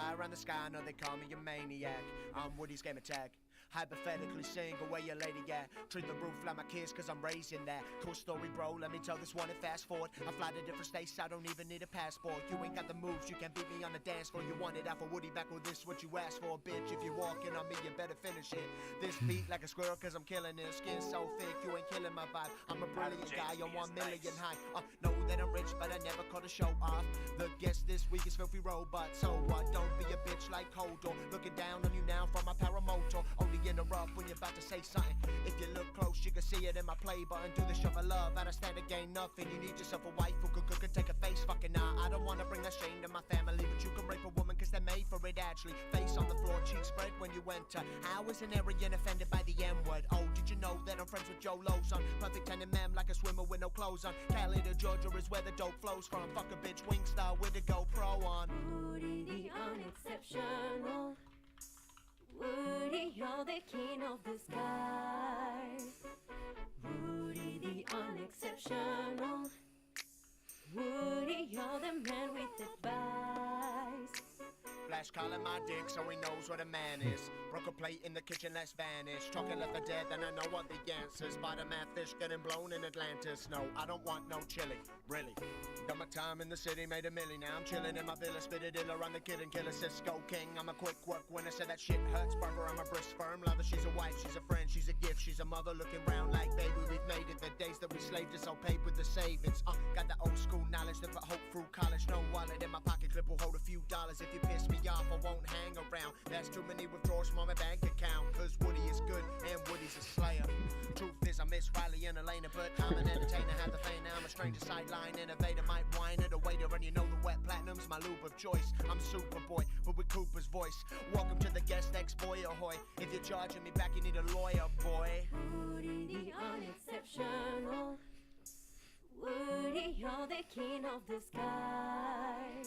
fly around the sky, I know they call me a maniac. I'm Woody's game attack. Hypothetically sing away your lady gat. Treat the roof like my kids cause I'm raising that. Cool story bro, let me tell this one and fast forward. I fly to different states, I don't even need a passport. You ain't got the moves, you can't beat me on the dance floor. You want it out for Woody back with this, what you asked for. Bitch, if you walking on me, you better finish it. This beat like a squirrel cause I'm killing it. Skin so thick, you ain't killing my vibe. I'm a brilliant guy on 1 million high. Know that I'm rich, but I never call the show off. The guest this week is Filthy Robot. So what? Don't be a bitch like Hodor. Looking down on you now from my paramotor. Only interrupt when you're about to say something. If you look close, you can see it in my play button. Do the show of love, out of stand to gain nothing. You need yourself a wife who could take a face fucking nah. I don't wanna bring that shame to my family, but you can rape a woman cause they're made for it actually. Face on the floor, cheeks spread when you enter. I was an Aryan offended by the M-word. Oh, did you know that I'm friends with Joe Lozon? Perfect 10 and mem like a swimmer with no clothes on. Cali to Georgia is where the dope flows from. Fuck a bitch, Wingstar with a GoPro on. Woody the unexceptional. Woody, you're the king of the sky. Woody the unexceptional. Woody, you're the man with advice. Flash calling my dick so he knows what a man is. Broke a plate in the kitchen, let's vanish. Talking left for dead, then I know what the answers. Spider-Man fish getting blown in Atlantis. No, I don't want no chili, really. Got my time in the city, made a milli. Now I'm chilling in my villa, spit it ill around the kid and killer Cisco King. I'm a quick work when I said that shit hurts. Brother, I'm a brisk firm lover. She's a wife, she's a friend, she's a gift, she's a mother. Looking round like baby, we've made it. The days that we slaved us all paid with the savings. Got the old school knowledge that put hope through college. No wallet in my pocket, clip will hold a few dollars. If you piss me off, I won't hang around. That's too many withdrawals from my bank account. Cause Woody is good and Woody's a slayer. Truth is I miss Riley and Elena, but I'm an entertainer, have the fame. Now I'm a stranger, sideline innovator, might whine at a waiter, and you know the wet platinum's my lube of choice. I'm Superboy, but with Cooper's voice. Welcome to the guest ex-boy ahoy. If you're charging me back, you need a lawyer, boy. Woody the unexceptional. Woody, you're the king of the sky.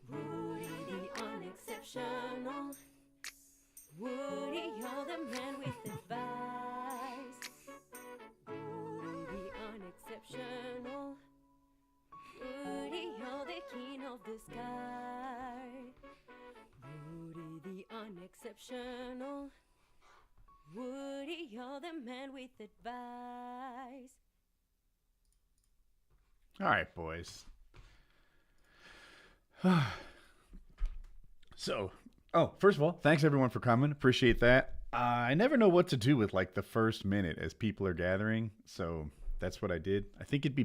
Woody the unexceptional. Woody, you're the man with advice. Woody the unexceptional. Woody, you're the king of the sky. Woody the unexceptional. Woody, you're the man with advice. All right, boys. So, first of all, thanks everyone for coming. Appreciate that. I never know what to do with like the first minute as people are gathering, so that's what I did. I think there'd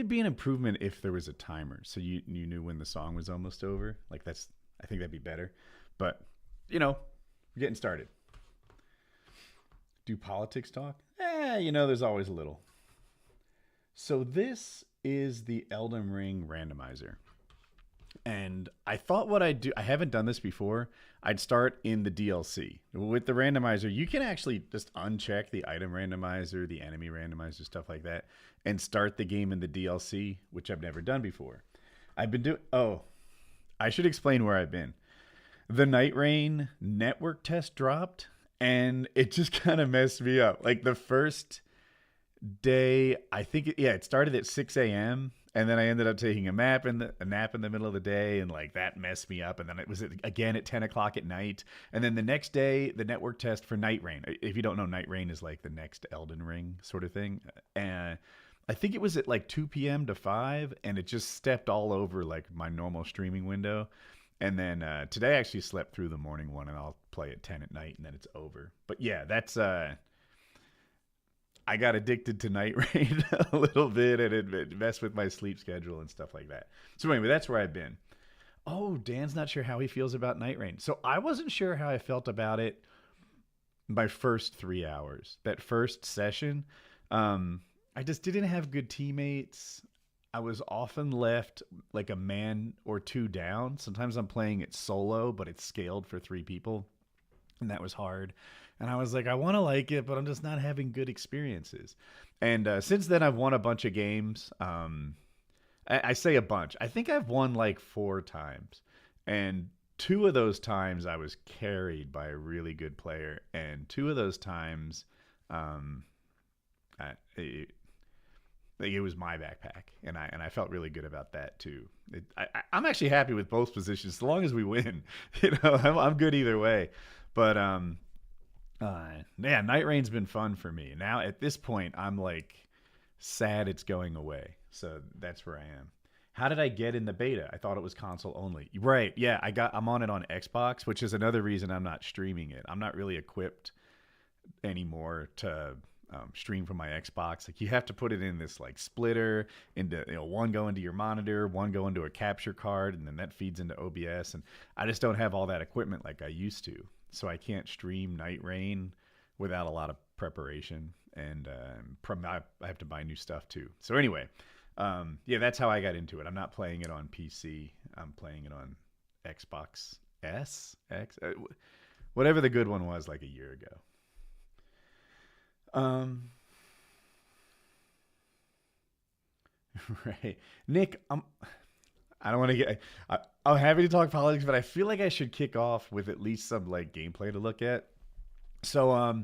be an improvement if there was a timer, so you knew when the song was almost over. I think that'd be better. But we're getting started. Do politics talk? There's always a little. So this is the Elden Ring randomizer. And I thought what I'd do, I haven't done this before, I'd start in the DLC. With the randomizer, you can actually just uncheck the item randomizer, the enemy randomizer, stuff like that, and start the game in the DLC, which I've never done before. I should explain where I've been. The Night Rain network test dropped, and it just kind of messed me up. Like the first day, I think, it started at 6 a.m., and then I ended up taking a nap in the middle of the day, and like that messed me up. And then it was again at 10 o'clock at night. And then the next day, the network test for Night Rain. If you don't know, Night Rain is like the next Elden Ring sort of thing. And I think it was at like 2 p.m. to 5, and it just stepped all over like my normal streaming window. And then today I actually slept through the morning one, and I'll play at 10 at night, and then it's over. But yeah, that's I got addicted to Night Rain a little bit, and it messed with my sleep schedule and stuff like that. So anyway, that's where I've been. Oh, Dan's not sure how he feels about Night Rain. So I wasn't sure how I felt about it my first 3 hours. That first session, I just didn't have good teammates. I was often left like a man or two down. Sometimes I'm playing it solo, but it's scaled for 3 people, and that was hard. And I was like, I want to like it, but I'm just not having good experiences. And since then, I've won a bunch of games. I say a bunch. I think I've won like 4 times. And 2 of those times, I was carried by a really good player. And 2 of those times, Like, it was my backpack, and I felt really good about that too. I'm actually happy with both positions, so long as we win. I'm good either way. But yeah, Night Rain's been fun for me. Now at this point, I'm like sad it's going away. So that's where I am. How did I get in the beta? I thought it was console only. Right? Yeah, I'm on it on Xbox, which is another reason I'm not streaming it. I'm not really equipped anymore to stream from my Xbox. Like, you have to put it in this like splitter into, one go into your monitor, one go into a capture card, and then that feeds into OBS. And I just don't have all that equipment like I used to, so I can't stream Night Rain without a lot of preparation. And I have to buy new stuff too. So anyway, yeah, that's how I got into it. I'm not playing it on PC. I'm playing it on Xbox X, whatever the good one was like a year ago. Right, Nick. I don't want to get. I'm happy to talk politics, but I feel like I should kick off with at least some like gameplay to look at. So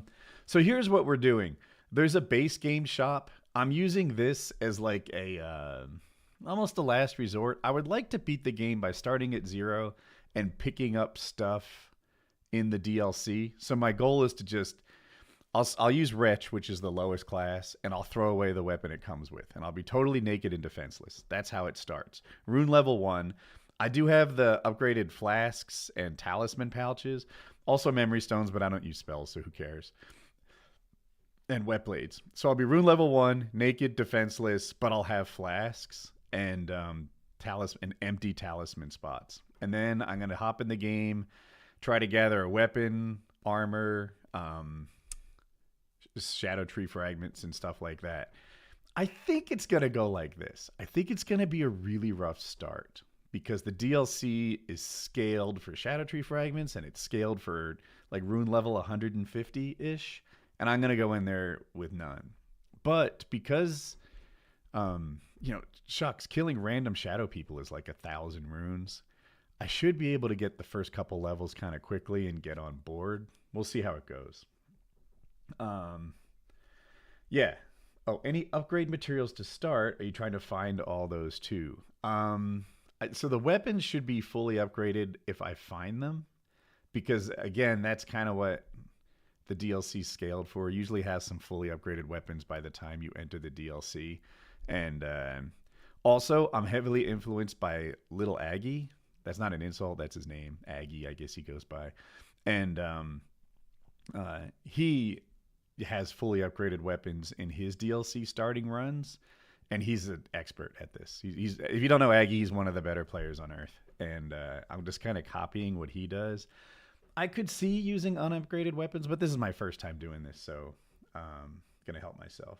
here's what we're doing. There's a base game shop. I'm using this as like a almost a last resort. I would like to beat the game by starting at 0 and picking up stuff in the DLC. So my goal is to just I'll use Wretch, which is the lowest class, and I'll throw away the weapon it comes with, and I'll be totally naked and defenseless. That's how it starts. Rune level 1. I do have the upgraded flasks and talisman pouches, also memory stones, but I don't use spells, so who cares? And wet blades. So I'll be rune level 1, naked, defenseless, but I'll have flasks and empty talisman spots. And then I'm gonna hop in the game, try to gather a weapon, armor, shadow tree fragments and stuff like that. I think it's gonna go like this. I think it's gonna be a really rough start because the DLC is scaled for shadow tree fragments and it's scaled for like rune level 150-ish. And I'm going to go in there with none. But because, shucks, killing random shadow people is like 1,000 runes. I should be able to get the first couple levels kind of quickly and get on board. We'll see how it goes. Yeah. Oh, any upgrade materials to start? Are you trying to find all those too? So the weapons should be fully upgraded if I find them. Because, again, that's kind of what the DLC scaled for. It usually has some fully upgraded weapons by the time you enter the DLC. And also, I'm heavily influenced by Little Aggie. That's not an insult. That's his name. Aggie, I guess he goes by. And he has fully upgraded weapons in his DLC starting runs. And he's an expert at this. He's if you don't know Aggie, he's one of the better players on Earth. And I'm just kind of copying what he does. I could see using unupgraded weapons, but this is my first time doing this, so I'm going to help myself.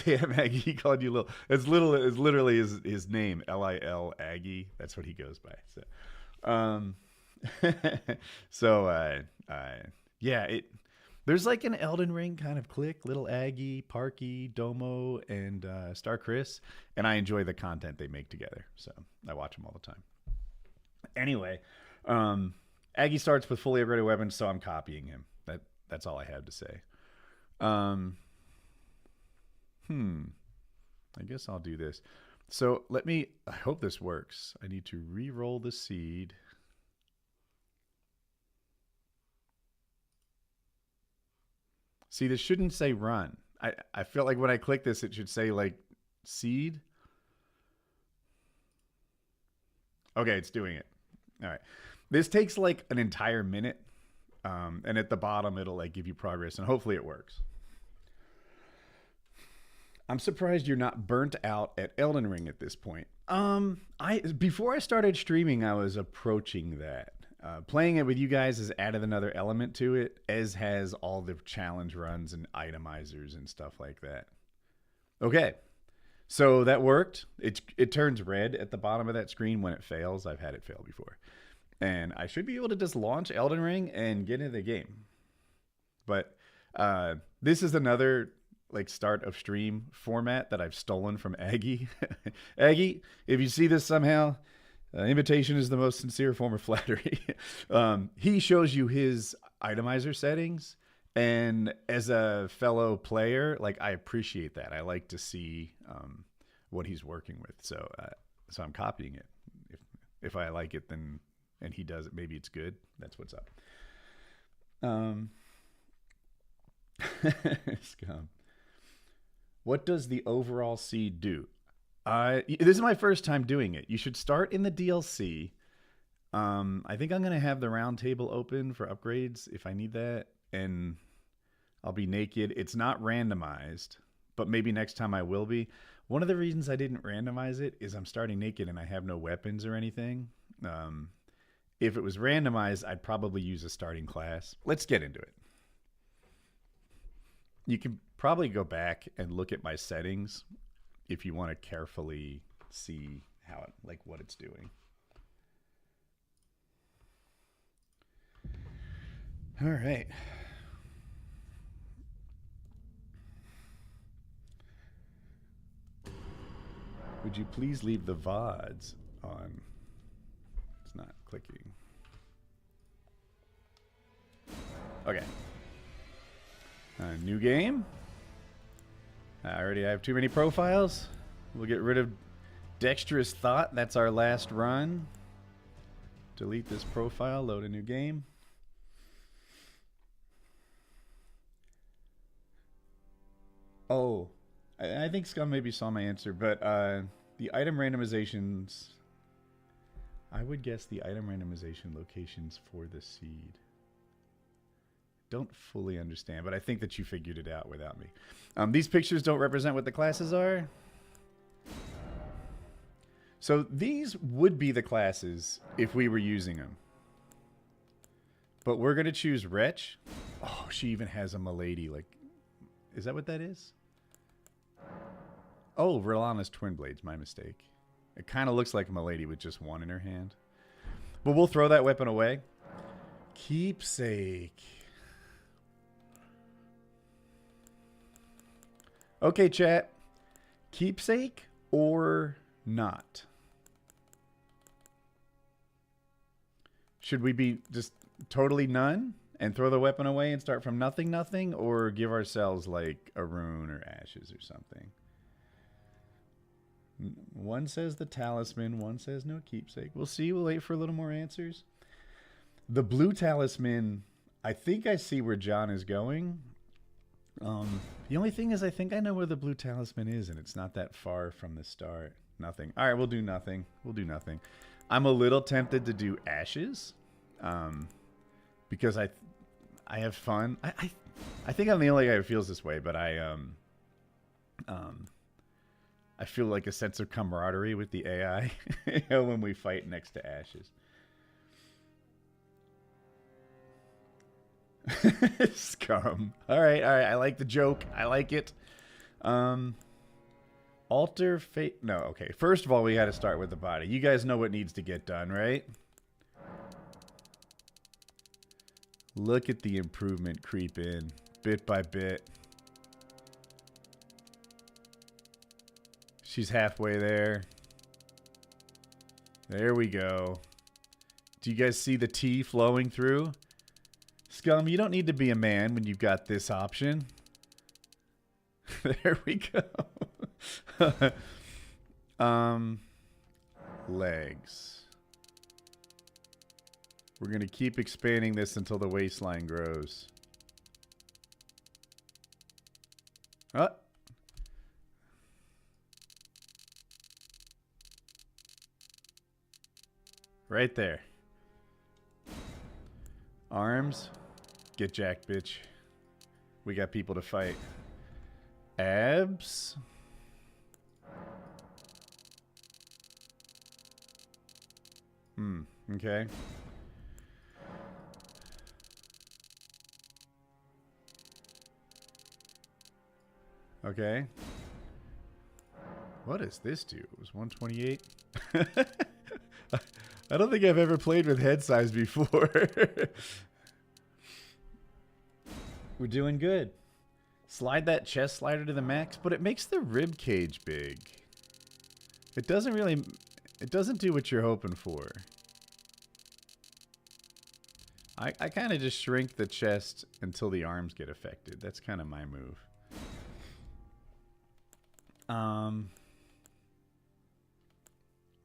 Damn, Aggie, he called you little. It's literally his name, Lil Aggie. That's what he goes by. So, yeah, there's like an Elden Ring kind of clique, Little Aggie, Parky, Domo, and Star Chris, and I enjoy the content they make together, so I watch them all the time. Anyway, Aggie starts with fully upgraded weapons, so I'm copying him. That's all I have to say. I guess I'll do this. So I hope this works. I need to re-roll the seed. See, this shouldn't say run. I feel like when I click this, it should say like seed. Okay, it's doing it. All right. This takes like an entire minute. And at the bottom, it'll like give you progress, and hopefully it works. I'm surprised you're not burnt out at Elden Ring at this point. Before I started streaming, I was approaching that. Playing it with you guys has added another element to it, as has all the challenge runs and itemizers and stuff like that. Okay. So that worked. It turns red at the bottom of that screen when it fails. I've had it fail before. And I should be able to just launch Elden Ring and get into the game. But this is another like start of stream format that I've stolen from Aggie. Aggie, if you see this somehow, invitation is the most sincere form of flattery. He shows you his itemizer settings, And as a fellow player, like, I appreciate that. I like to see what he's working with. So I'm copying it. If I like it, then, and he does it, maybe it's good. That's what's up. Scum. What does the overall seed do? This is my first time doing it. You should start in the DLC. I think I'm going to have the round table open for upgrades if I need that. And I'll be naked. It's not randomized, but maybe next time I will be. One of the reasons I didn't randomize it is I'm starting naked and I have no weapons or anything. If it was randomized, I'd probably use a starting class. Let's get into it. You can probably go back and look at my settings if you want to carefully see how it, like, what it's doing. All right. Would you please leave the VODs on? It's not clicking. Okay. New game. I already have too many profiles. We'll get rid of Dexterous Thought. That's our last run. Delete this profile. Load a new game. Oh, I think Scum maybe saw my answer, but the item randomizations, I would guess the item randomization locations for the seed. Don't fully understand, but I think that you figured it out without me. These pictures don't represent what the classes are. So these would be the classes if we were using them. But we're going to choose Wretch. Oh, she even has a Milady. Like, is that what that is? Oh, Rilana's Twin Blades. My mistake. It kind of looks like a Milady with just one in her hand. But we'll throw that weapon away. Keepsake. Okay, chat. Keepsake or not? Should we be just totally none and throw the weapon away and start from nothing, or give ourselves like a rune or ashes or something? One says the talisman, one says no keepsake. We'll see. We'll wait for a little more answers. The blue talisman, I think I see where John is going. The only thing is I think I know where the blue talisman is, and it's not that far from the start. Nothing. All right, we'll do nothing. We'll do nothing. I'm a little tempted to do ashes, because I have fun. I think I'm the only guy who feels this way, but I feel like a sense of camaraderie with the AI when we fight next to ashes. Scum. All right. I like the joke. I like it. Alter fate. No, okay. First of all, we got to start with the body. You guys know what needs to get done, right? Look at the improvement creep in bit by bit. She's halfway there. There we go. Do you guys see the tea flowing through? Scum, you don't need to be a man when you've got this option. There we go. Legs. We're going to keep expanding this until the waistline grows. Right there. Arms. Get jacked, bitch. We got people to fight. Abs. Okay. Okay. What does this do? It was 128. I don't think I've ever played with head size before. We're doing good. Slide that chest slider to the max, but it makes the rib cage big. It doesn't do what you're hoping for. I kind of just shrink the chest until the arms get affected. That's kind of my move.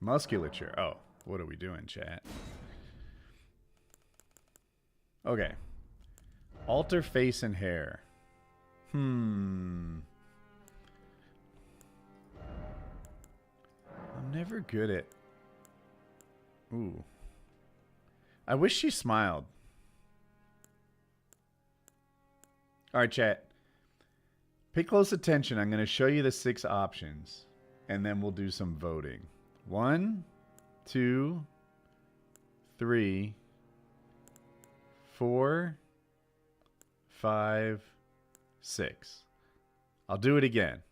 Musculature. Oh, what are we doing, chat? Okay. Alter face and hair. I'm never good at... Ooh. I wish she smiled. Alright, chat. Pay close attention. I'm going to show you the 6 options. And then we'll do some voting. 1, 2, 3, 4, 5, 6. I'll do it again.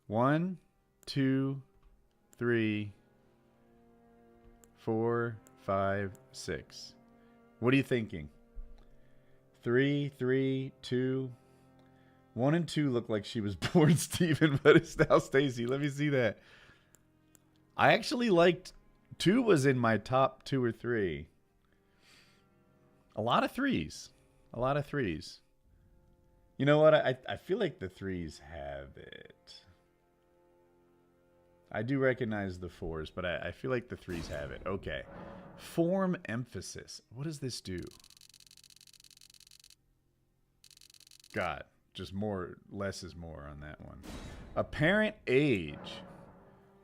1, 2, 3, 4, 5, 6. What are you thinking? 3, 3, 2. 1 and 2 look like she was born Steven, but it's now Stacy. Let me see that. I actually liked 2 was in my top 2 or 3. A lot of 3s. A lot of 3s. You know what? I feel like the 3s have it. I do recognize the 4s, but I feel like the 3s have it. Okay. Form emphasis. What does this do? God, just more, less is more on that one. Apparent age.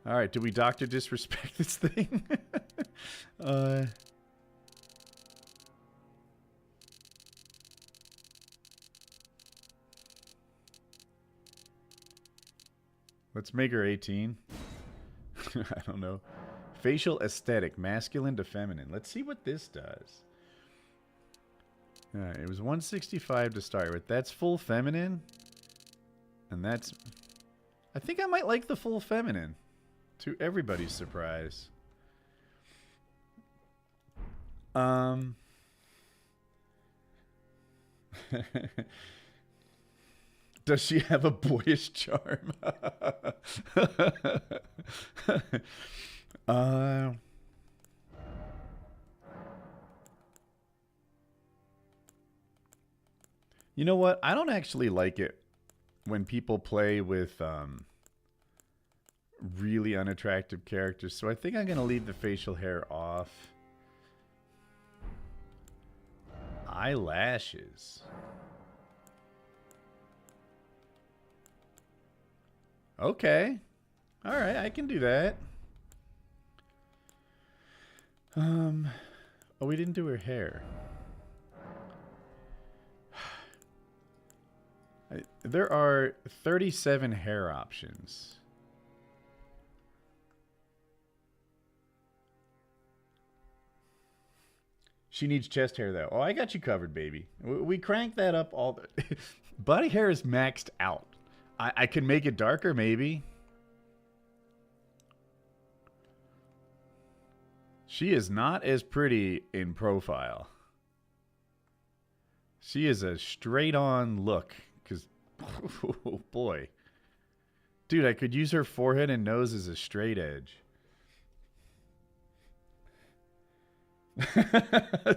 All right, do we Dr. Disrespect this thing? Let's make her 18. I don't know. Facial aesthetic, masculine to feminine. Let's see what this does. All right, it was 165 to start with. That's full feminine. And that's... I think I might like the full feminine. To everybody's surprise. Does she have a boyish charm? You know what? I don't actually like it when people play with really unattractive characters, so I think I'm going to leave the facial hair off. Eyelashes. Okay. All right, I can do that. Oh, we didn't do her hair. There are 37 hair options. She needs chest hair, though. Oh, I got you covered, baby. We crank that up all the... Body hair is maxed out. I can make it darker, maybe. She is not as pretty in profile. She is a straight-on look. Because, oh boy. Dude, I could use her forehead and nose as a straight edge.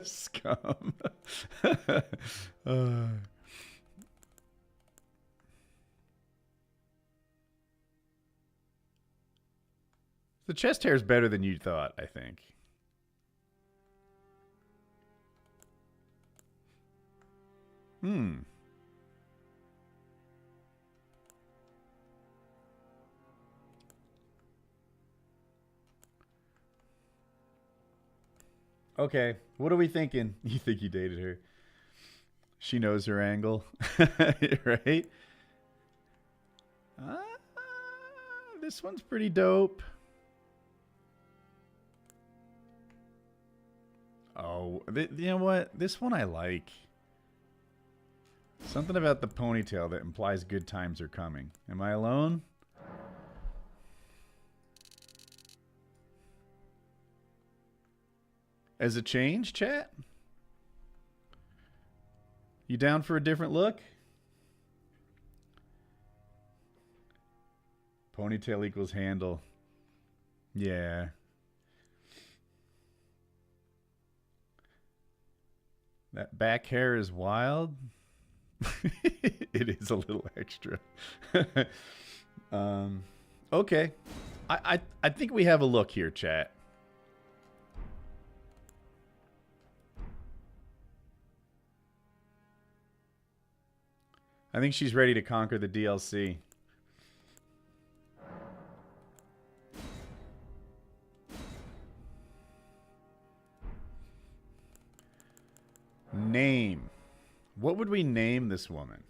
Scum. The chest hair is better than you thought, I think. Okay, what are we thinking? You think you dated her? She knows her angle, right? This one's pretty dope. Oh, you know what? This one I like. Something about the ponytail that implies good times are coming. Am I alone? As a change, chat? You down for a different look? Ponytail equals handle. Yeah. That back hair is wild. It is a little extra. Okay. I think we have a look here, chat. I think she's ready to conquer the DLC. Name. What would we name this woman?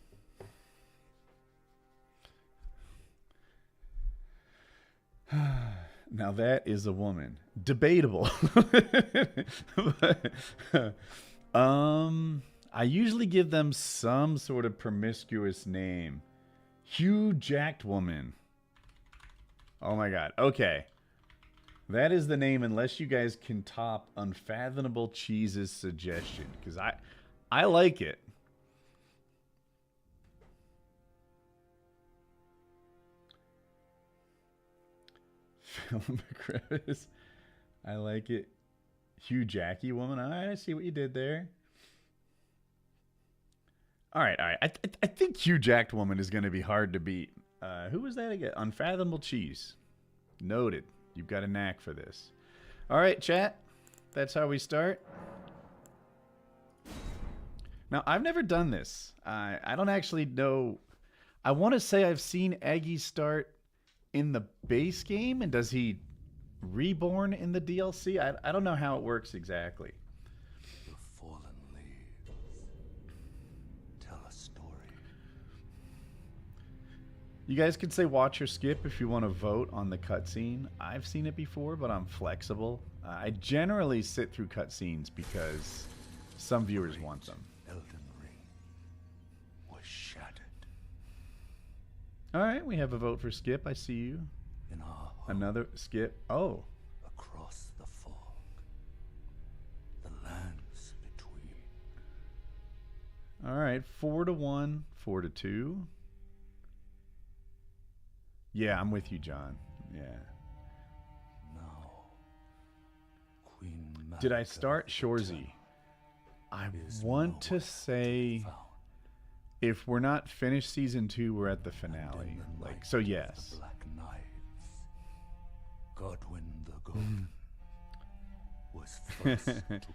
Now that is a woman. Debatable. I usually give them some sort of promiscuous name. Hugh Jacked Woman. Oh my god. Okay. That is the name unless you guys can top Unfathomable Cheese's suggestion. Because I like it. Phil McCrevis. I like it. Hugh Jackie Woman. All right, I see what you did there. All right. I think Hugh Jacked Woman is going to be hard to beat. Who was that again? Unfathomable Cheese. Noted. You've got a knack for this. All right, chat. That's how we start. Now, I've never done this. I don't actually know. I want to say I've seen Eggy start in the base game, and does he reborn in the DLC? I don't know how it works exactly. The fallen leaves tell a story. You guys can say watch or skip if you want to vote on the cutscene. I've seen it before, but I'm flexible. I generally sit through cutscenes because some viewers want them. Elden Ring was shattered. All right, we have a vote for skip. I see you. In our home, Another skip. Oh. across the fog, the lands between. All right, 4-1, 4-2. Yeah, I'm with you, John. Yeah. Now, Queen Did I Malika start Shorzy? I is want to nowhere say found. if we're not finished season 2, we're at the finale. In the Like night so of yes. the Black Knives, Godwyn the Golden was first to perish.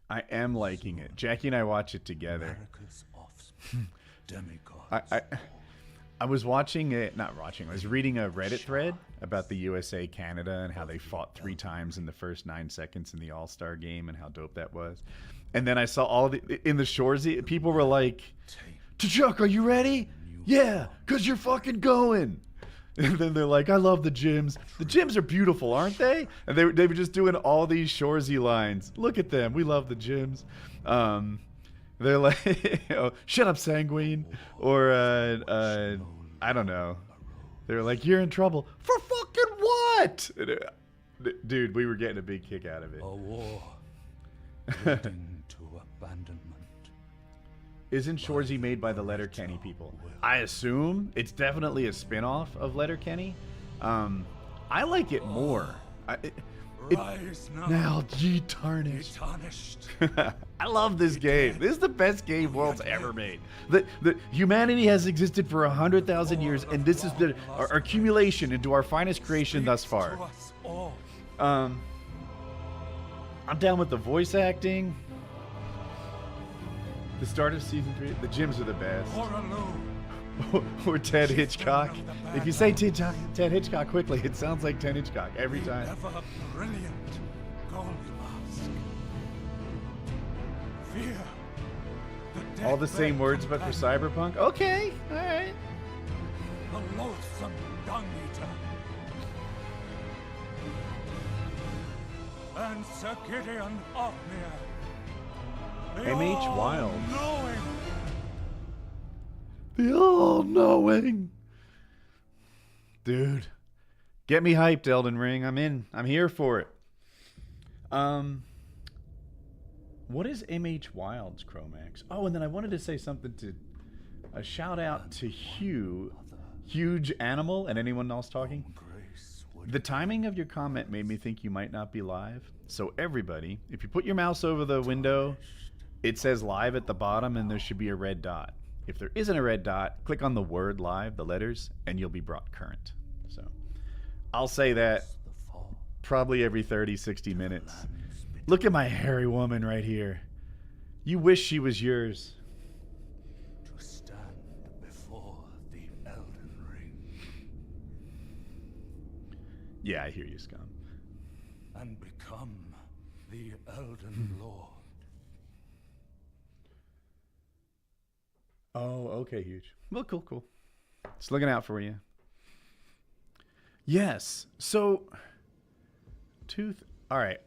I am liking it. Jackie and I watch it together. America's offspring, demigods. I was watching it, not watching, I was reading a Reddit thread about the USA Canada and how they fought 3 times in the first 9 seconds in the All-Star game and how dope that was. And then I saw all the in the Shorzy, people were like, "T'Chuk, are you ready?" "Yeah, cuz you're fucking going." And then they're like, "I love the gyms. The gyms are beautiful, aren't they?" And they were just doing all these Shorzy lines. Look at them. We love the gyms. They're like, oh, "Shut up, Sanguine," or I don't know. They're like, "You're in trouble for fucking what?" Dude, we were getting a big kick out of it. A war leading to abandonment. Isn't Shorzy made by the Letterkenny people? I assume it's definitely a spin-off of Letterkenny. I like it more. Rise Now ye tarnished. tarnished. I love this game. This is the best game world's ever made. The humanity has existed for 100,000 years, and this is our accumulation into our finest creation thus far. To us all. I'm down with the voice acting. The start of season 3. The gyms are the best. Or Ted Hitchcock. If you say Ted Hitchcock quickly, it sounds like Ted Hitchcock every time. Ever brilliant gold mask. Fear. The All the dead same red words, but for companion, Cyberpunk. Okay, all right. The loathsome dung eater. And Sir Gideon Othmere. The M.H. Wild. all-knowing. The all-knowing. Dude. Get me hyped, Elden Ring. I'm in. I'm here for it. What is M.H. Wild's Chromax? Oh, and then I wanted to say something to... A shout out to Hugh. Huge Animal, and anyone else talking? Grace The timing of your comment made me think you might not be live. So everybody, if you put your mouse over the window, it says live at the bottom and there should be a red dot. If there isn't a red dot, click on the word live, the letters, and you'll be brought current. So I'll say that The fall probably every 30, 60 minutes. Look at my hairy woman right here. You wish she was yours. to stand before the Elden Ring Yeah, I hear you, Scum. and become the Elden Lord. Oh, okay, huge. Well, cool. Just looking out for you. Yes. So, all right.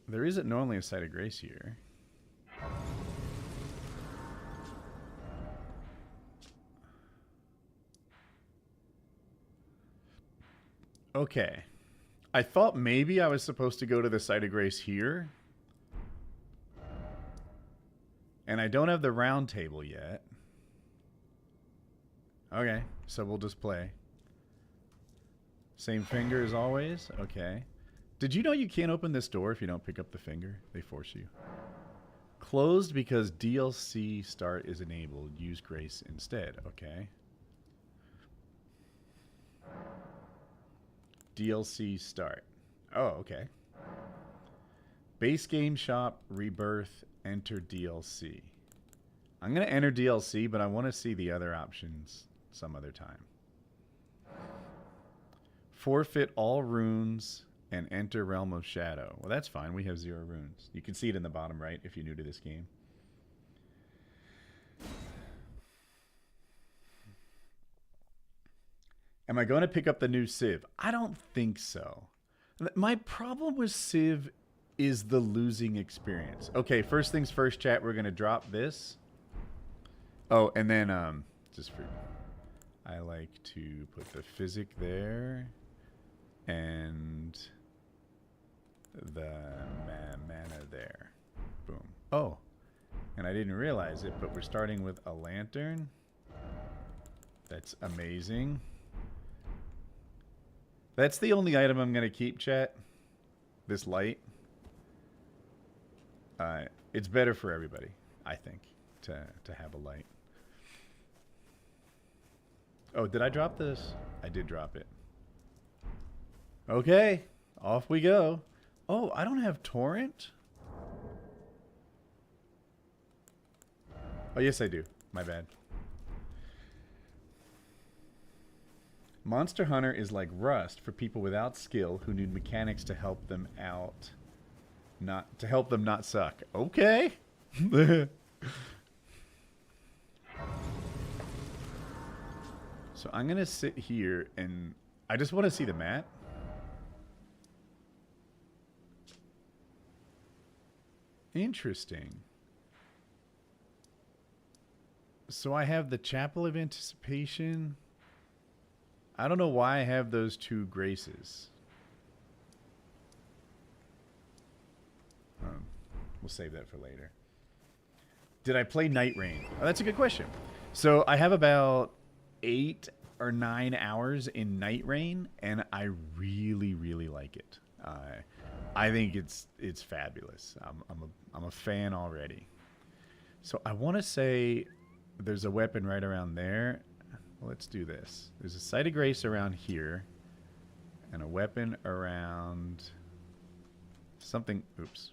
There isn't normally a site of grace here. Okay. I thought maybe I was supposed to go to the site of grace here. And I don't have the round table yet. Okay, so we'll just play. Same finger as always? Okay. Did you know you can't open this door if you don't pick up the finger? They force you. Closed because DLC start is enabled. Use grace instead. Okay. DLC start. Oh, okay. Base game shop, rebirth, enter DLC. I'm going to enter DLC, but I want to see the other options some other time. Forfeit all runes and enter Realm of Shadow. Well, that's fine. We have 0 runes. You can see it in the bottom right if you're new to this game. Am I going to pick up the new Civ? I don't think so. My problem with Civ is the losing experience. Okay, first things first, chat. We're going to drop this. Oh, and then just for... I like to put the physic there. And the mana there. Boom. Oh, and I didn't realize it, but we're starting with a lantern. That's amazing. That's the only item I'm going to keep, chat. This light. It's better for everybody, I think, to have a light. Oh, did I drop this? I did drop it. Okay, off we go. Oh, I don't have torrent? Oh, yes, I do. My bad. Monster Hunter is like Rust for people without skill who need mechanics to help them out. To help them not suck. Okay. So I'm going to sit here and I just want to see the map. Interesting. So I have the Chapel of Anticipation. I don't know why I have those 2 graces. We'll save that for later. Did I play Night Rain? Oh, that's a good question. So I have about 8 or 9 hours in Night Rain, and I really, really like it. I think it's fabulous. I'm a fan already. So I want to say there's a weapon right around there. Well, let's do this. There's a site of grace around here, and a weapon around something. Oops.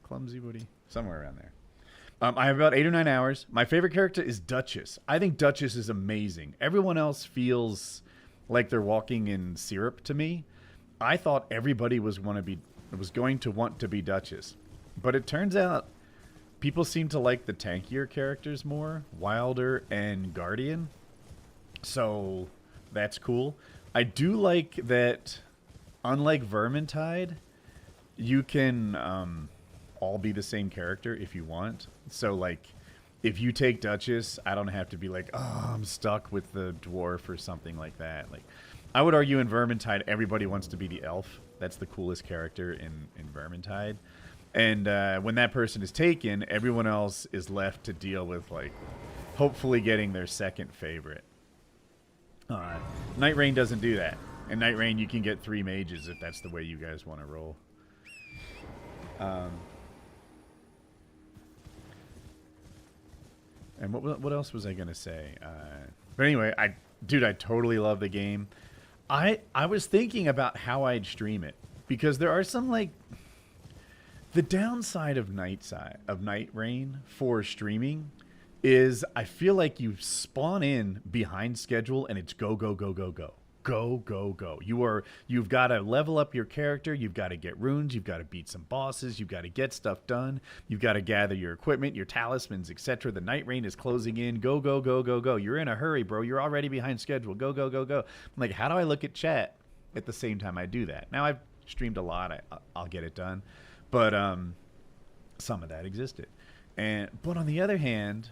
Clumsy Woody. Somewhere around there. I have about 8 or 9 hours. My favorite character is Duchess. I think Duchess is amazing. Everyone else feels like they're walking in syrup to me. I thought everybody was going to want to be Duchess. But it turns out people seem to like the tankier characters more. Wilder and Guardian. So that's cool. I do like that, unlike Vermintide, you can all be the same character if you want. So, like, if you take Duchess, I don't have to be like, oh, I'm stuck with the dwarf or something like that. Like, I would argue in Vermintide, everybody wants to be the elf. That's the coolest character in Vermintide. And when that person is taken, everyone else is left to deal with, like, hopefully getting their second favorite. Night Rain doesn't do that. In Night Rain, you can get 3 mages if that's the way you guys want to roll. And what else was I gonna say? But anyway, dude, I totally love the game. I was thinking about how I'd stream it because there are some like the downside of Night Rain for streaming is I feel like you spawn in behind schedule and it's go go go go go. Go, go, go. You've got to level up your character. You've got to get runes. You've got to beat some bosses. You've got to get stuff done. You've got to gather your equipment, your talismans, etc. The Night Rain is closing in. Go, go, go, go, go. You're in a hurry, bro. You're already behind schedule. Go, go, go, go. I'm like, how do I look at chat at the same time I do that? Now, I've streamed a lot. I'll get it done. But some of that existed. But on the other hand,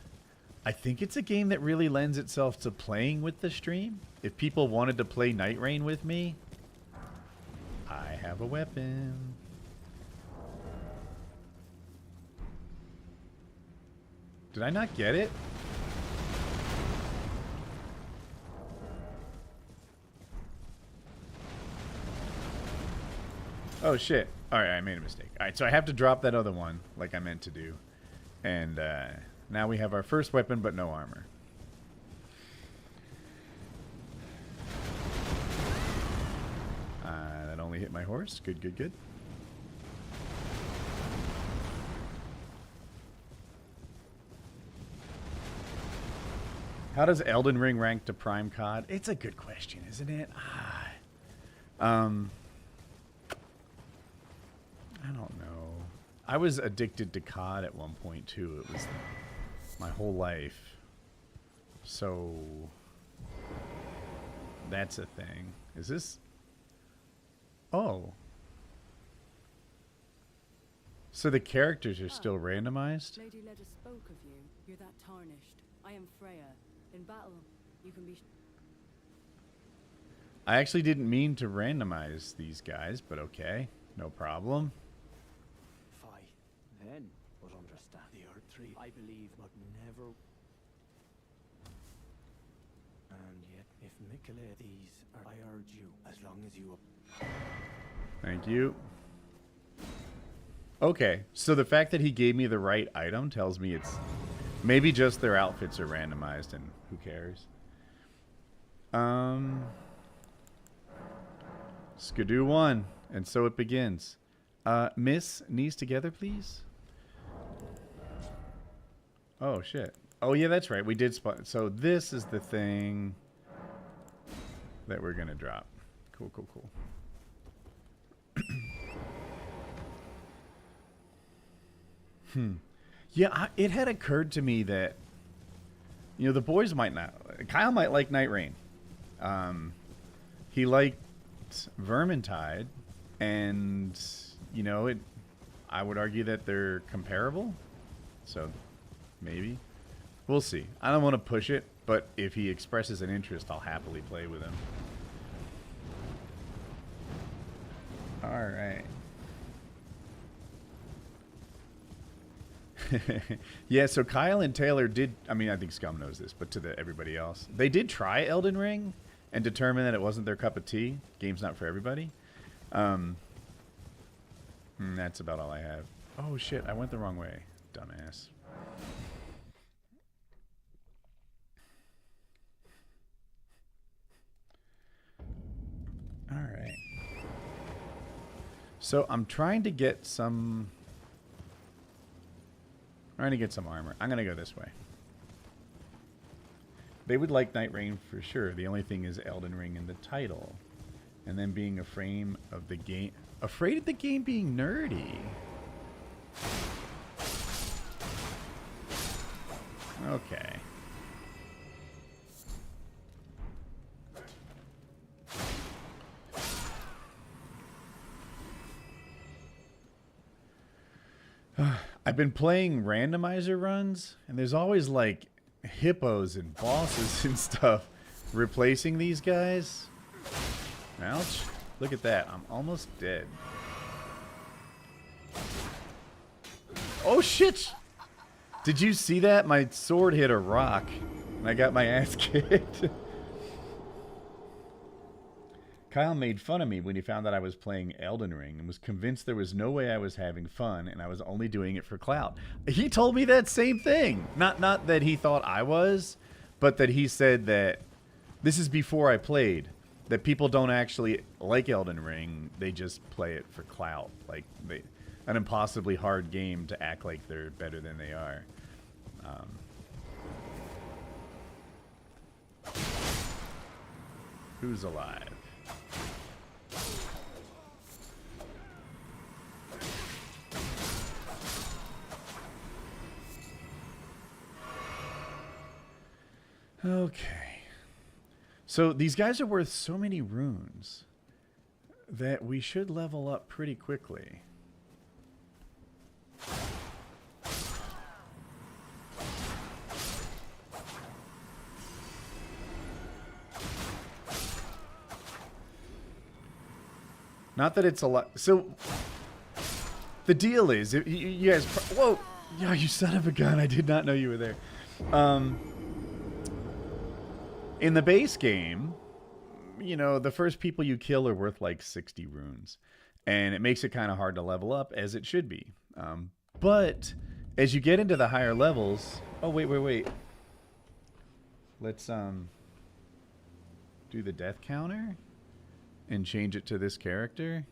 I think it's a game that really lends itself to playing with the stream. If people wanted to play Night Rain with me, I have a weapon. Did I not get it? Oh shit. Alright, I made a mistake. Alright, so I have to drop that other one like I meant to do. And now we have our first weapon but no armor. That only hit my horse. Good, good, good. How does Elden Ring rank to Prime COD? It's a good question, isn't it? I don't know. I was addicted to COD at one point too. It was my whole life. So that's a thing. Is this? Oh. So the characters are still randomized? Lady Ledger spoke of you. You're that tarnished. I am Freya. In battle, you can be... I actually didn't mean to randomize these guys, but okay. No problem. Then was understand the Earth Tree, I believe, but never. And yet, if Mikele these are, I urge you, as long as you. Thank you. Okay, so the fact that he gave me the right item tells me it's maybe just their outfits are randomized, and who cares? Skidoo 1, and so it begins. Miss, knees together, please. Oh, shit. Oh, yeah, that's right. We did spot. So this is the thing that we're going to drop. Cool, cool, cool. Yeah, it had occurred to me that, you know, the boys might not. Kyle might like Night Rain. He liked Vermintide, and, you know, I would argue that they're comparable. So, maybe. We'll see. I don't want to push it, but if he expresses an interest, I'll happily play with him. Alright. Yeah, so Kyle and Taylor did, I mean, I think Scum knows this, but to everybody else, they did try Elden Ring and determine that it wasn't their cup of tea. Game's not for everybody. That's about all I have. Oh shit, I went the wrong way. Dumbass. Alright. So I'm trying to get some... armor. I'm going to go this way. They would like Night Rain for sure. The only thing is Elden Ring in the title. And then being afraid of the game... Afraid of the game being nerdy. Okay. I've been playing randomizer runs, and there's always like hippos and bosses and stuff replacing these guys. Ouch. Look at that. I'm almost dead. Oh shit! Did you see that? My sword hit a rock, and I got my ass kicked. Oh, shit! Did you see that? My sword hit a rock, and I got my ass kicked. I got my ass kicked. Kyle made fun of me when he found that I was playing Elden Ring and was convinced there was no way I was having fun and I was only doing it for clout. He told me that same thing. Not that he thought I was, but that he said that this is before I played, that people don't actually like Elden Ring. They just play it for clout. Like an impossibly hard game to act like they're better than they are. Who's alive? Okay. So these guys are worth so many runes that we should level up pretty quickly. Not that it's a lot. So the deal is, you guys. Whoa! Yeah, you son of a gun! I did not know you were there. In the base game, you know, the first people you kill are worth like 60 runes, and it makes it kind of hard to level up, as it should be. But as you get into the higher levels, oh wait. Let's do the death counter and change it to this character.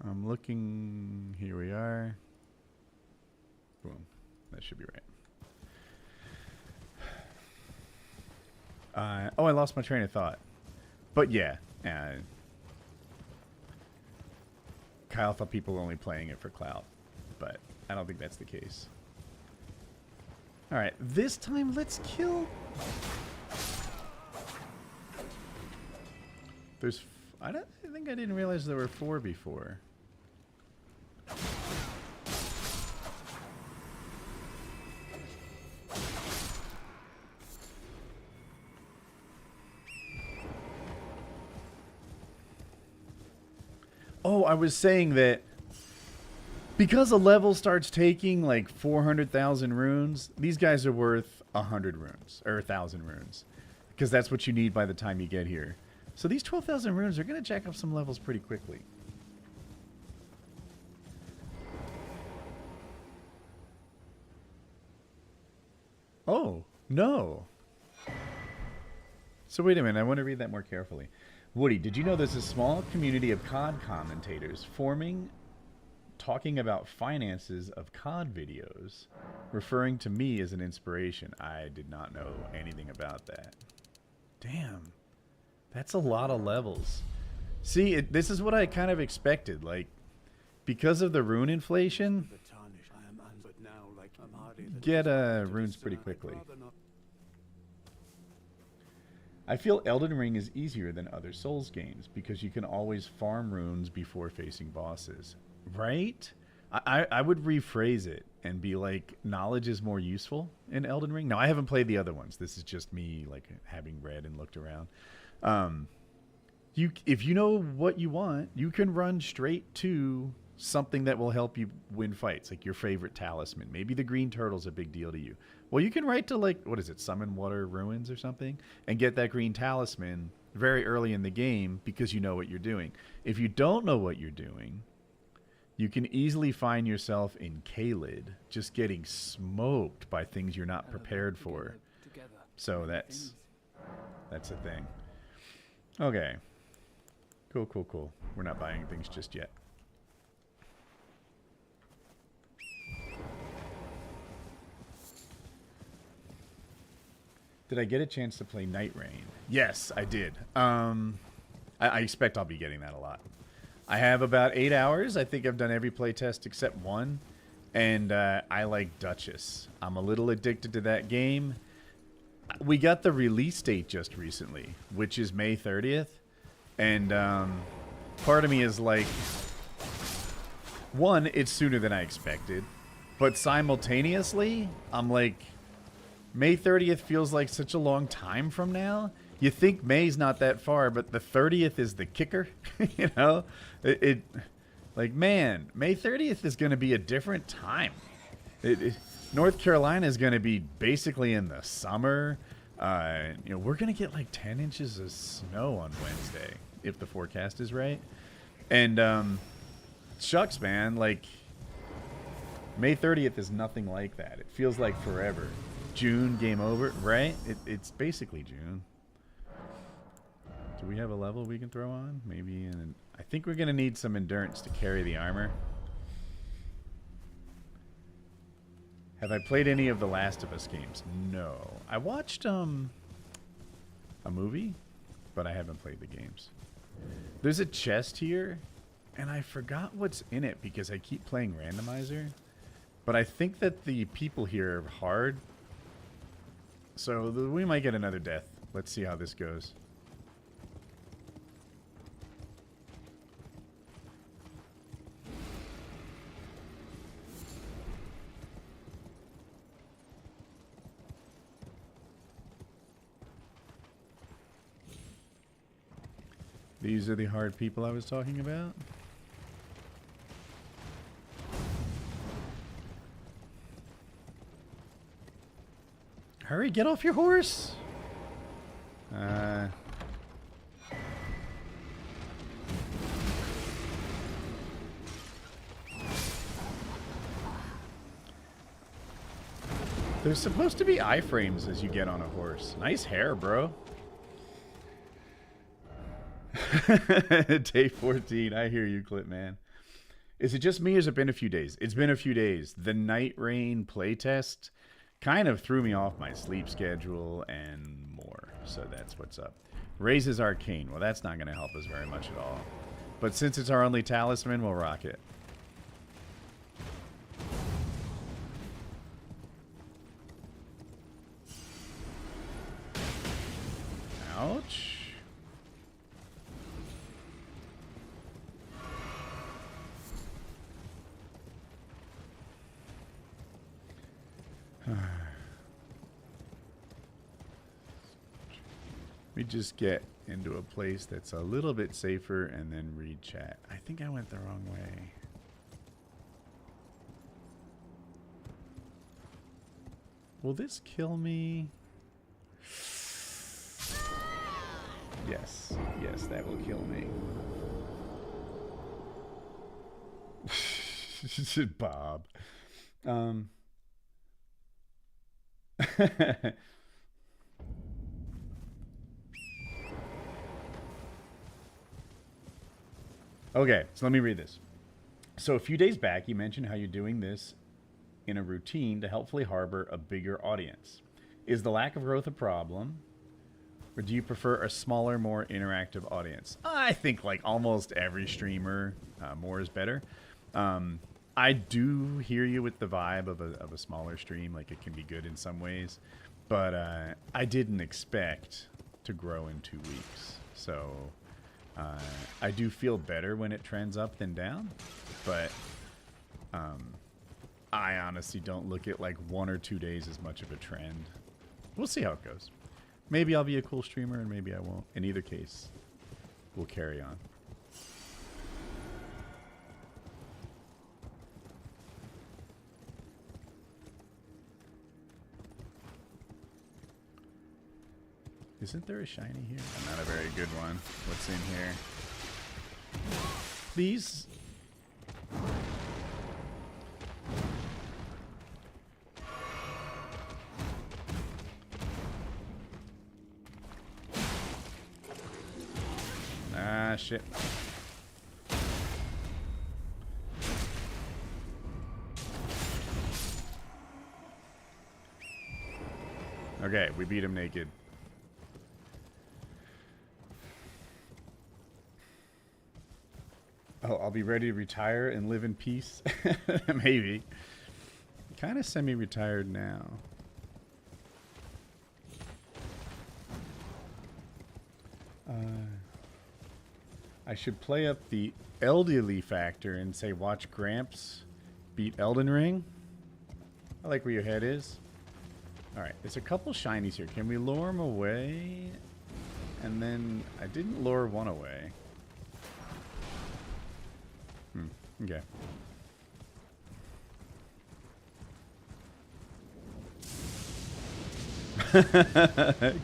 I'm looking. Here we are. Boom. That should be right. Oh, I lost my train of thought. But yeah. Kyle thought people were only playing it for clout. But I don't think that's the case. Alright, this time let's kill... There's... I think I didn't realize there were 4 before. Oh, I was saying that because a level starts taking like 400,000 runes, these guys are worth 100 runes, or 1,000 runes. Because that's what you need by the time you get here. So these 12,000 runes are going to jack up some levels pretty quickly. Oh, no. So wait a minute, I want to read that more carefully. Woody, did you know there's a small community of COD commentators forming, talking about finances of COD videos, referring to me as an inspiration? I did not know anything about that. Damn. That's a lot of levels. See, this is what I kind of expected. Like, because of the rune inflation, get runes pretty quickly. I feel Elden Ring is easier than other Souls games because you can always farm runes before facing bosses. Right? I would rephrase it and be like, knowledge is more useful in Elden Ring. Now, I haven't played the other ones. This is just me like having read and looked around. If you know what you want, you can run straight to something that will help you win fights, like your favorite talisman. Maybe the green turtle's a big deal to you. Well, you can write to, like, what is it, Summon Water Ruins or something, and get that green talisman very early in the game because you know what you're doing. If you don't know what you're doing, you can easily find yourself in Caelid just getting smoked by things you're not prepared for. So that's a thing. Okay. Cool. We're not buying things just yet. Did I get a chance to play Night Rain? Yes, I did. I expect I'll be getting that a lot. I have about 8 hours. I think I've done every playtest except one. And I like Duchess. I'm a little addicted to that game. We got the release date just recently, which is May 30th. And part of me is like, one, it's sooner than I expected. But simultaneously, I'm like, May 30th feels like such a long time from now. You think May's not that far, but the 30th is the kicker. You know? Like, man, May 30th is going to be a different time. North Carolina is going to be basically in the summer. You know, we're gonna get like 10 inches of snow on Wednesday if the forecast is right. And shucks, man, like May 30th is nothing like that. It feels like forever. June, game over, right? It's basically June. Do we have a level we can throw on? Maybe. I think we're gonna need some endurance to carry the armor. Have I played any of the Last of Us games? No. I watched a movie, but I haven't played the games. There's a chest here, and I forgot what's in it because I keep playing randomizer. But I think that the people here are hard. So we might get another death. Let's see how this goes. These are the hard people I was talking about. Hurry, get off your horse! There's supposed to be iframes as you get on a horse. Nice hair, bro. Day 14. I hear you, Clip Man. Is it just me or has it been a few days? It's been a few days. The Night Rain playtest kind of threw me off my sleep schedule and more. So that's what's up. Raises Arcane. Well, that's not going to help us very much at all. But since it's our only talisman, we'll rock it. Ouch. We just get into a place that's a little bit safer and then read chat. I think I went the wrong way. Will this kill me? Yes. Yes, that will kill me. Bob. Okay, so let me read this. So a few days back, you mentioned how you're doing this in a routine to helpfully harbor a bigger audience. Is the lack of growth a problem? Or do you prefer a smaller, more interactive audience? I think like almost every streamer, more is better. I do hear you with the vibe of a smaller stream. Like it can be good in some ways. But I didn't expect to grow in 2 weeks. So I do feel better when it trends up than down. But I honestly don't look at like 1 or 2 days as much of a trend. We'll see how it goes. Maybe I'll be a cool streamer and maybe I won't. In either case, we'll carry on. Isn't there a shiny here? Not a very good one. What's in here? Please? Ah, shit. Okay, we beat him naked. Oh, I'll be ready to retire and live in peace. Maybe. Kind of semi-retired now. I should play up the elderly factor and say watch Gramps beat Elden Ring. I like where your head is. Alright, there's a couple shinies here. Can we lure them away? And then I didn't lure one away. Okay.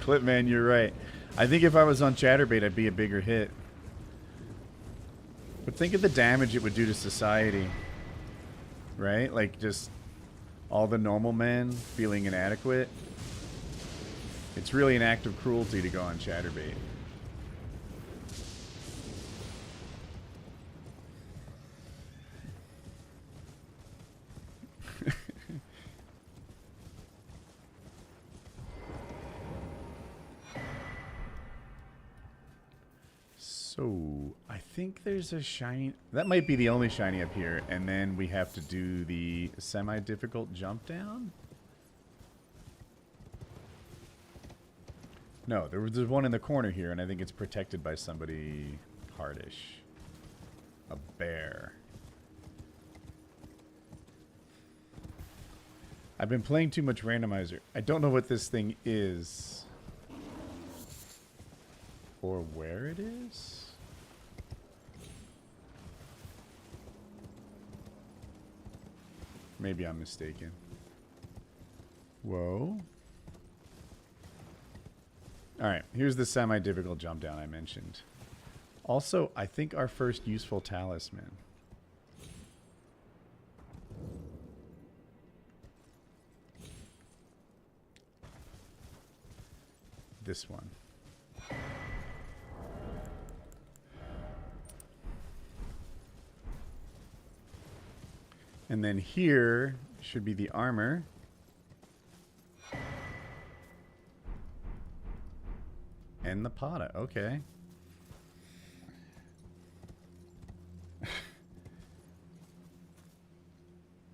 Clipman, you're right. I think if I was on Chatterbait, I'd be a bigger hit. But think of the damage it would do to society. Right? Like, just all the normal men feeling inadequate. It's really an act of cruelty to go on Chatterbait. So, I think there's a shiny... That might be the only shiny up here. And then we have to do the semi-difficult jump down? No, there's one in the corner here, and I think it's protected by somebody hardish. A bear. I've been playing too much randomizer. I don't know what this thing is. Or where it is? Maybe I'm mistaken. Whoa. Alright, here's the semi-difficult jump down I mentioned. Also, I think our first useful talisman. This one. And then here should be the armor. And the Pata, okay.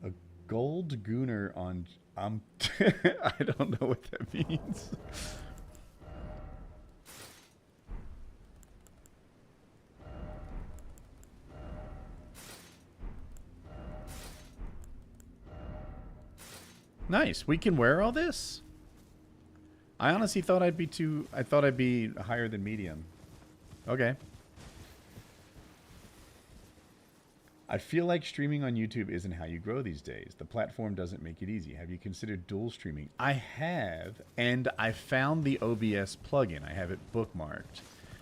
A gold gooner on... I don't know what that means. Nice. We can wear all this? I honestly thought I'd be too... I thought I'd be higher than medium. Okay. I feel like streaming on YouTube isn't how you grow these days. The platform doesn't make it easy. Have you considered dual streaming? I have, and I found the OBS plugin. I have it bookmarked.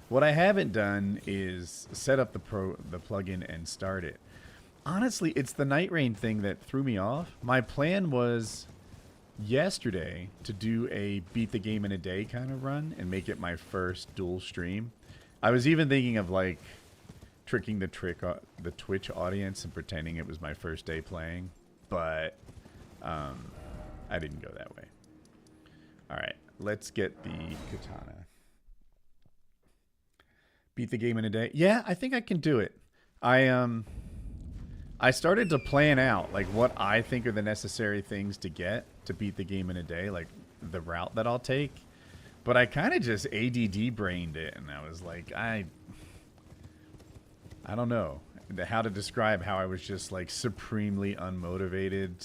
What I haven't done is set up the plugin and start it. Honestly, it's the Night Rain thing that threw me off. My plan was yesterday to do a beat the game in a day kind of run and make it my first dual stream. I was even thinking of like tricking the Twitch audience and pretending it was my first day playing, but I didn't go that way. All right, let's get the katana. Beat the game in a day. Yeah, I think I can do it. I started to plan out like what I think are the necessary things to get to beat the game in a day, like the route that I'll take. But I kind of just ADD brained it, and I was like, I don't know how to describe how I was just like supremely unmotivated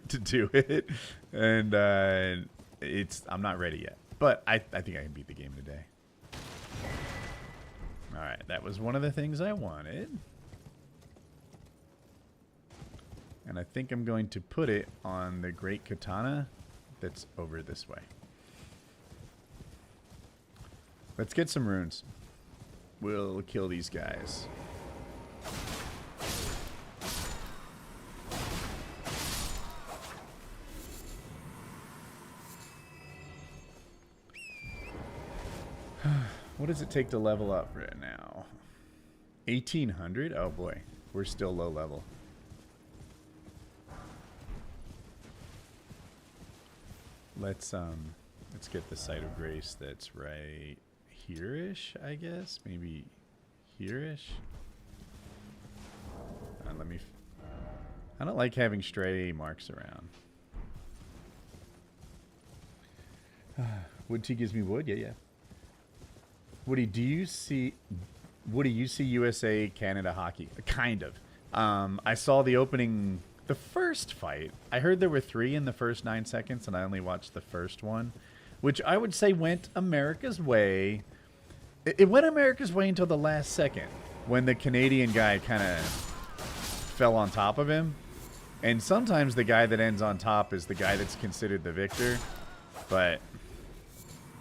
to do it, and I'm not ready yet. But I think I can beat the game in a day. All right, that was one of the things I wanted. And I think I'm going to put it on the Great Katana that's over this way. Let's get some runes. We'll kill these guys. What does it take to level up right now? 1800? Oh boy, we're still low level. Let's get the Site of Grace that's right here-ish, I guess. Maybe here-ish. I don't like having stray marks around. Wood tea gives me wood? Yeah. Woody, do you see USA Canada hockey? Kind of. I saw the opening, the first fight. I heard there were 3 in the first 9 seconds, and I only watched the first one, which I would say went America's way. It went America's way until the last second, when the Canadian guy kind of fell on top of him. And sometimes the guy that ends on top is the guy that's considered the victor. But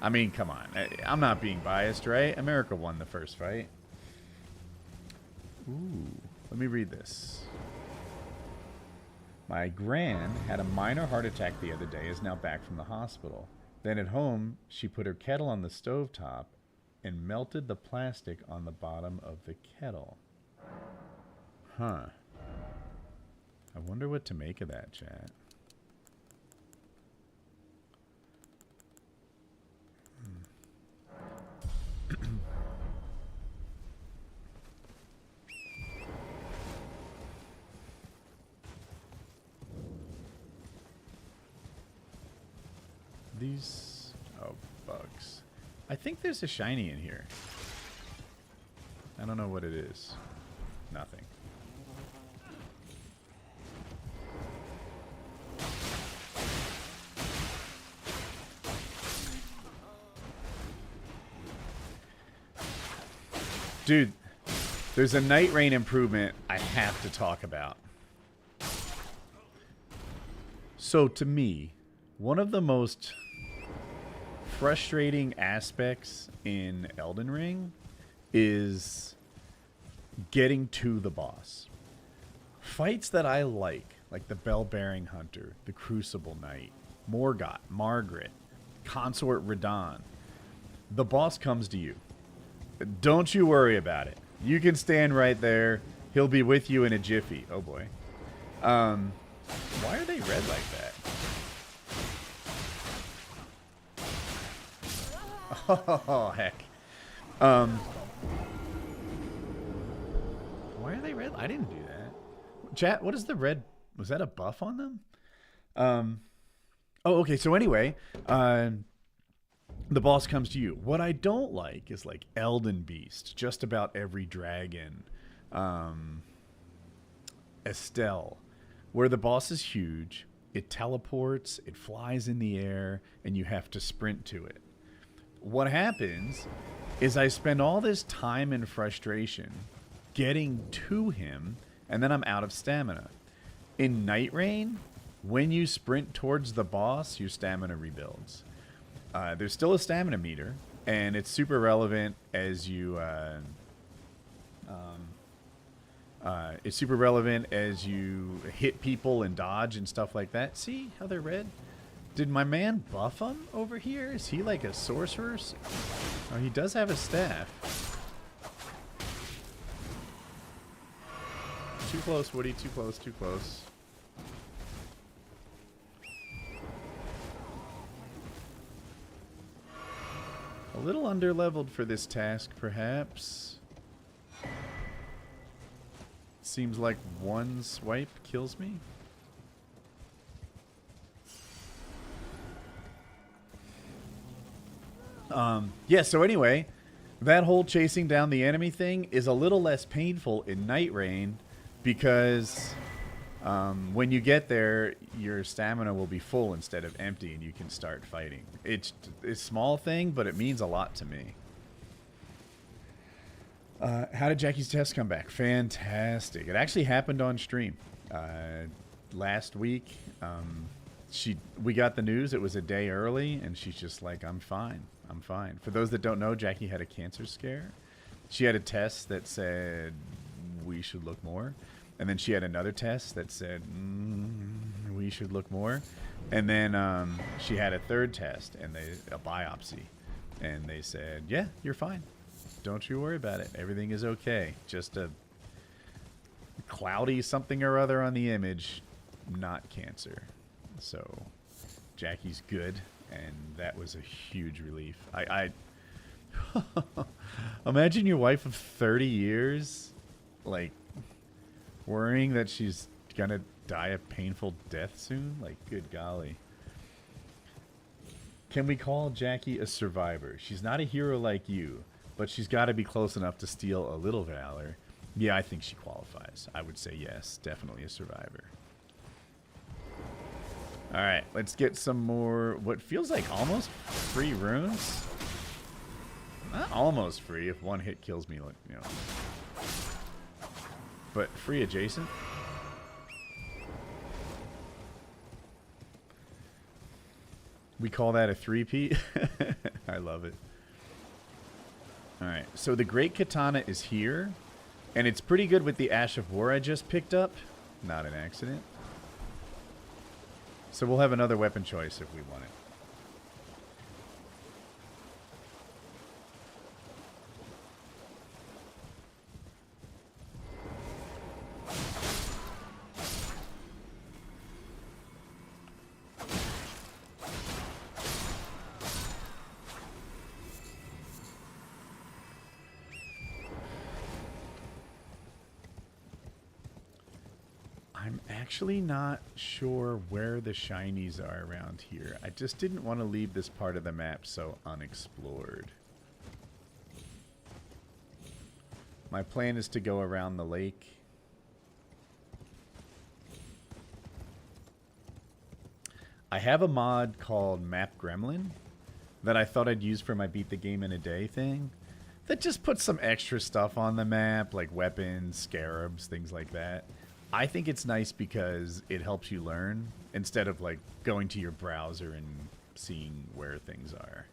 I mean, come on. I'm not being biased, right? America won the first fight. Ooh, let me read this. My gran had a minor heart attack the other day, is now back from the hospital. Then at home, she put her kettle on the stovetop and melted the plastic on the bottom of the kettle. Huh. I wonder what to make of that, chat. These... oh, bugs. I think there's a shiny in here. I don't know what it is. Nothing. Dude, there's a Night Rain improvement I have to talk about. So to me, one of the most frustrating aspects in Elden Ring is getting to the boss. Fights that I like the Bell-Bearing Hunter, the Crucible Knight, Morgott, Margaret, Consort Radahn. The boss comes to you. Don't you worry about it. You can stand right there. He'll be with you in a jiffy. Oh boy. Why are they red like that? Oh, heck. Why are they red? I didn't do that. Chat, what is the red? Was that a buff on them? Oh, okay. So anyway, the boss comes to you. What I don't like is Elden Beast. Just about every dragon. Estelle. Where the boss is huge. It teleports. It flies in the air. And you have to sprint to it. What happens is I spend all this time and frustration getting to him. And then I'm out of stamina. In Night Rain, when you sprint towards the boss, your stamina rebuilds. There's still a stamina meter, and it's super relevant as you hit people and dodge and stuff like that. See how they're red? Did my man buff them over here? Is he like a sorcerer? Oh, he does have a staff. Too close, Woody. Too close. Too close. A little underleveled for this task, perhaps. Seems like one swipe kills me. Yeah, so anyway, that whole chasing down the enemy thing is a little less painful in Night Rain because when you get there, your stamina will be full instead of empty, and you can start fighting. It's a small thing, but it means a lot to me. How did Jackie's test come back? Fantastic. It actually happened on stream last week. We got the news. It was a day early, and she's just like, I'm fine. I'm fine. For those that don't know, Jackie had a cancer scare. She had a test that said we should look more. And then she had another test that said, we should look more. And then she had a third test, and a biopsy. And they said, yeah, you're fine. Don't you worry about it. Everything is okay. Just a cloudy something or other on the image, not cancer. So Jackie's good, and that was a huge relief. I imagine your wife of 30 years, worrying that she's gonna die a painful death soon. Good golly. Can we call Jackie a survivor? She's not a hero like you, but she's got to be close enough to steal a little valor. Yeah, I think she qualifies. I would say yes, definitely a survivor. All right, let's get some more, what feels like almost free runes. Not almost free if one hit kills me, but free adjacent. We call that a three-peat. I love it. All right, so the Great Katana is here, and it's pretty good with the Ash of War I just picked up. Not an accident. So we'll have another weapon choice if we want it. I'm actually not sure where the shinies are around here. I just didn't want to leave this part of the map so unexplored. My plan is to go around the lake. I have a mod called Map Gremlin that I thought I'd use for my beat the game in a day thing. That just puts some extra stuff on the map, like weapons, scarabs, things like that. I think it's nice because it helps you learn instead of like going to your browser and seeing where things are.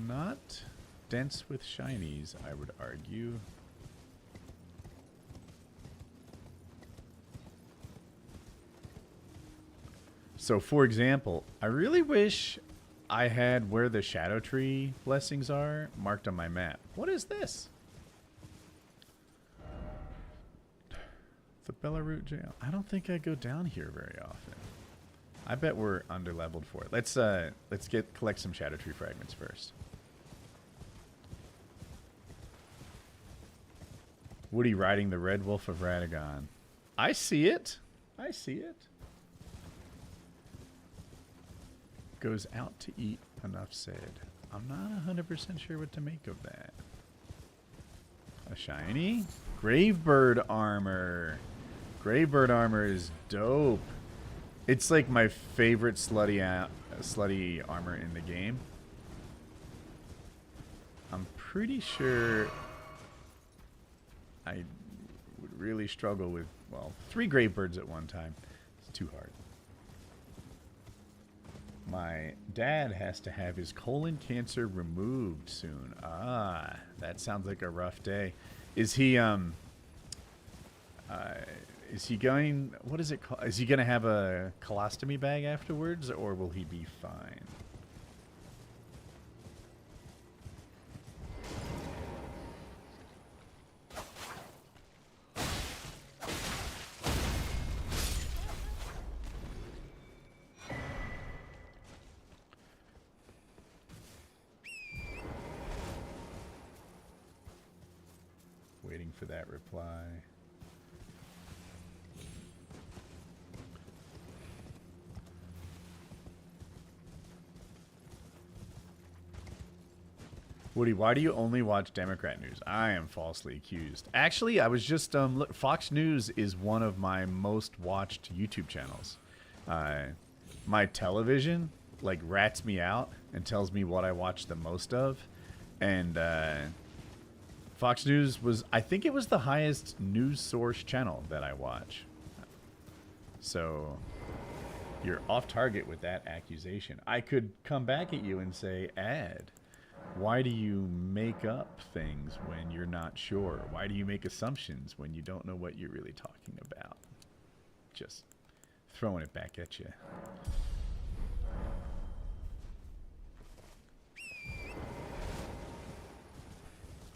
Not dense with shinies, I would argue. So for example, I really wish I had where the Shadow Tree blessings are marked on my map. What is this? The Belarus jail. I don't think I go down here very often. I bet we're under-leveled for it. Let's collect some Shadow Tree fragments first. Woody riding the Red Wolf of Radagon. I see it. I see it. Goes out to eat, enough said. I'm not 100% sure what to make of that. A shiny? Gravebird armor. Gravebird armor is dope. It's like my favorite slutty armor in the game. I'm pretty sure I would really struggle with, well, 3 Gravebirds at one time. It's too hard. My dad has to have his colon cancer removed soon. Ah, that sounds like a rough day. Is he going, what is it called? Is he going to have a colostomy bag afterwards, or will he be fine? Waiting for that reply. Woody, why do you only watch Democrat news? I am falsely accused. Actually, I was just look, Fox News is one of my most watched YouTube channels. My television like rats me out and tells me what I watch the most of, and Fox News was, I think it was the highest news source channel that I watch. So you're off target with that accusation. I could come back at you and say, Ad, why do you make up things when you're not sure? Why do you make assumptions when you don't know what you're really talking about? Just throwing it back at you.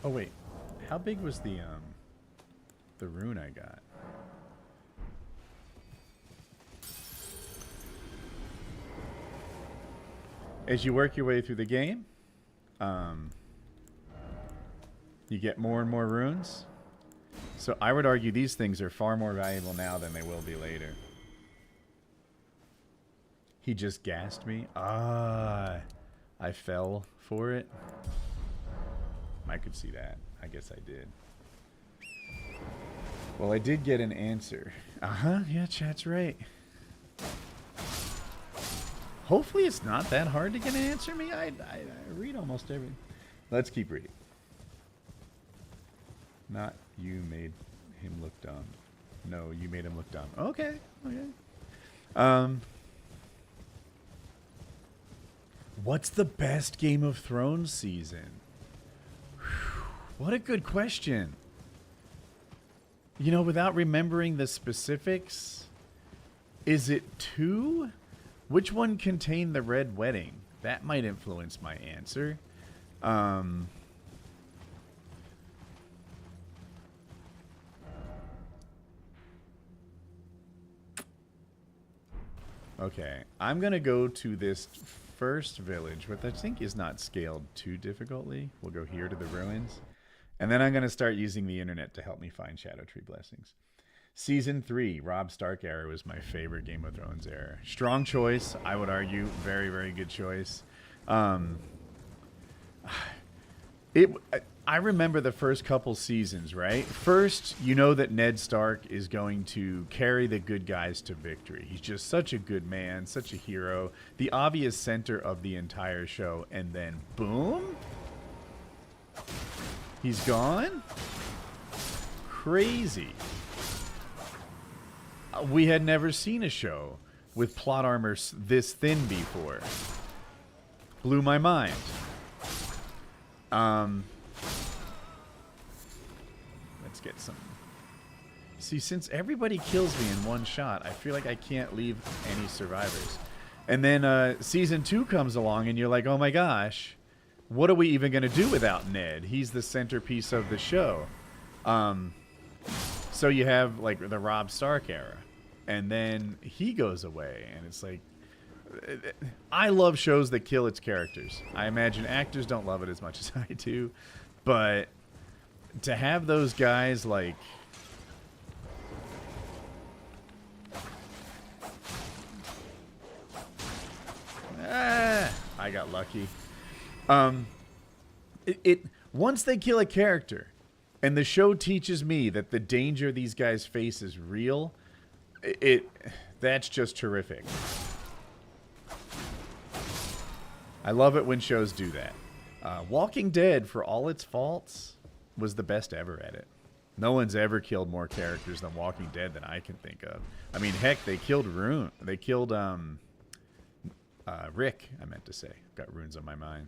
Oh wait, how big was the rune I got? As you work your way through the game, you get more and more runes. So I would argue these things are far more valuable now than they will be later. He just gassed me. Ah, I fell for it. I could see that. I guess I did. Well, I did get an answer. Uh-huh, yeah, chat's right. Hopefully it's not that hard to get an answer me. I read almost everything. Let's keep reading. Not you made him look dumb. No, you made him look dumb. Okay, okay. What's the best Game of Thrones season? Whew, what a good question. You know, without remembering the specifics, is it 2? Which one contained the Red Wedding? That might influence my answer. Okay, I'm going to go to this first village, which I think is not scaled too difficultly. We'll go here to the ruins. And then I'm going to start using the internet to help me find Shadow Tree Blessings. Season 3, Robb Stark era was my favorite Game of Thrones era. Strong choice, I would argue. Very, very good choice. I remember the first couple seasons, right? First, you know that Ned Stark is going to carry the good guys to victory. He's just such a good man, such a hero, the obvious center of the entire show. And then, boom, he's gone? Crazy. We had never seen a show with plot armor this thin before. Blew my mind. Let's get some. See, since everybody kills me in one shot, I feel like I can't leave any survivors. And then season 2 comes along and you're like, oh my gosh, what are we even going to do without Ned? He's the centerpiece of the show. So you have like the Robb Stark era. And then he goes away, and it's like, I love shows that kill its characters. I imagine actors don't love it as much as I do, but to have those guys like, I got lucky. Once they kill a character, and the show teaches me that the danger these guys face is real. That's just terrific. I love it when shows do that. Walking Dead, for all its faults, was the best ever at it. No one's ever killed more characters than Walking Dead that I can think of. I mean, heck, they killed Rune. They killed Rick, I meant to say. Got runes on my mind.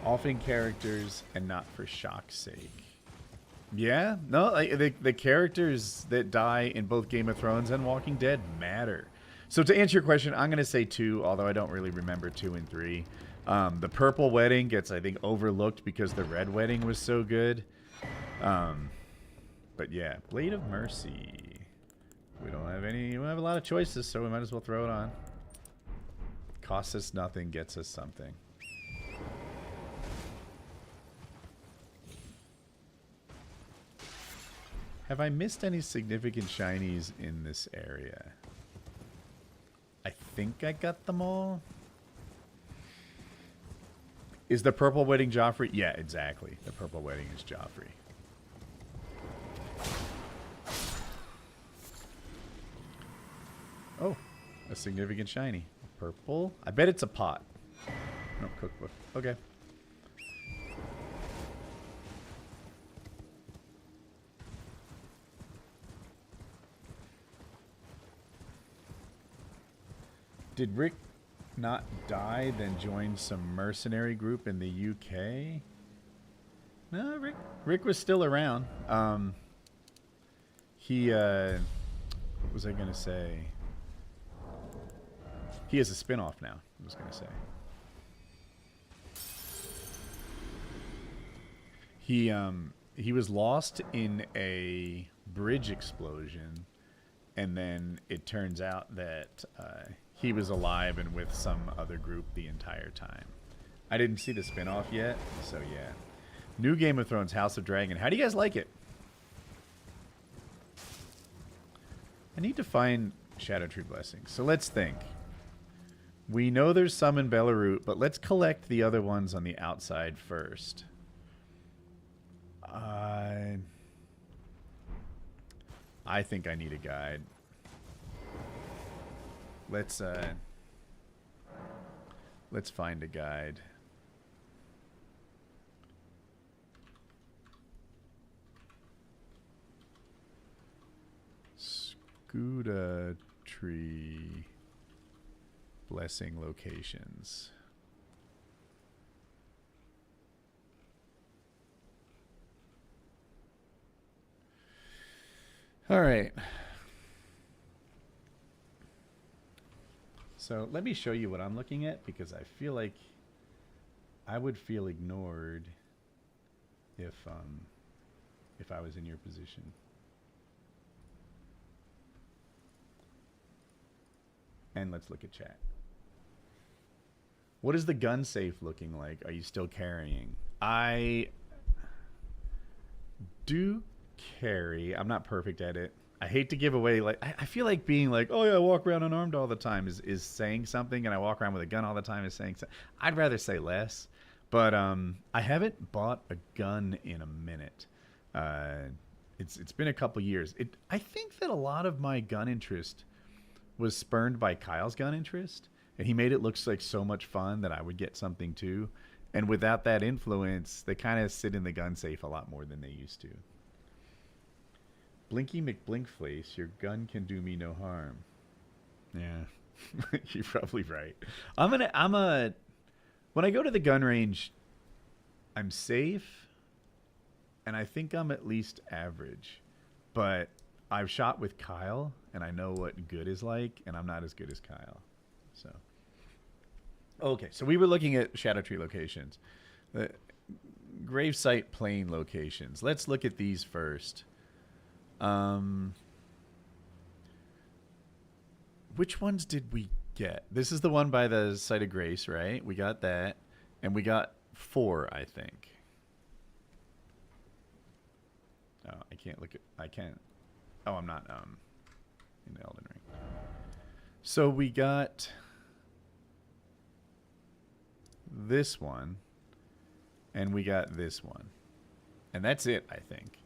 Often characters and not for shock's sake. Yeah, no, like, the characters that die in both Game of Thrones and Walking Dead matter. So to answer your question, I'm going to say 2, although I don't really remember 2 and 3. The Purple Wedding gets, I think, overlooked because the Red Wedding was so good. But yeah, Blade of Mercy. We don't have a lot of choices, so we might as well throw it on. Costs us nothing, gets us something. Have I missed any significant shinies in this area? I think I got them all. Is the Purple Wedding Joffrey? Yeah, exactly. The Purple Wedding is Joffrey. Oh, a significant shiny. Purple? I bet it's a pot. No, cookbook. Okay. Did Rick not die, then join some mercenary group in the UK? No, Rick was still around. What was I gonna say? He has a spin-off now, I was gonna say. He was lost in a bridge explosion, and then it turns out that he was alive and with some other group the entire time. I didn't see the spin-off yet, so yeah. New Game of Thrones, House of Dragon. How do you guys like it? I need to find Shadow Tree Blessings. So let's think. We know there's some in Belarus, but let's collect the other ones on the outside first. I think I need a guide. let's find a guide. Scuda tree blessing locations. All right. So let me show you what I'm looking at, because I feel like I would feel ignored if I was in your position. And let's look at chat. What is the gun safe looking like? Are you still carrying? I do carry. I'm not perfect at it. I hate to give away, like, I feel like being like, oh yeah, I walk around unarmed all the time is saying something, and I walk around with a gun all the time is saying something. I'd rather say less. But I haven't bought a gun in a minute. It's been a couple years. I think that a lot of my gun interest was spurned by Kyle's gun interest, and he made it look like so much fun that I would get something too. And without that influence, they kind of sit in the gun safe a lot more than they used to. Blinky McBlinkface, your gun can do me no harm. Yeah, you're probably right. When I go to the gun range, I'm safe, and I think I'm at least average. But I've shot with Kyle, and I know what good is like, and I'm not as good as Kyle. So, okay, so we were looking at Shadow Tree locations. The gravesite plain locations. Let's look at these first. Which ones did we get? This is the one by the Site of Grace, right? We got that, and we got 4, I think. Oh, I can't look at. I can't. Oh, I'm not in the Elden Ring. So we got this one, and we got this one, and that's it, I think.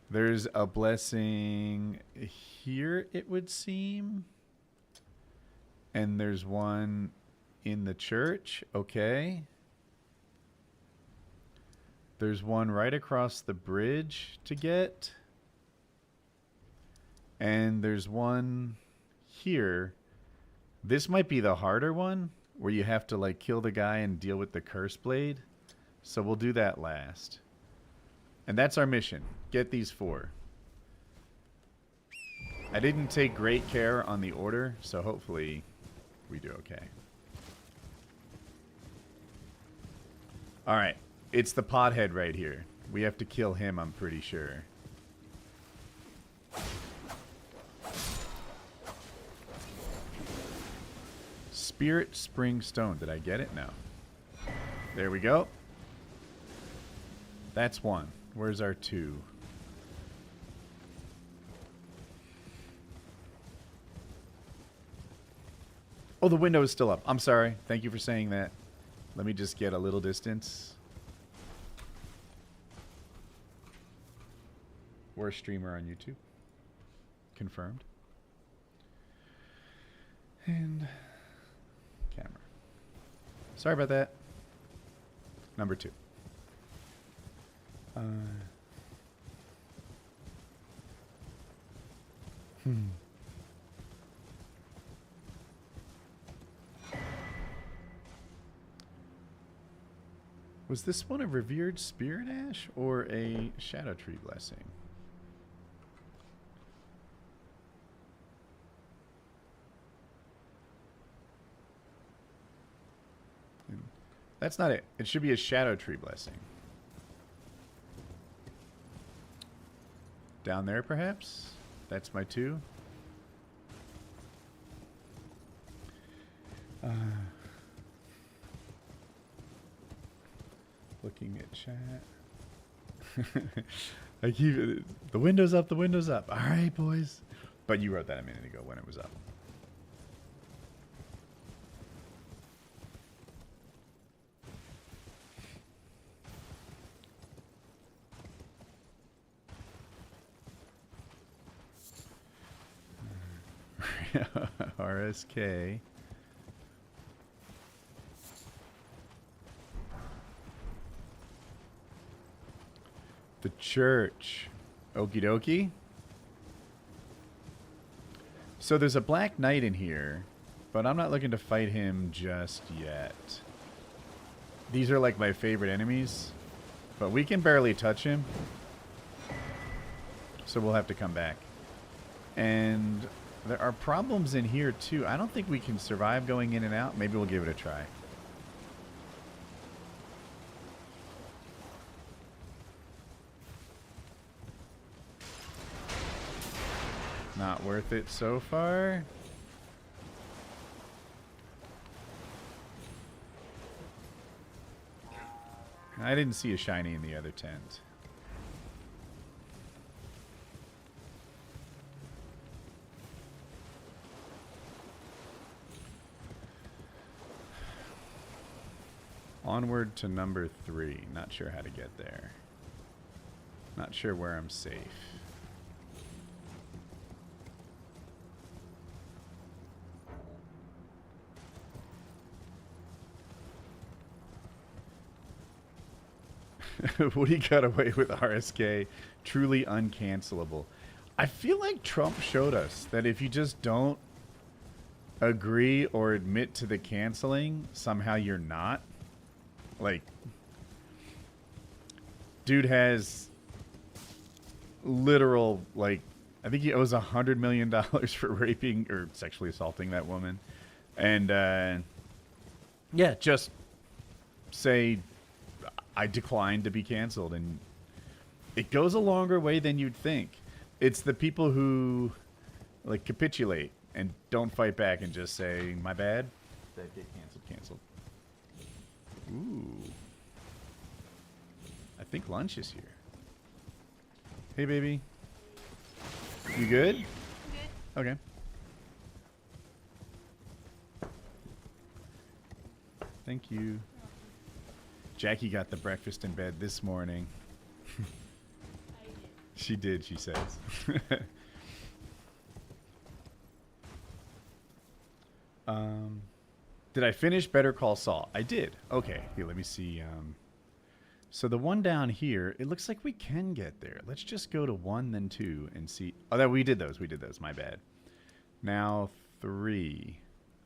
There's a blessing here, it would seem. And there's one in the church. Okay. There's one right across the bridge to get. And there's one here. This might be the harder one, where you have to like kill the guy and deal with the curse blade. So we'll do that last. And that's our mission. Get these 4. I didn't take great care on the order, so hopefully we do okay. Alright. It's the pothead right here. We have to kill him, I'm pretty sure. Spirit Spring Stone. Did I get it? No. There we go. That's 1. Where's our 2? Oh, the window is still up. I'm sorry. Thank you for saying that. Let me just get a little distance. We're a streamer on YouTube. Confirmed. And camera. Sorry about that. Number 2. Was this one a revered spirit ash or a shadow tree blessing? That's not it. It should be a shadow tree blessing. Down there, perhaps? That's my 2. Looking at chat. I keep the window's up, the window's up. All right, boys. But you wrote that a minute ago when it was up. RSK. The church. Okie dokie. So there's a Black Knight in here, but I'm not looking to fight him just yet. These are like my favorite enemies, but we can barely touch him. So we'll have to come back. And there are problems in here too. I don't think we can survive going in and out. Maybe we'll give it a try. Not worth it so far. I didn't see a shiny in the other tent. Onward to number 3. Not sure how to get there. Not sure where I'm safe. Woody got away with RSK. Truly uncancelable. I feel like Trump showed us that if you just don't agree or admit to the canceling, somehow you're not. Like, dude has literal, like, I think he owes $100 million for raping or sexually assaulting that woman. And, yeah, just say, I declined to be canceled. And it goes a longer way than you'd think. It's the people who, like, capitulate and don't fight back and just say, my bad, that get canceled. Ooh. I think lunch is here. Hey, baby. You good? I'm good. Okay. Thank you. Jackie got the breakfast in bed this morning. She did, she says. Did I finish Better Call Saul? I did. Okay, here, let me see. So the one down here, it looks like we can get there. Let's just go to 1, then 2, and see. Oh, that we did those. We did those. My bad. Now 3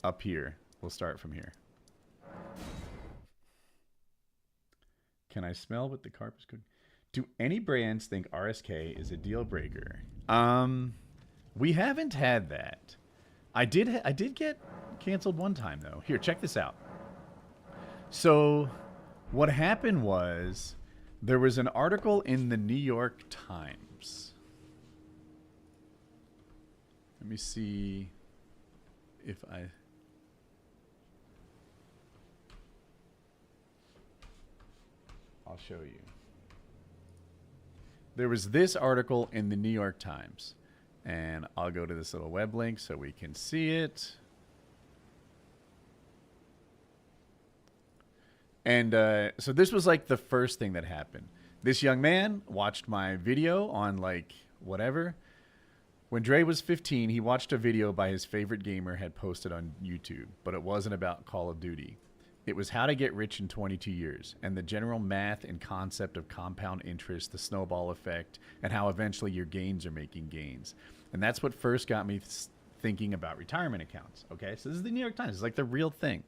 up here. We'll start from here. Can I smell what the carp is cooking? Do any brands think RSK is a deal breaker? We haven't had that. I did get canceled one time though. Here, check this out. So what happened was there was an article in the New York Times. Let me see if I'll show you. There was this article in the New York Times, and I'll go to this little web link so we can see it. And so this was like the first thing that happened. This young man watched my video on like whatever. When Dre was 15, he watched a video by his favorite gamer had posted on YouTube, but it wasn't about Call of Duty. It was how to get rich in 22 years and the general math and concept of compound interest, the snowball effect, and how eventually your gains are making gains. And that's what first got me thinking about retirement accounts. Okay, so this is the New York Times. It's like the real thing.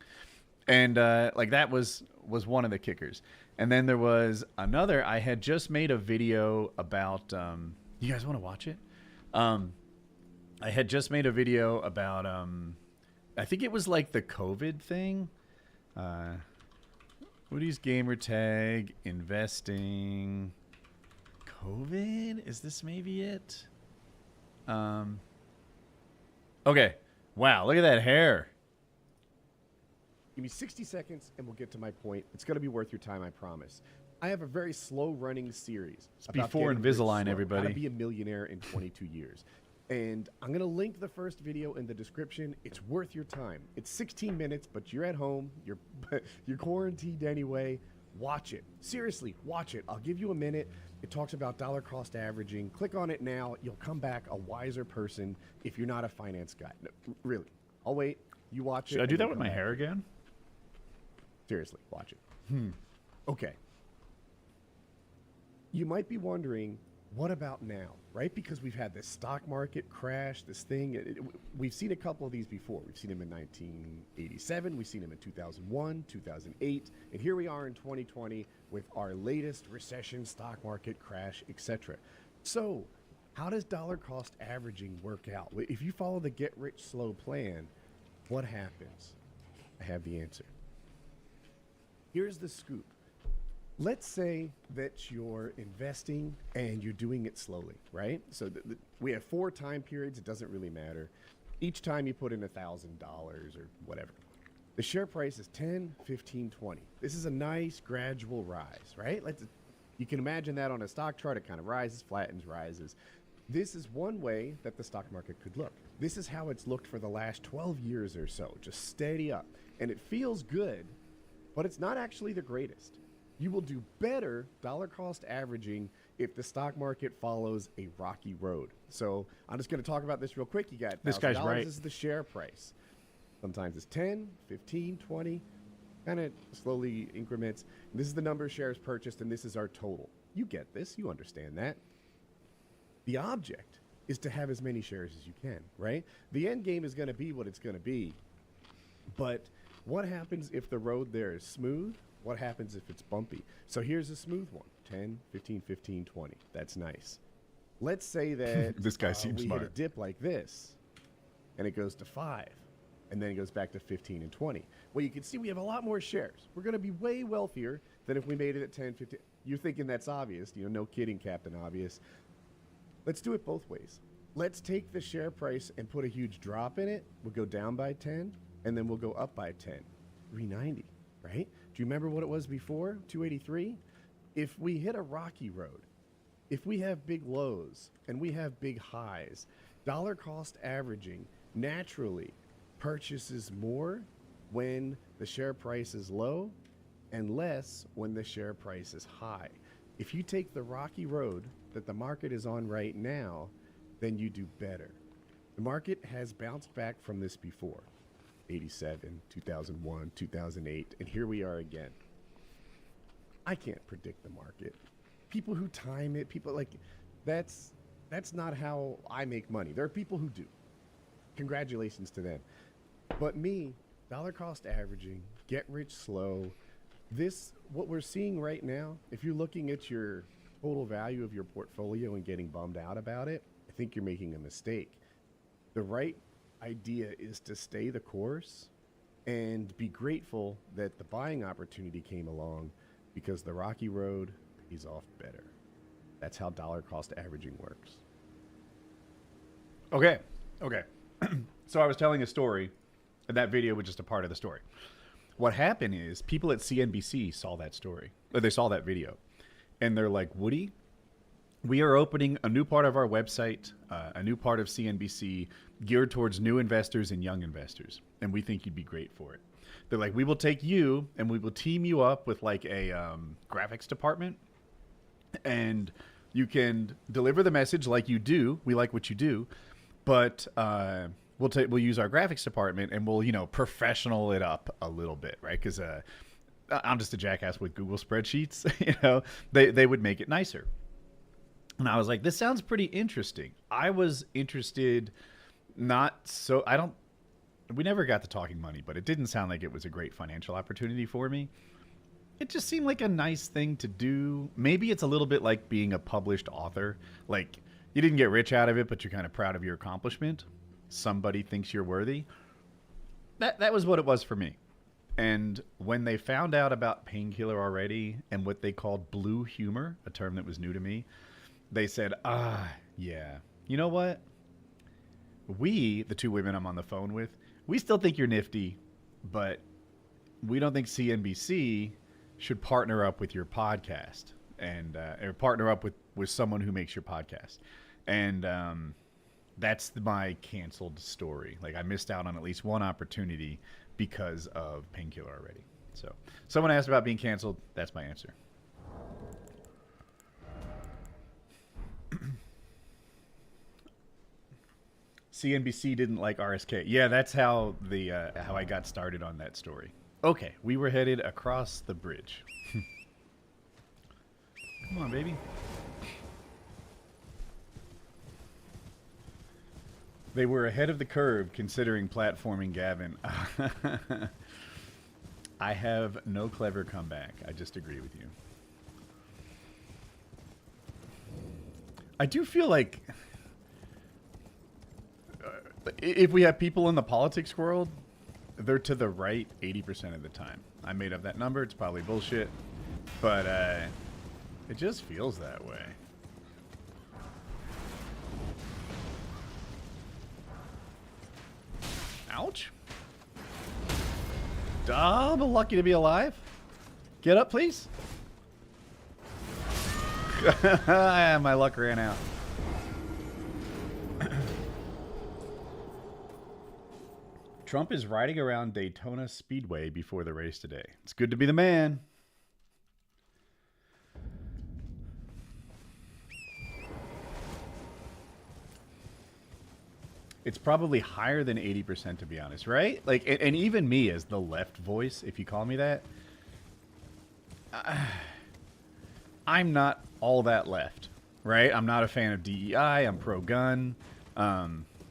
And like that was one of the kickers. And then there was another. I had just made a video about you guys want to watch it? I had just made a video about I think it was like the COVID thing. Woody's gamer tag, investing, COVID. Is this maybe it? Okay. Wow, look at that hair. Give me 60 seconds and we'll get to my point. It's going to be worth your time, I promise. I have a very slow-running series. It's before Invisalign, everybody. How to be a millionaire in 22 years. And I'm going to link the first video in the description. It's worth your time. It's 16 minutes, but you're at home. You're quarantined anyway. Watch it. Seriously, watch it. I'll give you a minute. It talks about dollar cost averaging. Click on it now. You'll come back a wiser person if you're not a finance guy. No, really. I'll wait. You watch it. Should I do and that then with come my back. hair again? Seriously, watch it. Okay. You might be wondering, what about now, right? Because we've had this stock market crash, this thing. We've seen a couple of these before. We've seen them in 1987. We've seen them in 2001, 2008. And here we are in 2020 with our latest recession, stock market crash, etc. So how does dollar cost averaging work out? If you follow the get rich slow plan, what happens? I have the answer. Here's the scoop. Let's say that you're investing and you're doing it slowly, right? So we have 4 time periods. It doesn't really matter. Each time you put in $1,000 or whatever. The share price is 10, 15, 20. This is a nice gradual rise, right? You can imagine that on a stock chart. It kind of rises, flattens, rises. This is one way that the stock market could look. This is how it's looked for the last 12 years or so, just steady up. And it feels good, but it's not actually the greatest. You will do better dollar cost averaging if the stock market follows a rocky road. So I'm just going to talk about this real quick. You got This guy's $1,000. right. This is the share price. Sometimes it's 10, 15, 20, kind of slowly increments. This is the number of shares purchased, and this is our total. You get this. You understand that. The object is to have as many shares as you can, right? The end game is going to be what it's going to be. But what happens if the road there is smooth? What happens if it's bumpy? So here's a smooth one. 10, 15, 15, 20. That's nice. Let's say that This guy seems we smart. hit a dip like this, and it goes to 5, and then it goes back to 15 and 20. Well, you can see we have a lot more shares. We're going to be way wealthier than if we made it at 10, 15. You're thinking that's obvious. No kidding, Captain Obvious. Let's do it both ways. Let's take the share price and put a huge drop in it. We'll go down by 10, and then we'll go up by 10. 390, right? Do you remember what it was before? 283? If we hit a rocky road, if we have big lows and we have big highs, dollar cost averaging naturally purchases more when the share price is low and less when the share price is high. If you take the rocky road that the market is on right now, then you do better. The market has bounced back from this before. 87, 2001, 2008, and here we are again. I can't predict the market. People who time it, people like, that's not how I make money. There are people who do. Congratulations to them. But me, dollar cost averaging, get rich slow, what we're seeing right now, if you're looking at your total value of your portfolio and getting bummed out about it, I think you're making a mistake. The right idea is to stay the course and be grateful that the buying opportunity came along, because the rocky road pays off better. That's how dollar cost averaging works. Okay. So I was telling a story, and that video was just a part of the story. What happened is people at CNBC saw that story, or they saw that video, and they're like, Woody, we are opening a new part of our website, a new part of CNBC geared towards new investors and young investors, and we think you'd be great for it. They're like, we will take you and we will team you up with like a graphics department, and you can deliver the message like you do. We like what you do, but we'll use our graphics department and we'll professional it up a little bit, right? Because I'm just a jackass with Google spreadsheets. They would make it nicer. And I was like, this sounds pretty interesting. I was interested, we never got to talking money, but it didn't sound like it was a great financial opportunity for me. It just seemed like a nice thing to do. Maybe it's a little bit like being a published author. Like, you didn't get rich out of it, but you're kind of proud of your accomplishment. Somebody thinks you're worthy. That was what it was for me. And when they found out about Painkiller already and what they called blue humor, a term that was new to me, they said, yeah, you know what? We, the two women I'm on the phone with, we still think you're nifty, but we don't think CNBC should partner up with your podcast and or partner up with someone who makes your podcast. And that's my canceled story. Like, I missed out on at least one opportunity because of Painkiller already. So someone asked about being canceled. That's my answer. CNBC didn't like RSK. Yeah, that's how how I got started on that story. Okay, we were headed across the bridge. Come on, baby. They were ahead of the curve considering platforming Gavin. I have no clever comeback. I just agree with you. I do feel like if we have people in the politics world, they're to the right 80% of the time. I made up that number. It's probably bullshit. But it just feels that way. Ouch. Double lucky to be alive. Get up, please. My luck ran out. Trump is riding around Daytona Speedway before the race today. It's good to be the man. It's probably higher than 80%, to be honest, right? Like, and even me as the left voice, if you call me that, I'm not all that left, right? I'm not a fan of DEI. I'm pro-gun.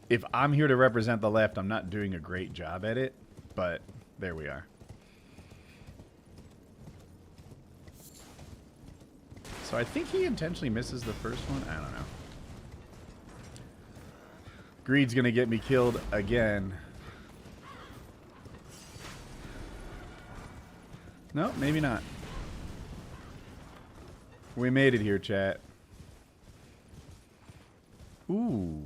If I'm here to represent the left, I'm not doing a great job at it, but there we are. So I think he intentionally misses the first one. I don't know. Greed's gonna get me killed again. No, maybe not. We made it here, chat. Ooh.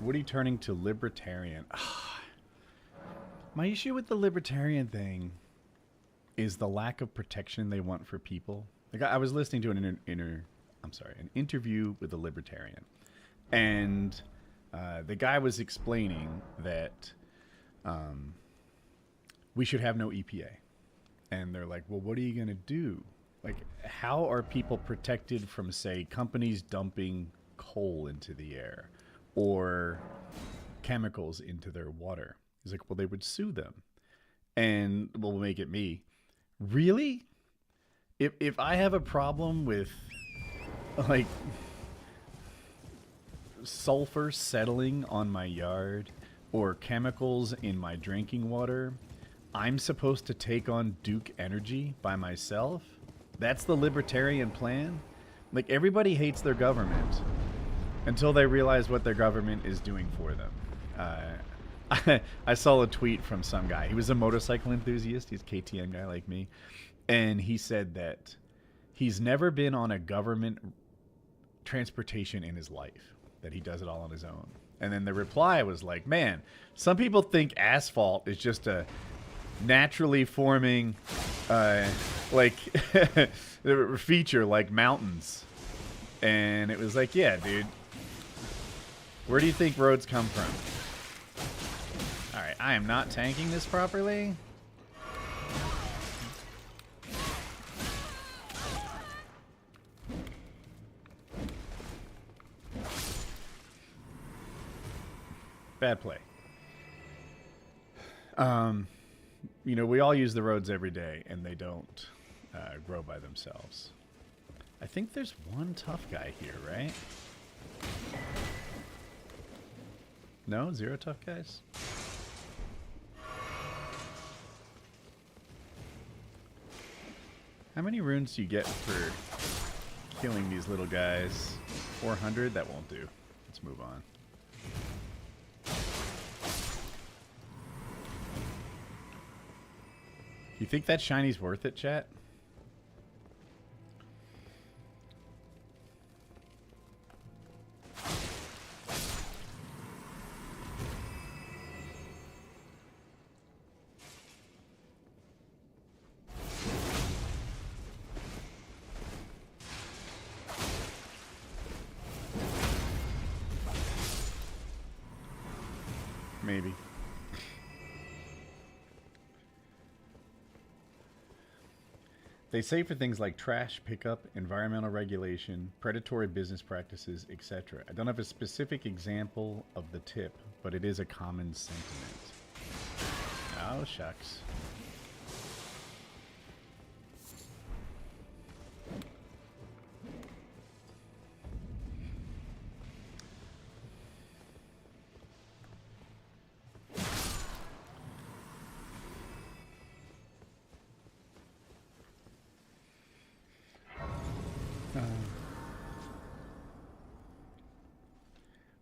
Woody turning to libertarian. My issue with the libertarian thing is the lack of protection they want for people. Like I was listening to an interview with a libertarian, and the guy was explaining that we should have no EPA, and they're like, "Well, what are you gonna do? Like, how are people protected from, say, companies dumping coal into the air or chemicals into their water?" He's like, "Well, they would sue them, and we'll make it me." Really? If I have a problem with like sulfur settling on my yard or chemicals in my drinking water, I'm supposed to take on Duke Energy by myself? That's the libertarian plan? Like, everybody hates their government until they realize what their government is doing for them. I saw a tweet from some guy. He was a motorcycle enthusiast. He's a KTM guy like me. And he said that he's never been on a government transportation in his life, that he does it all on his own. And then the reply was like, man, some people think asphalt is just a naturally forming feature like mountains. And it was like, yeah, dude, where do you think roads come from? All right, I am not tanking this properly. Bad play. You know, we all use the roads every day, and they don't grow by themselves. I think there's one tough guy here, right? No? Zero tough guys? How many runes do you get for killing these little guys? 400? That won't do. Let's move on. You think that shiny's worth it, chat? Maybe. They say for things like trash pickup, environmental regulation, predatory business practices, etc. I don't have a specific example of the tip, but it is a common sentiment. Oh, shucks.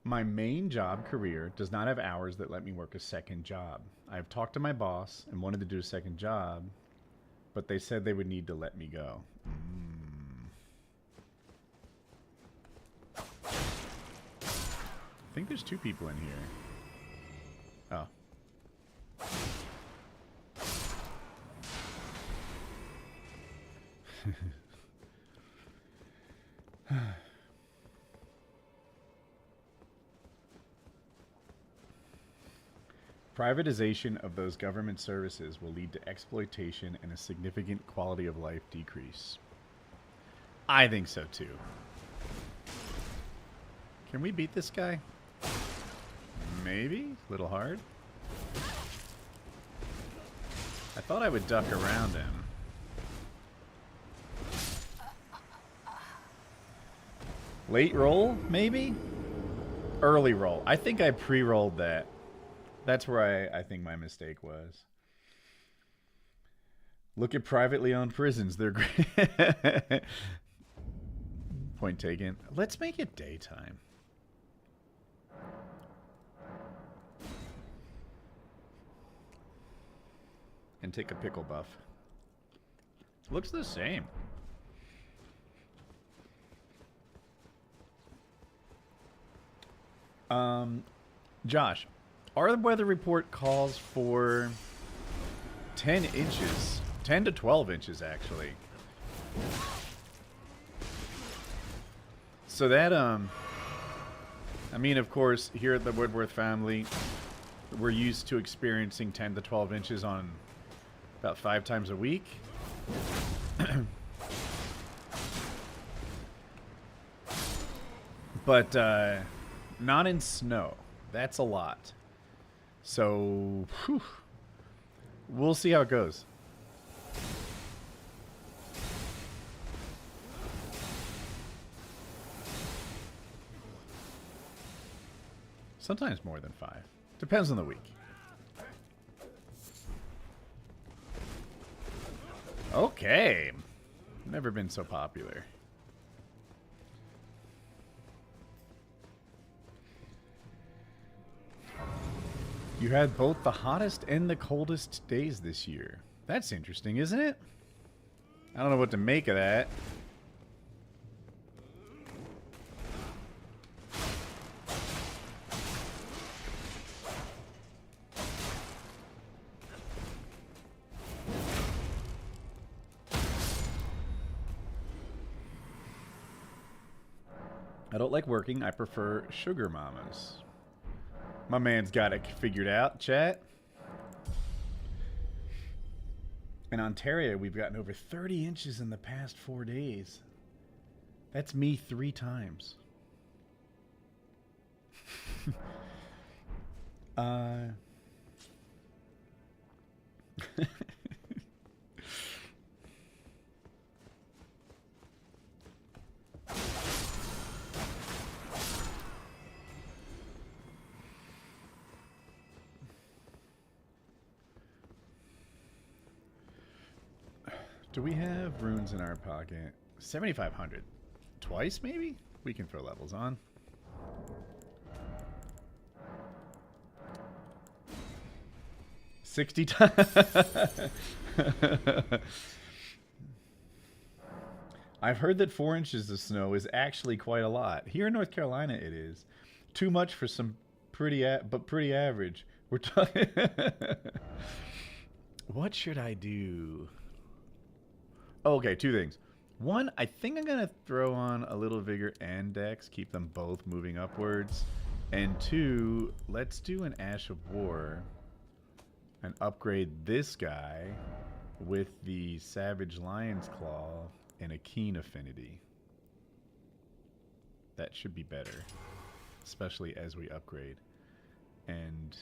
My main job career does not have hours that let me work a second job. I have talked to my boss and wanted to do a second job, but they said they would need to let me go. I think there's 2 people in here. Oh. Privatization of those government services will lead to exploitation and a significant quality of life decrease. I think so too. Can we beat this guy? Maybe? A little hard? I thought I would duck around him. Late roll, maybe? Early roll. I think I pre-rolled that. That's where I think my mistake was. Look at privately owned prisons. They're great. Point taken. Let's make it daytime. And take a pickle buff. Looks the same. Josh, our weather report calls for 10 inches. 10 to 12 inches, actually. So that, I mean, of course, here at the Woodworth family, we're used to experiencing 10 to 12 inches on about 5 times a week. But, not in snow. That's a lot. So, whew, we'll see how it goes. Sometimes more than 5. Depends on the week. Okay. Never been so popular. You had both the hottest and the coldest days this year. That's interesting, isn't it? I don't know what to make of that. I don't like working. I prefer sugar mamas. My man's got it figured out, chat. In Ontario, we've gotten over 30 inches in the past 4 days. That's me 3 times. Do we have runes in our pocket? 7,500. Twice, maybe? We can throw levels on. $60 times. I've heard that 4 inches of snow is actually quite a lot. Here in North Carolina, it is. Too much for some pretty average. We're talking. What should I do? Okay, 2 things. One, I think I'm going to throw on a little Vigor and Dex, keep them both moving upwards. And 2, let's do an Ash of War and upgrade this guy with the Savage Lion's Claw and a Keen Affinity. That should be better, especially as we upgrade. And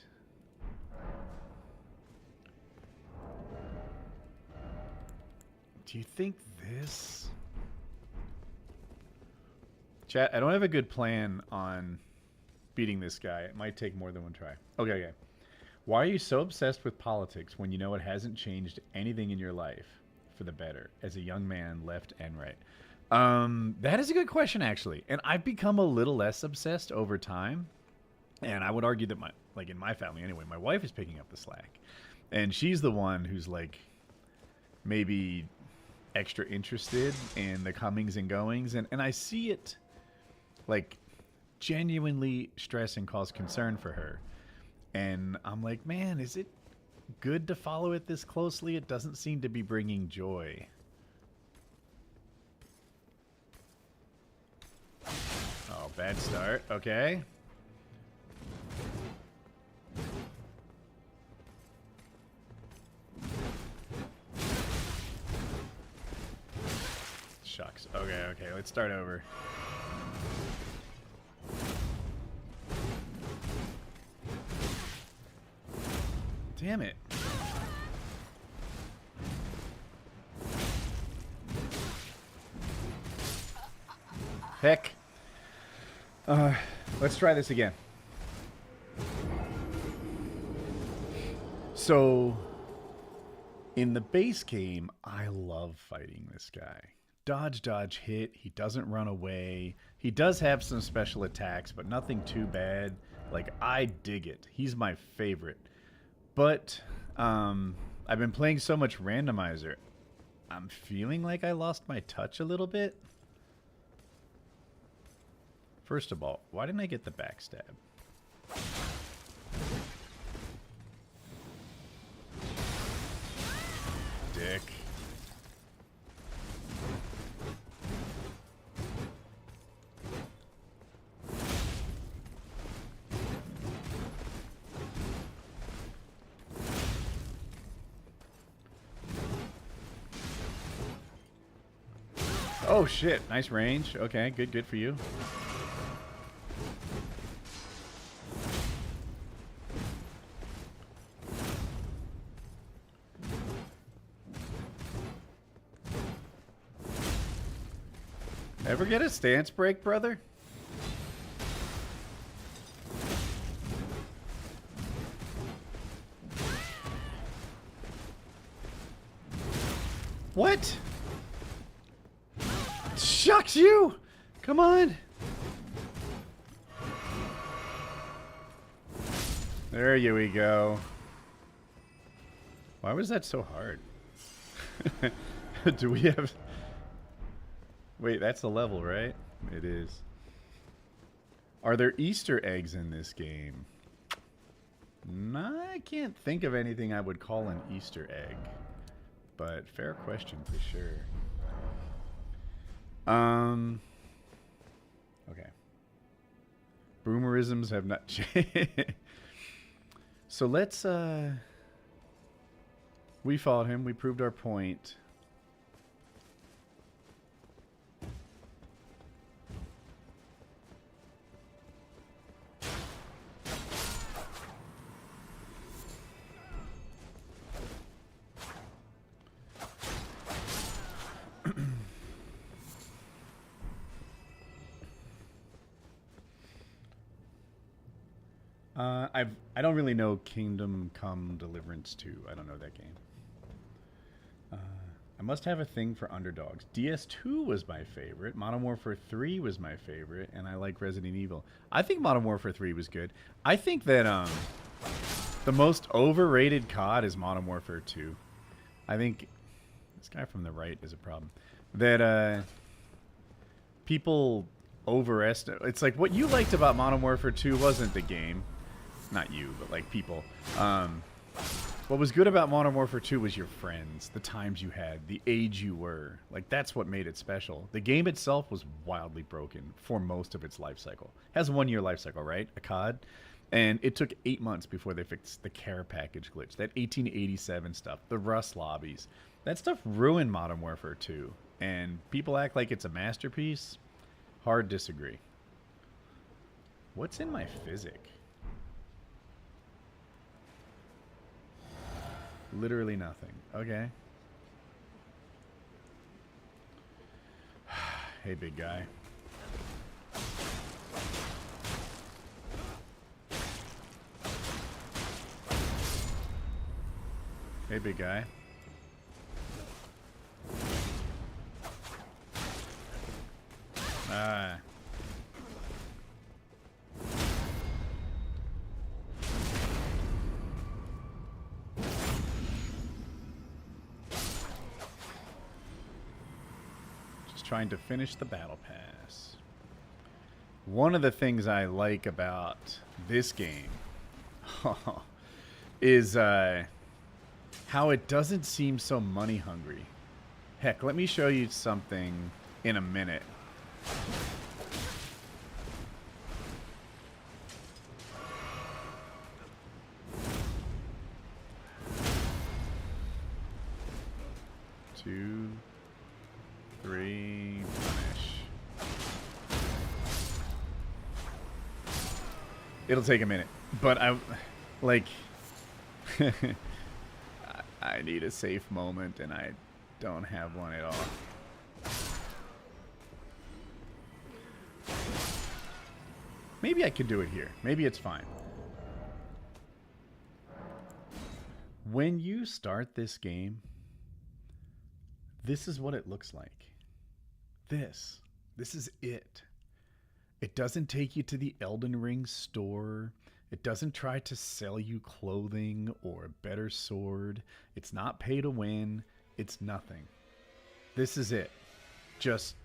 do you think this... Chat, I don't have a good plan on beating this guy. It might take more than one try. Okay. Why are you so obsessed with politics when you know it hasn't changed anything in your life for the better as a young man, left and right? That is a good question, actually. And I've become a little less obsessed over time. And I would argue that in my family anyway, my wife is picking up the slack. And she's the one who's like maybe extra interested in the comings and goings. And I see it like genuinely stress and cause concern for her. And I'm like, man, is it good to follow it this closely? It doesn't seem to be bringing joy. Oh, bad start. Okay. Shucks. Okay. Let's start over. Damn it. Heck. Let's try this again. So, in the base game, I love fighting this guy. Dodge, hit. He doesn't run away. He does have some special attacks, but nothing too bad. Like, I dig it. He's my favorite. But I've been playing so much randomizer. I'm feeling like I lost my touch a little bit. First of all, why didn't I get the backstab? Dick. Oh shit, nice range. Okay, good for you. Ever get a stance break, brother? What? Shucks you! Come on! There we go. Why was that so hard? Do we have... Wait, that's the level, right? It is. Are there Easter eggs in this game? I can't think of anything I would call an Easter egg. But fair question for sure. Okay. Boomerisms have not changed. So let's, we fought him. We proved our point. I don't really know Kingdom Come Deliverance 2. I don't know that game. I must have a thing for underdogs. DS2 was my favorite. Modern Warfare 3 was my favorite, and I like Resident Evil. I think Modern Warfare 3 was good. I think that the most overrated COD is Modern Warfare 2. I think this guy from the right is a problem. That people overestimate. It's like what you liked about Modern Warfare 2 wasn't the game. Not you, but like people. What was good about Modern Warfare 2 was your friends, the times you had, the age you were. Like, that's what made it special. The game itself was wildly broken for most of its life cycle. It has a 1-year life cycle, right? A COD. And it took 8 months before they fixed the care package glitch. That 1887 stuff, the Rust lobbies. That stuff ruined Modern Warfare 2. And people act like it's a masterpiece. Hard disagree. What's in my physic? Literally nothing. Okay. Hey, big guy. Hey, big guy. Ah. Just trying to finish the battle pass. One of the things I like about this game is how it doesn't seem so money hungry. Heck, let me show you something in a minute. Two, three, finish. It'll take a minute, but I like I need a safe moment and I don't have one at all. Maybe I could do it here. Maybe it's fine. When you start this game, this is what it looks like. This is it. It doesn't take you to the Elden Ring store. It doesn't try to sell you clothing or a better sword. It's not pay to win. It's nothing. This is it. Just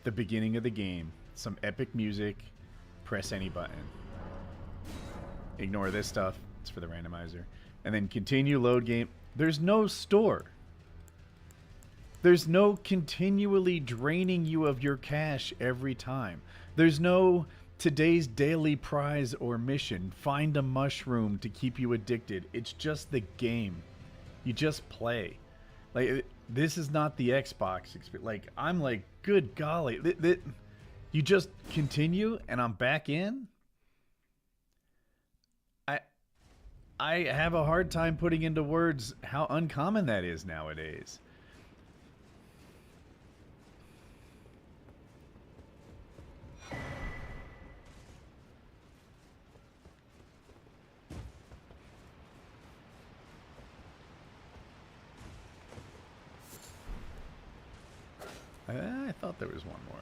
the beginning of the game. Some epic music. Press any button. Ignore this stuff. It's for the randomizer. And then continue load game. There's no store. There's no continually draining you of your cash every time. There's no today's daily prize or mission. Find a mushroom to keep you addicted. It's just the game. You just play. Like, this is not the Xbox experience. Like, I'm like, good golly. You just continue and I'm back in? I have a hard time putting into words how uncommon that is nowadays. I thought there was one more.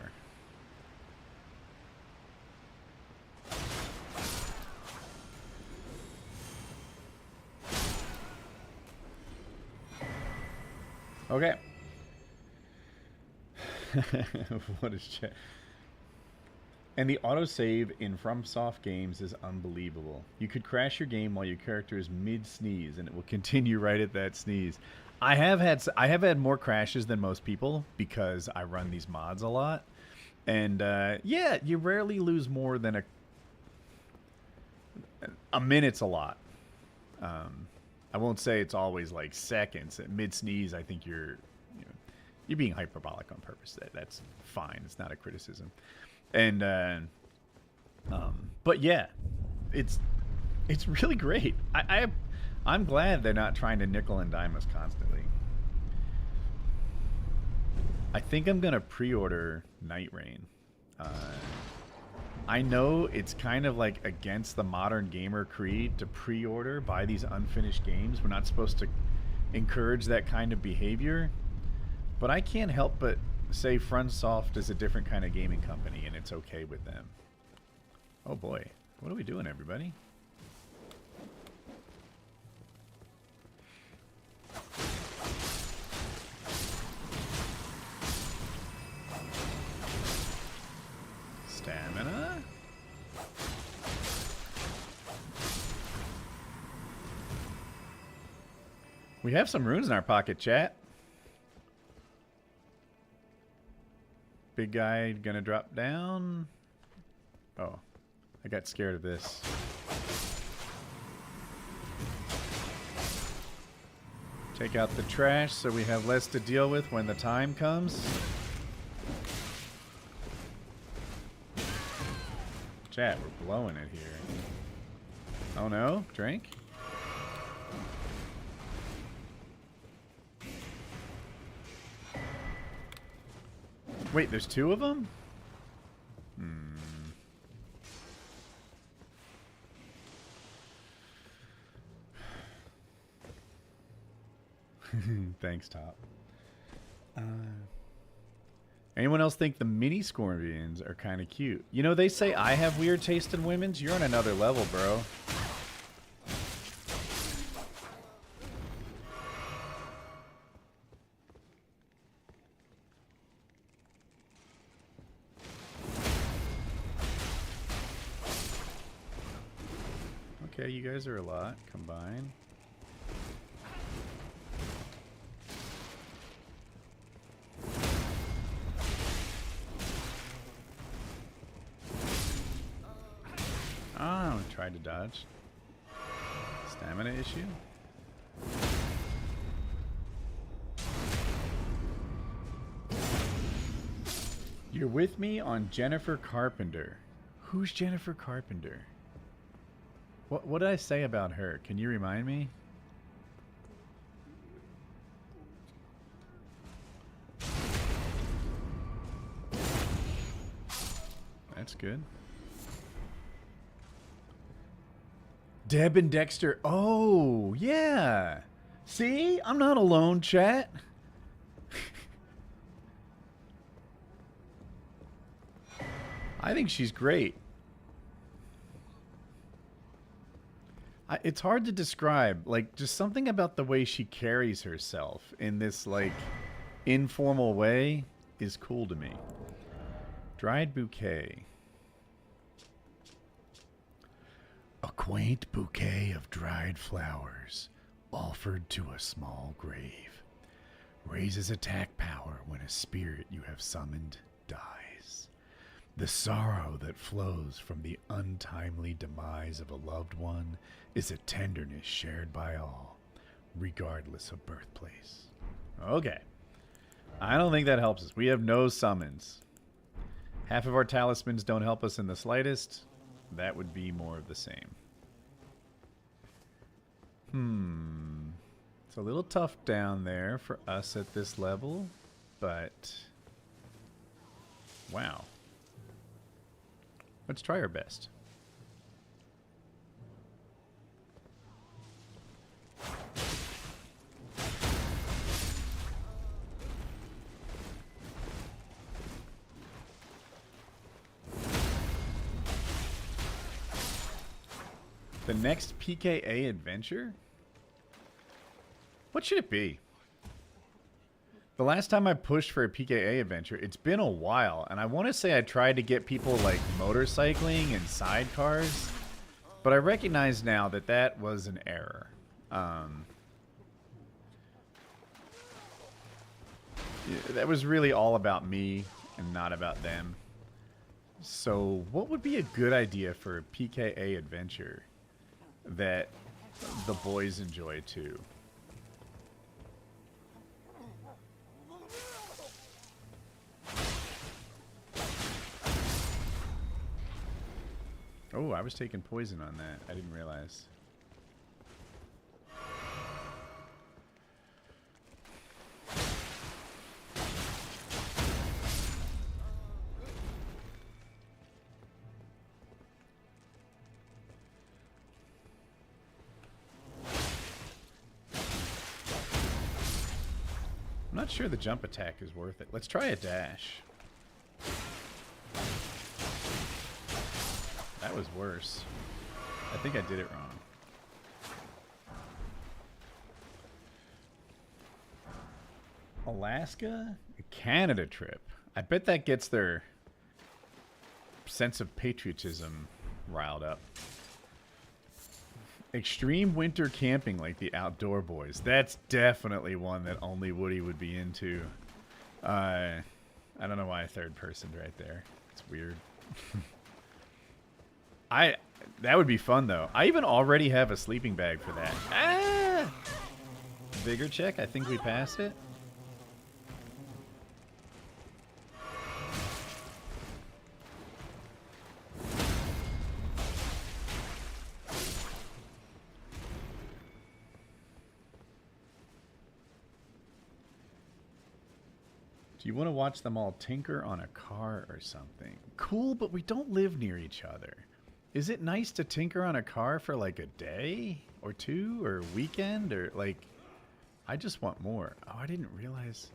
Okay. What is chat? And the autosave in FromSoft games is unbelievable. You could crash your game while your character is mid-sneeze, and it will continue right at that sneeze. I have had more crashes than most people because I run these mods a lot, and yeah, you rarely lose more than a minute's a lot. I won't say it's always like seconds. At mid sneeze, I think you're being hyperbolic on purpose. That's fine. It's not a criticism, and but yeah, it's really great. I'm glad they're not trying to nickel and dime us constantly. I think I'm gonna pre-order Night Rain. I know it's kind of like against the modern gamer creed to pre-order, buy these unfinished games. We're not supposed to encourage that kind of behavior, but I can't help but say FromSoft is a different kind of gaming company, and it's okay with them. Oh boy, what are we doing, everybody? Stamina. We have some runes in our pocket, chat. Big guy gonna drop down. Oh, I got scared of this. Take out the trash so we have less to deal with when the time comes. Chat, we're blowing it here. Oh no, drink? Wait, there's two of them? Thanks, Top. Anyone else think the mini scorpions are kind of cute? You know, they say I have weird taste in women's. You're on another level, bro. Okay, you guys are a lot combined. Oh, tried to dodge. Stamina issue? You're with me on Jennifer Carpenter. Who's Jennifer Carpenter? What did I say about her? Can you remind me? That's good. Deb and Dexter. Oh, yeah. See? I'm not alone, chat. I think she's great. It's hard to describe. Like, just something about the way she carries herself in this, like, informal way is cool to me. Dried bouquet. A quaint bouquet of dried flowers offered to a small grave raises attack power when a spirit you have summoned dies. The sorrow that flows from the untimely demise of a loved one is a tenderness shared by all, regardless of birthplace. Okay. I don't think that helps us. We have no summons. Half of our talismans don't help us in the slightest. That would be more of the same. It's a little tough down there for us at this level, but wow. Let's try our best. The next PKA adventure? What should it be? The last time I pushed for a PKA adventure, it's been a while, and I want to say I tried to get people like motorcycling and sidecars, but I recognize now that that was an error. That was really all about me and not about them. So what would be a good idea for a PKA adventure that the boys enjoy too? Oh, I was taking poison on that. I didn't realize. I'm not sure the jump attack is worth it. Let's try a dash. That was worse. I think I did it wrong. Alaska? A Canada trip. I bet that gets their sense of patriotism riled up. Extreme winter camping like the Outdoor Boys. That's definitely one that only Woody would be into. I don't know why I third personed right there. It's weird. That would be fun though. I even already have a sleeping bag for that. Ah! Vigor check. I think we passed it. Do you want to watch them all tinker on a car or something? Cool, but we don't live near each other. Is it nice to tinker on a car for like a day or two or a weekend or like... I just want more. Oh, I didn't realize...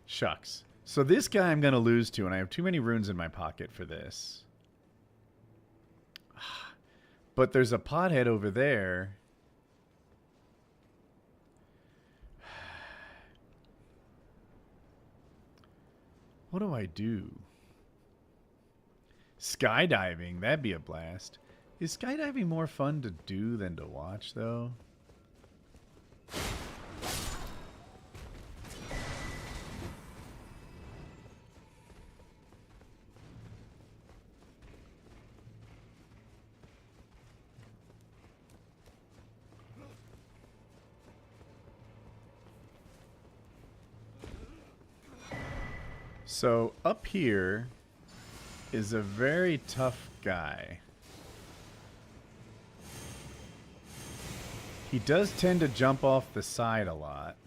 Shucks. So this guy I'm going to lose to, and I have too many runes in my pocket for this. But there's a pothead over there. What do I do? Skydiving, that'd be a blast. Is skydiving more fun to do than to watch, though? So up here is a very tough guy. He does tend to jump off the side a lot.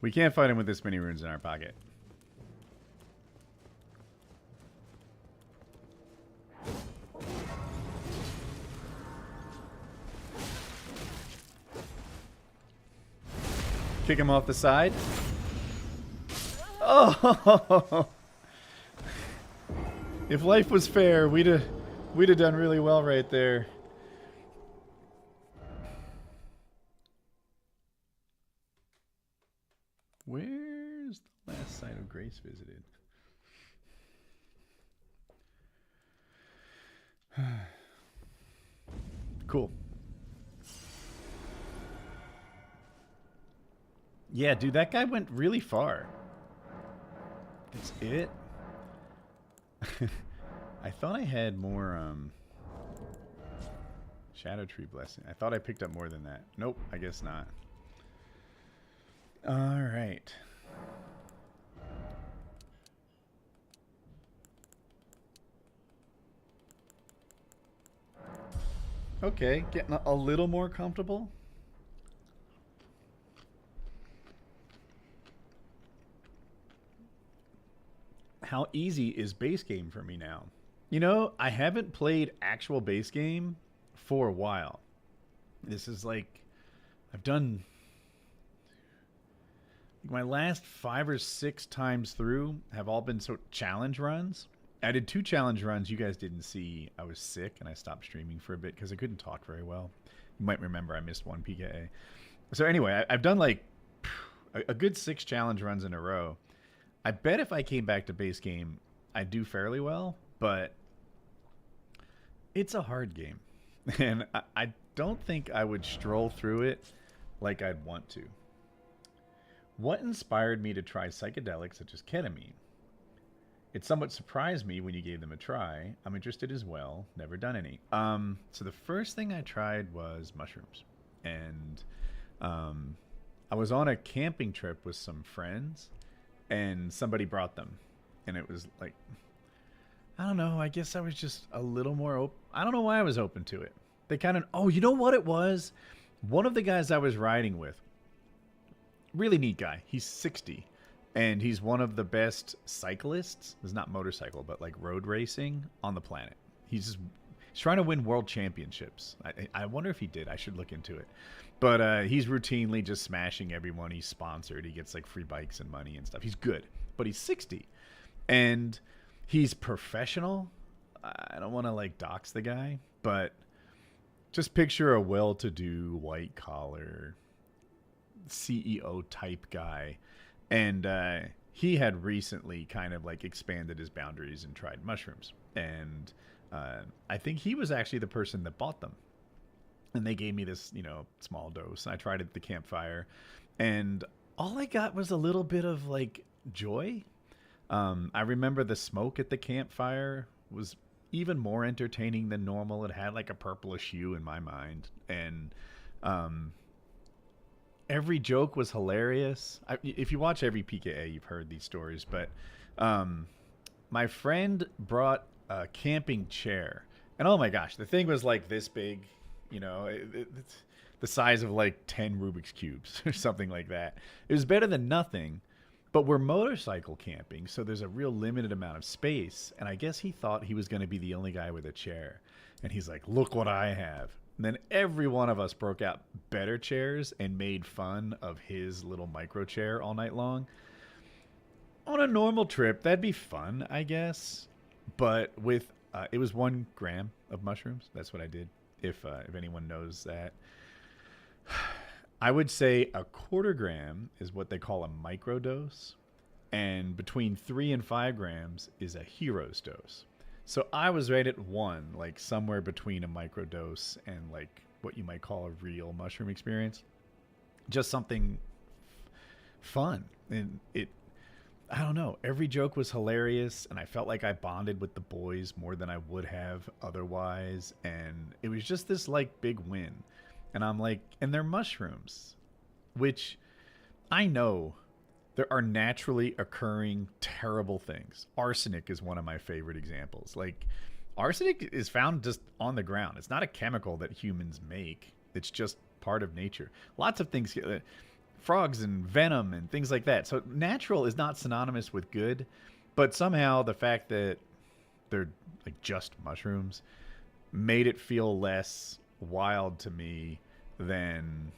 We can't fight him with this many runes in our pocket. Kick him off the side. Oh! If life was fair, we'd have done really well right there. Where's the last site of Grace visited? Cool. Yeah, dude, that guy went really far. That's it? I thought I had more, Shadow Tree Blessing. I thought I picked up more than that. Nope, I guess not. Alright. Okay, getting a little more comfortable. How easy is base game for me now? You know, I haven't played actual base game for a while. This is like, I've done my last 5 or 6 times through have all been sort of challenge runs. I did 2 challenge runs you guys didn't see. I was sick and I stopped streaming for a bit because I couldn't talk very well. You might remember I missed 1 PKA. So anyway, I've done like a good 6 challenge runs in a row. I bet if I came back to base game, I'd do fairly well, but it's a hard game. And I don't think I would stroll through it like I'd want to. What inspired me to try psychedelics such as ketamine? It somewhat surprised me when you gave them a try. I'm interested as well. Never done any. So the first thing I tried was mushrooms. And I was on a camping trip with some friends. And somebody brought them. And it was like, I don't know. I guess I was just a little more open. I don't know why I was open to it. They kind of, oh, you know what it was? One of the guys I was riding with, really neat guy. He's 60. And he's one of the best cyclists. It's not motorcycle, but like road racing on the planet. He's trying to win world championships. I wonder if he did. I should look into it. But he's routinely just smashing everyone he's sponsored. He gets like free bikes and money and stuff. He's good, but he's 60. And he's professional. I don't want to like dox the guy, but just picture a well-to-do, white-collar, CEO type guy. And he had recently kind of like expanded his boundaries and tried mushrooms. And I think he was actually the person that bought them. And they gave me this, you know, small dose. I tried it at the campfire. And all I got was a little bit of like joy. I remember the smoke at the campfire was even more entertaining than normal. It had like a purplish hue in my mind, and every joke was hilarious. If you watch every PKA, you've heard these stories, but my friend brought a camping chair, and oh my gosh, the thing was like this big, you know, it's the size of like 10 Rubik's Cubes or something like that. It was better than nothing, but we're motorcycle camping, so there's a real limited amount of space, and I guess he thought he was going to be the only guy with a chair, and he's like, look what I have. And then every one of us broke out better chairs and made fun of his little micro chair all night long. On a normal trip, that'd be fun, I guess. But with it was 1 gram of mushrooms. That's what I did. If anyone knows that, I would say a 1/4 gram is what they call a microdose, and between 3 and 5 grams is a hero's dose. So I was right at 1, like somewhere between a microdose and like what you might call a real mushroom experience. Just something fun. And I don't know, every joke was hilarious, and I felt like I bonded with the boys more than I would have otherwise. And it was just this like big win. And I'm like, and they're mushrooms, which I know there are naturally occurring terrible things. Arsenic is one of my favorite examples. Like, arsenic is found just on the ground. It's not a chemical that humans make. It's just part of nature. Lots of things, frogs and venom and things like that. So natural is not synonymous with good, but somehow the fact that they're like just mushrooms made it feel less wild to me than,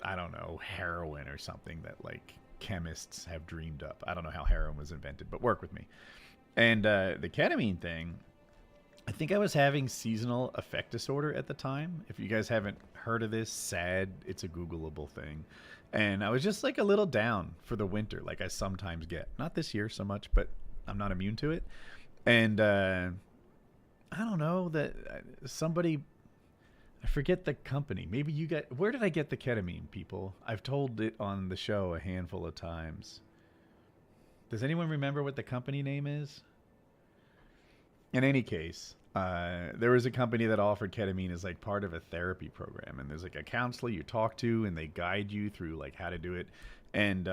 I don't know, heroin or something that like chemists have dreamed up. I don't know how heroin was invented, but work with me. And the ketamine thing, I think I was having seasonal affect disorder at the time. If you guys haven't heard of this, SAD, it's a Googleable thing. And I was just like a little down for the winter, like I sometimes get. Not this year so much, but I'm not immune to it. And I don't know, that somebody, I forget the company. Maybe you got, where did I get the ketamine, people? I've told it on the show a handful of times. Does anyone remember what the company name is? In any case, there was a company that offered ketamine as like part of a therapy program, and there's like a counselor you talk to, and they guide you through like how to do it. And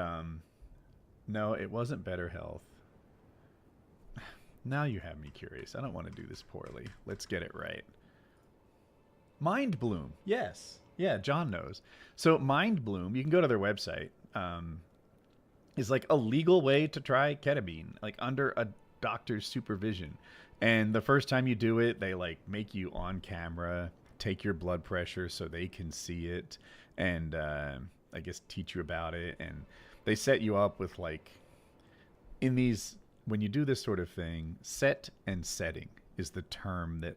no, it wasn't Better Health. Now you have me curious. I don't want to do this poorly. Let's get it right. Mind Bloom. Yes. Yeah, John knows. So Mind Bloom, you can go to their website, is like a legal way to try ketamine, like under a doctor's supervision. And the first time you do it, they like make you on camera, take your blood pressure so they can see it, and I guess teach you about it. And they set you up with like, in these, when you do this sort of thing, set and setting is the term that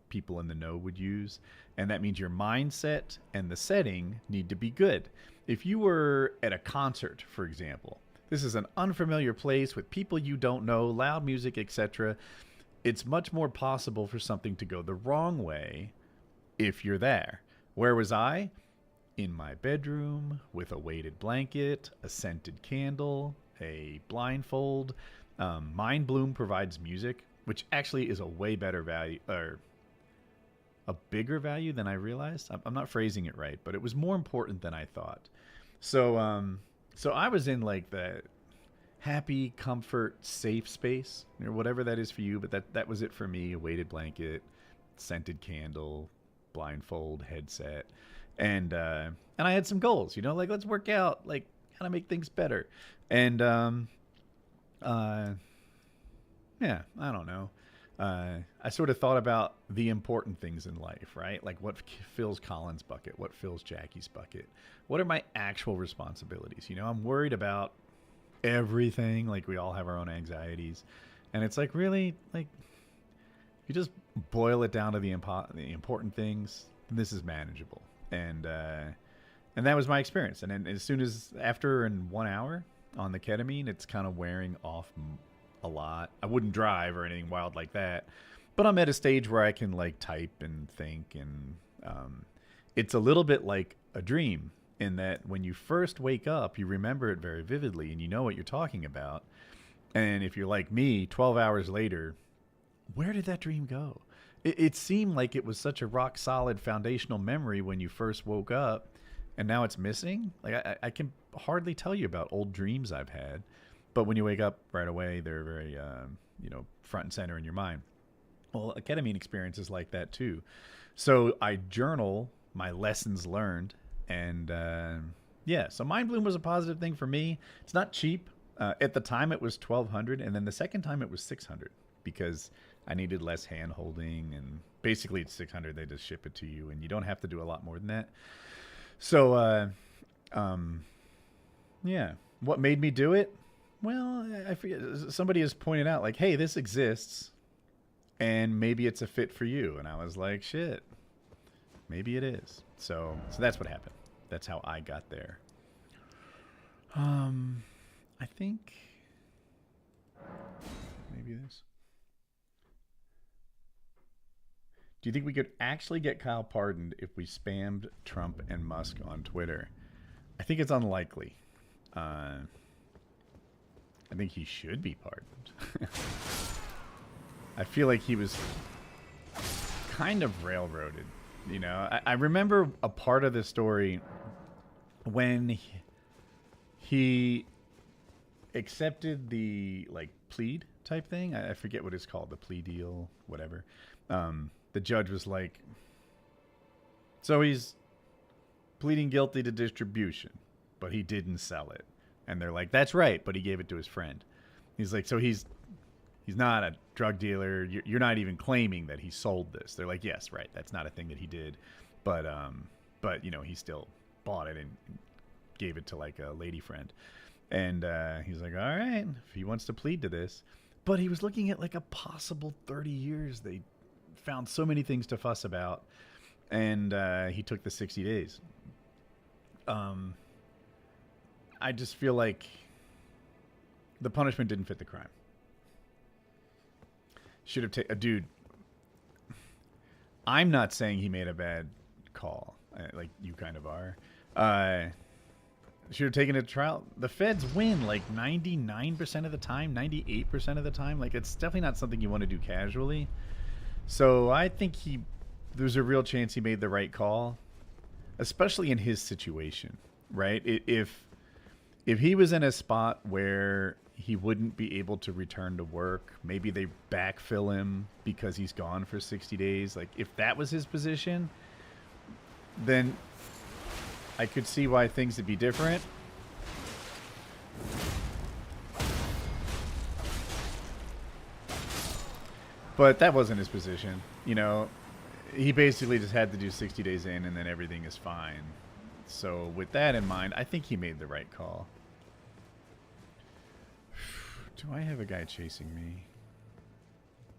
people in the know would use. And that means your mindset and the setting need to be good. If you were at a concert, for example, this is an unfamiliar place with people you don't know, loud music, etc., it's much more possible for something to go the wrong way if you're there. Where was I? In my bedroom with a weighted blanket, a scented candle, a blindfold. Mind Bloom provides music, which actually is a way better value, or a bigger value than I realized. I'm not phrasing it right, but it was more important than I thought. So so I was in like the happy, comfort, safe space, or whatever that is for you, but that was it for me. A weighted blanket, scented candle, blindfold, headset, and I had some goals, you know, like let's work out, like how to make things better. And yeah, I don't know. I sort of thought about the important things in life, right? Like what fills Colin's bucket, what fills Jackie's bucket, what are my actual responsibilities? You know, I'm worried about everything. Like we all have our own anxieties, and it's like really, like you just boil it down to the important things. This is manageable, and that was my experience. And then as soon as after in 1 hour on the ketamine, it's kind of wearing off a lot. I wouldn't drive or anything wild like that, but I'm at a stage where I can like type and think, and it's a little bit like a dream. in that when you first wake up, you remember it very vividly and you know what you're talking about. And if you're like me, 12 hours later, where did that dream go? It seemed like it was such a rock solid foundational memory when you first woke up, and now it's missing. Like I can hardly tell you about old dreams I've had, but when you wake up right away, they're very front and center in your mind. Well, a ketamine experience is like that too. So I journal my lessons learned, and so Mind Bloom was a positive thing for me. It's not cheap. At the time, it was $1,200, and then the second time it was $600 because I needed less hand holding, and basically it's $600. They just ship it to you, and you don't have to do a lot more than that. So, what made me do it? Well, I forget. Somebody has pointed out, like, hey, this exists, and maybe it's a fit for you. And I was like, shit, maybe it is. So that's what happened. That's how I got there. I think maybe this. Do you think we could actually get Kyle pardoned if we spammed Trump and Musk on Twitter? I think it's unlikely. I think he should be pardoned. I feel like he was kind of railroaded. You know, I remember a part of the story when he accepted the plead type thing. I forget what it's called, the plea deal, whatever. The judge was like, so he's pleading guilty to distribution, but he didn't sell it. And they're like, that's right, but he gave it to his friend. He's like, so he's not a drug dealer. You're not even claiming that he sold this. They're like, yes, right, that's not a thing that he did, but he still bought it and gave it to like a lady friend. And he's like, all right, if he wants to plead to this. But he was looking at like a possible 30 years. They found so many things to fuss about. And he took the 60 days. I just feel like the punishment didn't fit the crime. Should have taken... Dude, I'm not saying he made a bad call. Like you kind of are. Should have taken it to trial. The feds win like 99% of the time, 98% of the time. Like, it's definitely not something you want to do casually. So I think there's a real chance he made the right call, especially in his situation, right? If he was in a spot where he wouldn't be able to return to work, maybe they backfill him because he's gone for 60 days. Like, if that was his position, then I could see why things would be different. But that wasn't his position. You know, he basically just had to do 60 days in and then everything is fine. So with that in mind, I think he made the right call. Do I have a guy chasing me?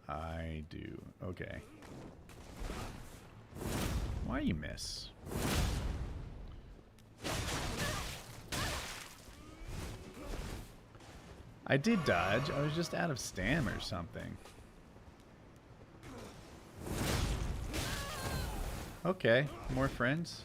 I do. Okay. Why you miss? I did dodge. I was just out of stam or something. Okay, more friends.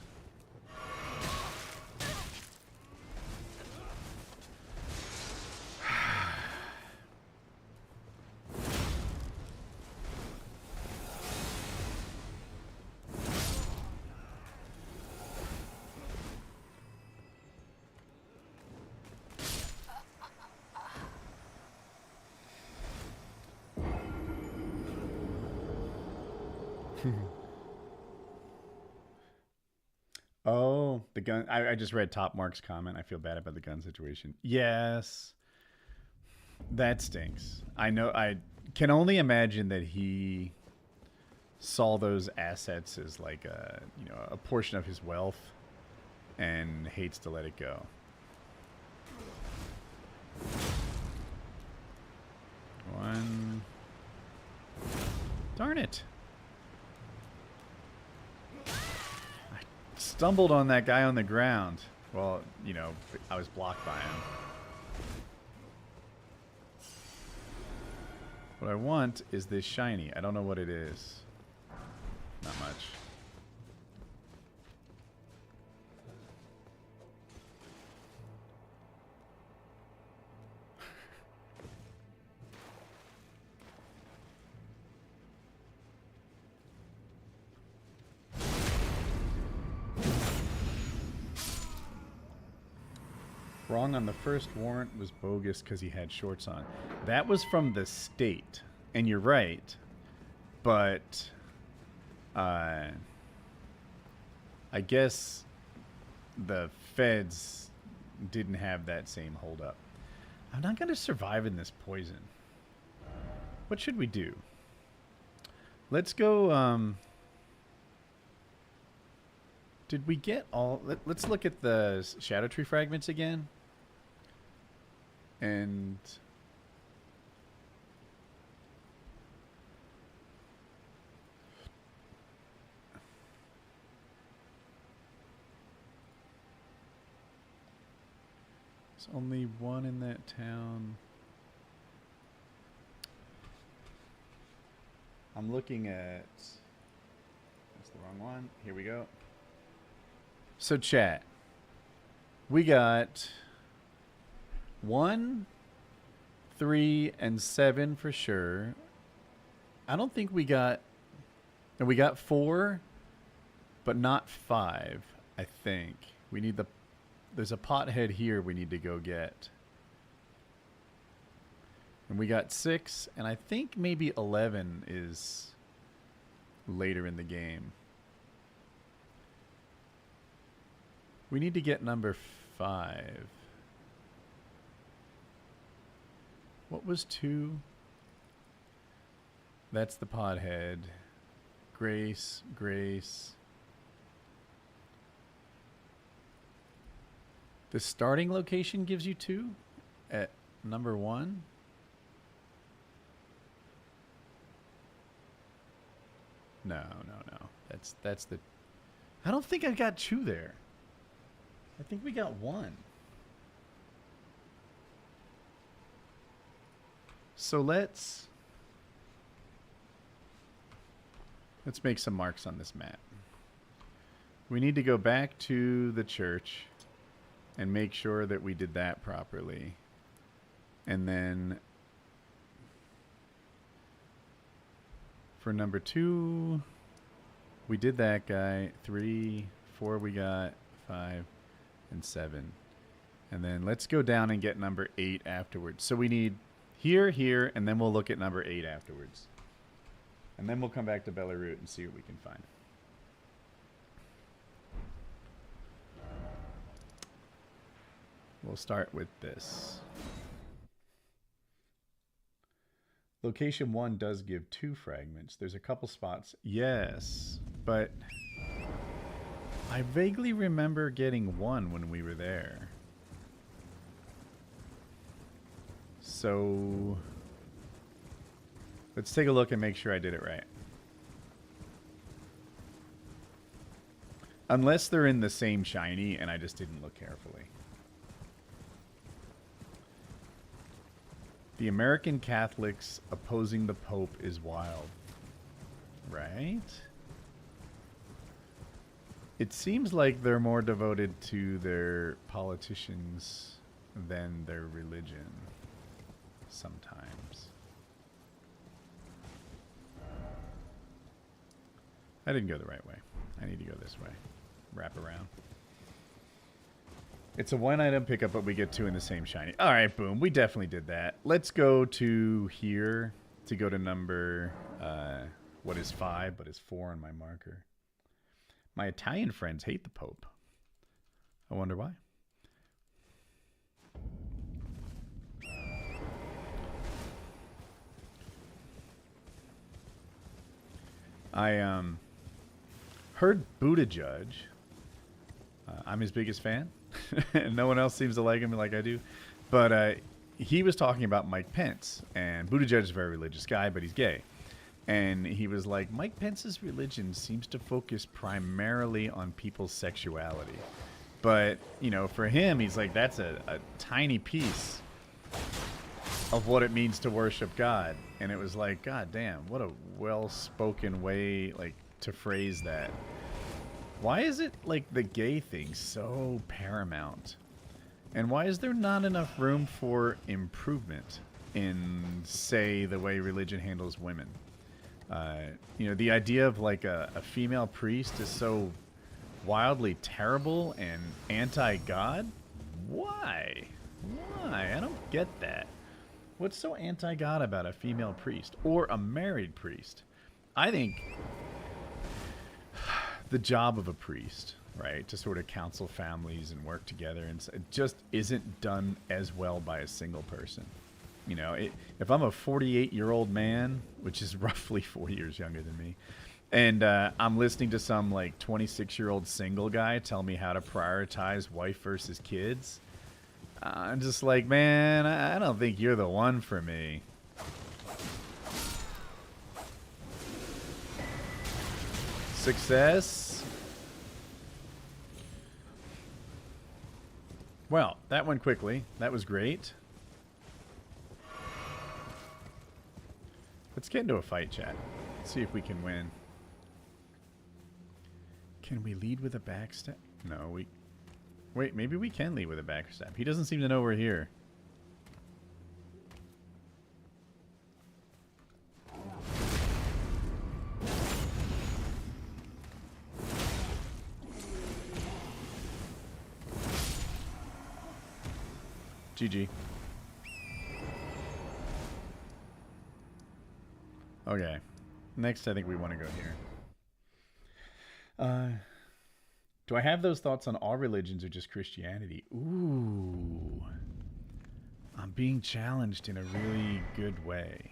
Oh, the gun. I just read Top Mark's comment. I feel bad about the gun situation. Yes. That stinks. I know. I can only imagine that he saw those assets as like a portion of his wealth and hates to let it go. One. Darn it. Stumbled on that guy on the ground. Well, I was blocked by him. What I want is this shiny. I don't know what it is. Not much. Wrong on the first warrant was bogus because he had shorts on. That was from the state. And you're right. But I guess the feds didn't have that same holdup. I'm not going to survive in this poison. What should we do? Let's go... Did we get all... Let's look at the Shadow Tree fragments again. And... there's only one in that town. I'm looking at... That's the wrong one. Here we go. So chat, we got 1, 3, and 7 for sure. I don't think we got 4, but not 5, I think. We need there's a pothead here we need to go get. And we got 6, and I think maybe 11 is later in the game. We need to get number 5. What was 2? That's the pothead. Grace. The starting location gives you 2 at number 1. No. That's the... I don't think I got 2 there. I think we got 1. So let's make some marks on this map. We need to go back to the church and make sure that we did that properly. And then for number 2, we did that guy. 3, 4 we got, 5, and 7. And then let's go down and get number 8 afterwards. So we need here, and then we'll look at number 8 afterwards. And then we'll come back to Belarus and see what we can find. We'll start with this. Location 1 does give 2 fragments. There's a couple spots. Yes, but I vaguely remember getting 1 when we were there. So let's take a look and make sure I did it right. Unless they're in the same shiny and I just didn't look carefully. The American Catholics opposing the Pope is wild. Right? It seems like they're more devoted to their politicians than their religion. Sometimes. I didn't go the right way. I need to go this way. Wrap around. It's a 1-item pickup, but we get 2 in the same shiny. Alright, boom. We definitely did that. Let's go to here to go to number, what is 5, but is 4 on my marker. My Italian friends hate the Pope. I wonder why. I heard Buttigieg. I'm his biggest fan. No one else seems to like him like I do. But he was talking about Mike Pence. And Buttigieg is a very religious guy, but he's gay. And he was like, Mike Pence's religion seems to focus primarily on people's sexuality. But, you know, for him, he's like, that's a tiny piece of what it means to worship God. And it was like, God damn, what a well-spoken way, like, to phrase that. Why is it, like, the gay thing so paramount? And why is there not enough room for improvement in, say, the way religion handles women? You know, the idea of, like, a female priest is so wildly terrible and anti-God. Why? Why? I don't get that. What's so anti-God about a female priest or a married priest? I think the job of a priest, right, to sort of counsel families and work together, and it just isn't done as well by a single person. You know, if I'm a 48-year-old man, which is roughly 4 years younger than me, and I'm listening to some like 26-year-old single guy tell me how to prioritize wife versus kids, I'm just like, man, I don't think you're the one for me. Success. Well, that went quickly. That was great. Let's get into a fight, chat. Let's see if we can win. Can we lead with a backstab? No, we... Wait, maybe we can lead with a backstab. He doesn't seem to know we're here. GG. Okay. Next, I think we want to go here. Do I have those thoughts on all religions or just Christianity? Ooh. I'm being challenged in a really good way.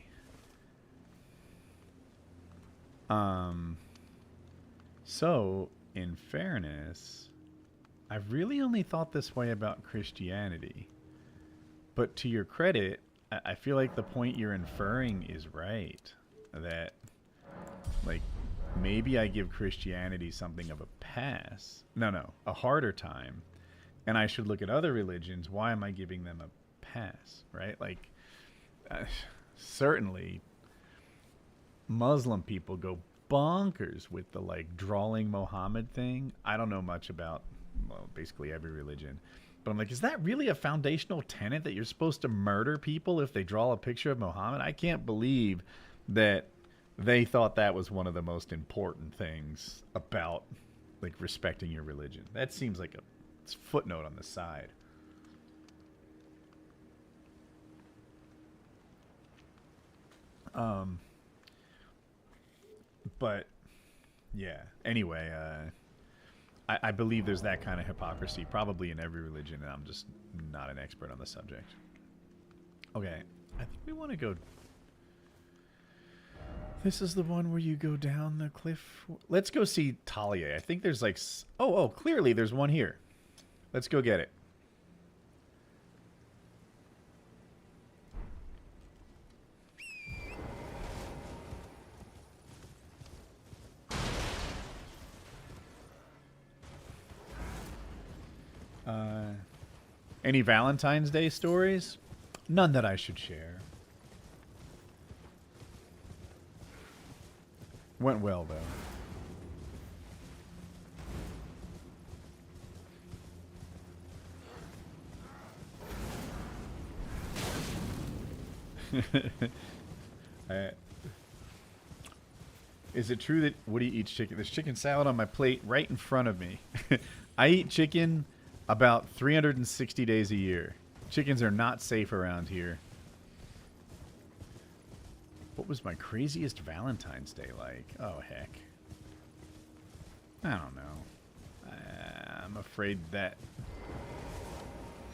So, in fairness, I've really only thought this way about Christianity. But to your credit, I feel like the point you're inferring is right. That, like, maybe I give Christianity something of a pass. No, a harder time. And I should look at other religions. Why am I giving them a pass, right? Like, certainly, Muslim people go bonkers with the, like, drawing Muhammad thing. I don't know much about, well, basically every religion. But I'm like, is that really a foundational tenet that you're supposed to murder people if they draw a picture of Muhammad? I can't believe that they thought that was one of the most important things about, like, respecting your religion. That seems like a footnote on the side. But yeah. Anyway, I believe there's that kind of hypocrisy probably in every religion, and I'm just not an expert on the subject. Okay, I think we want to go... This is the one where you go down the cliff. Let's go see Talia. I think there's like... Oh, clearly there's one here. Let's go get it. Any Valentine's Day stories? None that I should share. Went well, though. Is it true that Woody eats chicken? There's chicken salad on my plate right in front of me. I eat chicken about 360 days a year. Chickens are not safe around here. What was my craziest Valentine's Day like? Oh, heck. I don't know. I'm afraid that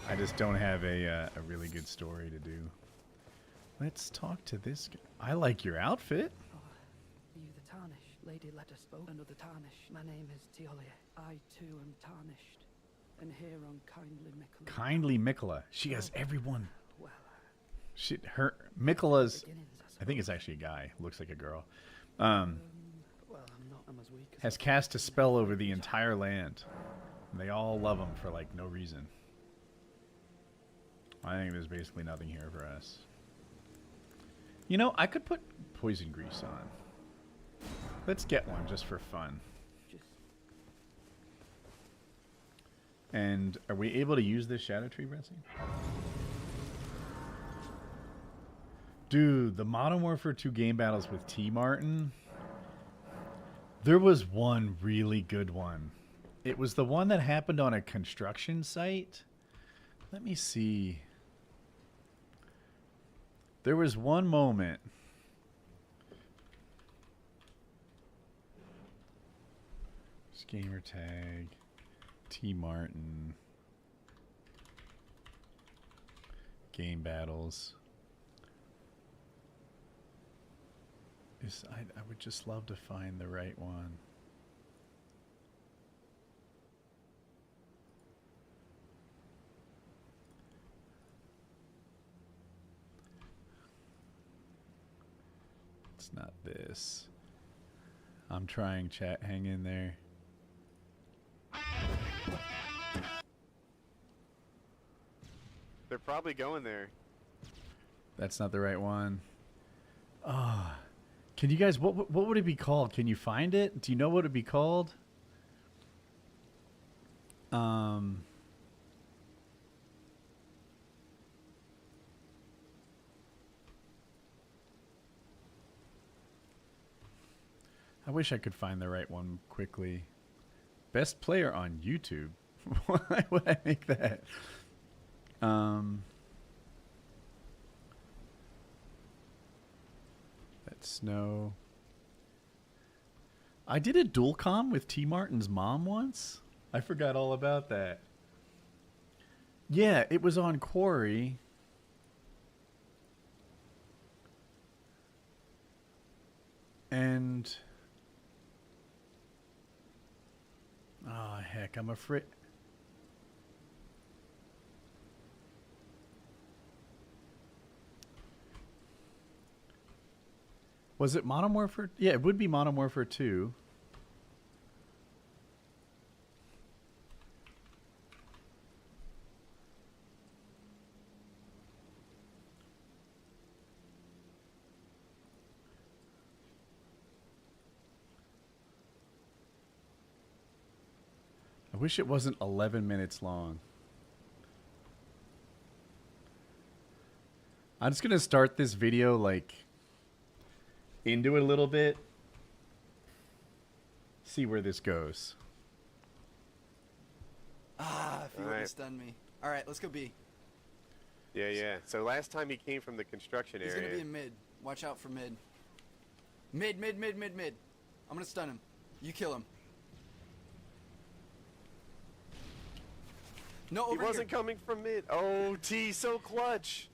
I just don't have a really good story to do. Let's talk to this guy. I like your outfit. Are you the Tarnish? Lady let us both another Tarnish. My name is Teolia. I too am tarnished. And here on Kindly Mikola. Kindly Mikola. She has everyone. Well, Mikola's, I think it's actually a guy. Looks like a girl. well, I'm as weak as has cast a spell over the entire land. And they all love him for, like, no reason. I think there's basically nothing here for us. You know, I could put poison grease on. Let's get one just for fun. And are we able to use this Shadow Tree Blessing? Dude, the Modern Warfare 2 game battles with T. Martin. There was one really good one. It was the one that happened on a construction site. Let me see. There was one moment. Gamer tag. T Martin. Game battles. I would just love to find the right one. It's not this. I'm trying, chat. Hang in there. They're probably going there. That's not the right one. Ah. Can you guys, what would it be called? Can you find it? Do you know what it'd be called? I wish I could find the right one quickly. Best player on YouTube. Why would I make that? Snow. I did a dual comm with T Martin's mom once. I forgot all about that. Yeah, it was on Quarry. And oh heck, I'm afraid. Was it Modern Warfare? Yeah, it would be Modern Warfare 2. I wish it wasn't 11 minutes long. I'm just going to start this video like into it a little bit. See where this goes. Ah, if you wouldn't stun me. All right, let's go B. Yeah. So last time he came from the construction He's area. gonna be in mid. Watch out for mid. Mid. I'm gonna stun him. You kill him. No, He over wasn't here. coming from mid. Oh, T, so clutch.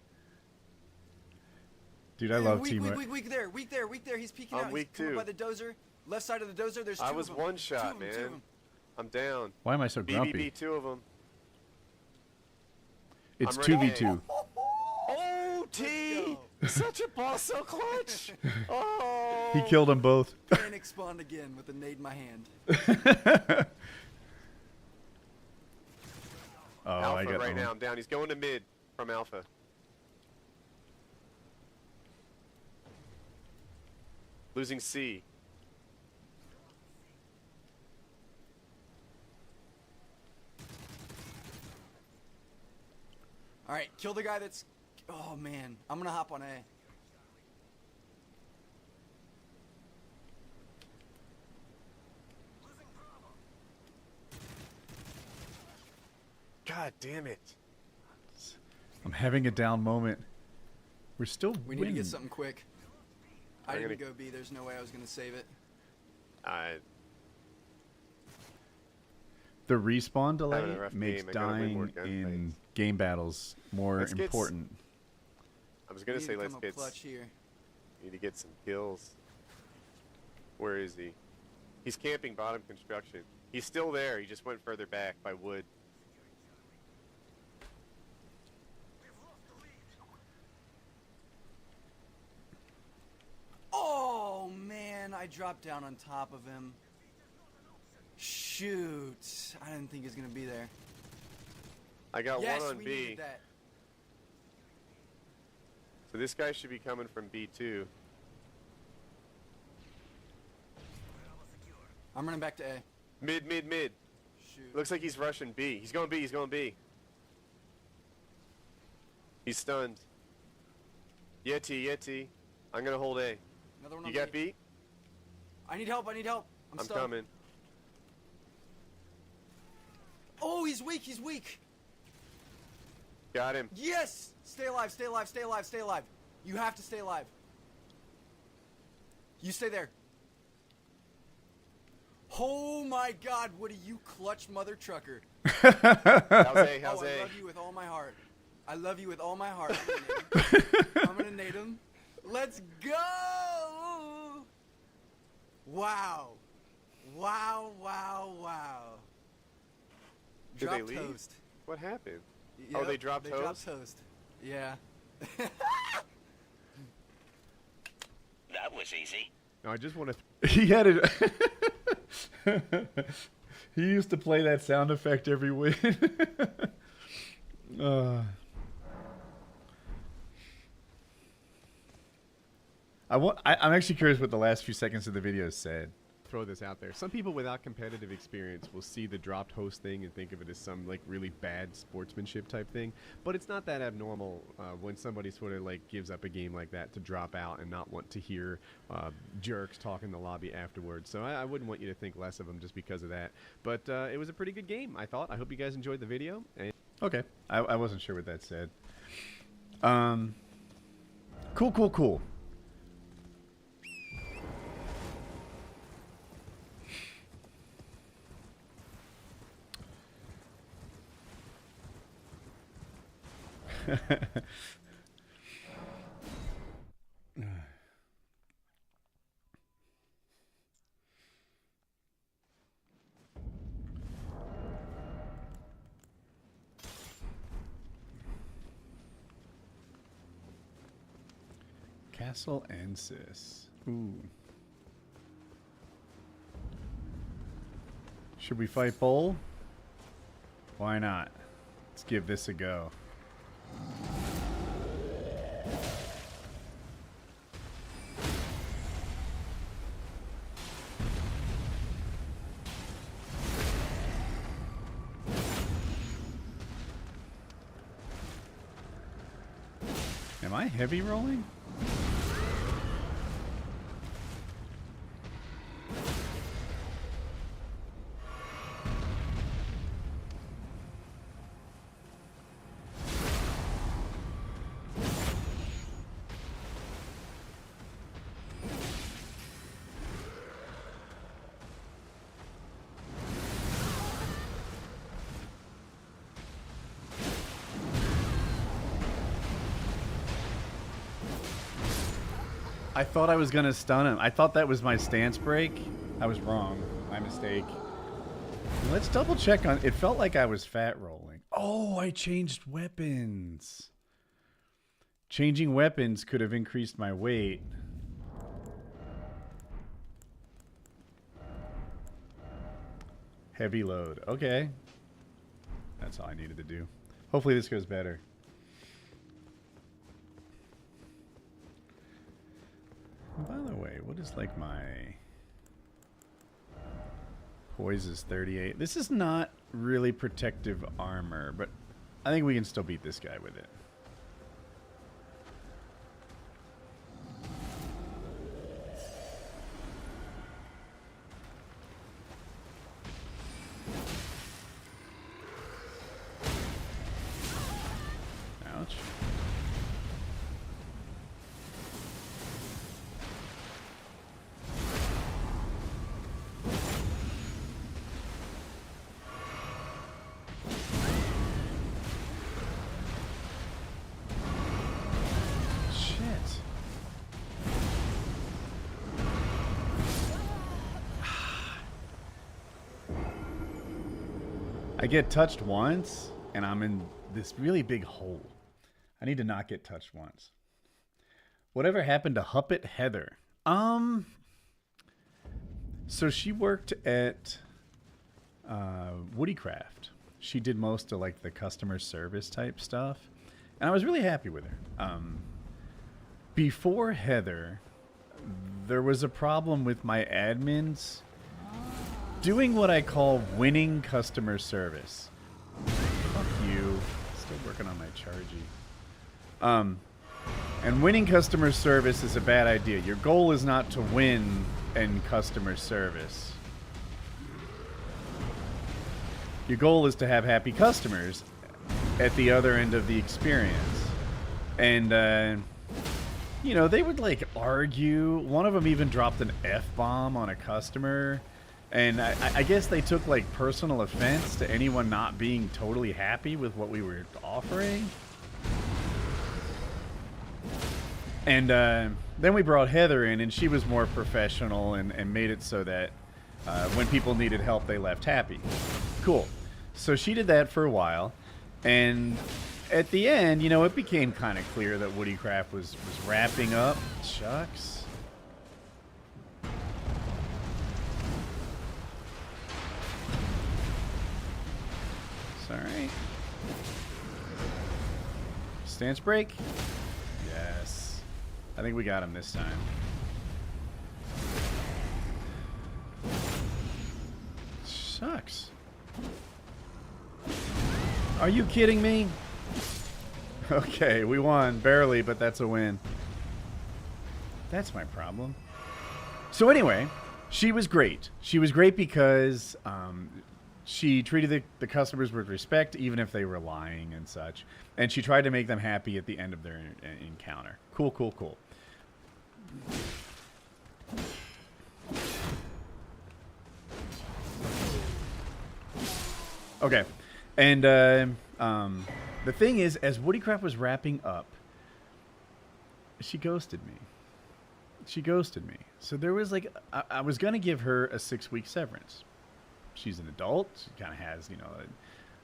Dude, I love weak, teamwork. weak there. He's peeking I'm out. weak He's coming too. by the dozer. Left side of the dozer. There's two I of was them. one shot, Two of them. man. I'm down. Why am I so grumpy? BBB, two of them. It's I'm ready. 2v2. Oh, T! Such a boss, so clutch. Oh. He killed them both. Panic spawned again with a nade in my hand. Oh, Alpha I got right owned. now. I'm down. He's going to mid from Alpha. Losing C. All right, kill the guy that's. Oh man, I'm gonna hop on A. God damn it. I'm having a down moment. We're still We need winning. to get something quick. I I'm didn't gonna- go B. There's no way I was gonna save it. The respawn delay Having a rough makes game. I gotta win more dying in gunfights. game battles more Let's get important. I was going We to need say let's come up get clutch here. need to get some kills. Where is he? He's camping bottom construction. He's still there. He just went further back by wood. Oh man, I dropped down on top of him. Shoot, I didn't think he was gonna be there. I got Yes, one on we B. needed that. So this guy should be coming from B2. I'm running back to A. Mid. Shoot. Looks like he's rushing B. He's going B. He's stunned. Yeti. I'm gonna hold A. Another one You on got B. B? I need help. I'm stuck. coming. Oh, he's weak. Got him. Yes! Stay alive, stay alive, stay alive, stay alive. You have to stay alive. You stay there. Oh my god, Woody, you clutch mother trucker. How's A? Oh, How's I A? love you with all my heart. I love you with all my heart. I'm gonna nade him. Let's go! Wow. Wow, wow, wow. Did Drop they leave? toast. What happened? Yep, Oh, they dropped toast? dropped toast. Yeah. That was easy. No, I just want to. He had it. He used to play that sound effect every win. I'm actually curious what the last few seconds of the video said. Throw this out there. Some people without competitive experience will see the dropped host thing and think of it as some like really bad sportsmanship type thing, but it's not that abnormal when somebody sort of like gives up a game like that to drop out and not want to hear jerks talk in the lobby afterwards. So I wouldn't want you to think less of them just because of that. But it was a pretty good game, I thought. I hope you guys enjoyed the video. And Okay, I wasn't sure what that said. Cool. Castle Ensis. Ooh. Should we fight Bull? Why not? Let's give this a go. Am I heavy rolling? I thought I was gonna stun him. I thought that was my stance break. I was wrong. My mistake. Let's double check on. It felt like I was fat rolling. Oh, I changed weapons. Changing weapons could have increased my weight. Heavy load. Okay. That's all I needed to do. Hopefully this goes better. By the way, what is like my poise is 38. This is not really protective armor, but I think we can still beat this guy with it. Ouch. I get touched once, and I'm in this really big hole. I need to not get touched once. Whatever happened to Huppet Heather? So she worked at Woodycraft. She did most of like the customer service type stuff, and I was really happy with her. Before Heather, there was a problem with my admins doing what I call winning customer service. Fuck you. Still working on my chargy. And winning customer service is a bad idea. Your goal is not to win in customer service. Your goal is to have happy customers. at the other end of the experience. And, you know, they would like argue. One of them even dropped an F-bomb on a customer. And I guess they took like personal offense to anyone not being totally happy with what we were offering. And then we brought Heather in, and she was more professional and made it so that when people needed help, they left happy. Cool. So she did that for a while. And at the end, you know, it became kind of clear that Woodycraft was wrapping up. Shucks. It's all right. Stance break. Yes. I think we got him this time. Sucks. Are you kidding me? Okay, we won. Barely, but that's a win. That's my problem. So anyway, she was great. She was great because she treated the customers with respect, even if they were lying and such. And she tried to make them happy at the end of their encounter. Cool, cool, cool. Okay. And the thing is, as Woodycraft was wrapping up, she ghosted me. She ghosted me. So there was like, I was going to give her a 6-week severance. She's an adult. She kind of has, you know,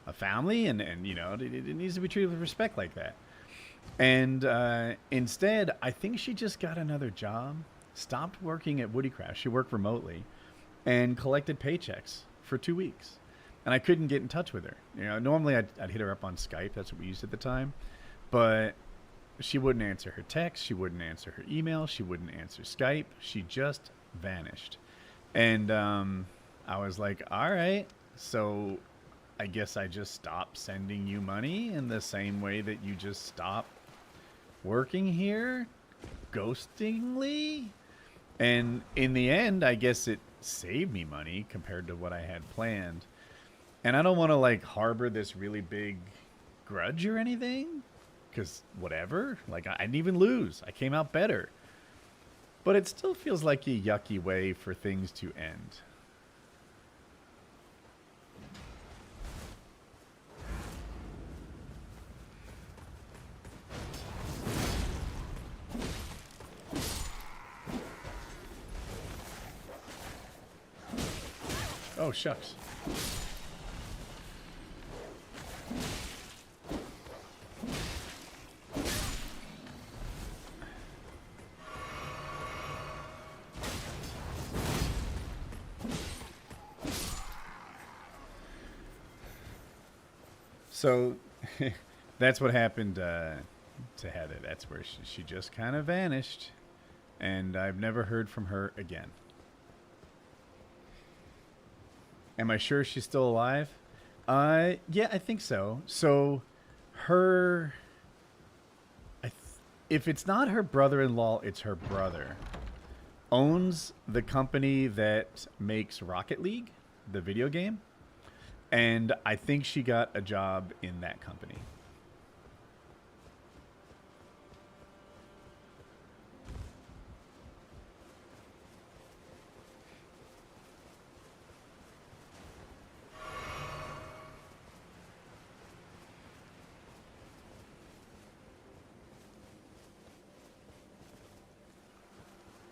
a family, and you know, it needs to be treated with respect like that. And instead, I think she just got another job, stopped working at Woodycraft. She worked remotely and collected paychecks for 2 weeks. And I couldn't get in touch with her. You know, normally I'd hit her up on Skype. That's what we used at the time. But she wouldn't answer her text. She wouldn't answer her email. She wouldn't answer Skype. She just vanished. And I was like, all right, so I guess I just stopped sending you money in the same way that you just stopped working here, ghostingly. And in the end, I guess it saved me money compared to what I had planned. And I don't want to like harbor this really big grudge or anything, because whatever, like I didn't even lose. I came out better. But it still feels like a yucky way for things to end. Oh, shucks. So that's what happened to Heather. That's where she just kind of vanished, and I've never heard from her again. Am I sure she's still alive? Yeah, I think so. So her, if it's not her brother-in-law, it's her brother, owns the company that makes Rocket League, the video game. And I think she got a job in that company.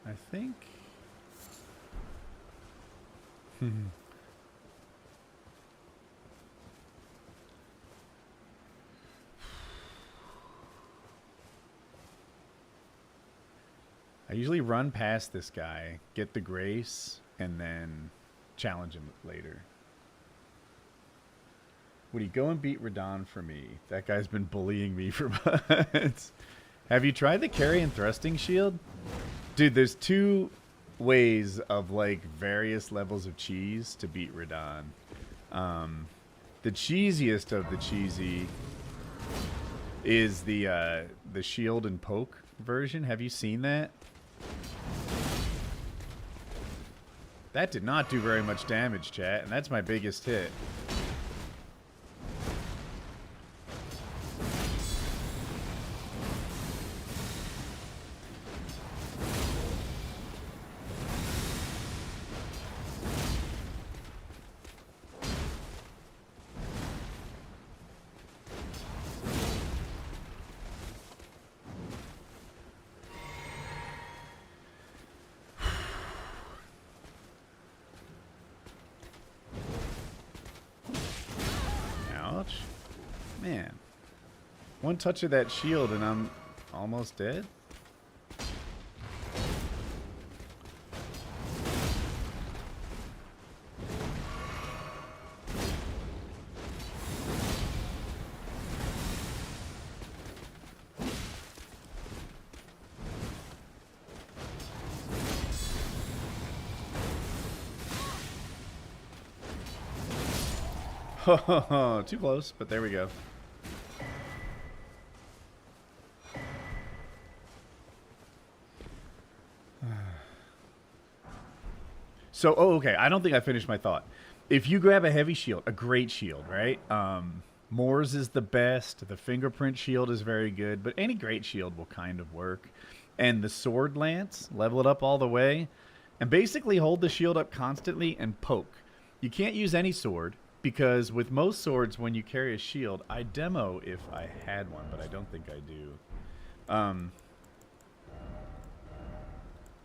I think. I usually run past this guy, get the grace, and then challenge him later. Would he go and beat Radon for me? That guy's been bullying me for months. Have you tried the carry and thrusting shield? Dude, there's 2 ways of like various levels of cheese to beat Radon. The cheesiest of the cheesy is the shield and poke version. Have you seen that? That did not do very much damage, chat, and that's my biggest hit. ouch. Man. One touch of that shield and I'm almost dead? Too close, but there we go. So, okay. I don't think I finished my thought. If you grab a heavy shield, a great shield, right? Moore's is the best. The fingerprint shield is very good, but any great shield will kind of work. And the sword lance, level it up all the way, and basically hold the shield up constantly and poke. You can't use any sword, because with most swords, when you carry a shield, I demo if I had one, but I don't think I do.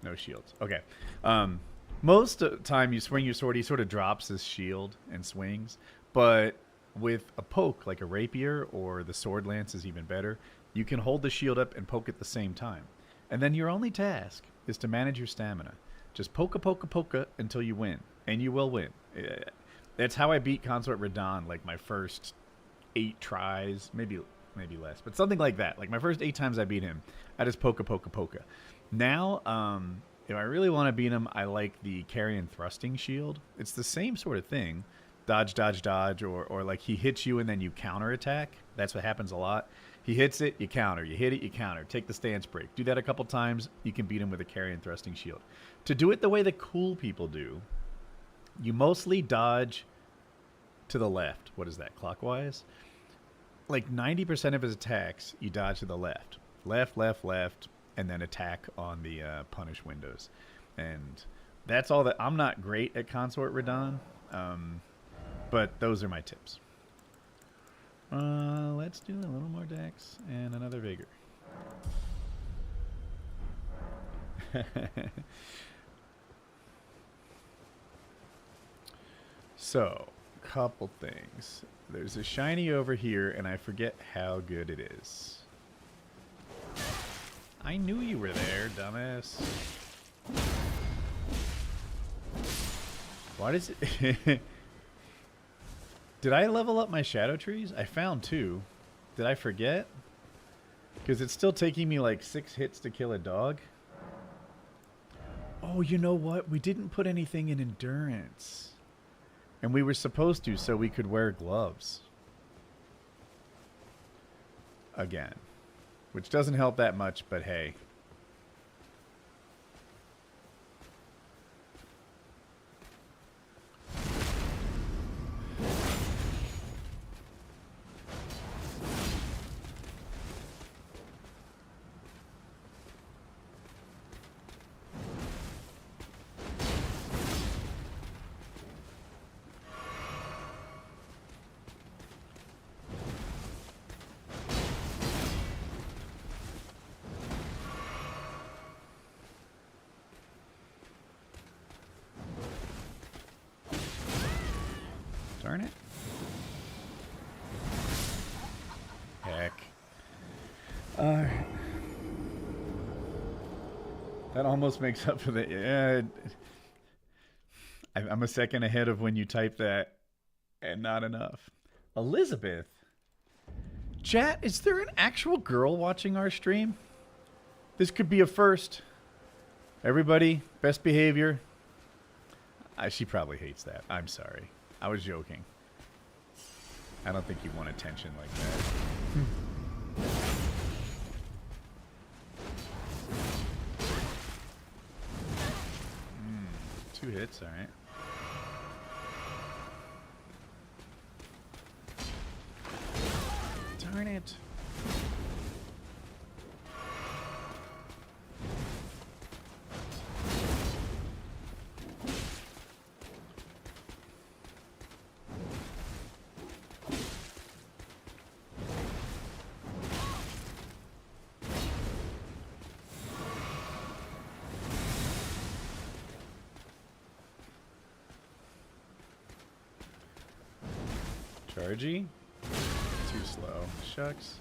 No shields. Okay. Most of the time you swing your sword, he sort of drops his shield and swings. But with a poke, like a rapier or the sword lance is even better, you can hold the shield up and poke at the same time. And then your only task is to manage your stamina. Just poke until you win. And you will win. That's how I beat Consort Radahn, like my first 8 tries, maybe less, but something like that. Like my first 8 times I beat him, I just poka. Now, if I really want to beat him, I like the carry-and thrusting shield. It's the same sort of thing. Dodge, or like he hits you and then you counterattack. That's what happens a lot. He hits it, you counter. You hit it, you counter. Take the stance break. Do that a couple times, you can beat him with a carry-and thrusting shield. To do it the way the cool people do, you mostly dodge to the left. What is that, clockwise? Like 90% of his attacks, you dodge to the left. Left, and then attack on the punish windows. And that's all that... I'm not great at Consort Radahn, but those are my tips. Let's do a little more dex and another vigor. So, couple things. There's a shiny over here, and I forget how good it is. I knew you were there, dumbass. Why does it... Did I level up my shadow trees? I found 2. Did I forget? Because it's still taking me like 6 hits to kill a dog. Oh, you know what? We didn't put anything in endurance. And we were supposed to, so we could wear gloves. Again. Which doesn't help that much, but hey. Darn it. Heck. That almost makes up for the... Yeah, I'm a second ahead of when you type that, and not enough. Elizabeth? Chat, is there an actual girl watching our stream? This could be a first. Everybody, best behavior. She probably hates that. I'm sorry. I was joking. I don't think you want attention like that. 2 hits, alright. Darn it. Chargy? too slow. Shucks.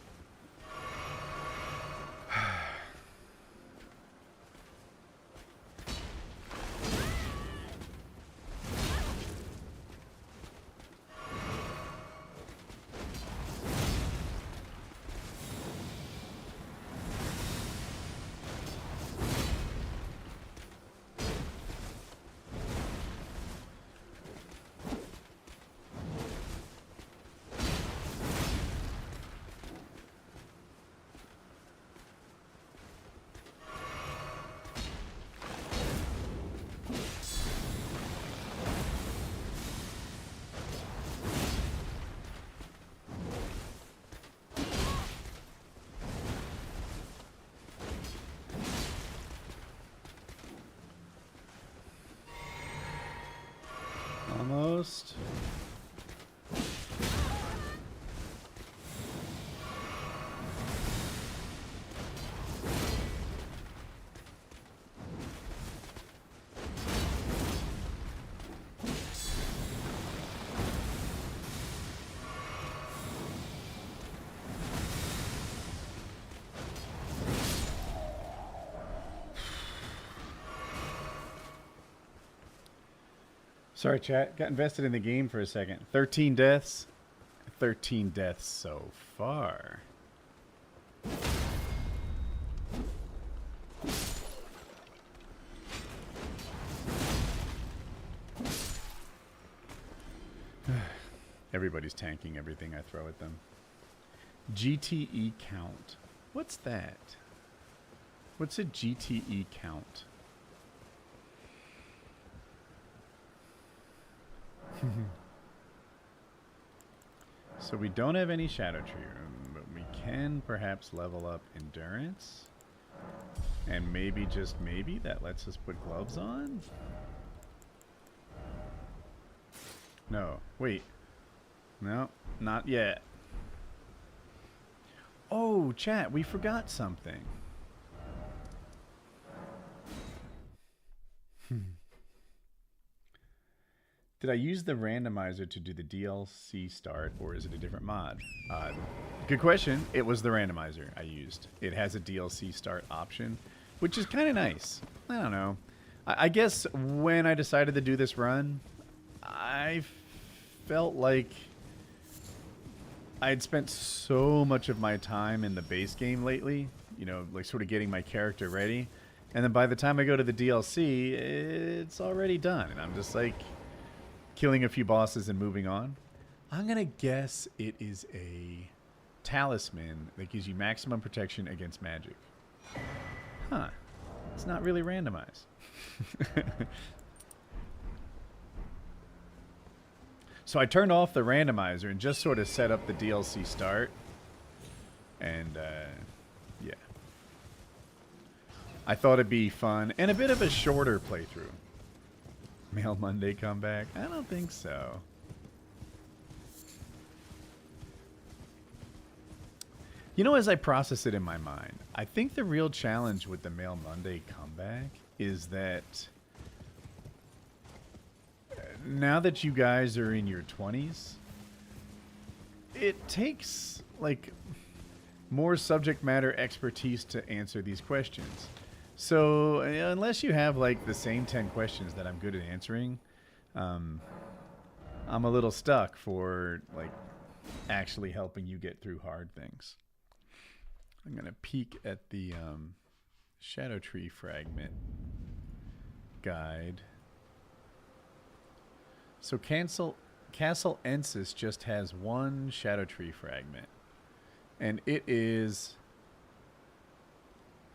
Almost. Sorry, chat. Got invested in the game for a second. 13 deaths. 13 deaths so far. Everybody's tanking everything I throw at them. GTE count. What's that? What's a GTE count? So we don't have any Shadow Tree Room, but we can perhaps level up Endurance. And maybe, just maybe, that lets us put gloves on? No. Wait. No, not yet. Oh, chat, we forgot something. Did I use the randomizer to do the DLC start, or is it a different mod? Good question. It was the randomizer I used. It has a DLC start option, which is kind of nice. I don't know. I guess when I decided to do this run, I felt like I had spent so much of my time in the base game lately, you know, like sort of getting my character ready. And then by the time I go to the DLC, it's already done. And I'm just like killing a few bosses and moving on. I'm going to guess it is a talisman that gives you maximum protection against magic. Huh. It's not really randomized. So I turned off the randomizer and just sort of set up the DLC start. And, yeah. I thought it'd be fun and a bit of a shorter playthrough. Mail Monday comeback? I don't think so. You know, as I process it in my mind, I think the real challenge with the Mail Monday comeback is that now that you guys are in your 20s, it takes, like, more subject matter expertise to answer these questions. So, unless you have, like, the same 10 questions that I'm good at answering, I'm a little stuck for, like, actually helping you get through hard things. I'm going to peek at the Shadow Tree Fragment guide. So, Castle Ensis just has one Shadow Tree Fragment. And it is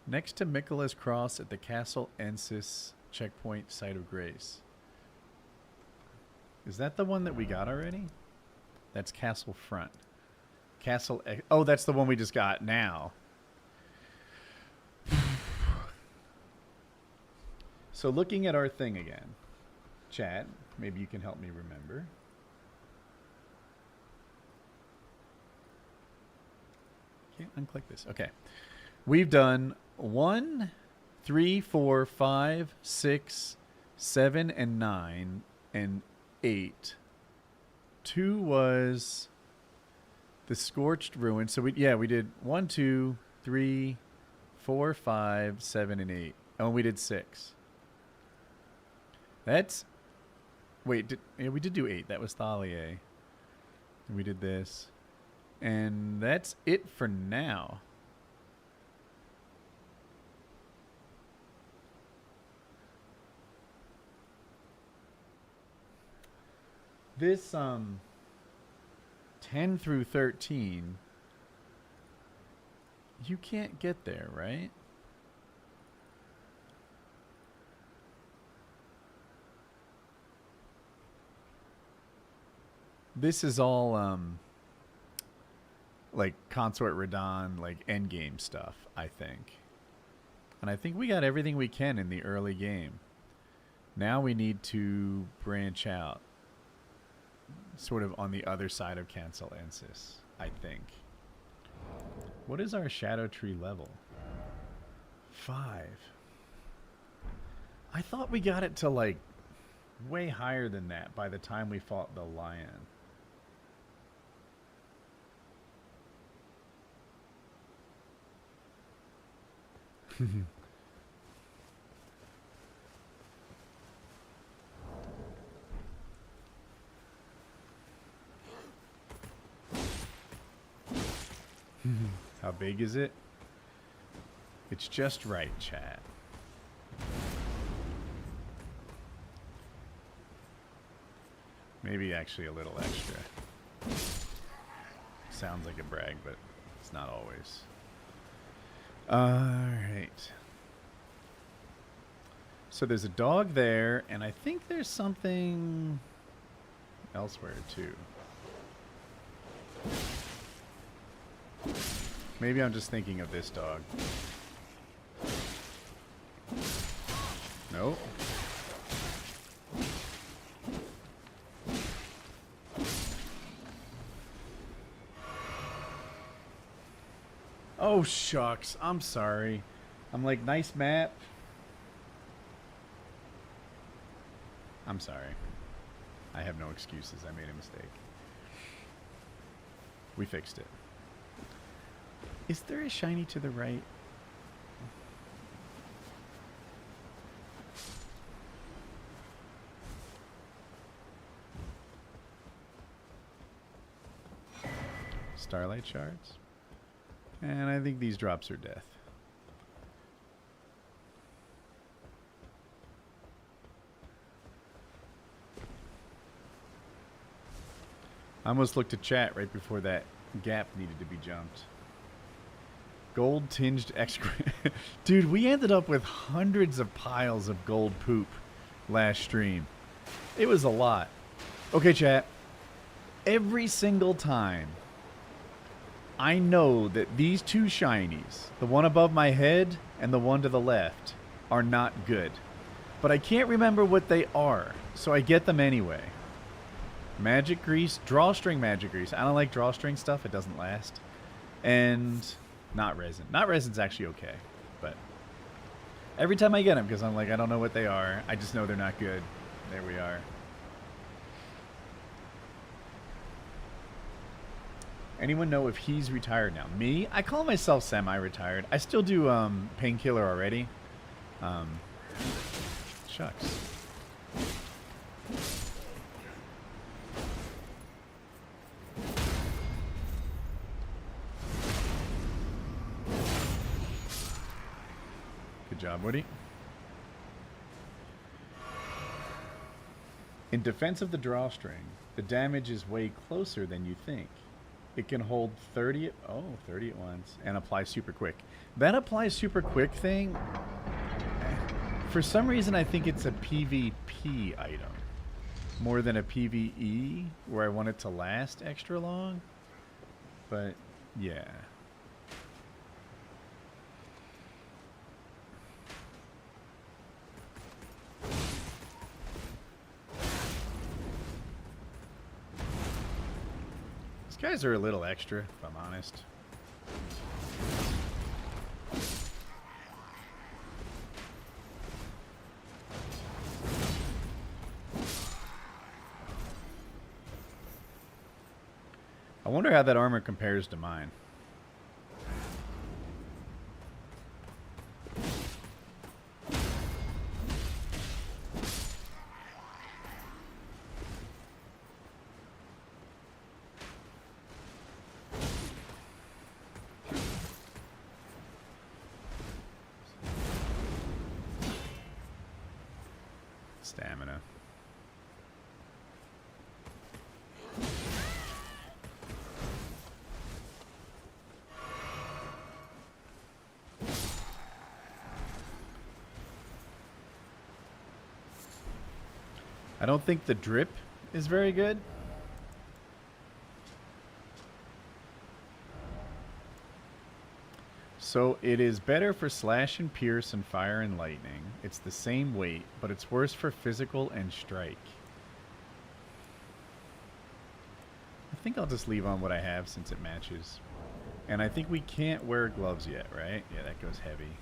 next to Michaelis Cross at the Castle Ensis checkpoint Site of Grace. Is that the one that we got already? That's Castle Front. Oh, that's the one we just got now. So looking at our thing again. Chat, maybe you can help me remember. Can't unclick this. Okay. We've done 1, 3, 4, 5, 6, 7, and 9, and 8. 2 was The Scorched Ruin. So we did 1, 2, 3, 4, 5, 7, and 8. Oh, we did 6. That's we did do 8. That was Thalia. We did this. And that's it for now. This 10 through 13, you can't get there, right? This is all like Consort Radon, like endgame stuff, I think. And I think we got everything we can in the early game. Now we need to branch out. Sort of on the other side of Cancelensis, I think. What is our Shadow Tree level? 5. I thought we got it to like way higher than that by the time we fought the lion. How big is it? It's just right, chat. Maybe actually a little extra. Sounds like a brag, but it's not always. Alright. So there's a dog there, and I think there's something elsewhere too. Maybe I'm just thinking of this dog. Nope. Oh, shucks. I'm sorry. I'm like, nice map. I'm sorry. I have no excuses. I made a mistake. We fixed it. Is there a shiny to the right? Starlight shards? And I think these drops are death. I almost looked at chat right before that gap needed to be jumped. Gold tinged excrement. Dude, we ended up with hundreds of piles of gold poop last stream. It was a lot. Okay, chat. Every single time I know that these two shinies, the one above my head and the one to the left, are not good. But I can't remember what they are, so I get them anyway. Magic grease, drawstring magic grease. I don't like drawstring stuff, it doesn't last. And not resin. Not resin's actually okay, but every time I get them, because I'm like, I don't know what they are. I just know they're not good. There we are. Anyone know if he's retired now? Me? I call myself semi-retired. I still do painkiller already. Shucks. Good job, Woody. In defense of the drawstring, the damage is way closer than you think. It can hold 30 at once and apply super quick. That applies super quick thing, for some reason I think it's a PvP item more than a PvE where I want it to last extra long. But yeah. These guys are a little extra, if I'm honest. I wonder how that armor compares to mine. Stamina. I don't think the drip is very good. So it is better for slash and pierce and fire and lightning. It's the same weight, but it's worse for physical and strike. I think I'll just leave on what I have since it matches. And I think we can't wear gloves yet, right? Yeah, that goes heavy.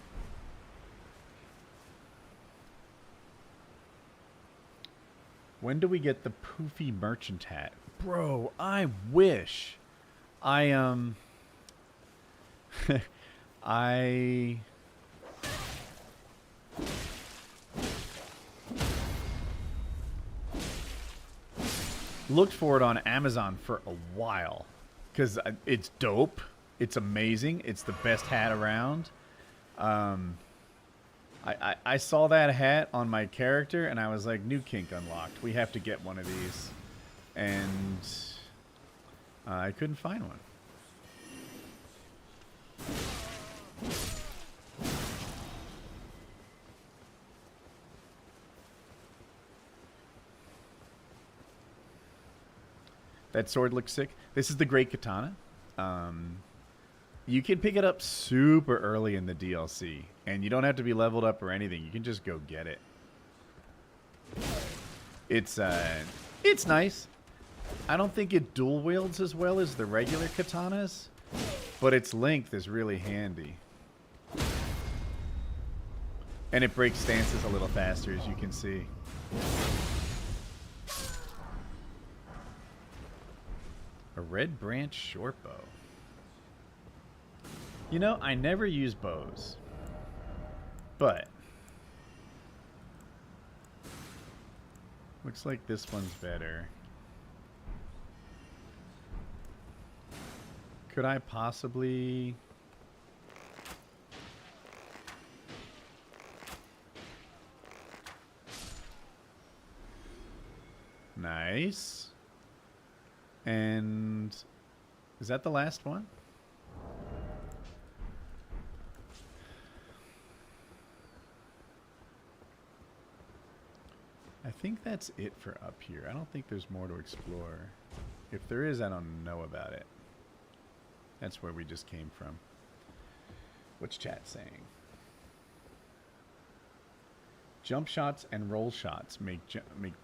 When do we get the poofy merchant hat? Bro, I wish. I looked for it on Amazon for a while because it's dope. It's amazing. It's the best hat around. I saw that hat on my character and I was like, new kink unlocked. We have to get one of these. And I couldn't find one. That sword looks sick. This is the Great Katana. You can pick it up super early in the DLC, and you don't have to be leveled up or anything. You can just go get it. It's nice. I don't think it dual wields as well as the regular katanas, but its length is really handy. And it breaks stances a little faster, as you can see. A red branch short bow. You know, I never use bows. But looks like this one's better. Could I possibly... Nice. And is that the last one? I think that's it for up here. I don't think there's more to explore. If there is, I don't know about it. That's where we just came from. What's chat saying? Jump shots and roll shots make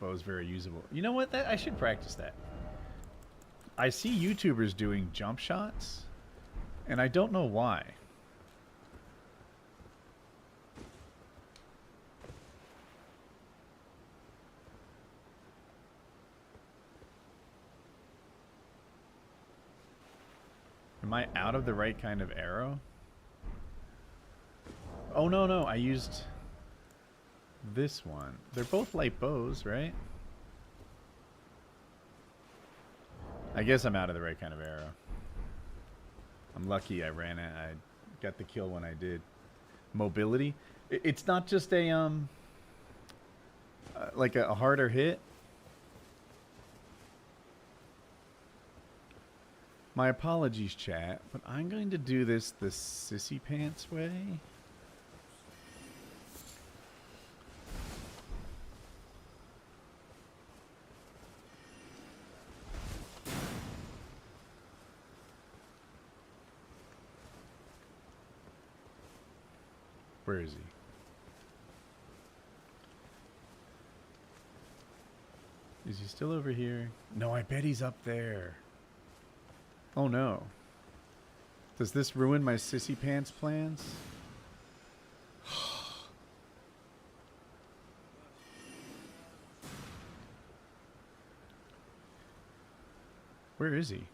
bows very usable. You know what? I should practice that. I see YouTubers doing jump shots, and I don't know why. Am I out of the right kind of arrow? Oh, no, I used this one. They're both light bows, right? I guess I'm out of the right kind of arrow. I'm lucky I ran it. I got the kill when I did. Mobility? It's not just a, like a harder hit. My apologies, chat, but I'm going to do this the sissy pants way. Where is he? Is he still over here? No, I bet he's up there. Oh no. Does this ruin my sissy pants plans? Where is he?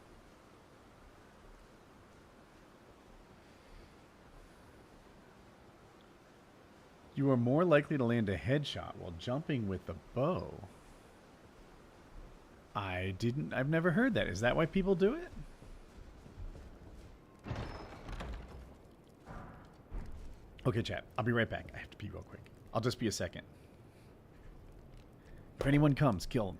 You are more likely to land a headshot while jumping with the bow. I've never heard that. Is that why people do it? Okay, chat. I'll be right back. I have to pee real quick. I'll just be a second. If anyone comes, kill them.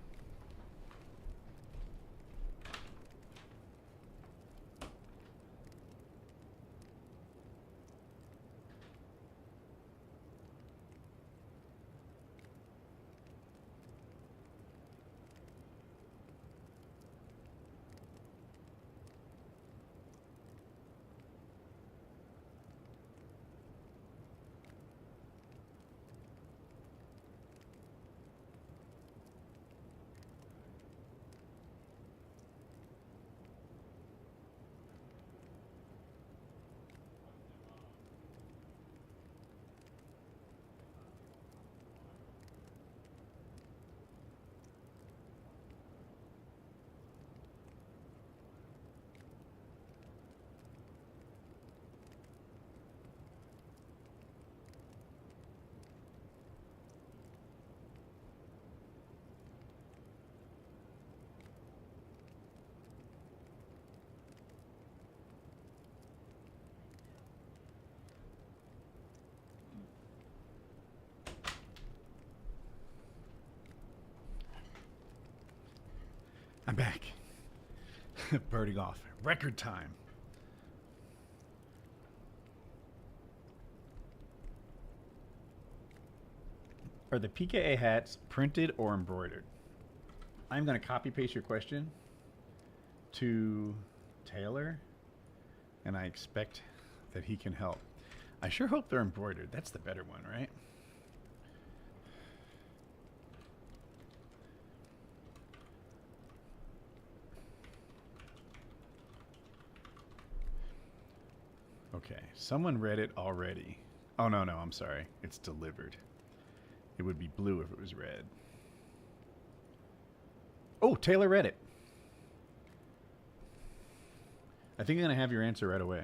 I'm back. Birding off. Record time. Are the PKA hats printed or embroidered? I'm going to copy paste your question to Taylor, and I expect that he can help. I sure hope they're embroidered. That's the better one, right? Okay, someone read it already. Oh, no, I'm sorry. It's delivered. It would be blue if it was red. Oh, Taylor read it. I think I'm going to have your answer right away.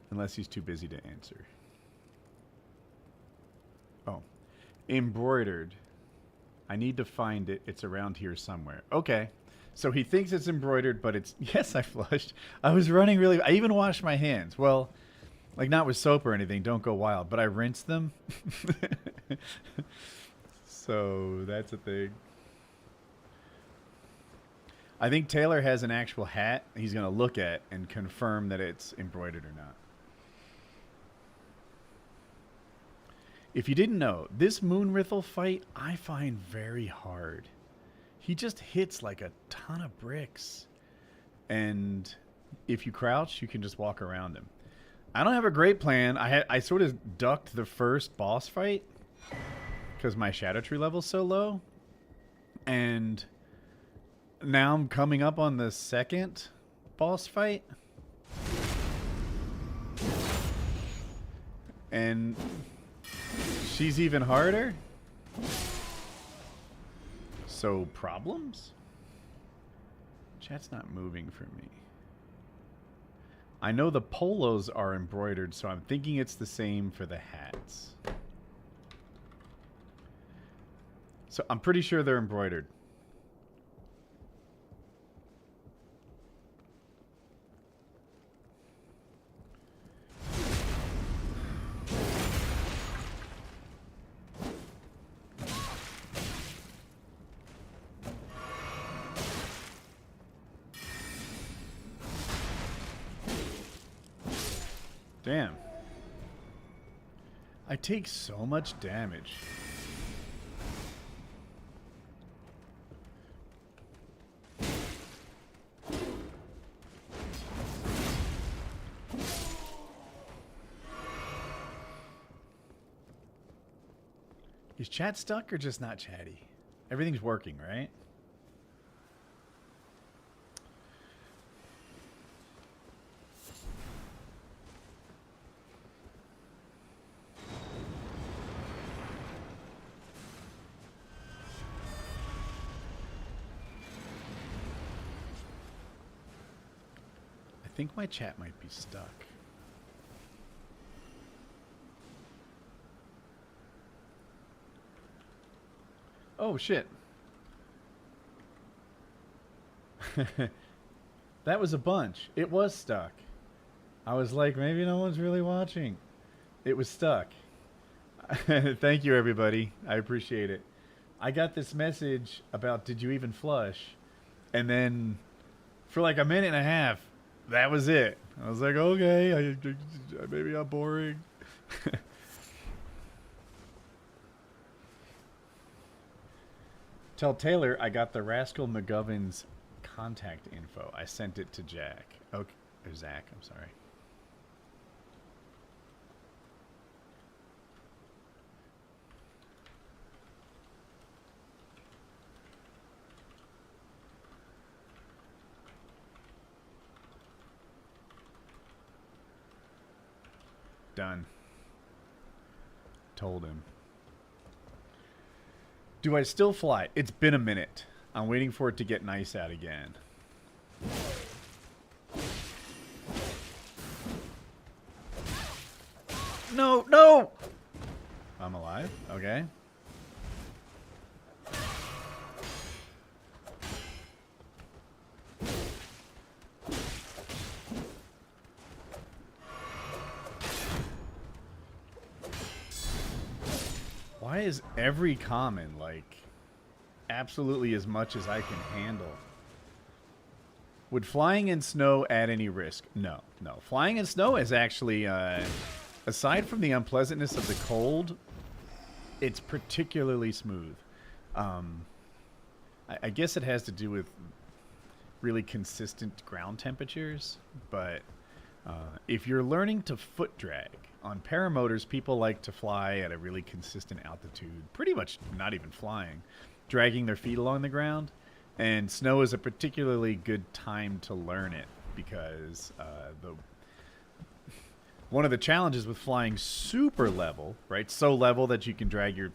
Unless he's too busy to answer. Oh, embroidered. I need to find it. It's around here somewhere. Okay. So he thinks it's embroidered, but it's... Yes, I flushed. I was running really... I even washed my hands. Well, like not with soap or anything. Don't go wild. But I rinsed them. So that's a thing. I think Taylor has an actual hat he's going to look at and confirm that it's embroidered or not. If you didn't know, this Moonrithel fight I find very hard. He just hits like a ton of bricks. And if you crouch, you can just walk around him. I don't have a great plan. I sort of ducked the first boss fight because my Shadow Tree level's so low. And now I'm coming up on the second boss fight. And she's even harder. So, problems? Chat's not moving for me. I know the polos are embroidered, so I'm thinking it's the same for the hats. So, I'm pretty sure they're embroidered. Damn. I take so much damage. Is chat stuck or just not chatty? Everything's working, right? think my chat might be stuck. Oh, shit. That was a bunch. It was stuck. I was like, maybe no one's really watching. It was stuck. Thank you, everybody. I appreciate it. I got this message about, did you even flush? And then for like a minute and a half, that was it. I was like, okay, maybe I'm boring. Tell Taylor I got the Rascal McGovern's contact info. I sent it to Jack. Okay, or Zach, I'm sorry. Done. Told him. Do I still fly? It's been a minute. I'm waiting for it to get nice out again. No, no! I'm alive? Okay. Why is every common like absolutely as much as I can handle? Would flying in snow add any risk? No, no. Flying in snow is actually, aside from the unpleasantness of the cold, it's particularly smooth. I guess it has to do with really consistent ground temperatures, but if you're learning to foot drag, on paramotors, people like to fly at a really consistent altitude, pretty much not even flying, dragging their feet along the ground. And snow is a particularly good time to learn it because one of the challenges with flying super level, right, so level that you can drag your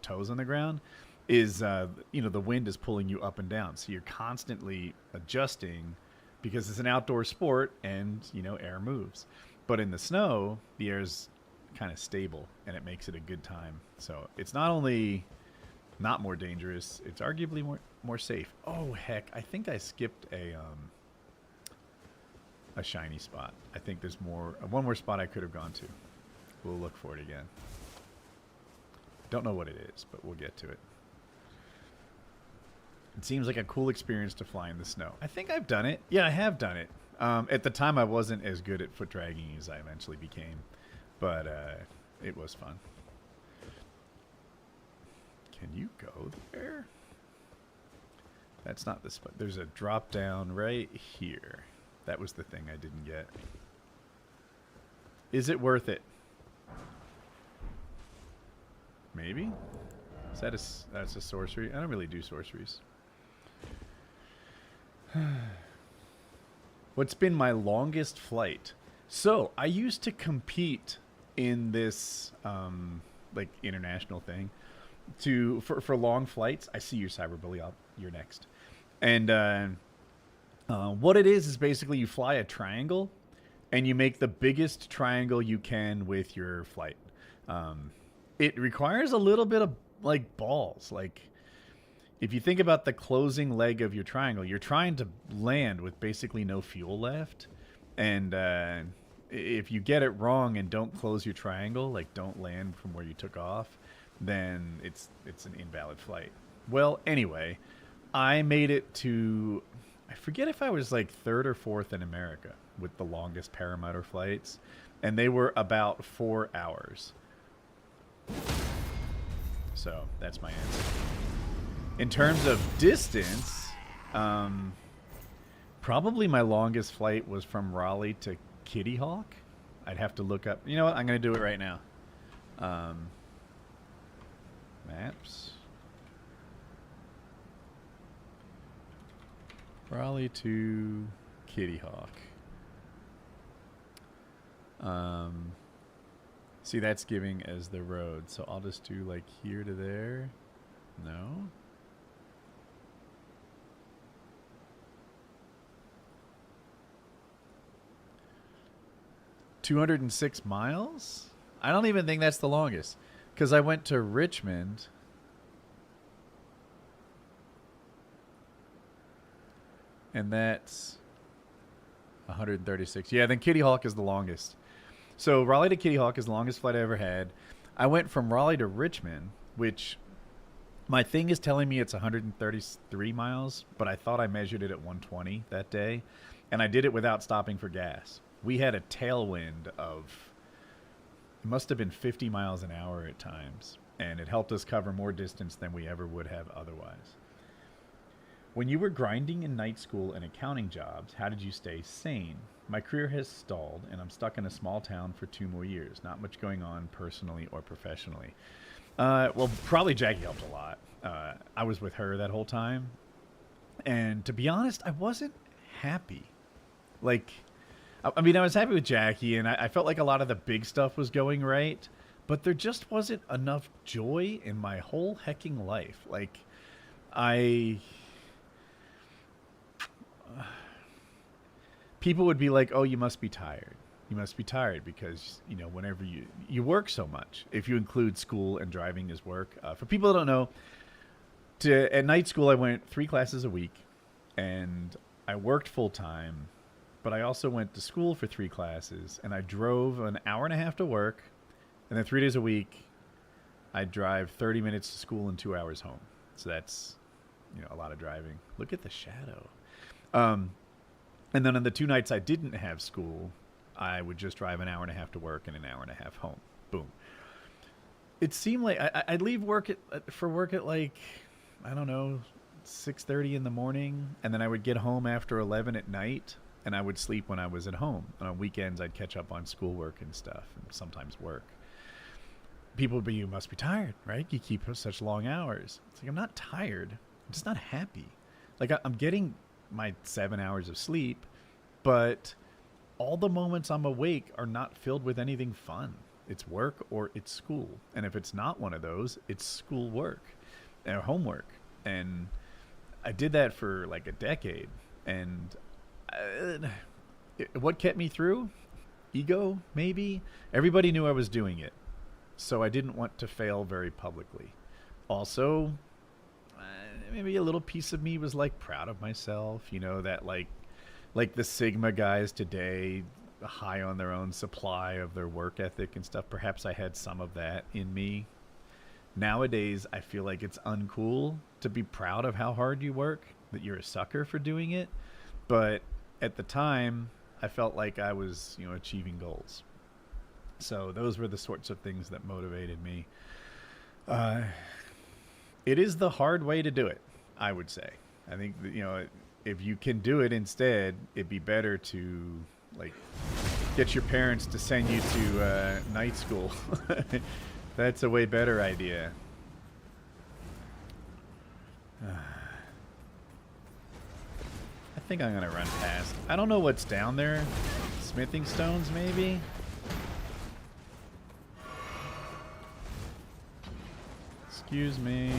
toes on the ground, is the wind is pulling you up and down, so you're constantly adjusting because it's an outdoor sport and air moves. But in the snow, the air is kind of stable, and it makes it a good time. So it's not only not more dangerous, it's arguably more safe. Oh, heck. I think I skipped a shiny spot. I think there's one more spot I could have gone to. We'll look for it again. Don't know what it is, but we'll get to it. It seems like a cool experience to fly in the snow. I think I've done it. Yeah, I have done it. At the time, I wasn't as good at foot dragging as I eventually became, but it was fun. Can you go there? That's not the spot. There's a drop down right here. That was the thing I didn't get. Is it worth it? Maybe? That's a sorcery? I don't really do sorceries. What's been my longest flight? So, I used to compete in this, like, international thing for long flights. I see your cyberbully. You're next. And what it is basically you fly a triangle, and you make the biggest triangle you can with your flight. It requires a little bit of, like, balls. Like, if you think about the closing leg of your triangle, you're trying to land with basically no fuel left. And if you get it wrong and don't close your triangle, like don't land from where you took off, then it's an invalid flight. Well, anyway, I made it to, I forget if I was like 3rd or 4th in America with the longest paramotor flights. And they were about 4 hours. So that's my answer. In terms of distance, probably my longest flight was from Raleigh to Kitty Hawk. I'd have to look up. You know what? I'm going to do it right now. Maps. Raleigh to Kitty Hawk. See, that's giving as the road. So I'll just do like here to there. No. 206 miles? I don't even think that's the longest. Because I went to Richmond. And that's 136. Yeah, then Kitty Hawk is the longest. So Raleigh to Kitty Hawk is the longest flight I ever had. I went from Raleigh to Richmond, which my thing is telling me it's 133 miles, but I thought I measured it at 120 that day. And I did it without stopping for gas. We had a tailwind of, it must have been 50 miles an hour at times. And it helped us cover more distance than we ever would have otherwise. When you were grinding in night school and accounting jobs, how did you stay sane? My career has stalled, and I'm stuck in a small town for 2 more years. Not much going on personally or professionally. Well, probably Jackie helped a lot. I was with her that whole time. And to be honest, I wasn't happy. Like, I mean, I was happy with Jackie, and I felt like a lot of the big stuff was going right. But there just wasn't enough joy in my whole hecking life. Like, people would be like, oh, you must be tired. You must be tired because, you know, whenever you work so much, if you include school and driving as work. For people that don't know, at night school, I went 3 classes a week and I worked full time, but I also went to school for 3 classes and I drove an hour and a half to work. And then 3 days a week, I drive 30 minutes to school and 2 hours home. So that's, you know, a lot of driving. Look at the shadow. And then on the 2 nights I didn't have school, I would just drive an hour and a half to work and an hour and a half home. Boom. It seemed like I'd leave work for work at like, I don't know, 6:30 in the morning. And then I would get home after 11 at night and I would sleep when I was at home. And on weekends, I'd catch up on schoolwork and stuff and sometimes work. People would be, you must be tired, right? You keep such long hours. It's like, I'm not tired. I'm just not happy. Like, I'm getting my 7 hours of sleep, but all the moments I'm awake are not filled with anything fun. It's work or it's school. And if it's not one of those, it's school work or homework. And I did that for like a decade. And what kept me through? Ego, maybe? Everybody knew I was doing it. So I didn't want to fail very publicly. Also, maybe a little piece of me was like proud of myself, you know, that like the Sigma guys today, high on their own supply of their work ethic and stuff. Perhaps I had some of that in me. Nowadays, I feel like it's uncool to be proud of how hard you work, that you're a sucker for doing it. But at the time, I felt like I was, you know, achieving goals. So those were the sorts of things that motivated me. It is the hard way to do it, I would say. I think that, you know, if you can do it instead, it'd be better to like get your parents to send you to night school. That's a way better idea. I think I'm gonna run past. I don't know what's down there. Smithing stones, maybe? Excuse me.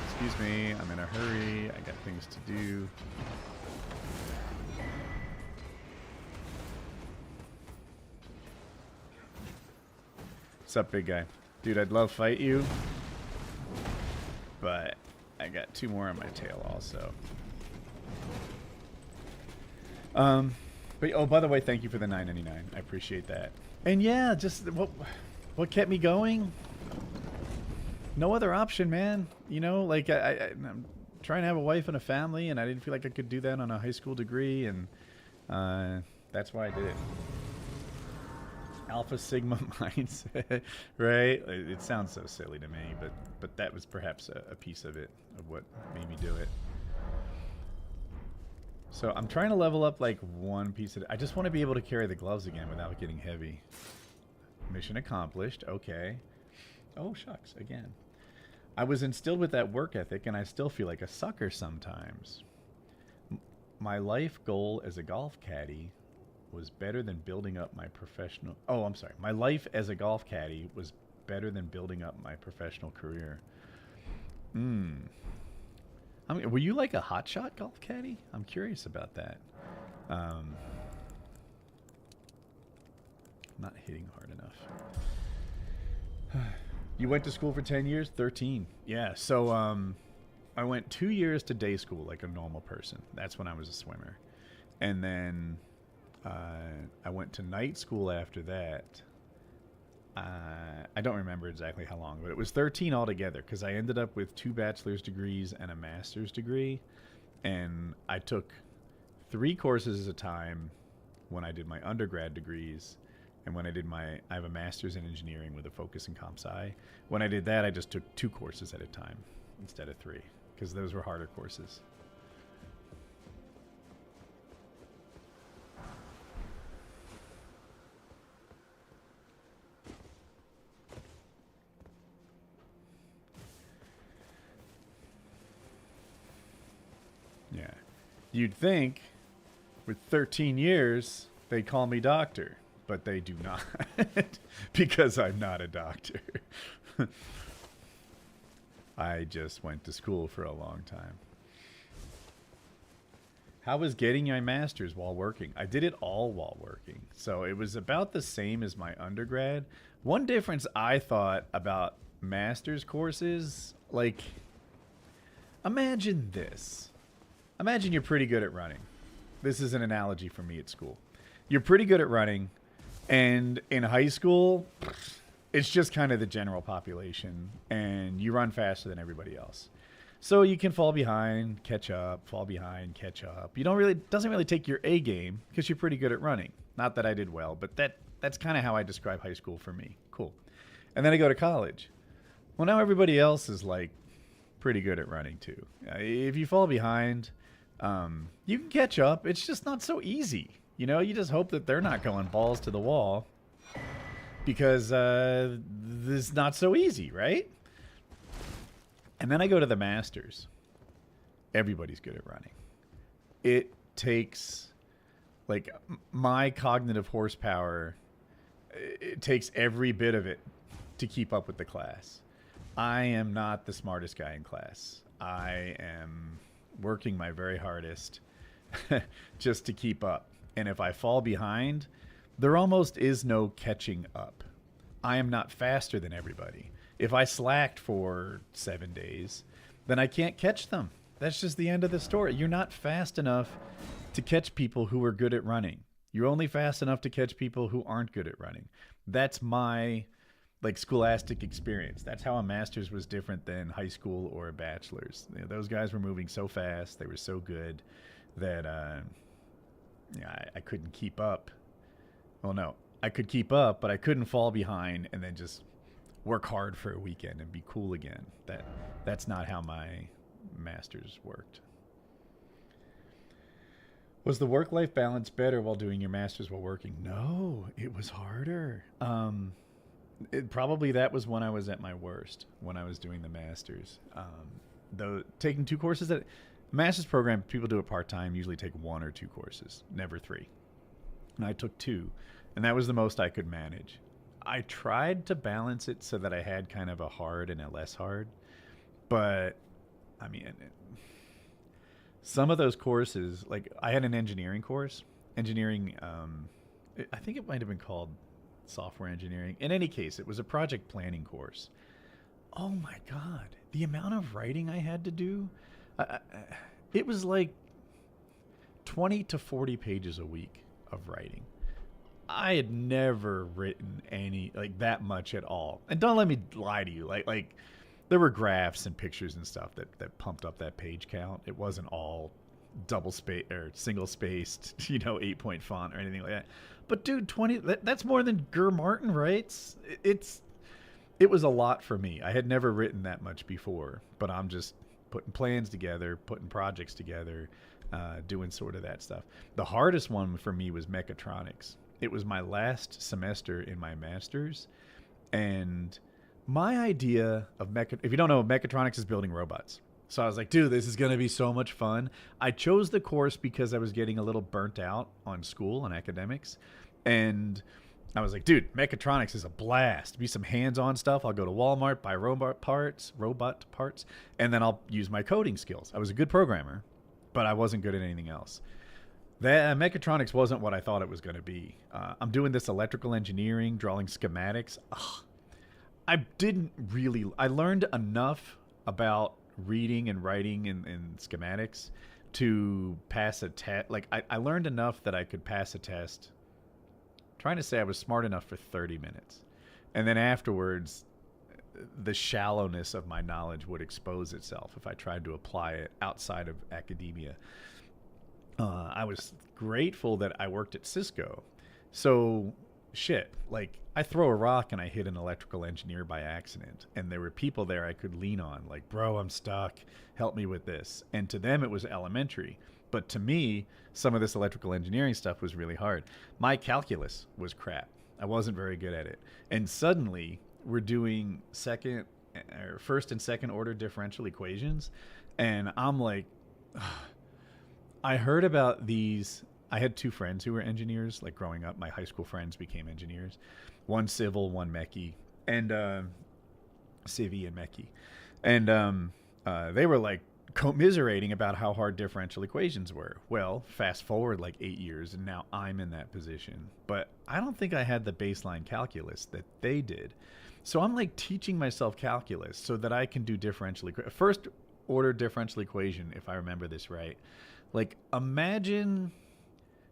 Excuse me. I'm in a hurry. I got things to do. What's up, big guy? Dude, I'd love to fight you, but I got 2 more on my tail also. But oh, by the way, thank you for the $9.99. I appreciate that. And yeah, just what kept me going? No other option, man. You know, like I'm trying to have a wife and a family, and I didn't feel like I could do that on a high school degree, and that's why I did it. Alpha Sigma mindset, right? It sounds so silly to me, but that was perhaps a piece of it, of what made me do it. So I'm trying to level up like 1 piece of it. I just want to be able to carry the gloves again without getting heavy. Mission accomplished. Okay. Oh, shucks. Again. I was instilled with that work ethic, and I still feel like a sucker sometimes. My life goal as a golf caddy was better than building up my professional... Oh, I'm sorry. My life as a golf caddy was better than building up my professional career. I mean, were you like a hotshot golf caddy? I'm curious about that. not hitting hard enough. You went to school for 10 years? 13. Yeah, so I went 2 years to day school like a normal person. That's when I was a swimmer. And then I went to night school after that. I don't remember exactly how long, but it was 13 altogether because I ended up with 2 bachelor's degrees and a master's degree. And I took 3 courses at a time when I did my undergrad degrees. And when I have a master's in engineering with a focus in comp sci. When I did that, I just took 2 courses at a time instead of 3 because those were harder courses. Yeah. You'd think with 13 years, they'd call me doctor, but they do not because I'm not a doctor. I just went to school for a long time. How was getting my master's while working? I did it all while working. So it was about the same as my undergrad. One difference I thought about master's courses, like, imagine this. Imagine you're pretty good at running. This is an analogy for me at school. You're pretty good at running, and in high school, it's just kind of the general population, and you run faster than everybody else. So you can fall behind, catch up, fall behind, catch up. Doesn't really take your A game because you're pretty good at running. Not that I did well, but that's kind of how I describe high school for me. Cool. And then I go to college. Well, now everybody else is like pretty good at running too. If you fall behind, you can catch up. It's just not so easy. You know, you just hope that they're not going balls to the wall because this is not so easy, right? And then I go to the Masters. Everybody's good at running. It takes, like, my cognitive horsepower, it takes every bit of it to keep up with the class. I am not the smartest guy in class. I am working my very hardest just to keep up. And if I fall behind, there almost is no catching up. I am not faster than everybody. If I slacked for 7 days, then I can't catch them. That's just the end of the story. You're not fast enough to catch people who are good at running. You're only fast enough to catch people who aren't good at running. That's my scholastic experience. That's how a master's was different than high school or a bachelor's. You know, those guys were moving so fast, they were so good that I couldn't keep up. Well, no, I could keep up, but I couldn't fall behind and then just work hard for a weekend and be cool again. That's not how my master's worked. Was the work-life balance better while doing your master's while working? No, it was harder. Probably that was when I was at my worst, when I was doing the master's. Though taking 2 courses at master's program, people do it part-time, usually take 1 or 2 courses, never 3. And I took 2, and that was the most I could manage. I tried to balance it so that I had kind of a hard and a less hard, but I mean, some of those courses, like I had an engineering course, I think it might have been called software engineering. In any case, it was a project planning course. Oh my God, the amount of writing I had to do, it was like 20 to 40 pages a week of writing. I had never written that much at all. And don't let me lie to you. Like there were graphs and pictures and stuff that pumped up that page count. It wasn't all double space or single spaced, 8-point font or anything like that. But dude, 20, that's more than Gur Martin writes. It was a lot for me. I had never written that much before, but I'm just putting plans together, putting projects together, doing sort of that stuff. The hardest one for me was mechatronics. It was my last semester in my master's, and my idea of if you don't know, mechatronics is building robots. So I was like, dude, this is going to be so much fun. I chose the course because I was getting a little burnt out on school and academics, and I was like, dude, mechatronics is a blast. Be some hands-on stuff. I'll go to Walmart, buy robot parts, and then I'll use my coding skills. I was a good programmer, but I wasn't good at anything else. That mechatronics wasn't what I thought it was going to be. I'm doing this electrical engineering, drawing schematics. Ugh. I learned enough about reading and writing and schematics to pass a test. Like, I learned enough that I could pass a test. I'm trying to say I was smart enough for 30 minutes. And then afterwards, the shallowness of my knowledge would expose itself if I tried to apply it outside of academia. I was grateful that I worked at Cisco. So, shit, like, I throw a rock and I hit an electrical engineer by accident. And there were people there I could lean on, like, bro, I'm stuck. Help me with this. And to them, it was elementary. But to me, some of this electrical engineering stuff was really hard. My calculus was crap. I wasn't very good at it. And suddenly, we're doing first and second order differential equations. And I'm like... I heard about these. I had two friends who were engineers. Like growing up, my high school friends became engineers. One civil, one mechie, and civvy and mechie. And they were like commiserating about how hard differential equations were. Well, fast forward like 8 years, and now I'm in that position. But I don't think I had the baseline calculus that they did. So I'm like teaching myself calculus so that I can do first order differential equation, if I remember this right. Like, imagine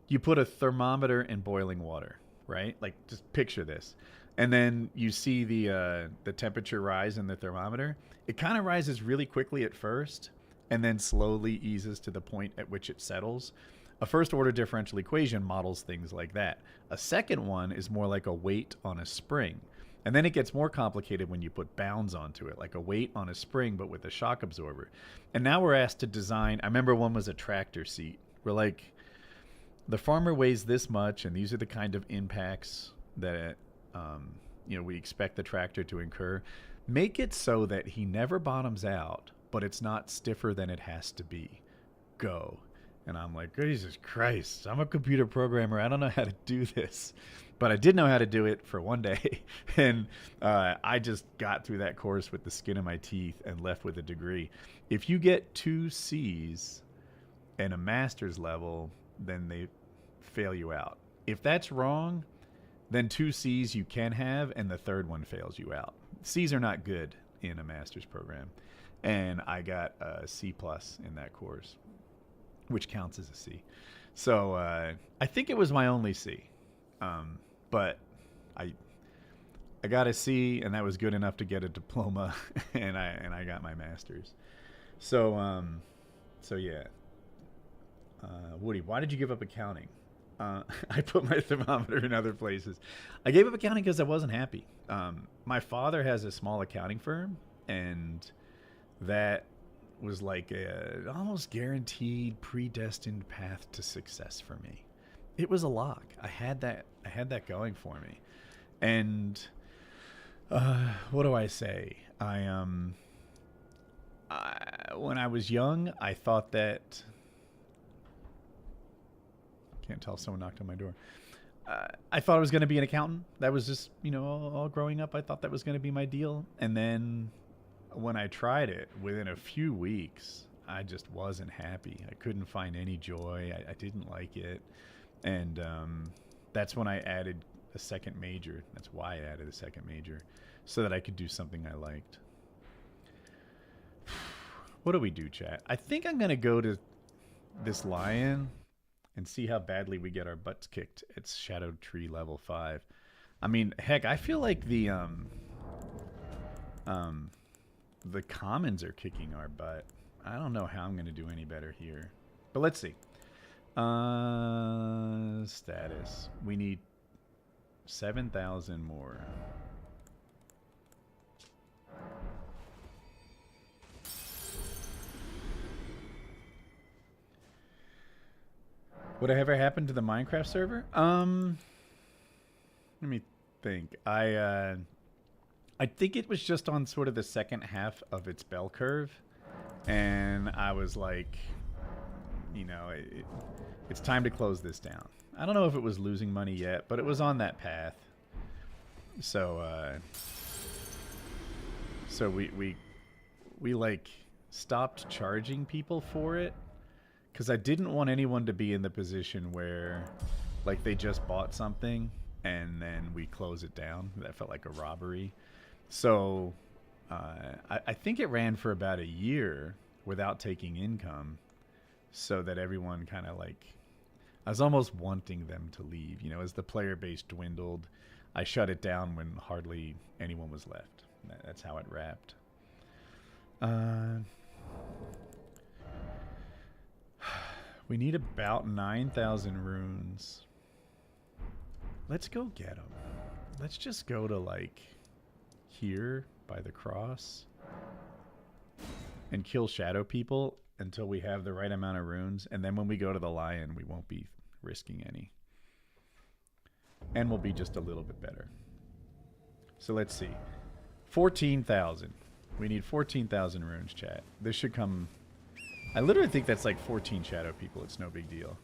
you put a thermometer in boiling water, right? Like, just picture this. And then you see the temperature rise in the thermometer. It kind of rises really quickly at first and then slowly eases to the point at which it settles. A first-order differential equation models things like that. A second one is more like a weight on a spring. And then it gets more complicated when you put bounds onto it, like a weight on a spring, but with a shock absorber. And now we're asked to design, I remember one was a tractor seat. We're like, the farmer weighs this much, and these are the kind of impacts that, we expect the tractor to incur. Make it so that he never bottoms out, but it's not stiffer than it has to be. Go. And I'm like, Jesus Christ, I'm a computer programmer. I don't know how to do this. But I did know how to do it for one day. And I just got through that course with the skin of my teeth and left with a degree. If you get 2 C's and a master's level, then they fail you out. If that's wrong, then 2 C's you can have, and the third one fails you out. C's are not good in a master's program. And I got a C+ in that course, which counts as a C. So I think it was my only C. But I got a C, and that was good enough to get a diploma, and I got my master's. So yeah. Woody, why did you give up accounting? I put my thermometer in other places. I gave up accounting because I wasn't happy. My father has a small accounting firm, and that was like a almost guaranteed, predestined path to success for me. It was a lock. I had that going for me. And what do I say? When I was young, I thought that... Can't tell, someone knocked on my door. I thought I was going to be an accountant. That was just, all growing up, I thought that was going to be my deal. And then when I tried it, within a few weeks, I just wasn't happy. I couldn't find any joy. I didn't like it. And that's when I added a second major. That's why I added a second major, so that I could do something I liked. What do we do, chat? I think I'm going to go to this lion and see how badly we get our butts kicked at Shadow Tree level 5. I mean, heck, I feel like the commons are kicking our butt. I don't know how I'm going to do any better here. But let's see. Status. We need 7,000 more. Would it ever happen to the Minecraft server? Let me think. I think it was just on sort of the second half of its bell curve, and I was like, it's time to close this down. I don't know if it was losing money yet, but it was on that path. So we like stopped charging people for it, Because I didn't want anyone to be in the position where, like, they just bought something and then we close it down. That felt like a robbery. So I think it ran for about a year without taking income, so that everyone kind of like, I was almost wanting them to leave. You know, as the player base dwindled, I shut it down when hardly anyone was left. That's how it wrapped. We need about 9,000 runes. Let's go get them. Let's just go to, like, here by the cross and kill shadow people until we have the right amount of runes. And then when we go to the lion, we won't be risking any. And we'll be just a little bit better. So let's see. 14,000. We need 14,000 runes, chat. This should come... I literally think that's like 14 shadow people. It's no big deal.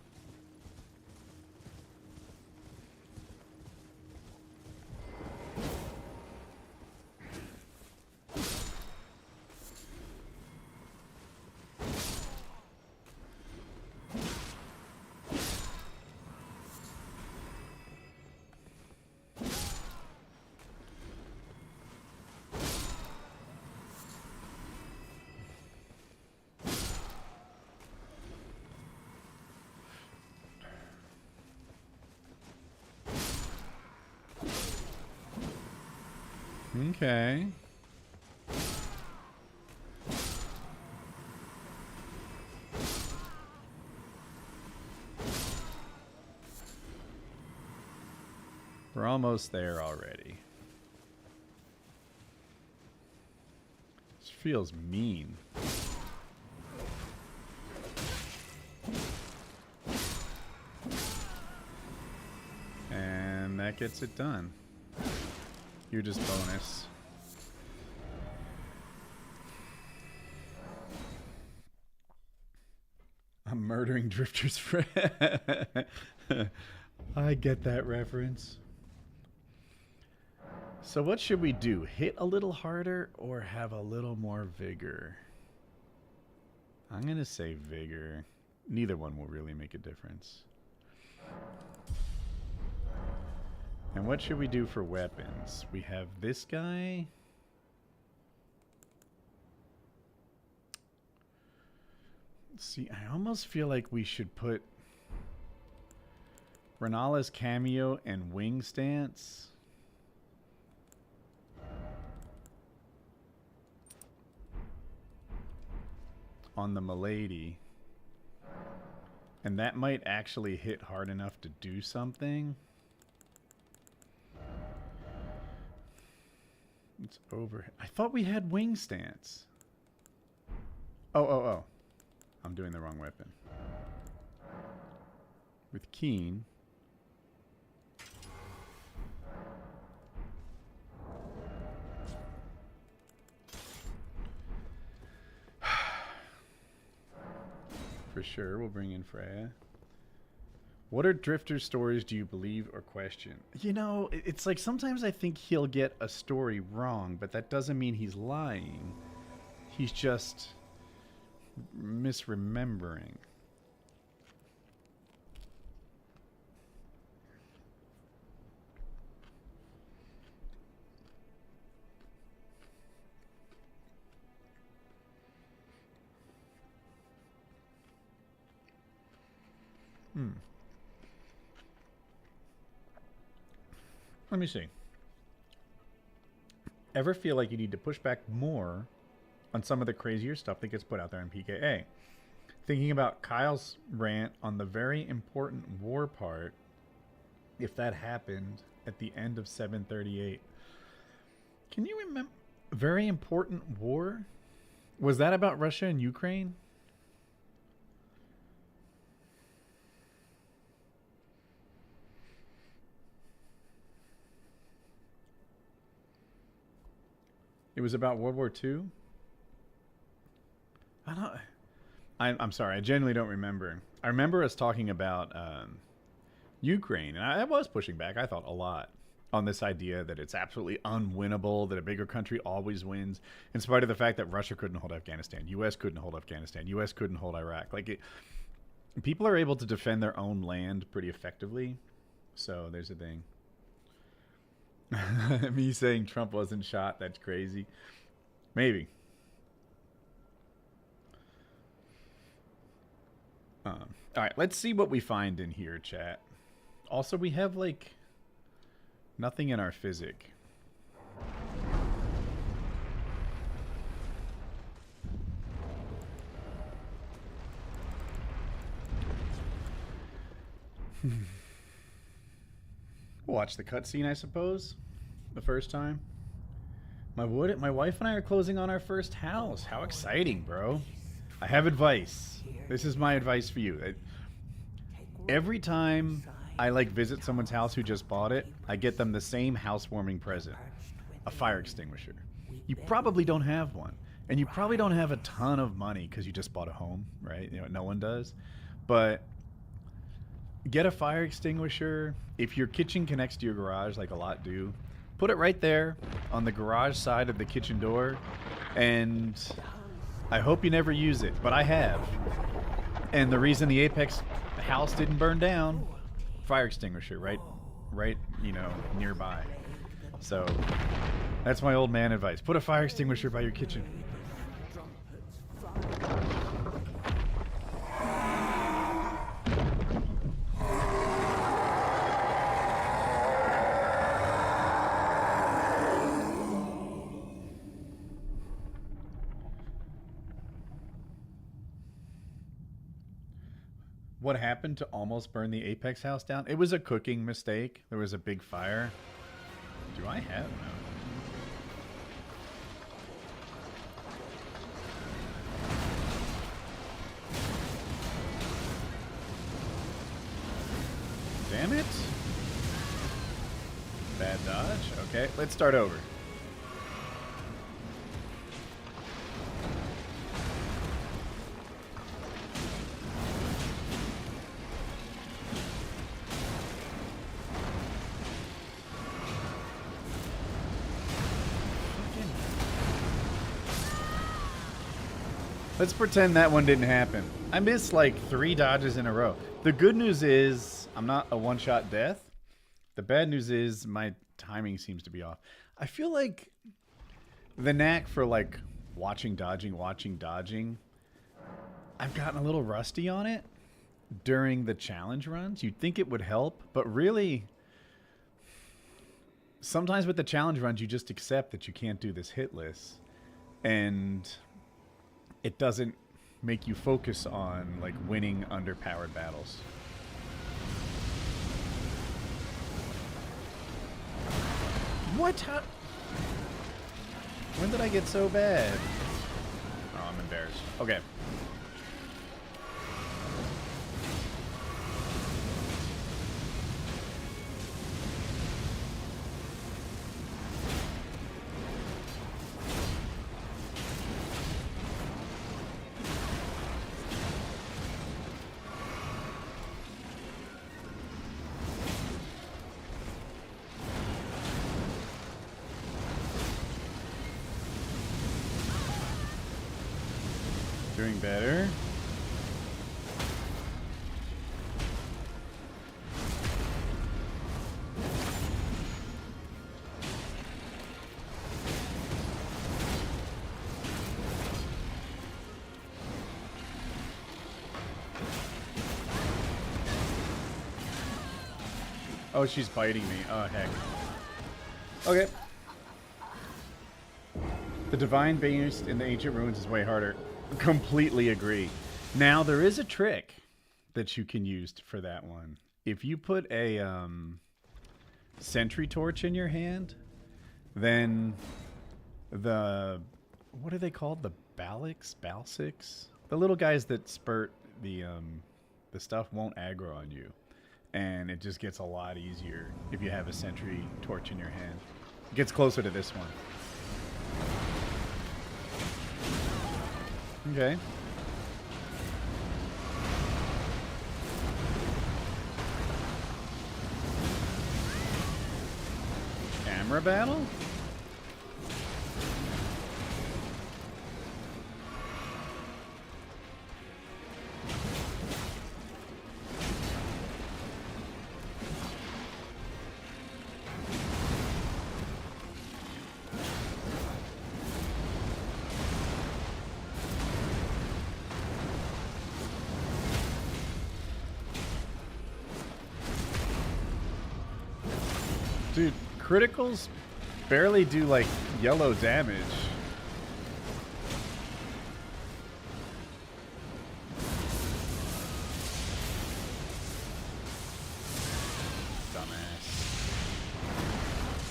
Okay. We're almost there already. This feels mean. And that gets it done. You're just bonus. I'm murdering Drifter's friend. I get that reference. So what should we do? Hit a little harder or have a little more vigor? I'm going to say vigor. Neither one will really make a difference. And what should we do for weapons? We have this guy. Let's see, I almost feel like we should put Renala's cameo and wing stance on the Milady. And that might actually hit hard enough to do something. It's over. I thought we had wing stance. Oh. I'm doing the wrong weapon. With Keen. For sure, we'll bring in Freya. What are Drifter's stories do you believe or question? You know, it's like sometimes I think he'll get a story wrong, but that doesn't mean he's lying. He's just misremembering. Let me see. Ever feel like you need to push back more on some of the crazier stuff that gets put out there in PKA? Thinking about Kyle's rant on the very important war part, if that happened at the end of 738. Can you remember? Very important war? Was that about Russia and Ukraine? It was about World War II? I'm sorry, I genuinely don't remember. I remember us talking about Ukraine, and I was pushing back, I thought, a lot on this idea that it's absolutely unwinnable, that a bigger country always wins, in spite of the fact that Russia couldn't hold Afghanistan, U.S. couldn't hold Afghanistan, U.S. couldn't hold Iraq. Like, people are able to defend their own land pretty effectively. So there's a thing. Me saying Trump wasn't shot, that's crazy. Maybe. All right, let's see what we find in here, chat. Also, we have, like, nothing in our physic. Watch the cutscene, I suppose, the first time. My wife and I are closing on our first house. How exciting, bro. I have advice. This is my advice for you. Every time I like visit someone's house who just bought it, I get them the same housewarming present, a fire extinguisher. You probably don't have one, and you probably don't have a ton of money because you just bought a home, right? You know, no one does. But get a fire extinguisher. If your kitchen connects to your garage, like a lot do, put it right there on the garage side of the kitchen door, and I hope you never use it, but I have. And the reason the Apex house didn't burn down, fire extinguisher right, you know, nearby. So that's my old man advice. Put a fire extinguisher by your kitchen. What happened to almost burn the Apex house down? It was a cooking mistake. There was a big fire. Do I have no? Damn it. Bad dodge. Okay, let's start over. Let's pretend that one didn't happen. I missed like 3 dodges in a row. The good news is I'm not a one-shot death. The bad news is my timing seems to be off. I feel like the knack for like watching, dodging, I've gotten a little rusty on it during the challenge runs. You'd think it would help, but really sometimes with the challenge runs you just accept that you can't do this hit list, and it doesn't make you focus on like winning underpowered battles. What? How? When did I get so bad? Oh, I'm embarrassed. Okay. Doing better. Oh, she's biting me. Oh, heck. Okay. The Divine Beast in the Ancient Ruins is way harder. Completely agree. Now, there is a trick that you can use for that one. If you put a sentry torch in your hand, then the... what are they called? The Balsics? The little guys that spurt the stuff won't aggro on you. And it just gets a lot easier if you have a sentry torch in your hand. It gets closer to this one. Okay. Camera battle? Dude, criticals barely do like yellow damage. Dumbass.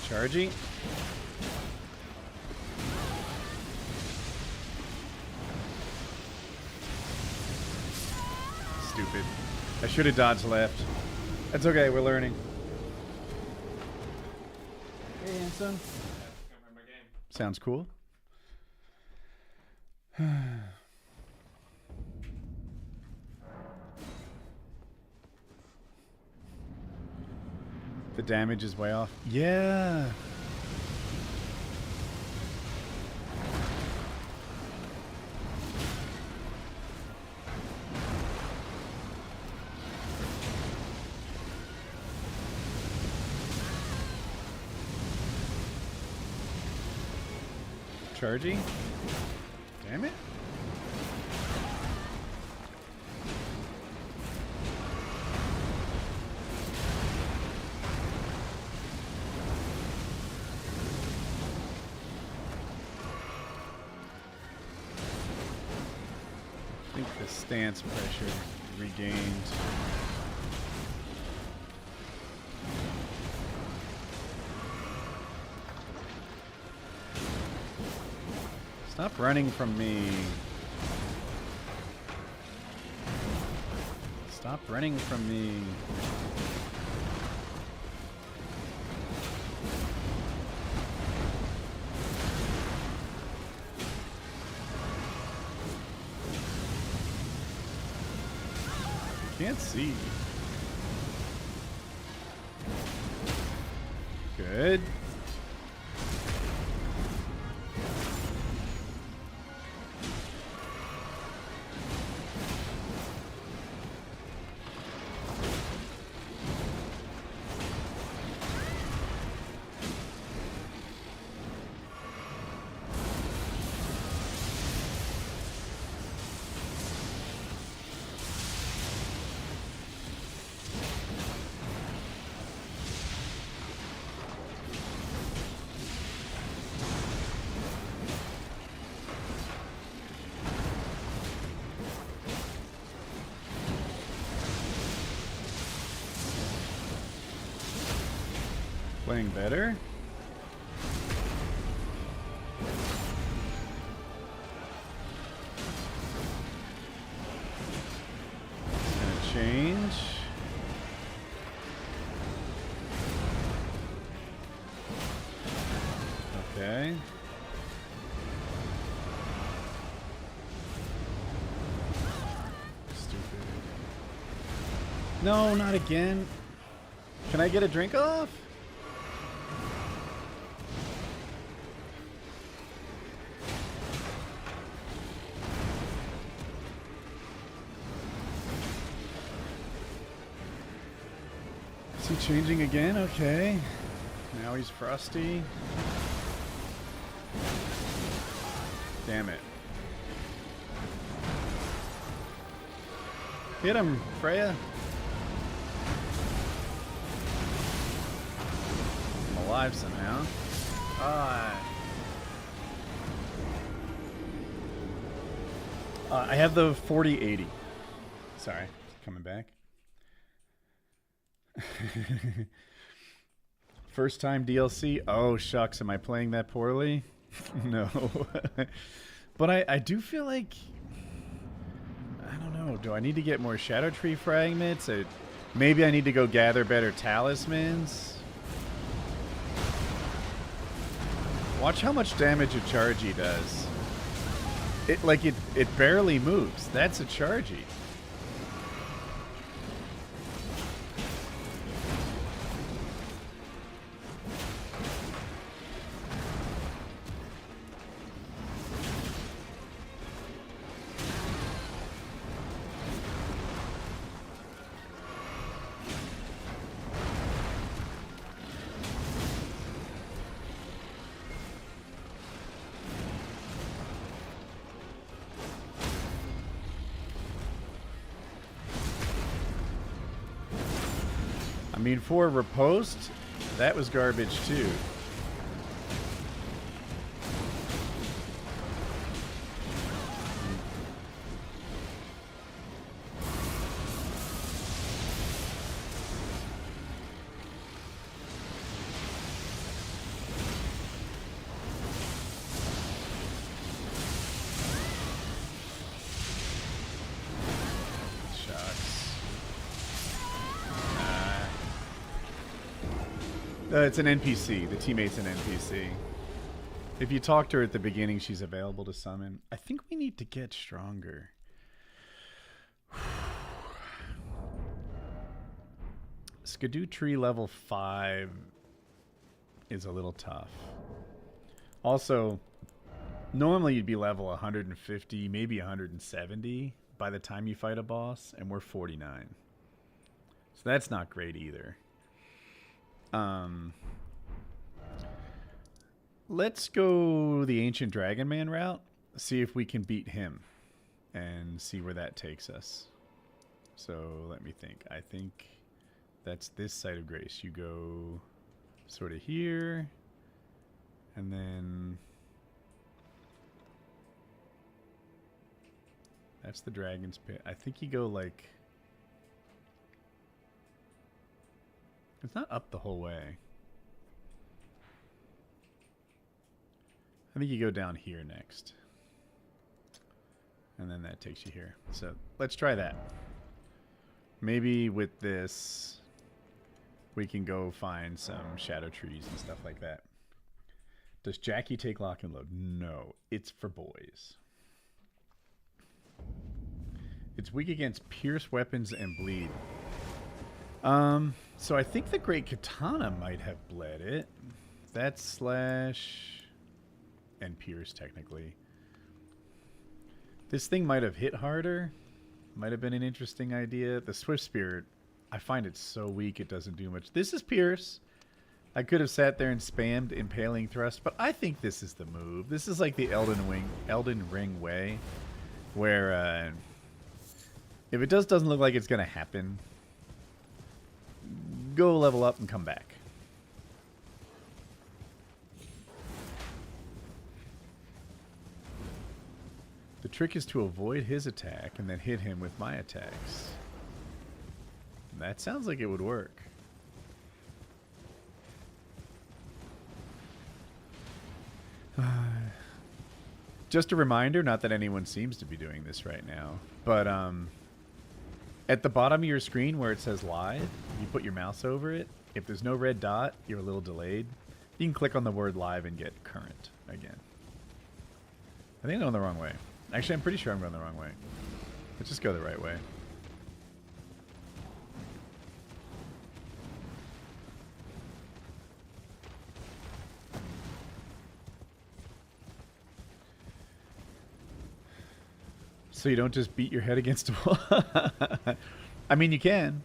Chargy. Stupid. I should have dodged left. That's okay, we're learning. Hey, handsome. Sounds cool. The damage is way off. Yeah. Chargy? Damn it. I think the stance pressure regained. Stop running from me. Stop running from me. Can't see. Good. Playing better. It's gonna change. Okay. Stupid. No, not again. Can I get a drink off? Is he changing again? Okay. Now he's frosty. Damn it. Hit him, Freya. I'm alive somehow. I have the 4080. Sorry, coming back. First time DLC? Oh, shucks. Am I playing that poorly? No. But I do feel like... I don't know. Do I need to get more Shadow Tree fragments? Or maybe I need to go gather better talismans? Watch how much damage a Chargy does. It barely moves. That's a Chargy. I mean, for a riposte, That was garbage too. It's an NPC. The teammate's an NPC. If you talk to her at the beginning, she's available to summon. I think we need to get stronger. Skidoo tree level 5 is a little tough. Also, normally you'd be level 150, maybe 170 by the time you fight a boss, and we're 49. So that's not great either. Let's go the Ancient Dragon Man route. See if we can beat him and see where that takes us. So let me think. I think that's this side of Grace. You go sort of here, and then that's the Dragon's Pit. I think you go like, it's not up the whole way. I think you go down here next. And then that takes you here. So let's try that. Maybe with this, we can go find some shadow trees and stuff like that. Does Jackie take lock and load? No, it's for boys. It's weak against pierce weapons and bleed. So I think the Great Katana might have bled it. That's slash and pierce technically. This thing might have hit harder. Might have been an interesting idea. The Swift Spirit, I find it so weak it doesn't do much. This is pierce. I could have sat there and spammed Impaling Thrust, but I think this is the move. This is like the Elden Ring way, where if it doesn't look like it's going to happen, go level up and come back. The trick is to avoid his attack and then hit him with my attacks. That sounds like it would work. Just a reminder, not that anyone seems to be doing this right now, but at the bottom of your screen where it says live, you put your mouse over it. If there's no red dot, you're a little delayed. You can click on the word live and get current again. I think I'm going the wrong way. Actually, I'm pretty sure I'm going the wrong way. Let's just go the right way. So you don't just beat your head against a wall. I mean, you can.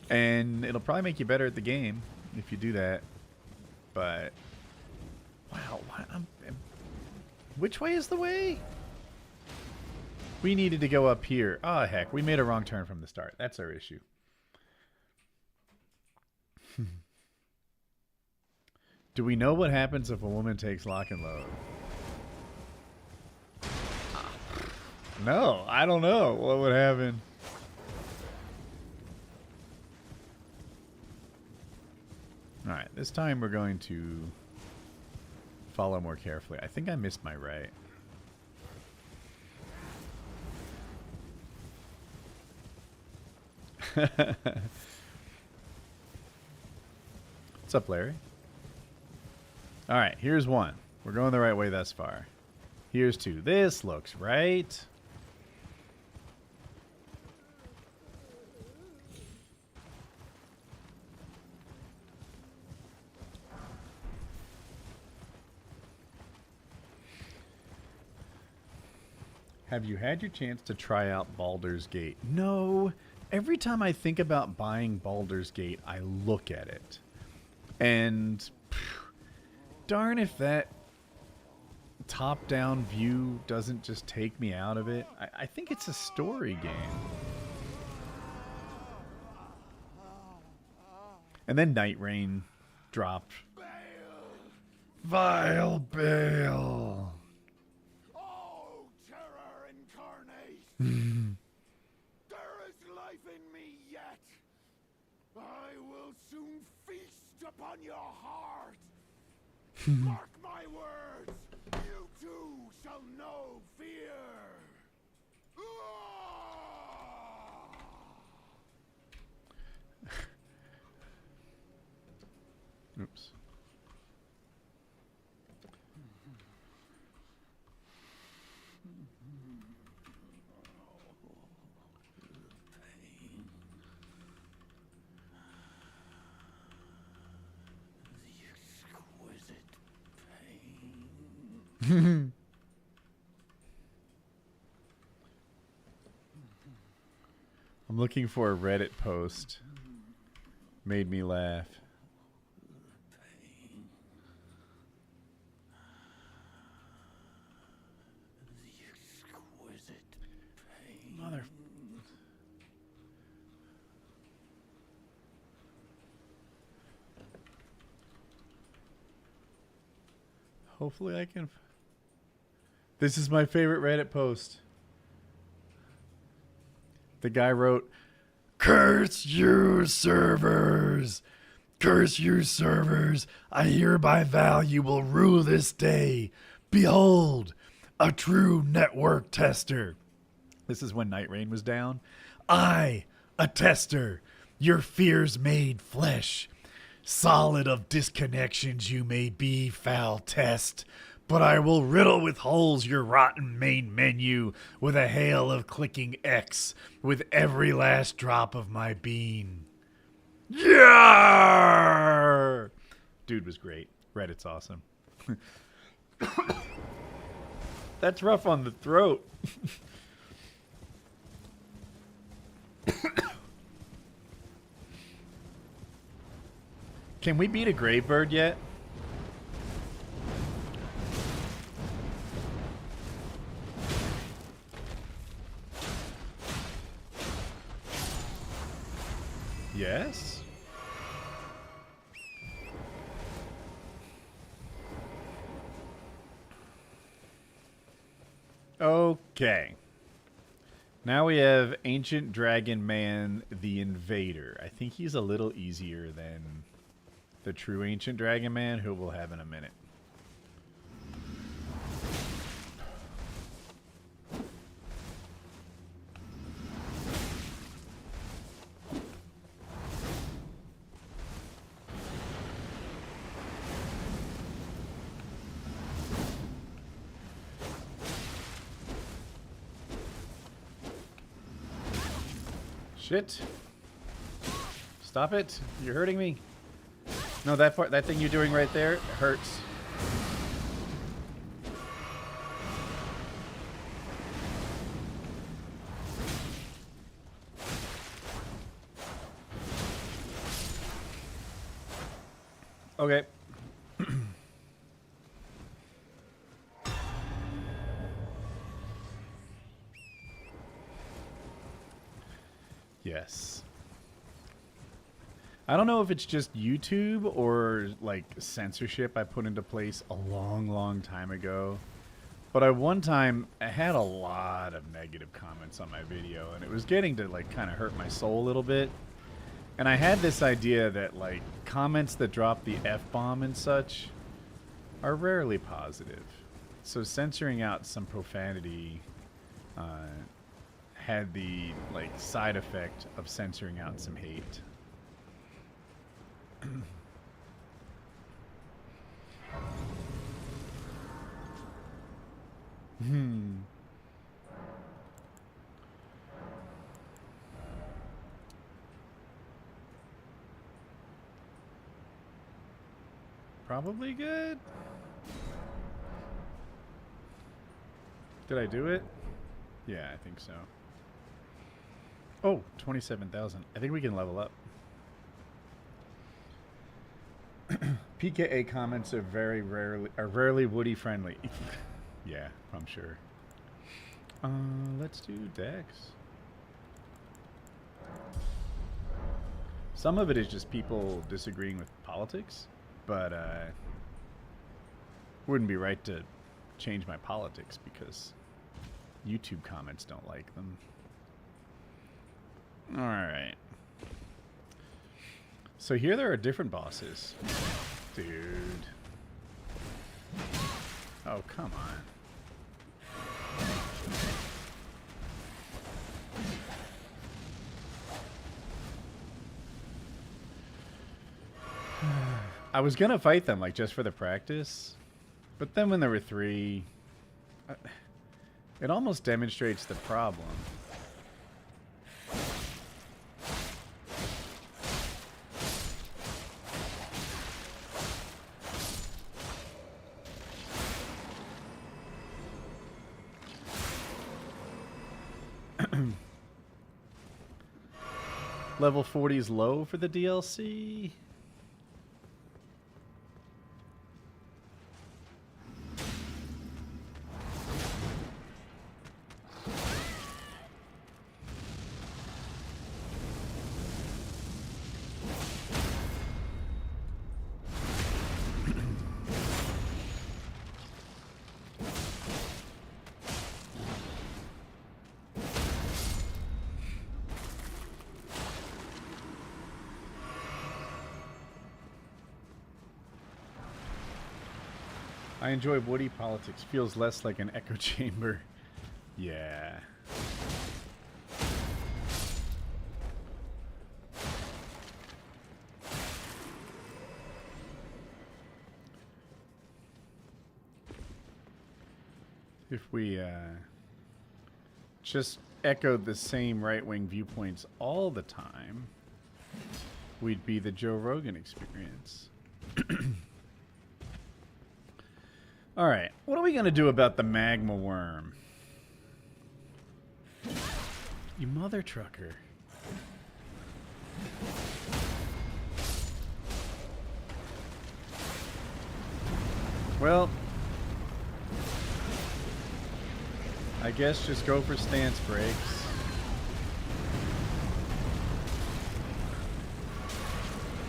And it'll probably make you better at the game if you do that. But, wow. Which way is the way? We needed to go up here. Oh, heck. We made a wrong turn from the start. That's our issue. Do we know what happens if a woman takes lock and load? No, I don't know what would happen. Alright, this time we're going to follow more carefully. I think I missed my right. What's up, Larry? Alright, here's one. We're going the right way thus far. Here's two. This looks right. Have you had your chance to try out Baldur's Gate? No. Every time I think about buying Baldur's Gate, I look at it. And darn if that top-down view doesn't just take me out of it. I think it's a story game. And then Night Rain dropped. Vile Bale. Oh, terror incarnate! There is life in me yet. I will soon feast upon your heart. Mark my words. You too shall know fear. Oops. I'm looking for a Reddit post. Made me laugh. Mother. Hopefully I can. This is my favorite Reddit post. The guy wrote, "Curse you, servers! Curse you, servers! I hereby vow you will rue this day. Behold, a true network tester." This is when Night Rain was down. "I, a tester, your fears made flesh. Solid of disconnections you may be, foul test. But I will riddle with holes your rotten main menu with a hail of clicking X with every last drop of my bean." Yeah! Dude was great. Reddit's awesome. That's rough on the throat. Can we beat a Gravebird yet? Yes? Okay. Now we have Ancient Dragon Man the Invader. I think he's a little easier than the true Ancient Dragon Man, who we'll have in a minute. Shit. Stop it. You're hurting me. No, that part, that thing you're doing right there hurts. Okay. Yes. I don't know if it's just YouTube or like censorship I put into place a long time ago. But I one time I had a lot of negative comments on my video, and it was getting to like kind of hurt my soul a little bit. And I had this idea that like comments that drop the F-bomb and such are rarely positive. So censoring out some profanity had the like side effect of censoring out some hate. Probably good. Did I do it? Yeah, I think so. Oh, 27,000. I think we can level up. PKA comments are rarely Woody friendly. Yeah, I'm sure. Let's do Dex. Some of it is just people disagreeing with politics. but wouldn't be right to change my politics because YouTube comments don't like them. All right. So here there are different bosses. Dude. Oh, come on. I was gonna fight them, like, just for the practice. But then when there were 3... it almost demonstrates the problem. Level 40 is low for the DLC. I enjoy woody politics. Feels less like an echo chamber. Yeah. If we just echoed the same right-wing viewpoints all the time, we'd be the Joe Rogan experience. All right, what are we going to do about the magma worm? You mother trucker. Well, I guess just go for stance breaks.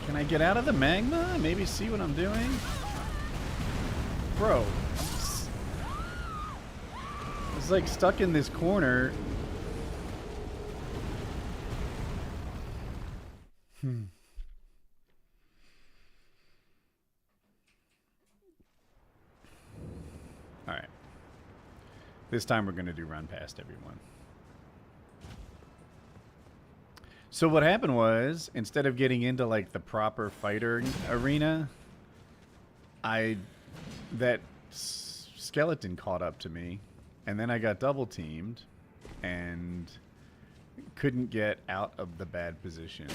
Can I get out of the magma? Maybe see what I'm doing? Bro, it's like stuck in this corner. All right. This time we're going to do run past everyone. So what happened was, instead of getting into like the proper fighter arena, that skeleton caught up to me, and then I got double teamed and couldn't get out of the bad position.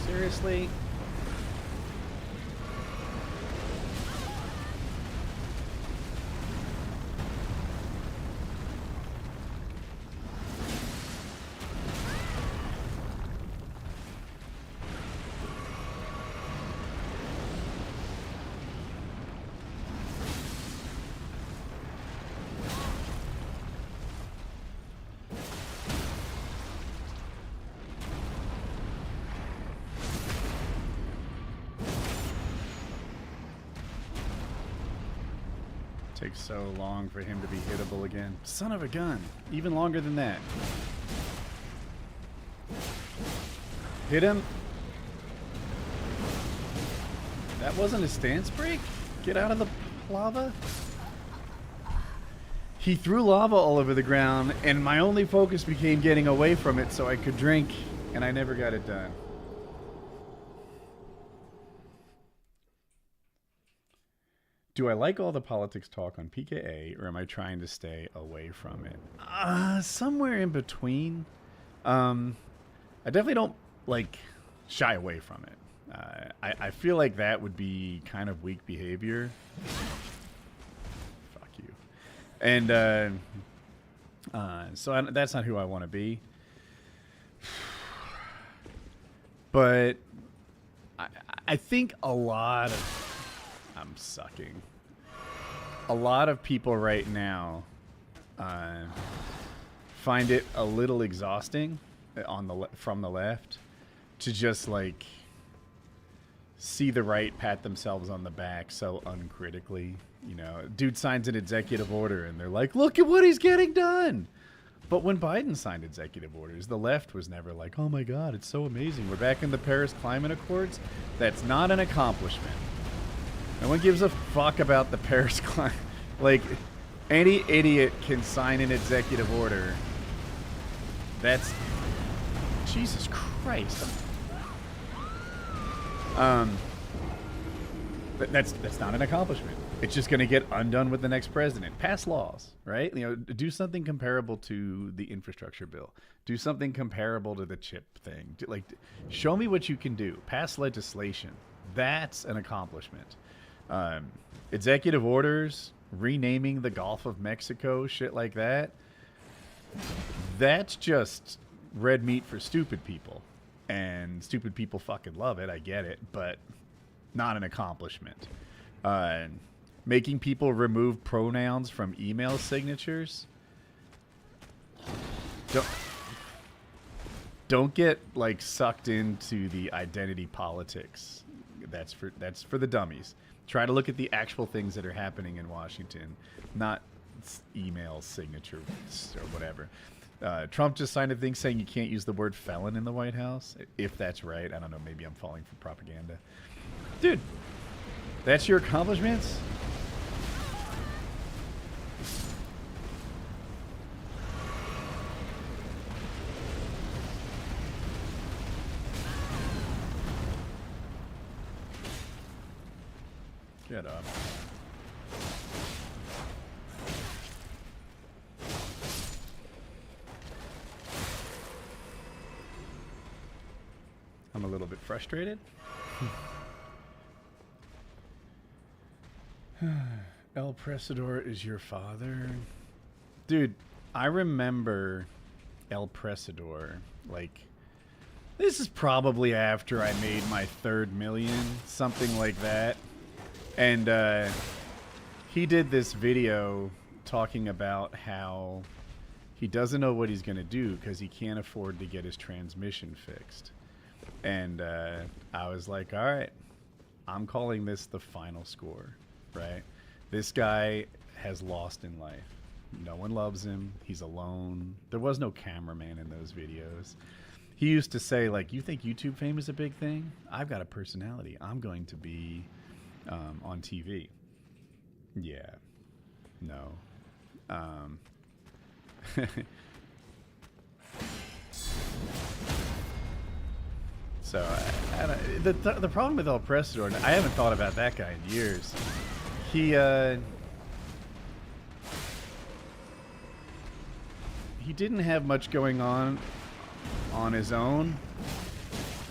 Seriously? Takes so long for him to be hittable again. Son of a gun. Even longer than that. Hit him. That wasn't a stance break? Get out of the lava? He threw lava all over the ground, and my only focus became getting away from it so I could drink, and I never got it done. Do I like all the politics talk on PKA, or am I trying to stay away from it? Somewhere in between. I definitely don't, like, shy away from it. I feel like that would be kind of weak behavior. And that's not who I want to be. But I think a lot of people right now find it a little exhausting from the left to just like see the right pat themselves on the back so uncritically. You know, dude signs an executive order and they're like, look at what he's getting done. But when Biden signed executive orders, the left was never like, oh my God, it's so amazing. We're back in the Paris Climate Accords. That's not an accomplishment. No one gives a fuck about the Paris Climate. Like, any idiot can sign an executive order. That's... Jesus Christ. That's not an accomplishment. It's just going to get undone with the next president. Pass laws, right? You know, do something comparable to the infrastructure bill. Do something comparable to the chip thing. Like, show me what you can do. Pass legislation. That's an accomplishment. Executive orders, renaming the Gulf of Mexico, shit like that. That's just red meat for stupid people. And stupid people fucking love it. I get it, but not an accomplishment. Making people remove pronouns from email signatures. Don't get like sucked into the identity politics. That's for the dummies. Try to look at the actual things that are happening in Washington, not email signatures or whatever. Trump just signed a thing saying you can't use the word felon in the White House. If that's right, I don't know. Maybe I'm falling for propaganda. Dude, that's your accomplishments? Get up. I'm a little bit frustrated. El Presador is your father? Dude, I remember El Presador. Like, this is probably after I made my 3rd million, something like that. And he did this video talking about how he doesn't know what he's going to do because he can't afford to get his transmission fixed. And I was like, all right, I'm calling this the final score, right? This guy has lost in life. No one loves him. He's alone. There was no cameraman in those videos. He used to say, like, you think YouTube fame is a big thing? I've got a personality. I'm going to be on TV. Yeah. No. So the problem with El Presador, I haven't thought about that guy in years. He didn't have much going on his own,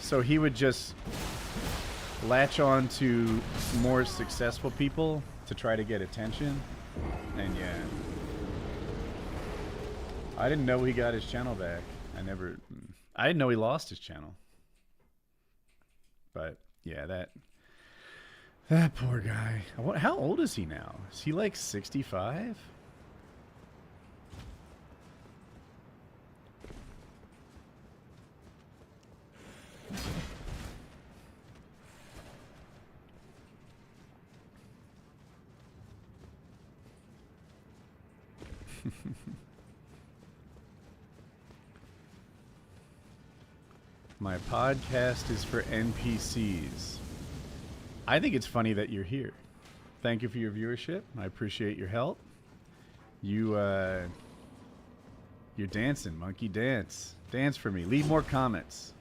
so he would just latch on to more successful people to try to get attention. And yeah, I didn't know he got his channel back. I didn't know he lost his channel. But yeah, that poor guy. How old is he now? Is he like 65? My podcast is for NPCs. I think it's funny that you're here. Thank you for your viewership. I appreciate your help. You're dancing, monkey dance. Dance for me. Leave more comments.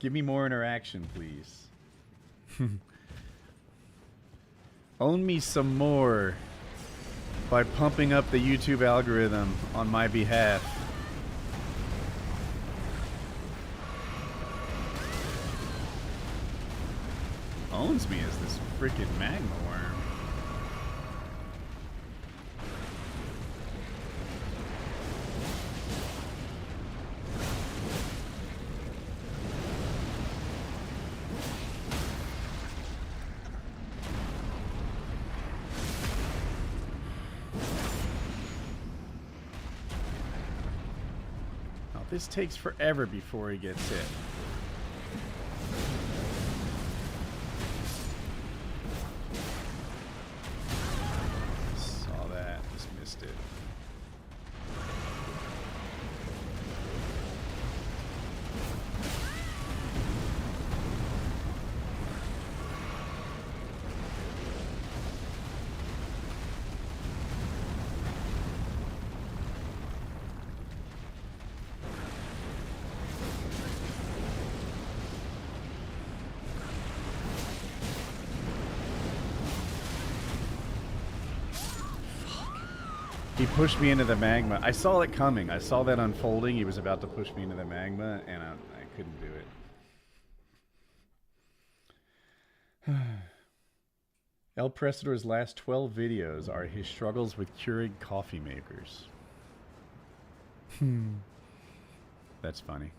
Give me more interaction, please. Own me some more by pumping up the YouTube algorithm on my behalf. Owns me as this freaking magma worm. This takes forever before he gets hit. Saw that, just missed it. He pushed me into the magma. I saw it coming. I saw that unfolding. He was about to push me into the magma, and I couldn't do it. El Presador's last 12 videos are his struggles with Keurig coffee makers. That's funny.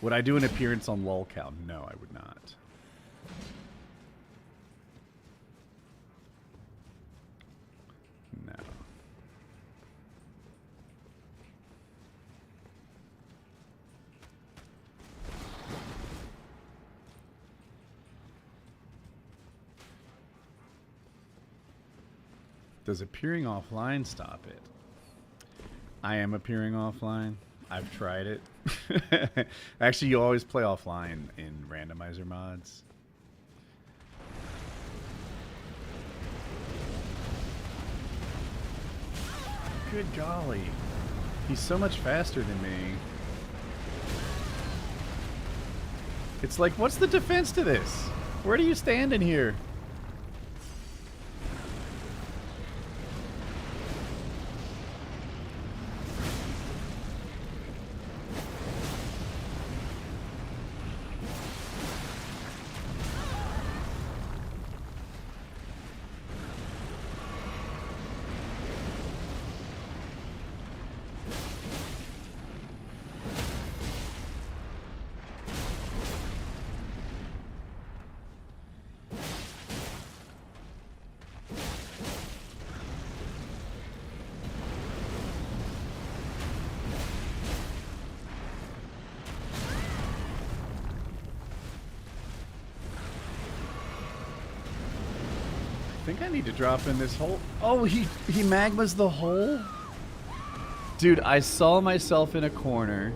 Would I do an appearance on LOLCal? No, I would not. No. Does appearing offline stop it? I am appearing offline. I've tried it. Actually, you always play offline in randomizer mods. Good golly. He's so much faster than me. It's like, what's the defense to this? Where do you stand in here? I think I need to drop in this hole. Oh, he magmas the hole? Dude, I saw myself in a corner.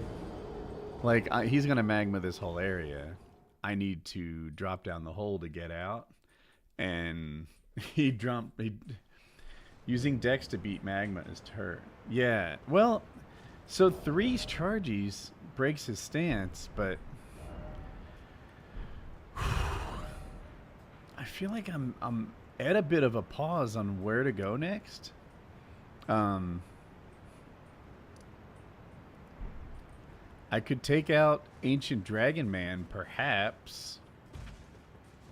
Like, he's going to magma this whole area. I need to drop down the hole to get out. And using Dex to beat magma is hurt. Yeah, well, so 3 charges breaks his stance, but I feel like I'm at a bit of a pause on where to go next. I could take out Ancient Dragon Man, perhaps.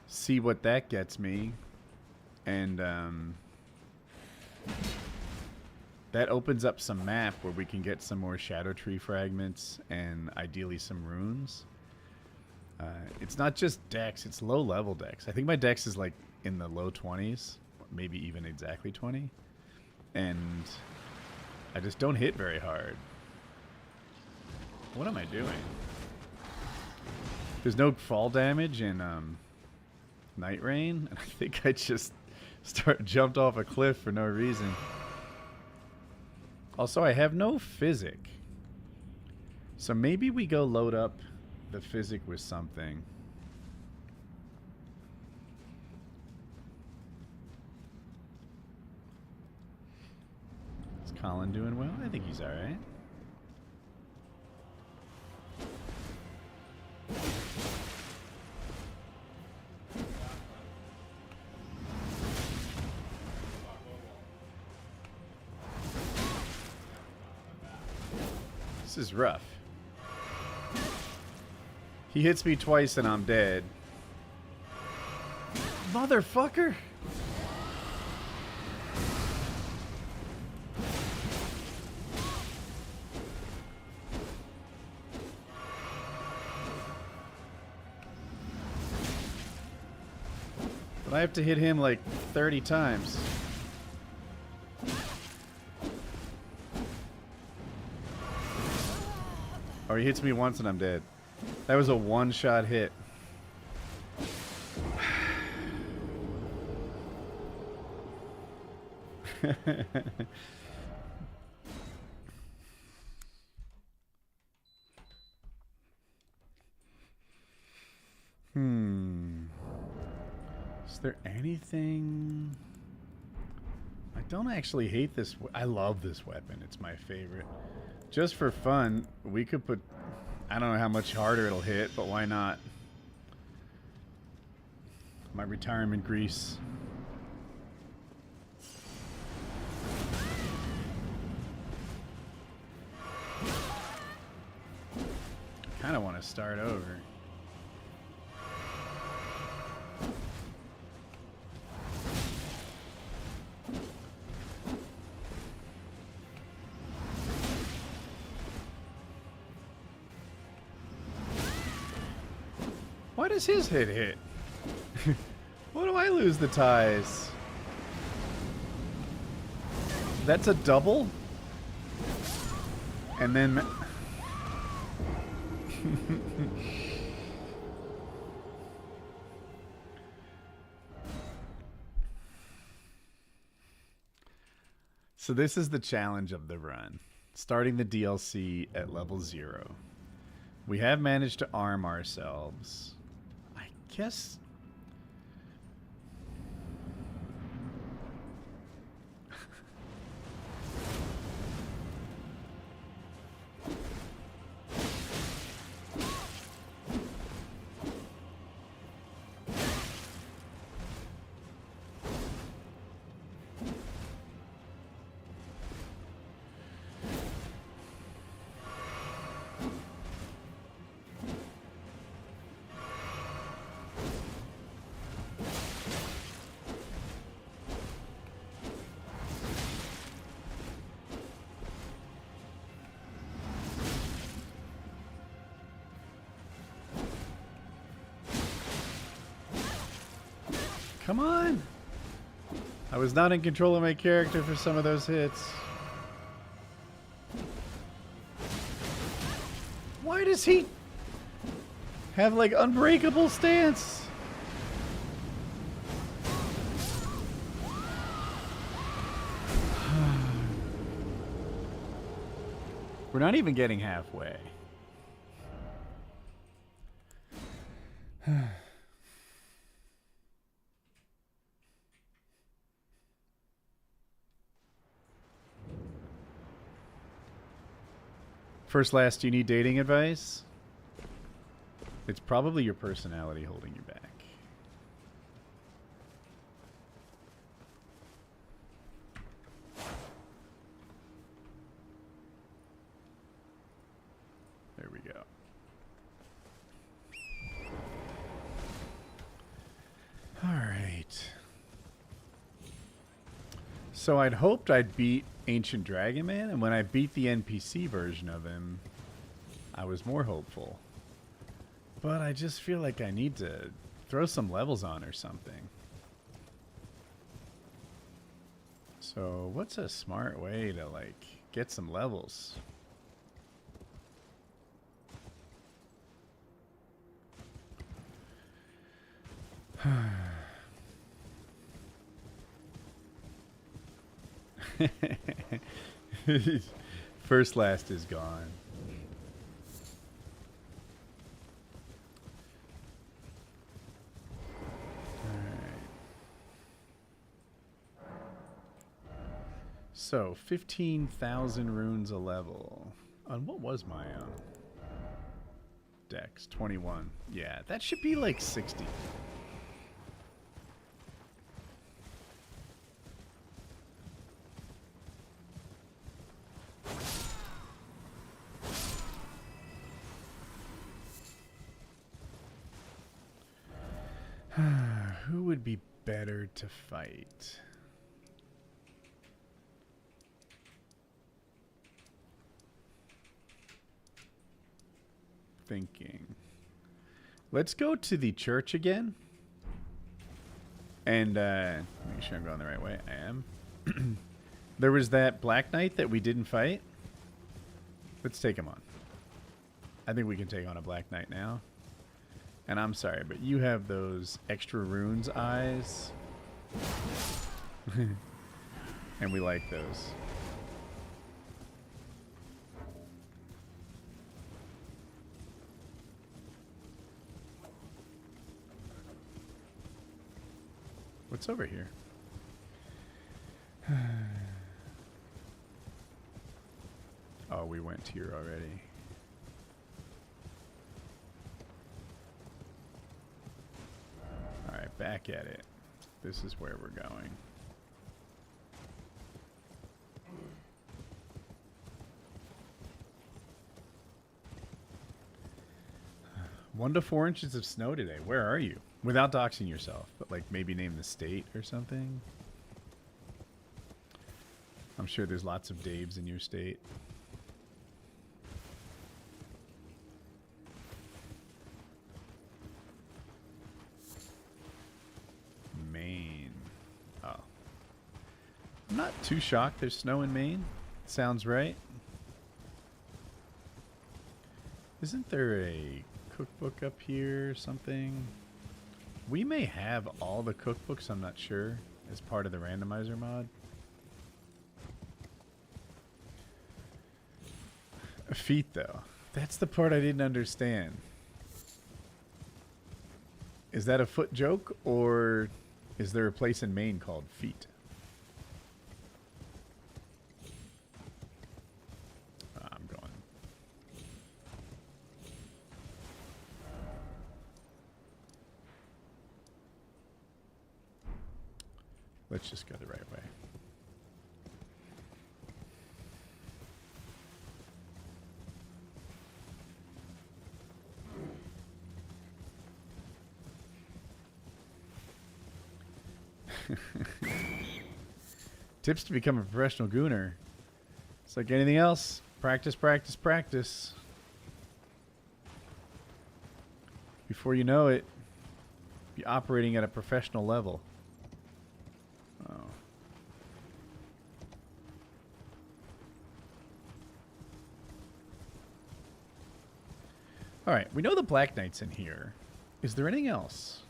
See what that gets me. And that opens up some map where we can get some more Shadow Tree fragments and ideally some runes. It's not just Dex, it's low level Dex. I think my Dex is like in the low 20s, maybe even exactly 20. And I just don't hit very hard. What am I doing? There's no fall damage in Night Rain, and I think I just jumped off a cliff for no reason. Also, I have no physic. So maybe we go load up the physic with something. Is Colin doing well? I think he's alright. This is rough. He hits me twice and I'm dead. Motherfucker! But I have to hit him like 30 times. Or he hits me once and I'm dead. That was a one-shot hit. Is there anything? I don't actually hate this. I love this weapon. It's my favorite. Just for fun, we could put... I don't know how much harder it'll hit, but why not? My retirement grease. Kind of want to start over. Why does his hit? Why do I lose the ties? That's a double? And then... So this is the challenge of the run. Starting the DLC at level 0. We have managed to arm ourselves. I guess... Come on! I was not in control of my character for some of those hits. Why does he have like unbreakable stance? We're not even getting halfway. First, last, do you need dating advice? It's probably your personality holding you back. There we go. All right. So I'd hoped I'd beat Ancient Dragon Man, and when I beat the NPC version of him, I was more hopeful. But I just feel like I need to throw some levels on or something. So what's a smart way to like get some levels? First last is gone. Alright. So 15,000 runes a level. On what was my dex? 21. Yeah, that should be like 60. Who would be better to fight? Thinking. Let's go to the church again. And make sure I'm going the right way. I am. There was that Black Knight that we didn't fight. Let's take him on. I think we can take on a Black Knight now. And I'm sorry, but you have those extra runes eyes. And we like those. What's over here? Oh, we went here already. Alright, back at it. This is where we're going. 1 to 4 inches of snow today. Where are you? Without doxing yourself, but like maybe name the state or something. I'm sure there's lots of Daves in your state. Maine. Oh. I'm not too shocked there's snow in Maine. Sounds right. Isn't there a cookbook up here or something? We may have all the cookbooks, I'm not sure, as part of the randomizer mod. Feet, though. That's the part I didn't understand. Is that a foot joke, or is there a place in Maine called Feet? I'm going. Let's just go the right way. Tips to become a professional gooner. It's like anything else. Practice, practice, practice. Before you know it, be operating at a professional level. Oh. Alright, we know the Black Knight's in here. Is there anything else?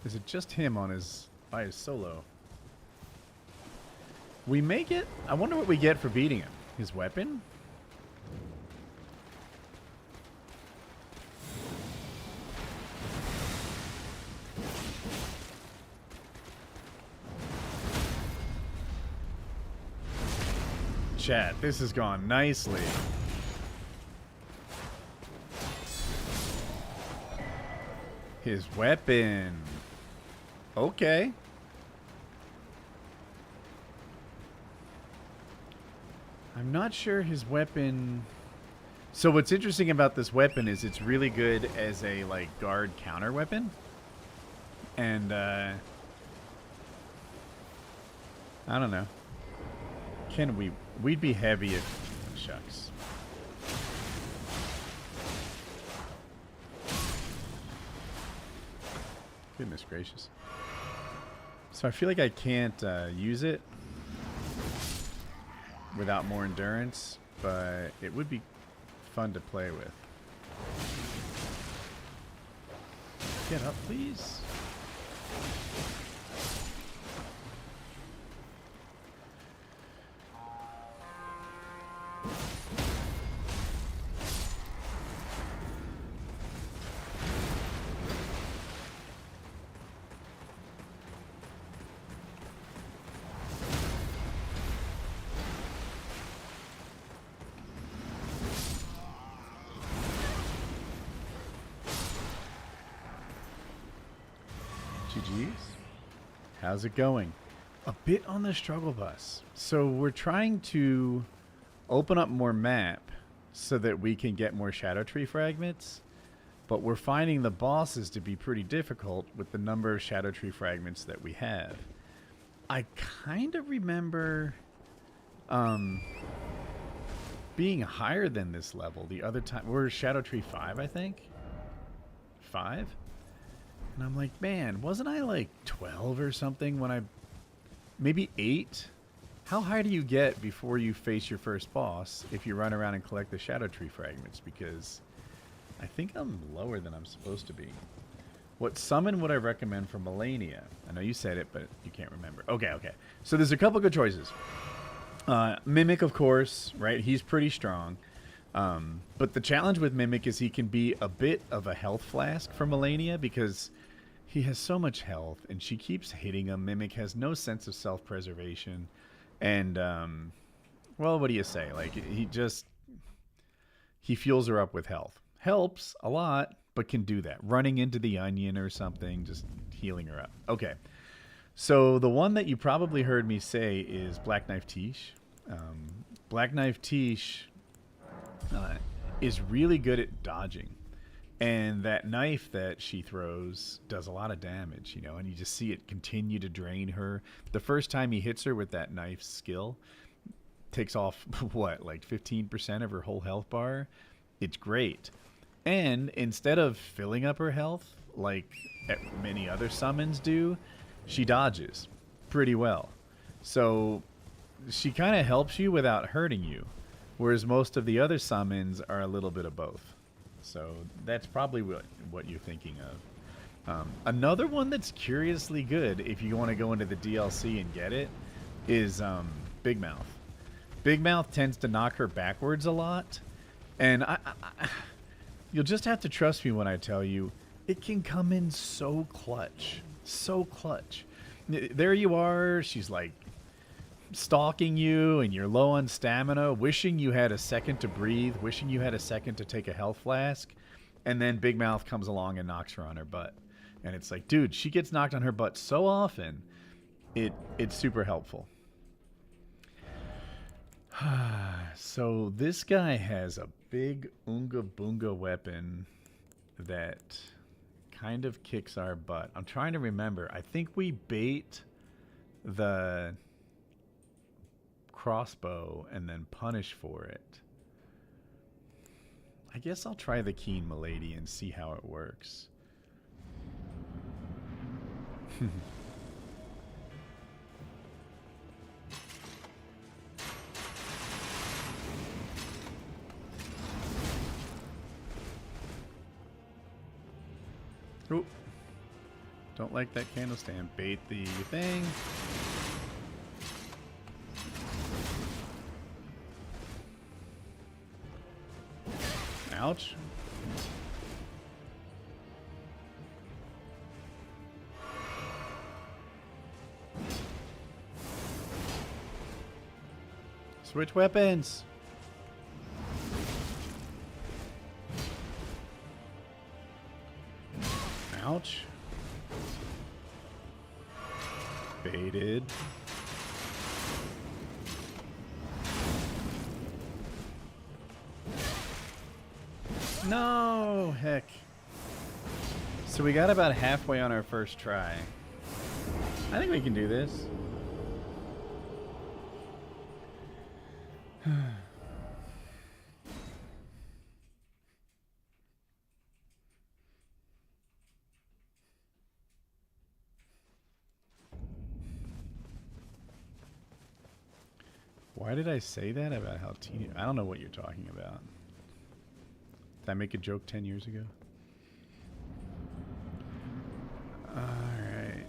Is it just him on his by his solo? We may get... I wonder what we get for beating him. His weapon? Chat, this has gone nicely. His weapon. Okay. I'm not sure his weapon... So what's interesting about this weapon is it's really good as a, like, guard counter weapon. And, I don't know. Can we... We'd be heavy if... Shucks. Goodness gracious. So I feel like I can't use it without more endurance, but it would be fun to play with. Get up, please. GG's. How's it going? A bit on the struggle bus. So we're trying to open up more map so that we can get more Shadow Tree fragments, but we're finding the bosses to be pretty difficult with the number of Shadow Tree fragments that we have. I kind of remember being higher than this level the other time. We're Shadow Tree 5, I think. 5? And I'm like, man, wasn't I like 12 or something when I... Maybe 8 How high do you get before you face your first boss if you run around and collect the Shadow Tree fragments? Because I think I'm lower than I'm supposed to be. What summon would I recommend for Melania? I know you said it, but you can't remember. Okay, okay. So there's a couple good choices. Mimic, of course, right? He's pretty strong. But the challenge with Mimic is he can be a bit of a health flask for Melania because he has so much health and she keeps hitting him. Mimic has no sense of self-preservation. And, well, what do you say? Like, he fuels her up with health. Helps a lot, but can do that. Running into the onion or something, just healing her up. Okay. So the one that you probably heard me say is Black Knife Tish. Black Knife Tish is really good at dodging. And that knife that she throws does a lot of damage, you know, and you just see it continue to drain her. The first time he hits her with that knife skill, takes off, what, like 15% of her whole health bar? It's great. And instead of filling up her health, like many other summons do, she dodges pretty well. So she kind of helps you without hurting you, whereas most of the other summons are a little bit of both. So that's probably what you're thinking of. Another one that's curiously good, if you want to go into the DLC and get it, is Big Mouth. Big Mouth tends to knock her backwards a lot, and you'll just have to trust me when I tell you, it can come in so clutch. So clutch. There you are, she's like stalking you, and you're low on stamina, wishing you had a second to breathe, wishing you had a second to take a health flask, and then Big Mouth comes along and knocks her on her butt. And it's like, dude, she gets knocked on her butt so often, it's super helpful. So this guy has a big Oonga Boonga weapon that kind of kicks our butt. I'm trying to remember. I think we bait the crossbow and then punish for it. I guess I'll try the Keen Milady and see how it works. Oop. Don't like that candle stand. Bait the thing. Ouch. Switch weapons. Ouch. Baited. No, heck. So we got about halfway on our first try. I think we can do this. Why did I say that about how teeny? I don't know what you're talking about. Did I make a joke 10 years ago? All right.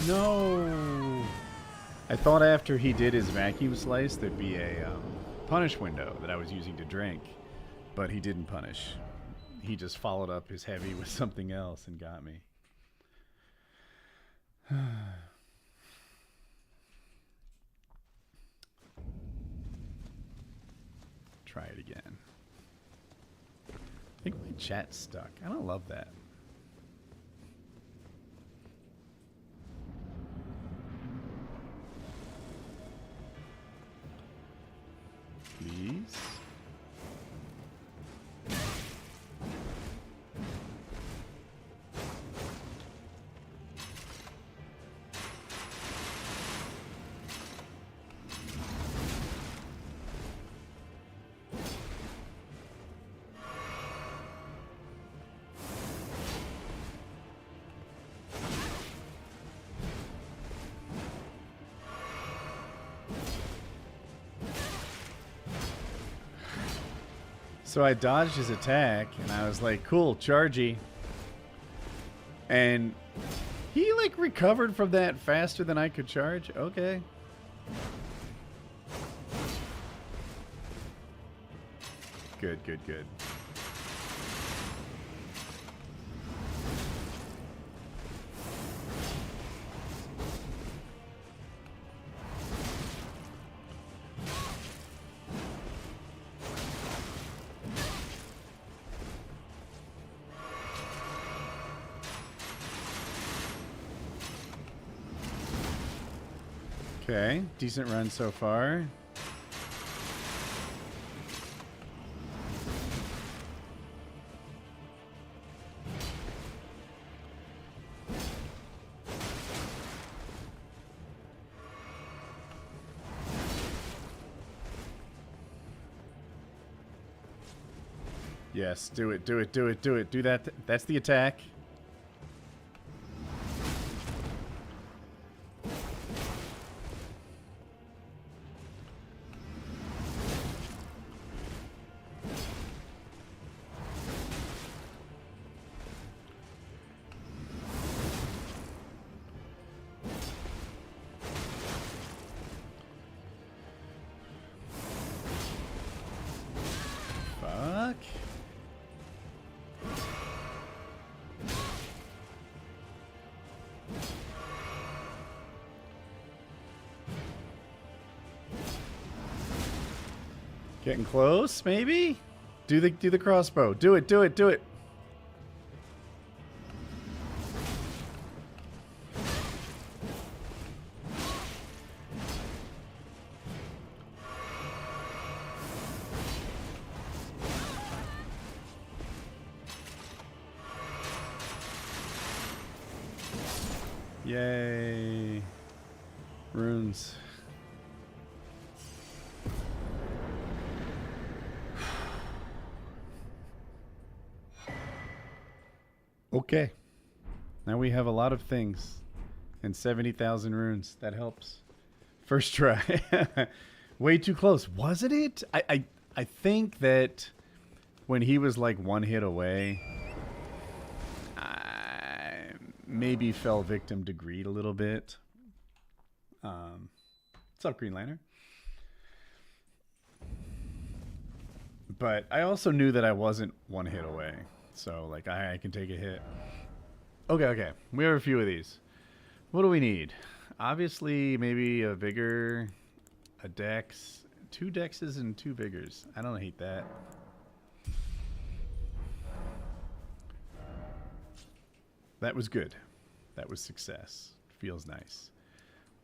No! I thought after he did his vacuum slice there'd be a punish window that I was using to drink, but he didn't punish. he just followed up his heavy with something else and got me. Try it again. I think my chat's stuck. I don't love that. Please. So I dodged his attack, and I was like, cool, chargey. And he, like, recovered from that faster than I could charge? Okay. Good, good, good. Okay, decent run so far. Yes, do it, do it, do it, do it. Do that. That's the attack. Fuck. Getting close, maybe? Do the crossbow. Do it, do it, do it. Yay. Runes. Okay. Now we have a lot of things and 70,000 runes. That helps. First try. Way too close. Wasn't it? I think that when he was like one hit away, I maybe fell victim to greed a little bit. What's up, Green Lantern? But I also knew that I wasn't one hit away. So, like, I can take a hit. Okay, okay. We have a few of these. What do we need? Obviously, maybe a vigor, a dex, 2 dexes and 2 vigors. I don't hate that. That was good. That was success. Feels nice.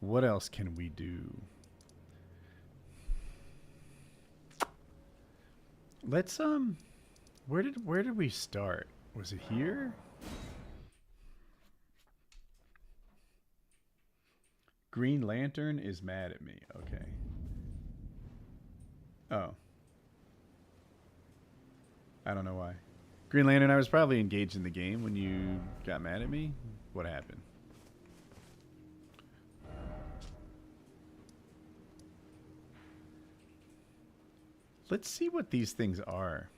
What else can we do? Let's where did we start? Was it here? Green Lantern is mad at me. Okay. Oh. I don't know why. Green Lantern, I was probably engaged in the game when you got mad at me. What happened? Let's see what these things are.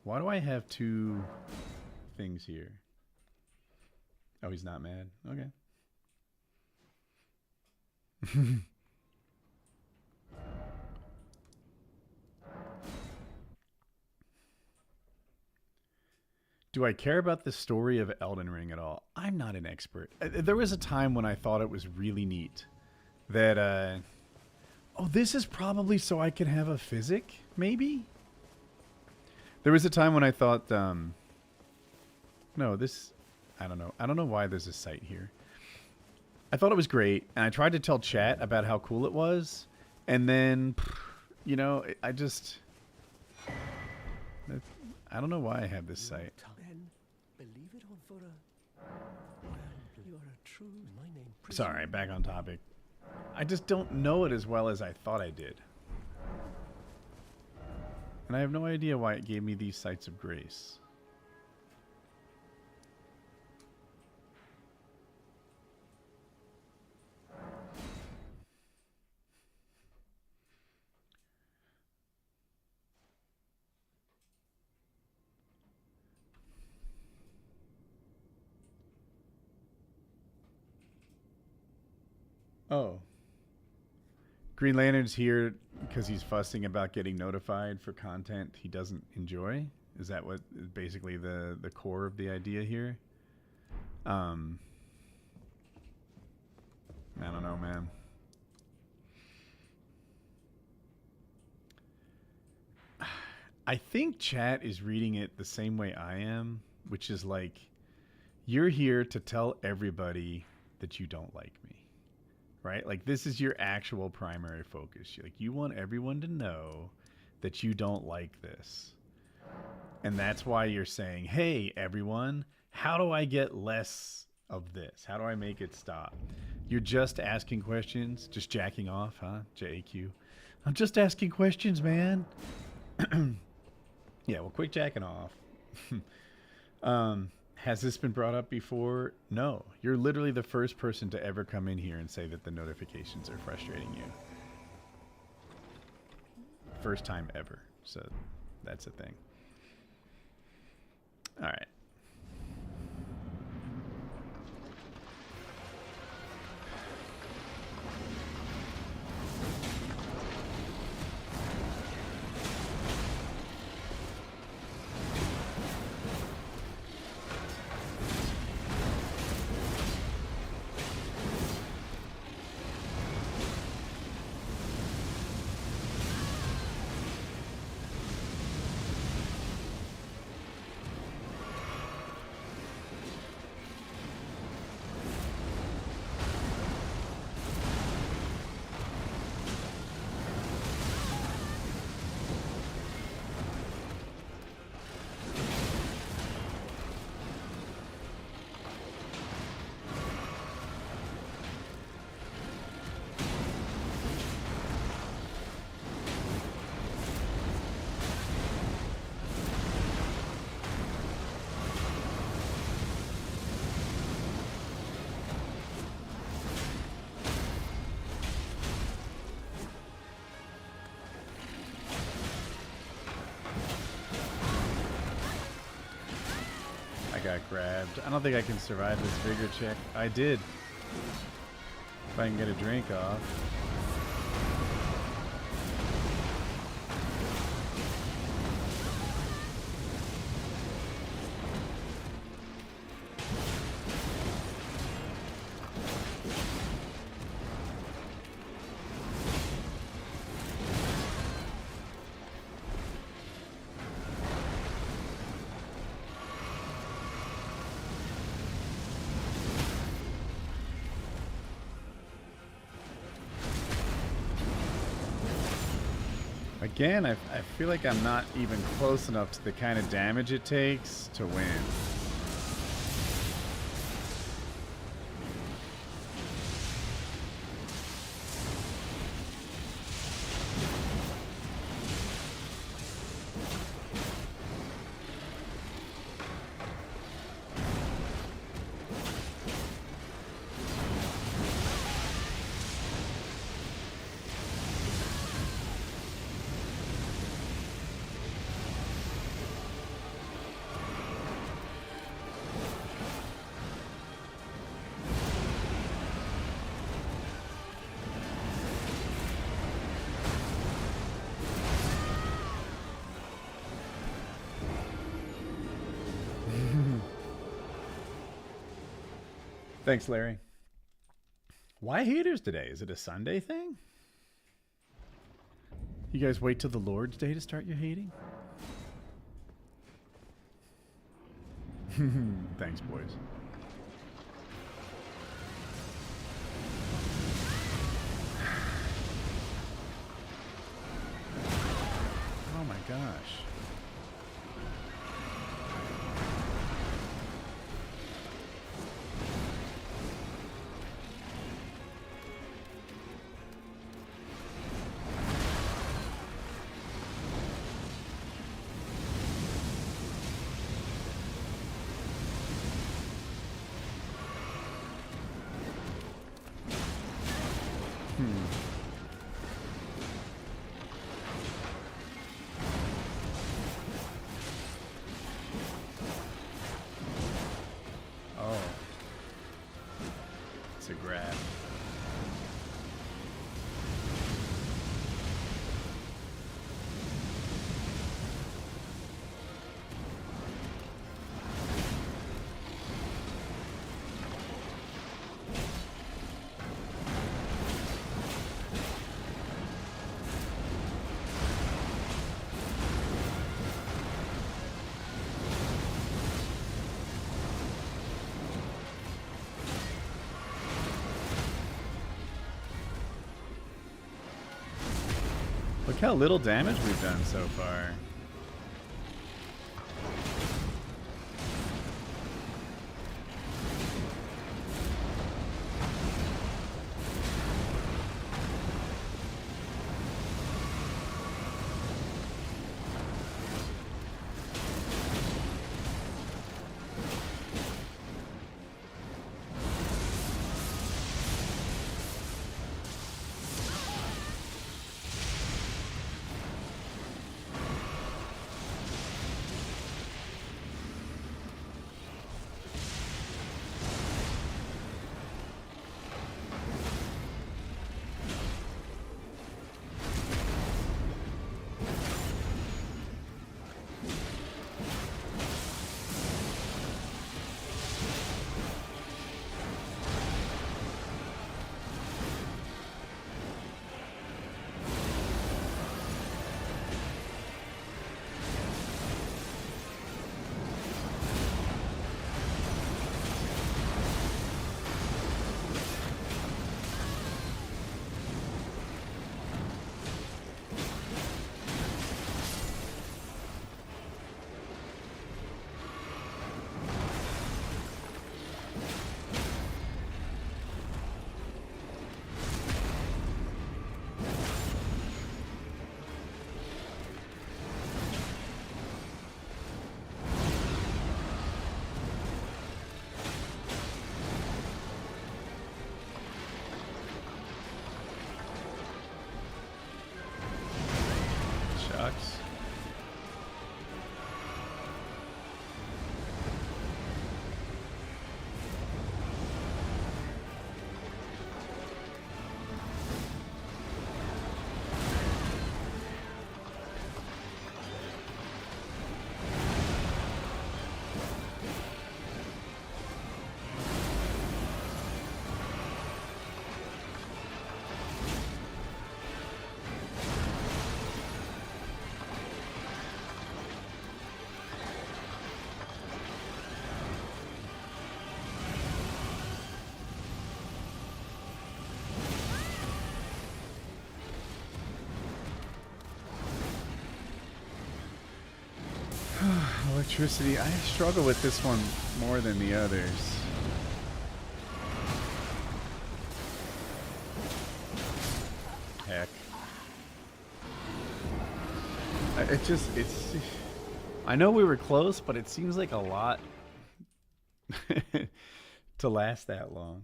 Why do I have 2 things here? Oh, he's not mad. Okay. Do I care about the story of Elden Ring at all? I'm not an expert. There was a time when I thought it was really neat that, oh, this is probably so I can have a physic, maybe? There was a time when I thought, no, this, I don't know. I don't know why there's a site here. I thought it was great, and I tried to tell chat about how cool it was, and then, you know, I just, I don't know why I have this site. Then believe it or for a well, you are a true my name. Sorry, back on topic. I just don't know it as well as I thought I did. And I have no idea why it gave me these sites of grace. Oh. Green Lantern's here because he's fussing about getting notified for content he doesn't enjoy. Is that what is basically the core of the idea here? I don't know, man. I think chat is reading it the same way I am, which is like, you're here to tell everybody that you don't like me. Right? Like, this is your actual primary focus. Like, you want everyone to know that you don't like this. And that's why you're saying, hey, everyone, how do I get less of this? How do I make it stop? You're just asking questions, just jacking off, huh? JAQ. I'm just asking questions, man. Yeah, well, quit jacking off. Has this been brought up before? No. You're literally the first person to ever come in here and say that the notifications are frustrating you. First time ever. So that's a thing. All right. Got grabbed. I don't think I can survive this vigor check. I did. If I can get a drink off. Again, I feel like I'm not even close enough to the kind of damage it takes to win. Thanks, Larry. Why haters today? Is it a Sunday thing? You guys wait till the Lord's Day to start your hating? Thanks, boys. Oh my gosh. Oh. It's a grab. Look how little damage we've done so far. Shucks. Electricity. I struggle with this one more than the others. Heck. It's. I know we were close, but it seems like a lot to last that long.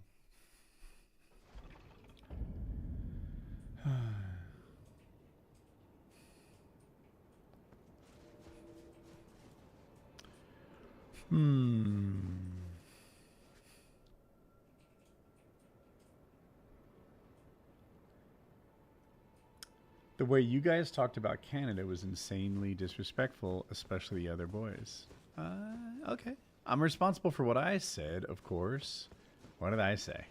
The way you guys talked about Canada was insanely disrespectful, especially the other boys. Okay. I'm responsible for what I said, of course. What did I say?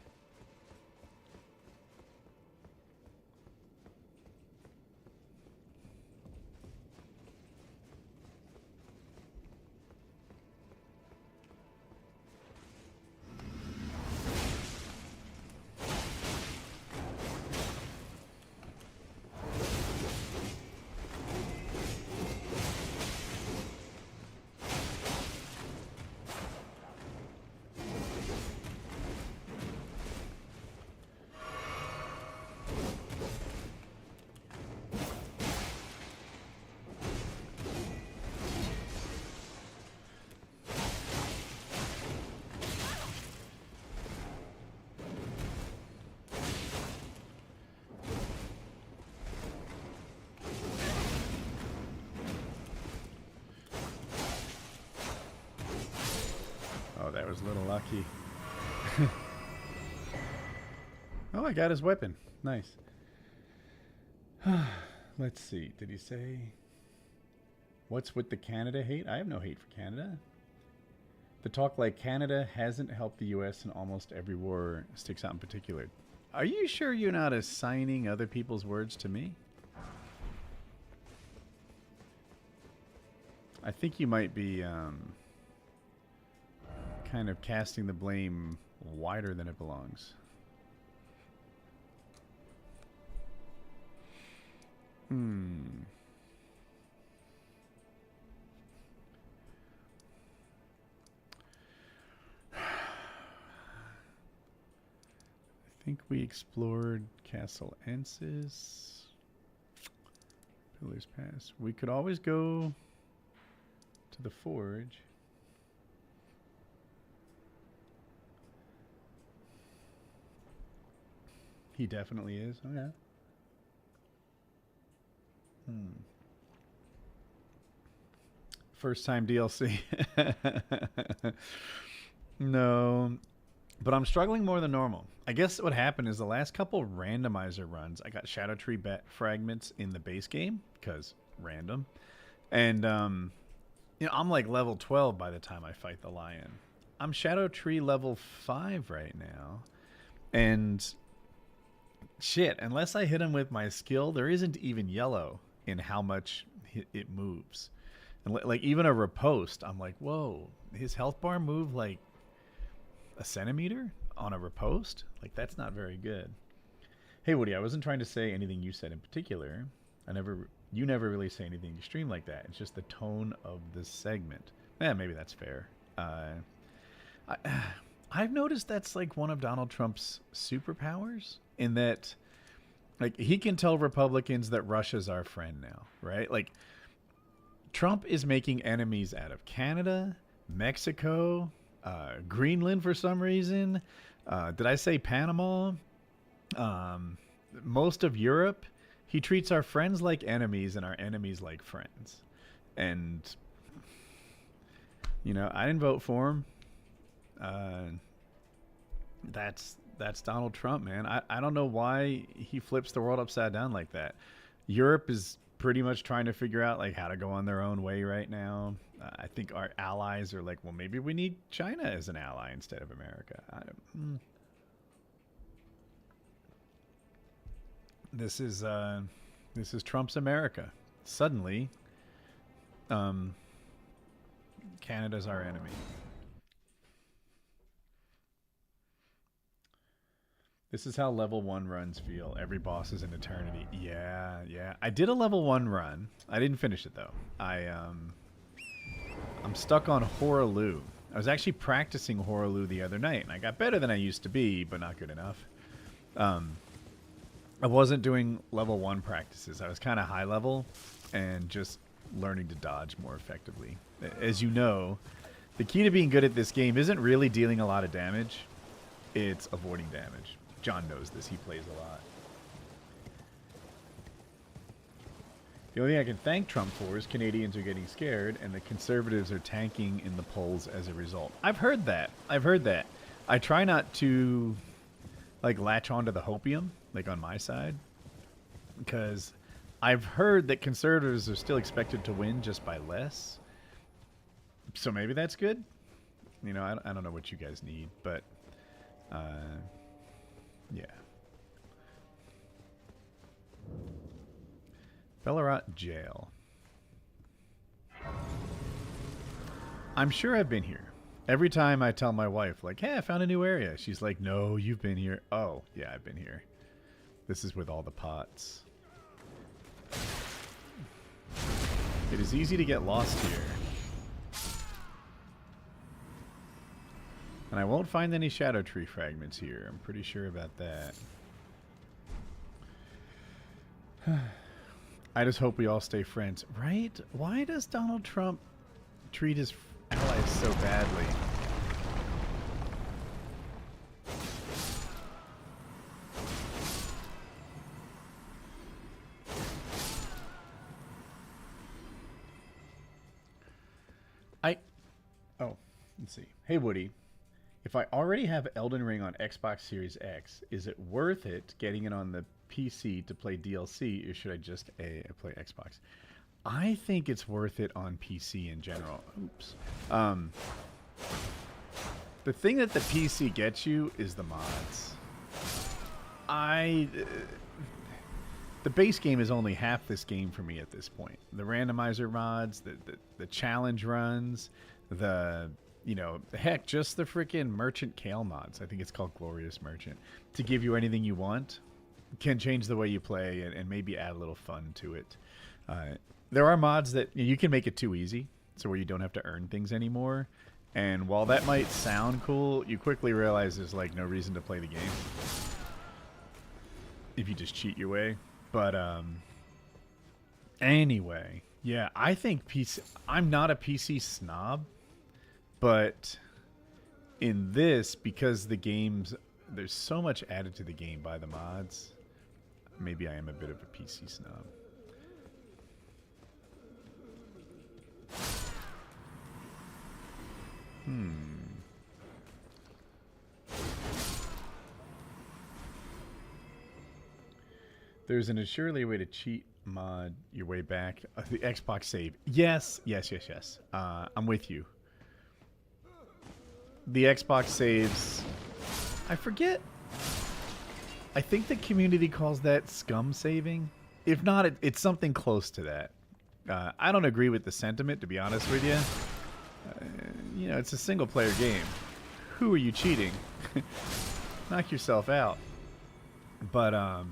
Oh, that was a little lucky. Oh, I got his weapon. Nice. Let's see. Did he say... What's with the Canada hate? I have no hate for Canada. The talk like Canada hasn't helped the U.S. in almost every war sticks out in particular. Are you sure you're not assigning other people's words to me? I think you might be kind of casting the blame wider than it belongs. I think we explored Castle Ensis. Pillars Pass. We could always go to the Forge. He definitely is. Oh, yeah. First time DLC. No. But I'm struggling more than normal. I guess what happened is the last couple randomizer runs, I got Shadow Tree fragments in the base game, because random. And, you know, I'm like level 12 by the time I fight the lion. I'm Shadow Tree level 5 right now. And... shit, unless I hit him with my skill, there isn't even yellow in how much it moves. And like even a riposte, I'm like, whoa, his health bar moved like a centimeter on a riposte? Like, that's not very good. Hey, Woody, I wasn't trying to say anything you said in particular. You never really say anything extreme like that. It's just the tone of the segment. Maybe that's fair. I've noticed that's like one of Donald Trump's superpowers, in that like he can tell Republicans that Russia's our friend now, right? Like Trump is making enemies out of Canada, Mexico, Greenland for some reason. Did I say Panama? Most of Europe. He treats our friends like enemies and our enemies like friends. And, you know, I didn't vote for him. That's Donald Trump, man. I don't know why he flips the world upside down like that. Europe is pretty much trying to figure out like how to go on their own way right now. I think our allies are like, well, maybe we need China as an ally instead of America. This is Trump's America. Suddenly, Canada's our enemy. This is how level 1 runs feel. Every boss is an eternity. Yeah. I did a level 1 run. I didn't finish it though. I'm stuck on Horaloo. I was actually practicing Horaloo the other night, and I got better than I used to be, but not good enough. I wasn't doing level 1 practices. I was kind of high level and just learning to dodge more effectively. As you know, the key to being good at this game isn't really dealing a lot of damage. It's avoiding damage. John knows this. He plays a lot. The only thing I can thank Trump for is Canadians are getting scared and the conservatives are tanking in the polls as a result. I've heard that. I try not to like latch onto the hopium, like on my side, because I've heard that conservatives are still expected to win just by less. So maybe that's good. You know, I don't know what you guys need, but Yeah. Ballarat Jail. I'm sure I've been here. Every time I tell my wife, like, hey, I found a new area. She's like, no, you've been here. Oh, yeah, I've been here. This is with all the pots. It is easy to get lost here. And I won't find any Shadow Tree fragments here. I'm pretty sure about that. I just hope we all stay friends. Right? Why does Donald Trump treat his allies so badly? Oh, let's see. Hey, Woody. If I already have Elden Ring on Xbox Series X, is it worth it getting it on the PC to play DLC, or should I just play Xbox? I think it's worth it on PC in general. Oops. The thing that the PC gets you is the mods. The base game is only half this game for me at this point. The randomizer mods, the challenge runs, heck, just the freaking Merchant Kale mods. I think it's called Glorious Merchant. To give you anything you want, can change the way you play and maybe add a little fun to it. There are mods that you can make it too easy, so where you don't have to earn things anymore. And while that might sound cool, you quickly realize there's like no reason to play the game if you just cheat your way. But anyway, yeah, I think PC. I'm not a PC snob, but in this, because the games, there's so much added to the game by the mods, maybe I am a bit of a PC snob. There's an assuredly way to cheat mod your way back. The Xbox save. Yes. I'm with you. The Xbox saves. I forget. I think the community calls that scum saving. If not, it's something close to that. I don't agree with the sentiment, to be honest with you. It's a single-player game. Who are you cheating? Knock yourself out. But,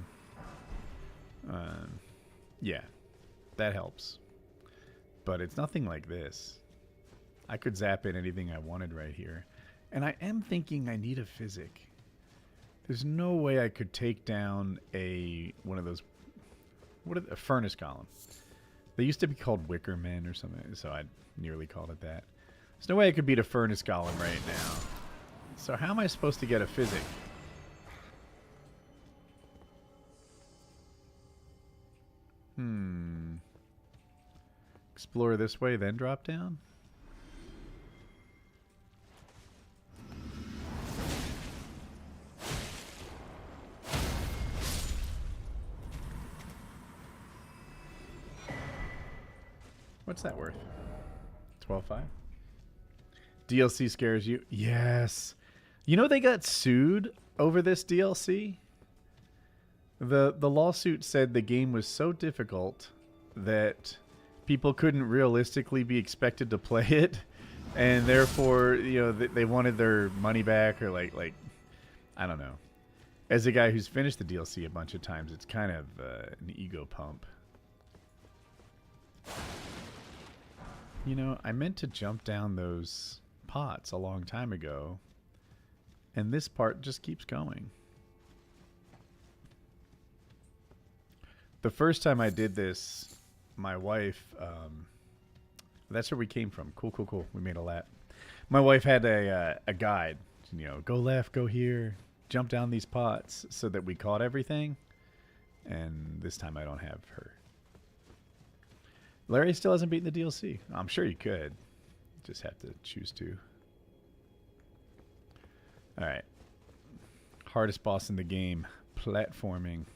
yeah, that helps. But it's nothing like this. I could zap in anything I wanted right here. And I am thinking I need a physic. There's no way I could take down one of those, a furnace golem. They used to be called Wicker Men or something, so I nearly called it that. There's no way I could beat a furnace golem right now. So how am I supposed to get a physic? Explore this way, then drop down? What's that worth? 12.5? DLC scares you? Yes. You know they got sued over this DLC? The lawsuit said the game was so difficult that people couldn't realistically be expected to play it, and therefore, they wanted their money back, or like I don't know. As a guy who's finished the DLC a bunch of times, it's kind of an ego pump. I meant to jump down those pots a long time ago, and this part just keeps going. The first time I did this, my wife, that's where we came from. Cool. We made a lap. My wife had a guide, go left, go here, jump down these pots, so that we caught everything. And this time I don't have her. Larry still hasn't beaten the DLC. I'm sure he could. Just have to choose to. All right. Hardest boss in the game. Platforming.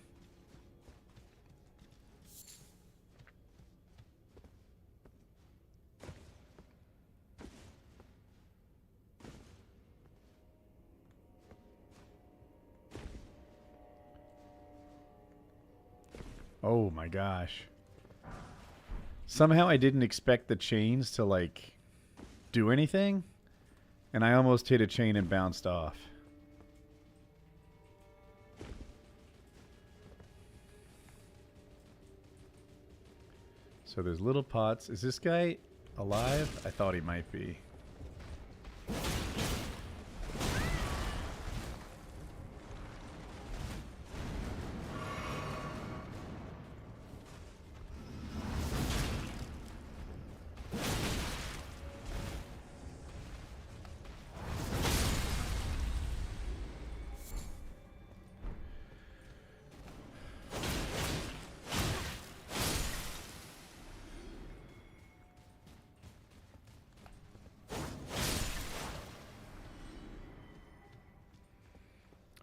Oh my gosh. Somehow I didn't expect the chains to like do anything, and I almost hit a chain and bounced off. So there's little pots. Is this guy alive? I thought he might be.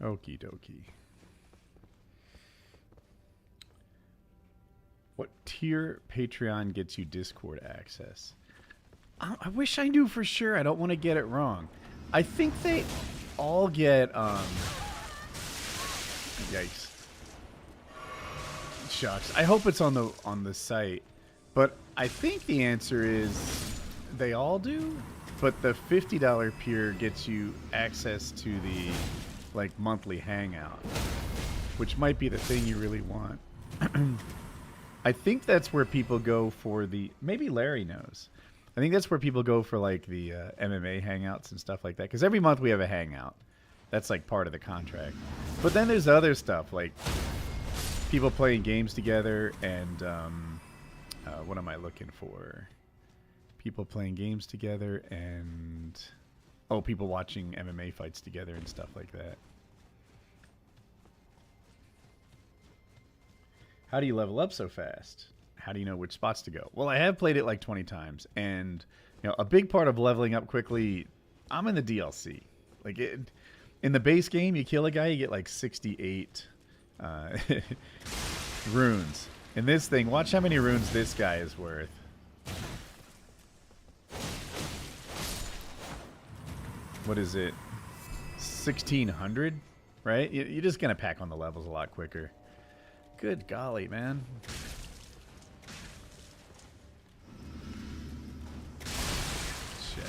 Okie dokie. What tier Patreon gets you Discord access? I wish I knew for sure. I don't want to get it wrong. I think they all get, yikes. Shucks. I hope it's on the site. But I think the answer is they all do. But the $50 tier gets you access to the like monthly hangout, which might be the thing you really want. I think that's where people go for the, maybe Larry knows. I think that's where people go for like the MMA hangouts and stuff like that. Because every month we have a hangout. That's like part of the contract. But then there's other stuff like people playing games together and what am I looking for? People playing games together and people watching MMA fights together and stuff like that. How do you level up so fast? How do you know which spots to go? Well, I have played it like 20 times, and you know, a big part of leveling up quickly, I'm in the DLC. Like in the base game, you kill a guy, you get like 68 runes. In this thing, watch how many runes this guy is worth. What is it? 1,600, right? You're just gonna pack on the levels a lot quicker. Good golly, man. Shit.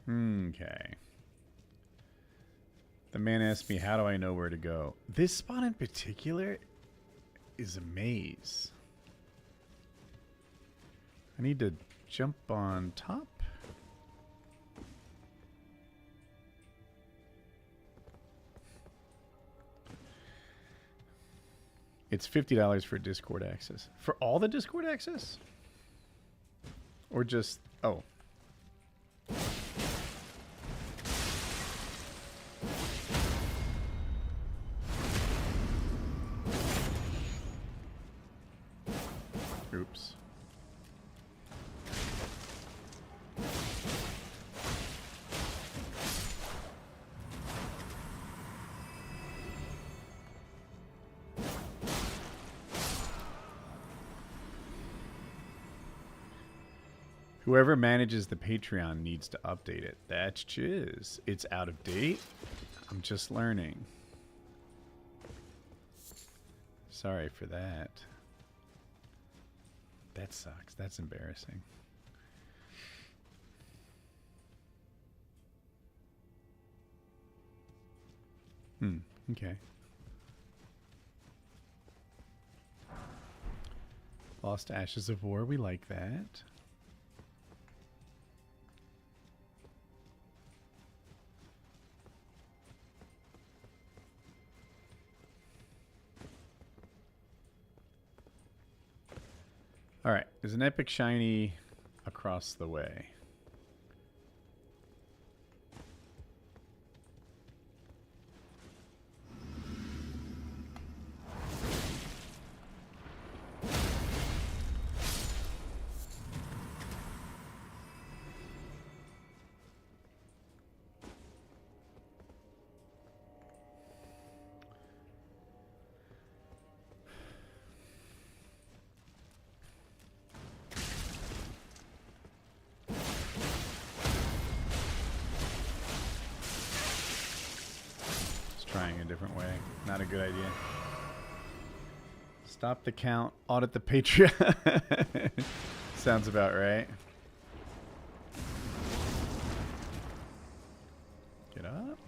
Okay. The man asked me, how do I know where to go? This spot in particular is a maze. I need to jump on top. It's $50 for Discord access. For all the Discord access? Or just... oh. Oops. Whoever manages the Patreon needs to update it. That's chiz. It's out of date? I'm just learning. Sorry for that. That sucks. That's embarrassing. Okay. Lost Ashes of War. We like that. All right, there's an epic shiny across the way. trying a different way. Not a good idea. Stop the count. Audit the Patreon. Sounds about right. Get up.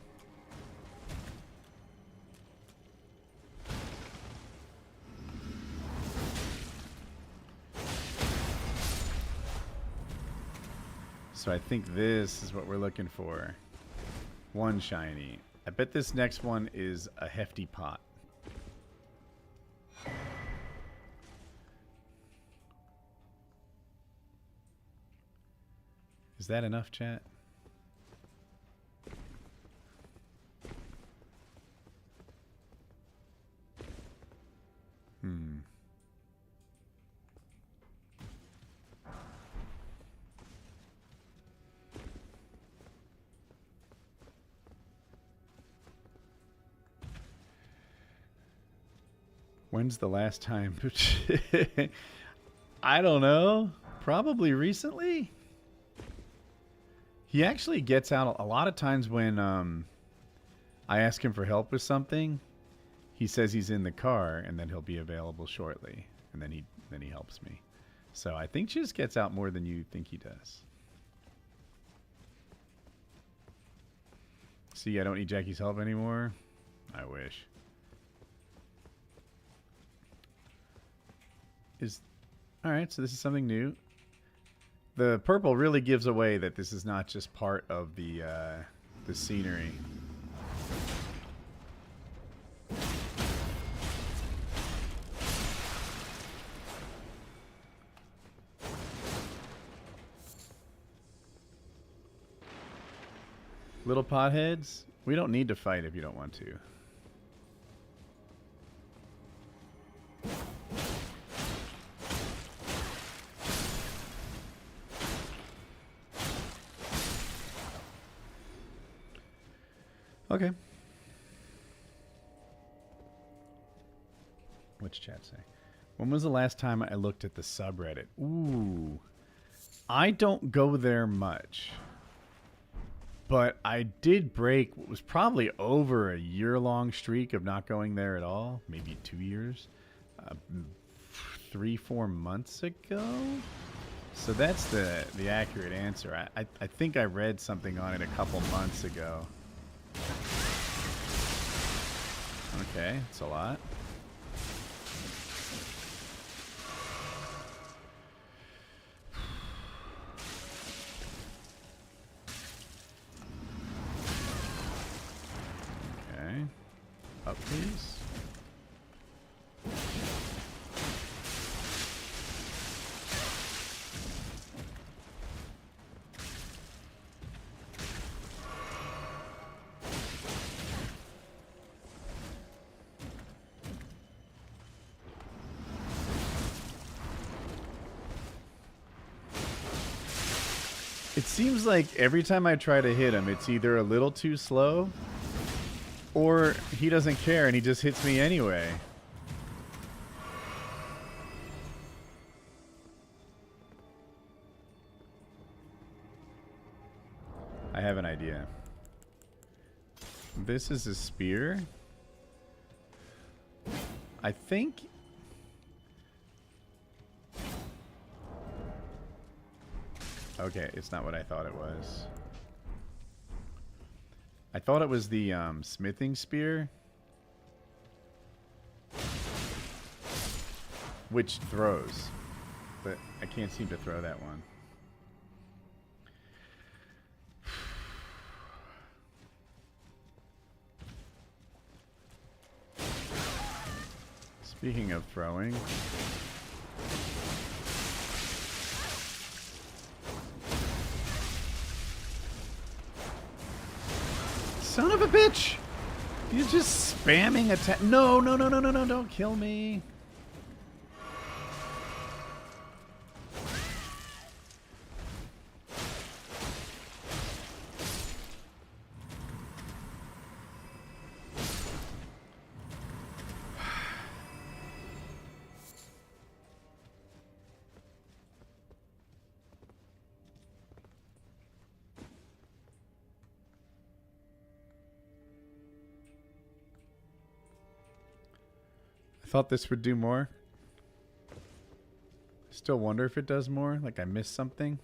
So I think this is what we're looking for. One shiny. I bet this next one is a hefty pot. Is that enough, chat? When's the last time? I don't know. Probably recently. He actually gets out a lot of times when I ask him for help with something. He says he's in the car and then he'll be available shortly, and then he helps me. So I think Chiz gets out more than you think he does. See, I don't need Jackie's help anymore. I wish. Alright, so this is something new. The purple really gives away that this is not just part of the scenery. Little potheads, we don't need to fight if you don't want to. Okay. What's chat say? When was the last time I looked at the subreddit? Ooh. I don't go there much. But I did break what was probably over a year-long streak of not going there at all. Maybe 2 years. 3-4 months ago? So that's the accurate answer. I think I read something on it a couple months ago. Okay, that's a lot. Okay. Up, please. It seems like every time I try to hit him, it's either a little too slow, or he doesn't care and he just hits me anyway. I have an idea. This is a spear. I think... Okay, it's not what I thought it was. I thought it was the smithing spear, which throws, but I can't seem to throw that one. Speaking of throwing... Son of a bitch! You're just spamming attack. No, no, no, no, no, no, don't kill me. thought this would do more. Still wonder if it does more. Like I missed something.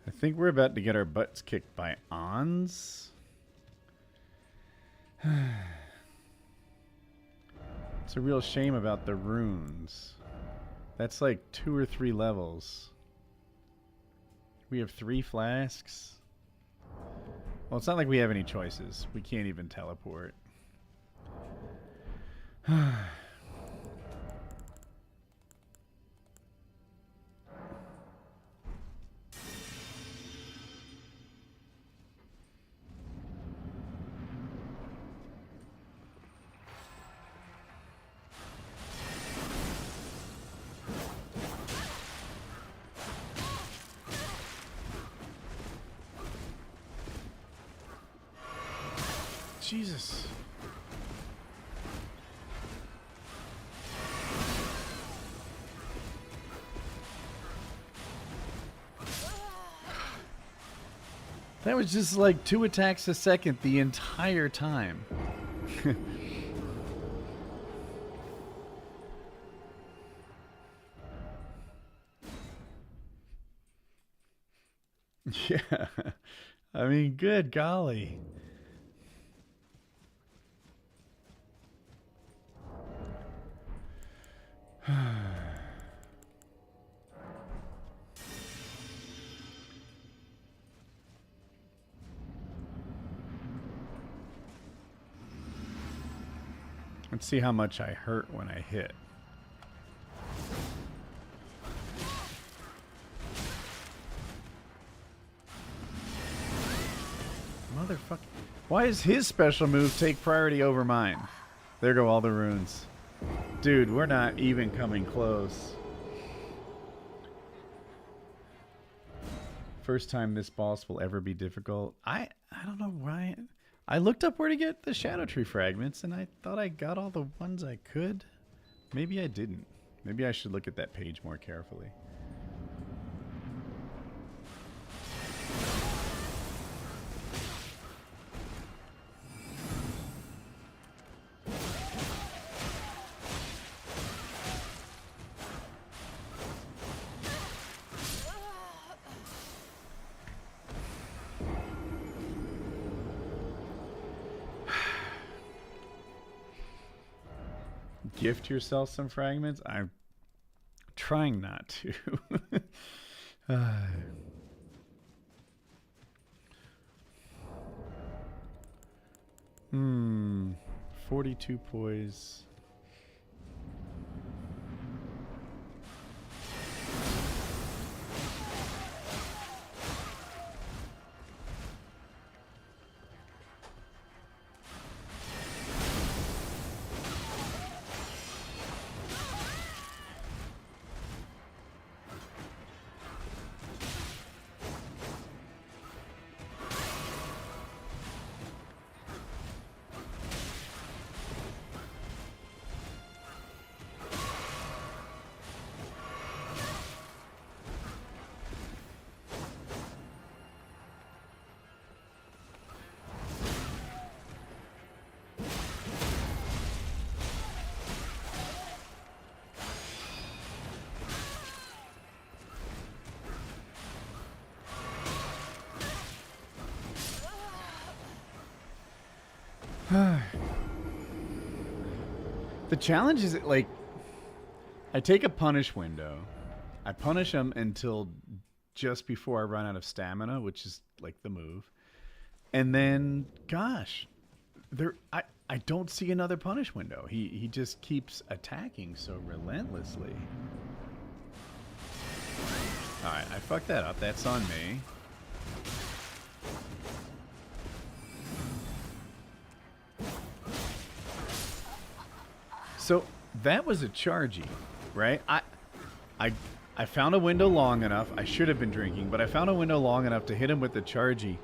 I think we're about to get our butts kicked by Ons. It's a real shame about the runes. That's like 2 or 3 levels. We have 3 flasks. Well, it's not like we have any choices. We can't even teleport. Jesus. That was just like 2 attacks a second the entire time. Yeah. I mean, good golly. Let's see how much I hurt when I hit. Motherfucker. Why does his special move take priority over mine? There go all the runes. Dude, we're not even coming close. First time this boss will ever be difficult. I don't know why. I looked up where to get the Shadow Tree fragments, and I thought I got all the ones I could. Maybe I didn't. Maybe I should look at that page more carefully. Gift yourself some fragments? I'm trying not to. 42 poise. The challenge is like, I take a punish window, I punish them until just before I run out of stamina, which is like the move, and then gosh, I don't see another punish window. He just keeps attacking so relentlessly. All right, I fucked that up. That's on me. So that was a chargey, right? I found a window long enough. I should have been drinking, but I found a window long enough to hit him with the chargey,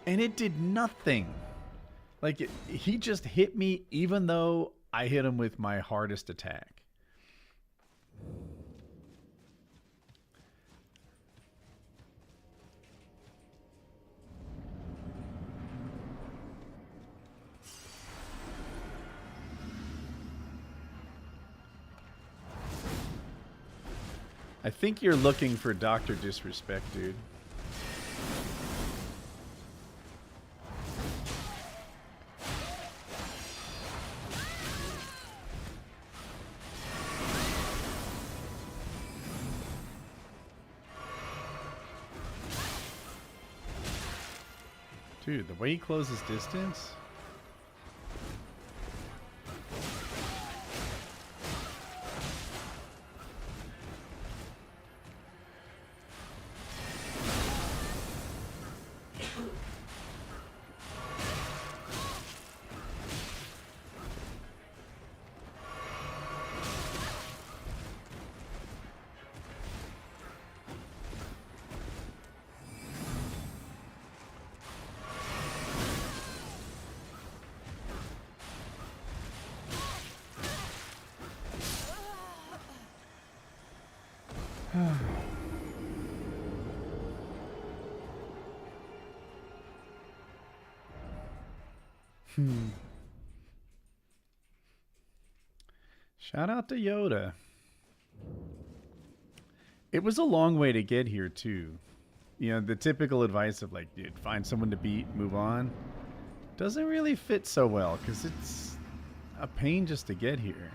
and it did nothing. Like, he just hit me even though I hit him with my hardest attack. I think you're looking for Dr. Disrespect, dude. Dude, the way he closes distance. Shout out to Yoda. It was a long way to get here too. You know, the typical advice of like, dude, find someone to beat, move on, doesn't really fit so well because it's a pain just to get here.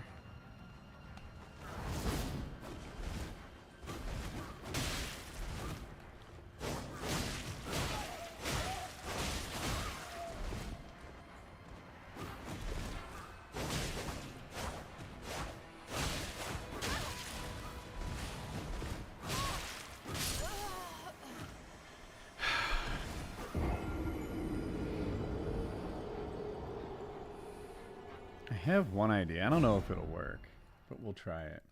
I have one idea. I don't know if it'll work, but we'll try it.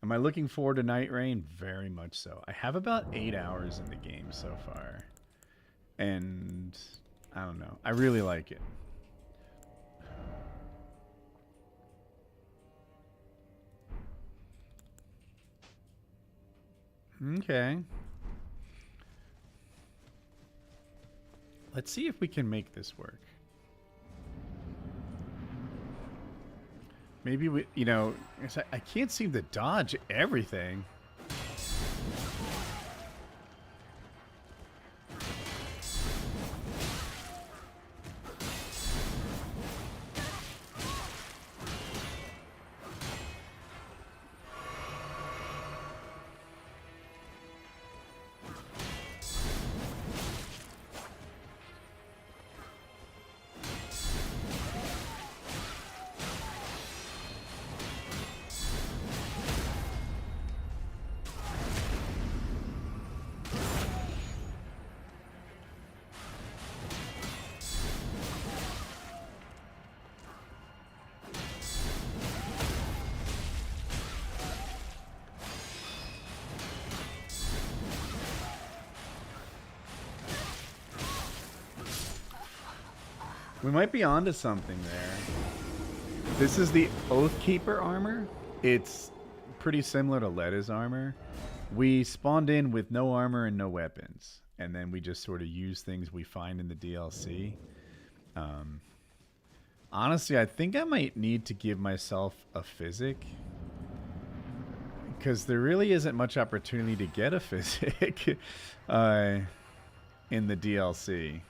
Am I looking forward to Night Rain? Very much so. I have about 8 hours in the game so far. And I don't know. I really like it. Okay. Let's see if we can make this work. Maybe we, you know, I can't seem to dodge everything. We might be onto something there. This is the Oathkeeper armor. It's pretty similar to Letta's armor. We spawned in with no armor and no weapons, and then we just sort of use things we find in the DLC. Honestly, I think I might need to give myself a physic, because there really isn't much opportunity to get a physic in the DLC.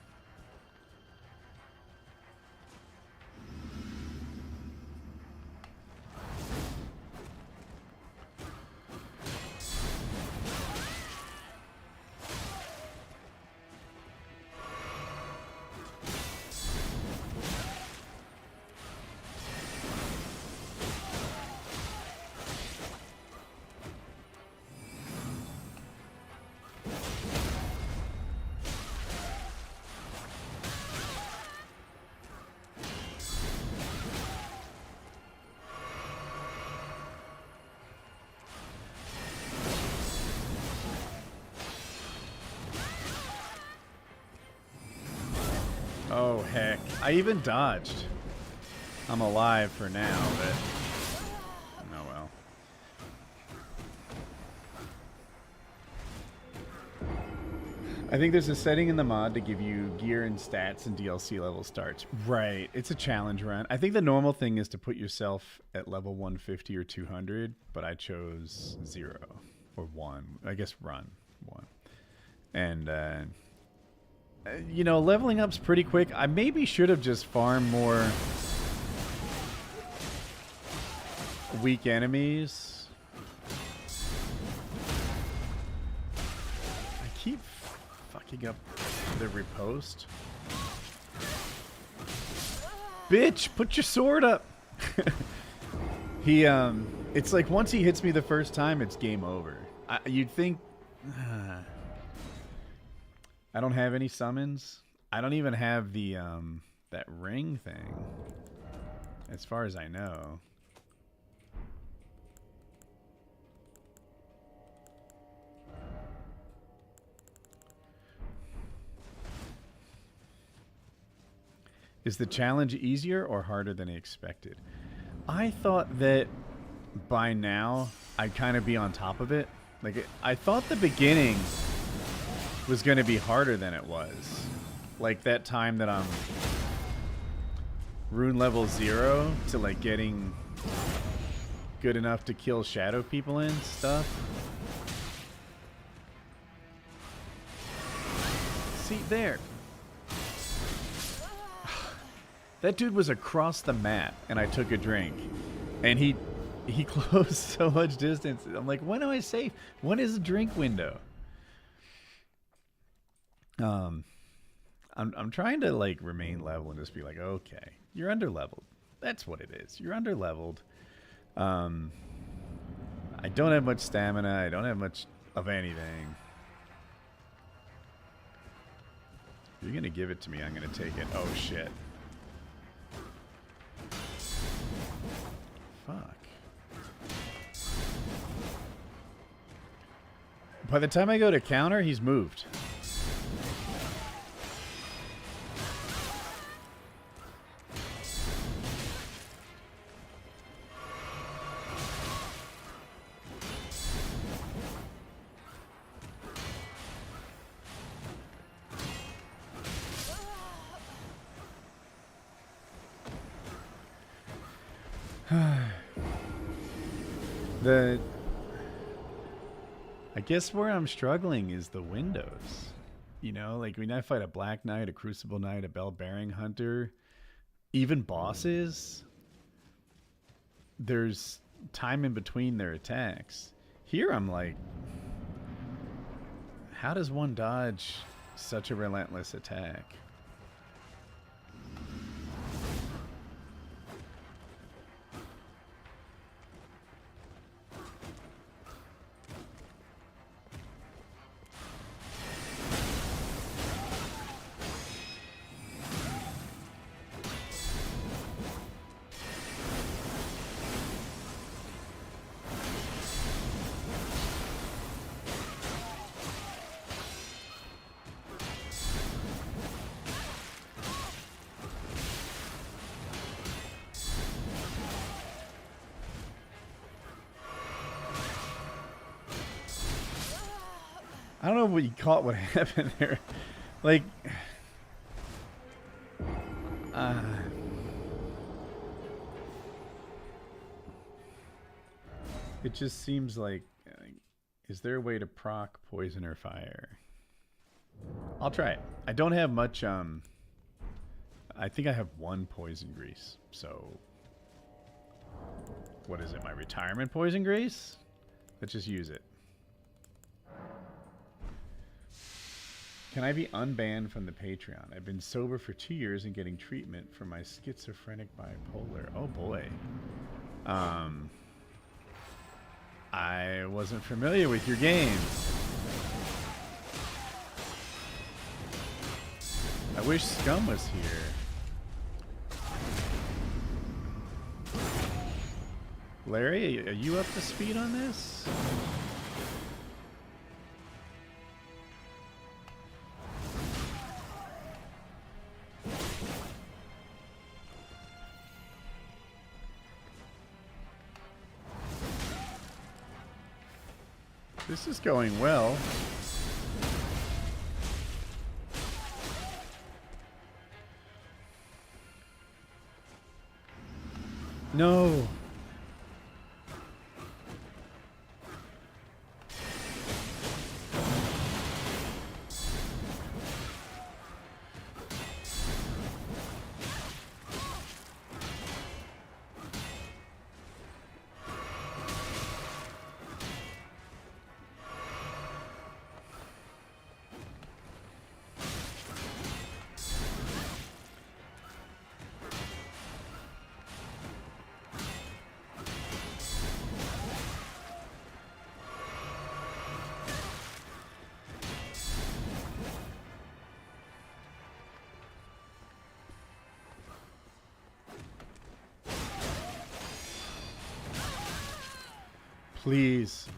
Oh, heck. I even dodged. I'm alive for now, but... oh, well. I think there's a setting in the mod to give you gear and stats and DLC level starts. Right. It's a challenge run. I think the normal thing is to put yourself at level 150 or 200, but I chose 0. or one. I guess run one. And you know, leveling up's pretty quick. I maybe should have just farmed more weak enemies. I keep fucking up the riposte. Bitch, put your sword up. It's like once he hits me the first time, it's game over. You'd think I don't have any summons. I don't even have the that ring thing, as far as I know. Is the challenge easier or harder than expected? I thought that by now I'd kind of be on top of it. Like, I thought the beginning was going to be harder than it was. Like that time that I'm rune level 0 to like getting good enough to kill shadow people and stuff. See, there. That dude was across the map, and I took a drink, and he closed so much distance. I'm like, when am I safe? When is the drink window? I'm trying to like remain level and just be like, okay, you're under leveled. That's what it is. You're under leveled. I don't have much stamina. I don't have much of anything. If you're gonna give it to me, I'm gonna take it. Oh shit. Fuck. By the time I go to counter, he's moved. I guess where I'm struggling is the windows. You know, like when I fight a Black Knight, a Crucible Knight, a Bell-Bearing Hunter, even bosses, there's time in between their attacks. Here I'm like, how does one dodge such a relentless attack? I don't know if you caught what happened there. Like, it just seems like, is there a way to proc poison or fire? I'll try it. I don't have much, I think I have one poison grease, so what is it, my retirement poison grease? Let's just use it. Can I be unbanned from the Patreon? I've been sober for 2 years and getting treatment for my schizophrenic bipolar. Oh boy. I wasn't familiar with your game. I wish Scum was here. Larry, are you up to speed on this? This is going well. No. Please.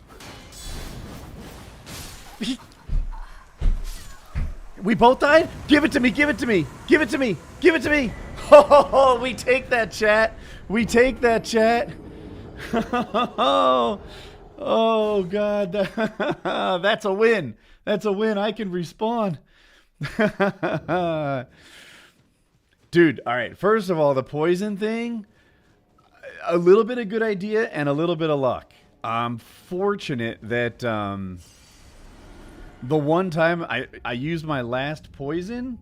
We both died? Give it to me, give it to me, give it to me, give it to me. Oh, we take that, chat. We take that, chat. Oh, God. That's a win. That's a win. I can respawn. Dude, all right. First of all, the poison thing, a little bit of good idea and a little bit of luck. I'm fortunate that the one time I used my last poison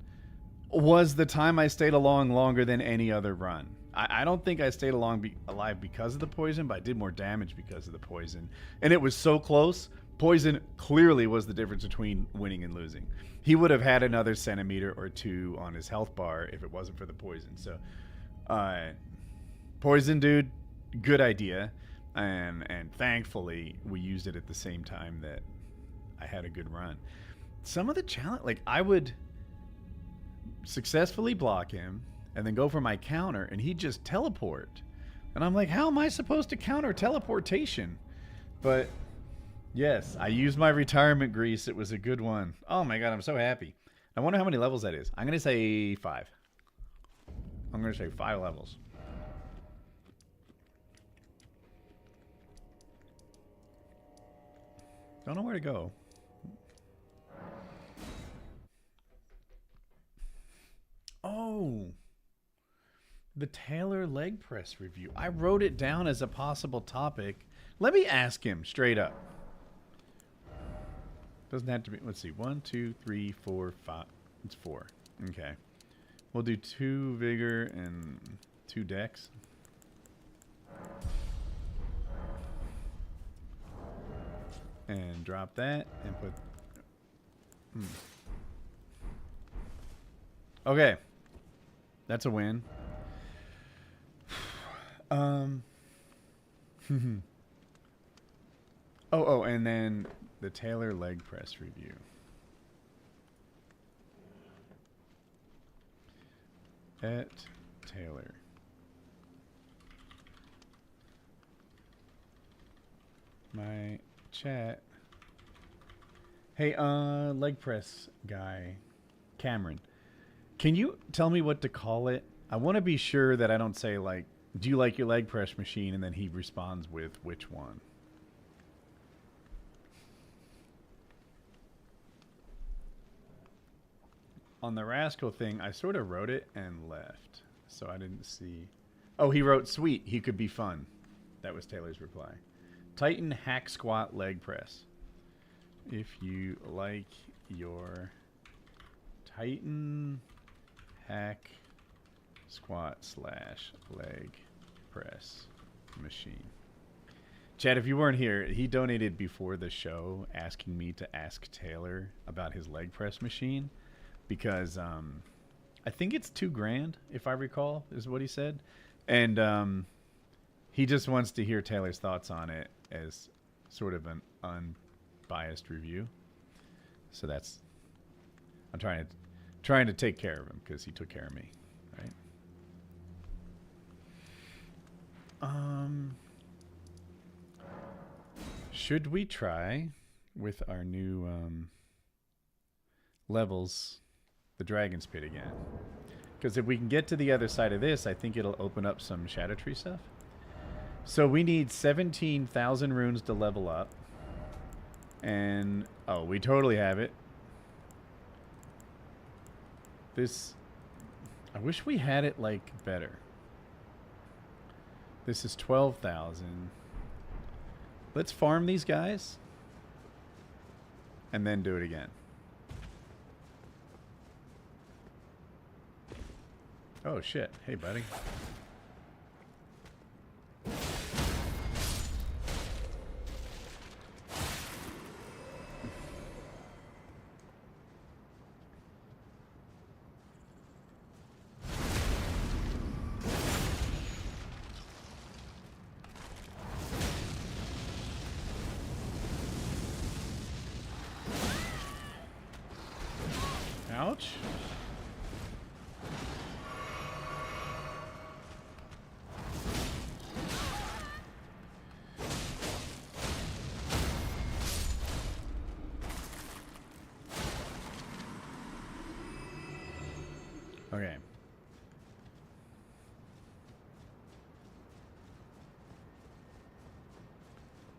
was the time I stayed along longer than any other run. I don't think I stayed alive because of the poison, but I did more damage because of the poison. And it was so close. Poison clearly was the difference between winning and losing. He would have had another centimeter or two on his health bar if it wasn't for the poison. So, poison, dude, good idea. And thankfully, we used it at the same time that I had a good run. Some of the challenge, like I would successfully block him and then go for my counter and he'd just teleport. And I'm like, how am I supposed to counter teleportation? But yes, I used my retirement grease. It was a good one. Oh my God, I'm so happy. I wonder how many levels that is. I'm going to say 5. I'm going to say 5 levels. Don't know where to go. Oh, the Taylor leg press review. I wrote it down as a possible topic. Let me ask him straight up. Doesn't have to be. Let's see. 1, 2, 3, 4, 5. It's 4. Okay. We'll do 2 vigor and 2 dex. And drop that and put. Okay. That's a win. Oh, and then the Taylor leg press review. At Taylor. My chat. Hey, leg press guy, Cameron. Can you tell me what to call it? I want to be sure that I don't say, like, do you like your leg press machine? And then he responds with which one. On the Rascal thing, I sort of wrote it and left. So I didn't see. Oh, he wrote, sweet, he could be fun. That was Taylor's reply. Titan hack squat leg press. If you like your Titan hack squat / leg press machine. Chad, if you weren't here, he donated before the show asking me to ask Taylor about his leg press machine because I think it's $2,000 if I recall is what he said. And he just wants to hear Taylor's thoughts on it as sort of an unbiased review. So that's, I'm trying to take care of him because he took care of me, right? Should we try with our new levels the Dragon's Pit again? Because if we can get to the other side of this, I think it'll open up some Shadow Tree stuff. So we need 17,000 runes to level up. And, oh, we totally have it. This, I wish we had it, like, better. This is 12,000. Let's farm these guys. And then do it again. Oh, shit. Hey, buddy. Ouch. Okay.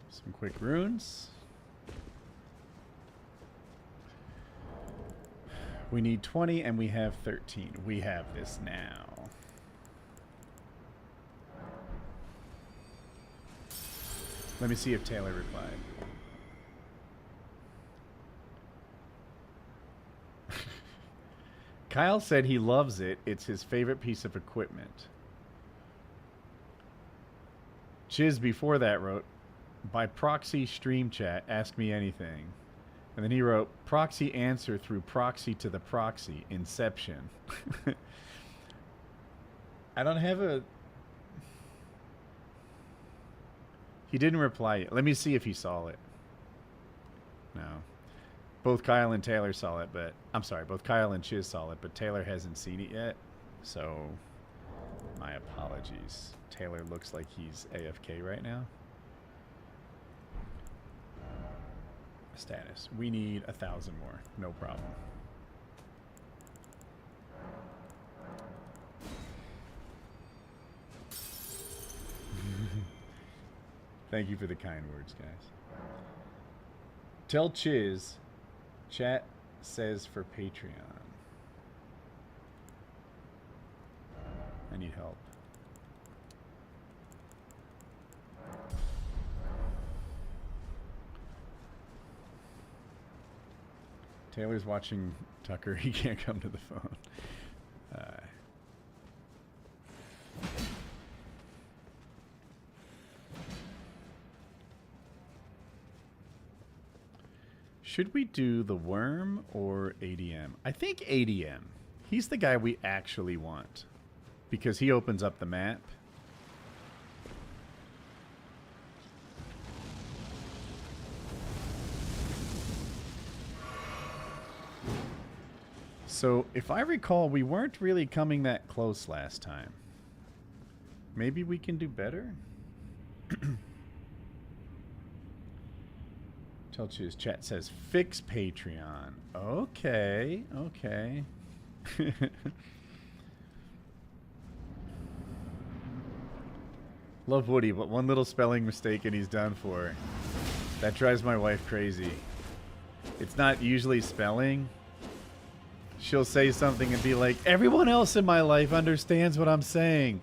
Some quick runes. We need 20 and we have 13. We have this now. Let me see if Taylor replied. Kyle said he loves it. It's his favorite piece of equipment. Chiz before that wrote, by proxy stream chat, ask me anything. And then he wrote, proxy answer through proxy to the proxy. Inception. I don't have a... He didn't reply yet. Let me see if he saw it. No. Both Kyle and Taylor saw it, but... I'm sorry, both Kyle and Chiz saw it, but Taylor hasn't seen it yet. So, my apologies. Taylor looks like he's AFK right now. Status. We need 1,000 more. No problem. Thank you for the kind words, guys. Tell Chiz, chat says for Patreon. I need help. Taylor's watching Tucker. He can't come to the phone. Should we do the worm or ADM? I think ADM. He's the guy we actually want because he opens up the map. So, if I recall, we weren't really coming that close last time. Maybe we can do better? Tell Chiz, chat says, fix Patreon. Okay, okay. Love Woody, but one little spelling mistake and he's done for. That drives my wife crazy. It's not usually spelling. She'll say something and be like, everyone else in my life understands what I'm saying.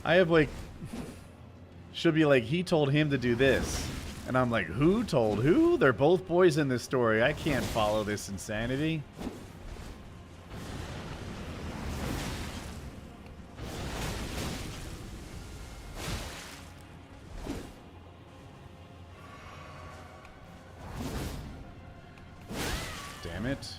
I have like, she'll be like, he told him to do this. And I'm like, who told who? They're both boys in this story. I can't follow this insanity. Damn it.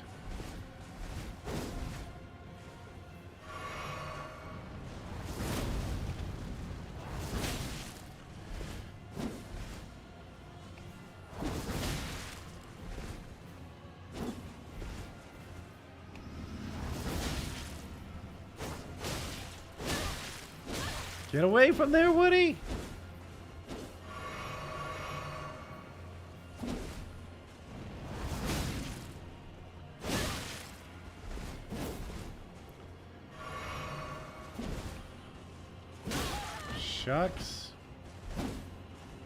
Get away from there, Woody! Shucks.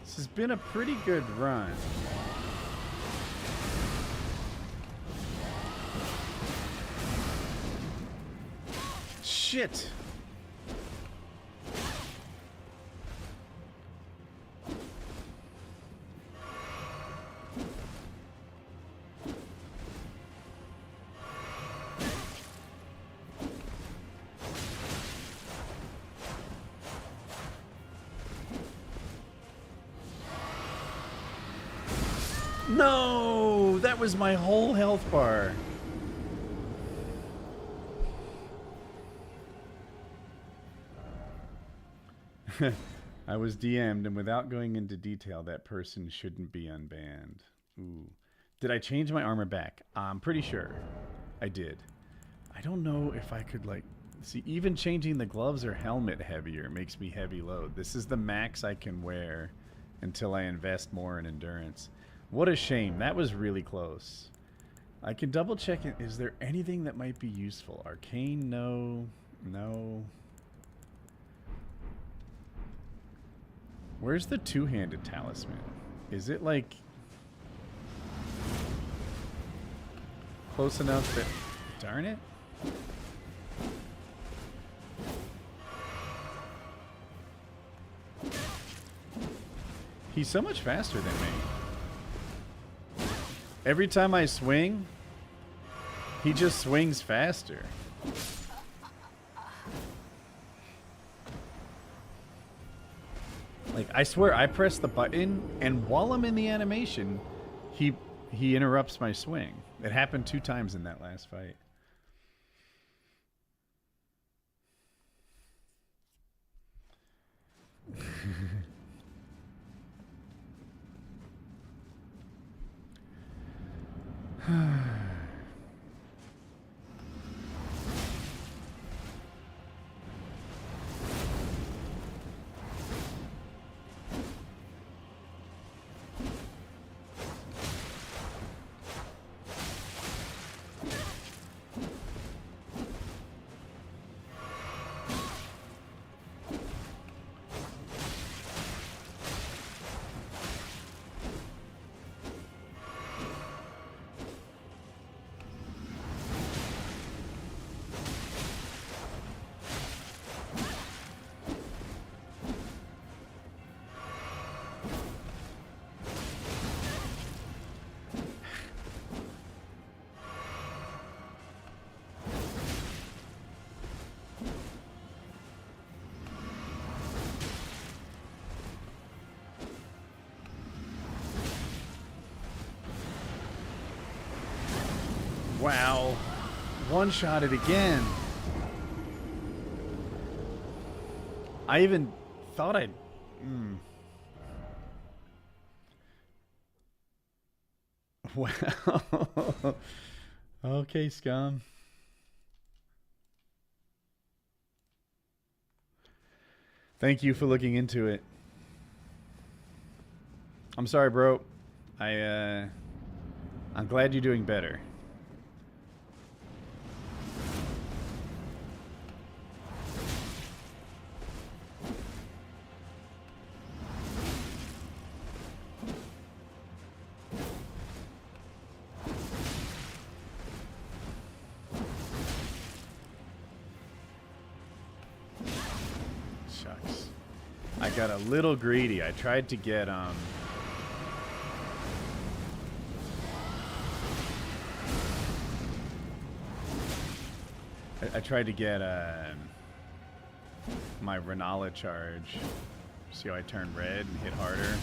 This has been a pretty good run. Shit! No! That was my whole health bar. I was DM'd, and without going into detail, that person shouldn't be unbanned. Ooh. Did I change my armor back? I'm pretty sure I did. I don't know if I could, like... See, even changing the gloves or helmet heavier makes me heavy load. This is the max I can wear until I invest more in endurance. What a shame. That was really close. I can double check it. Is there anything that might be useful? Arcane, no. No. Where's the two-handed talisman? Is it like close enough that... Darn it. He's so much faster than me. Every time I swing, he just swings faster. Like, I swear, I press the button, and while I'm in the animation, he interrupts my swing. It happened 2 times in that last fight. Wow. One-shot it again. I even thought I'd... Wow. Okay, scum. Thank you for looking into it. I'm sorry, bro. I'm glad you're doing better. I got a little greedy. I tried to get I tried to get my Renala charge. See how I turn red and hit harder?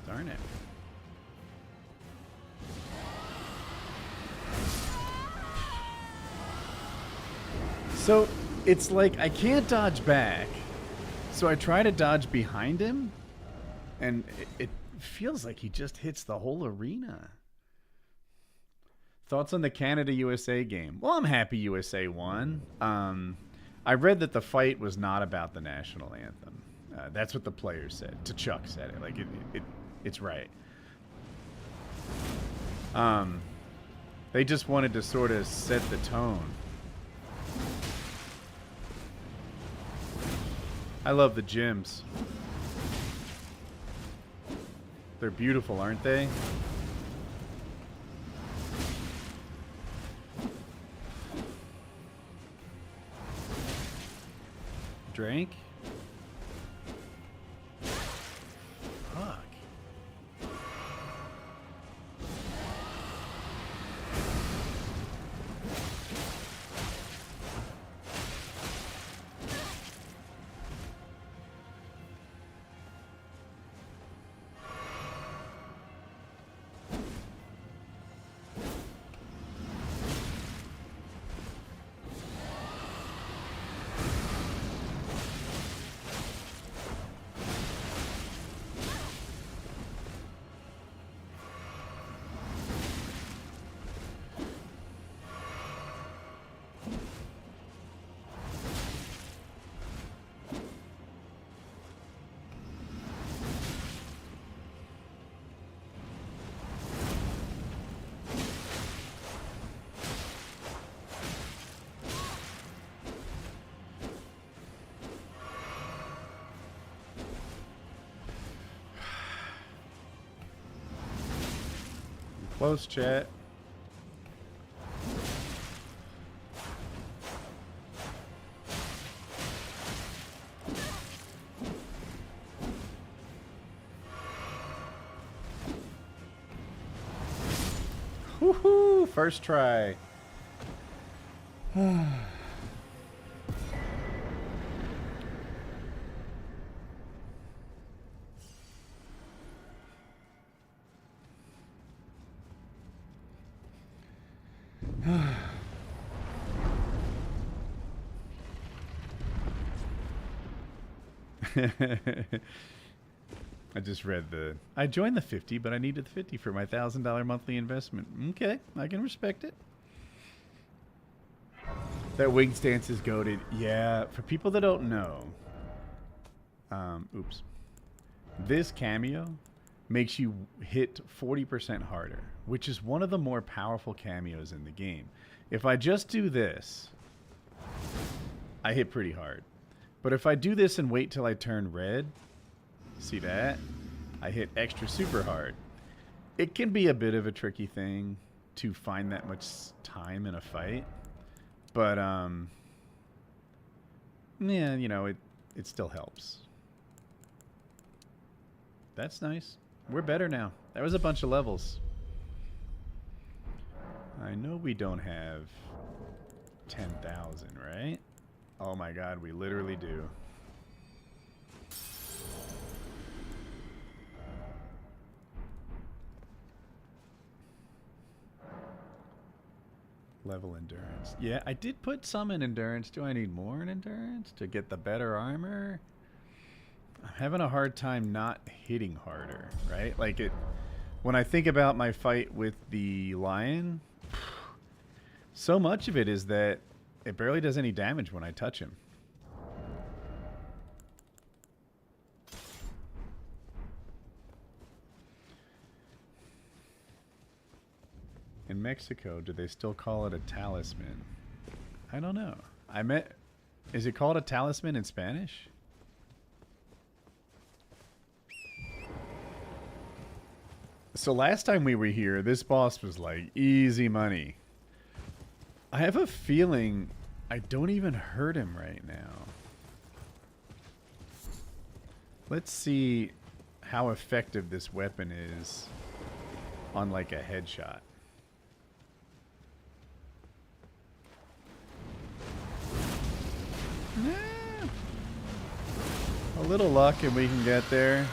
Darn it. So it's like I can't dodge back. So I try to dodge behind him, and it feels like he just hits the whole arena. Thoughts on the Canada-USA game? Well, I'm happy USA won. I read that the fight was not about the national anthem. That's what the players said. T'Chuk said it. Like, it's right. They just wanted to sort of set the tone. I love the gyms. They're beautiful, aren't they? Drink? Fuck. Close, chat. Woohoo! First try. I just read I joined the 50, but I needed the 50 for my $1,000 monthly investment. Okay, I can respect it. That wing stance is goated. Yeah, for people that don't know, oops. This cameo makes you hit 40% harder, which is one of the more powerful cameos in the game. If I just do this, I hit pretty hard. But if I do this and wait till I turn red, see that? I hit extra super hard. It can be a bit of a tricky thing to find that much time in a fight. But, yeah, you know, it still helps. That's nice. We're better now. That was a bunch of levels. I know we don't have 10,000, right? Oh my god, we literally do. Level endurance. Yeah, I did put some in endurance. Do I need more in endurance to get the better armor? I'm having a hard time not hitting harder, right? Like when I think about my fight with the lion, so much of it is that it barely does any damage when I touch him. In Mexico, do they still call it a talisman? I don't know. Is it called a talisman in Spanish? So last time we were here, this boss was like easy money. I have a feeling I don't even hurt him right now. Let's see how effective this weapon is on like a headshot. A little luck and we can get there.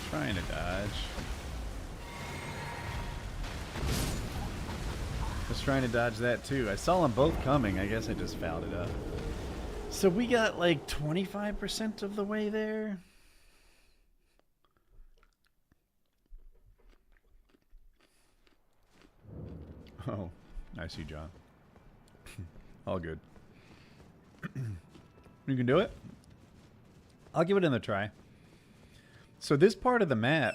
Trying to dodge. Was trying to dodge that too. I saw them both coming. I guess I just fouled it up. So we got like 25% of the way there. Oh, I see, John. All good. You can do it. I'll give it another try. So this part of the map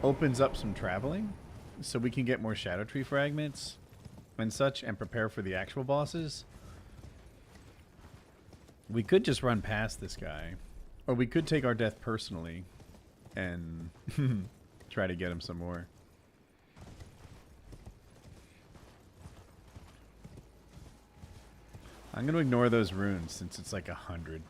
opens up some traveling, so we can get more Shadow Tree fragments and such and prepare for the actual bosses. We could just run past this guy, or we could take our death personally and try to get him some more. I'm going to ignore those runes since it's like 100.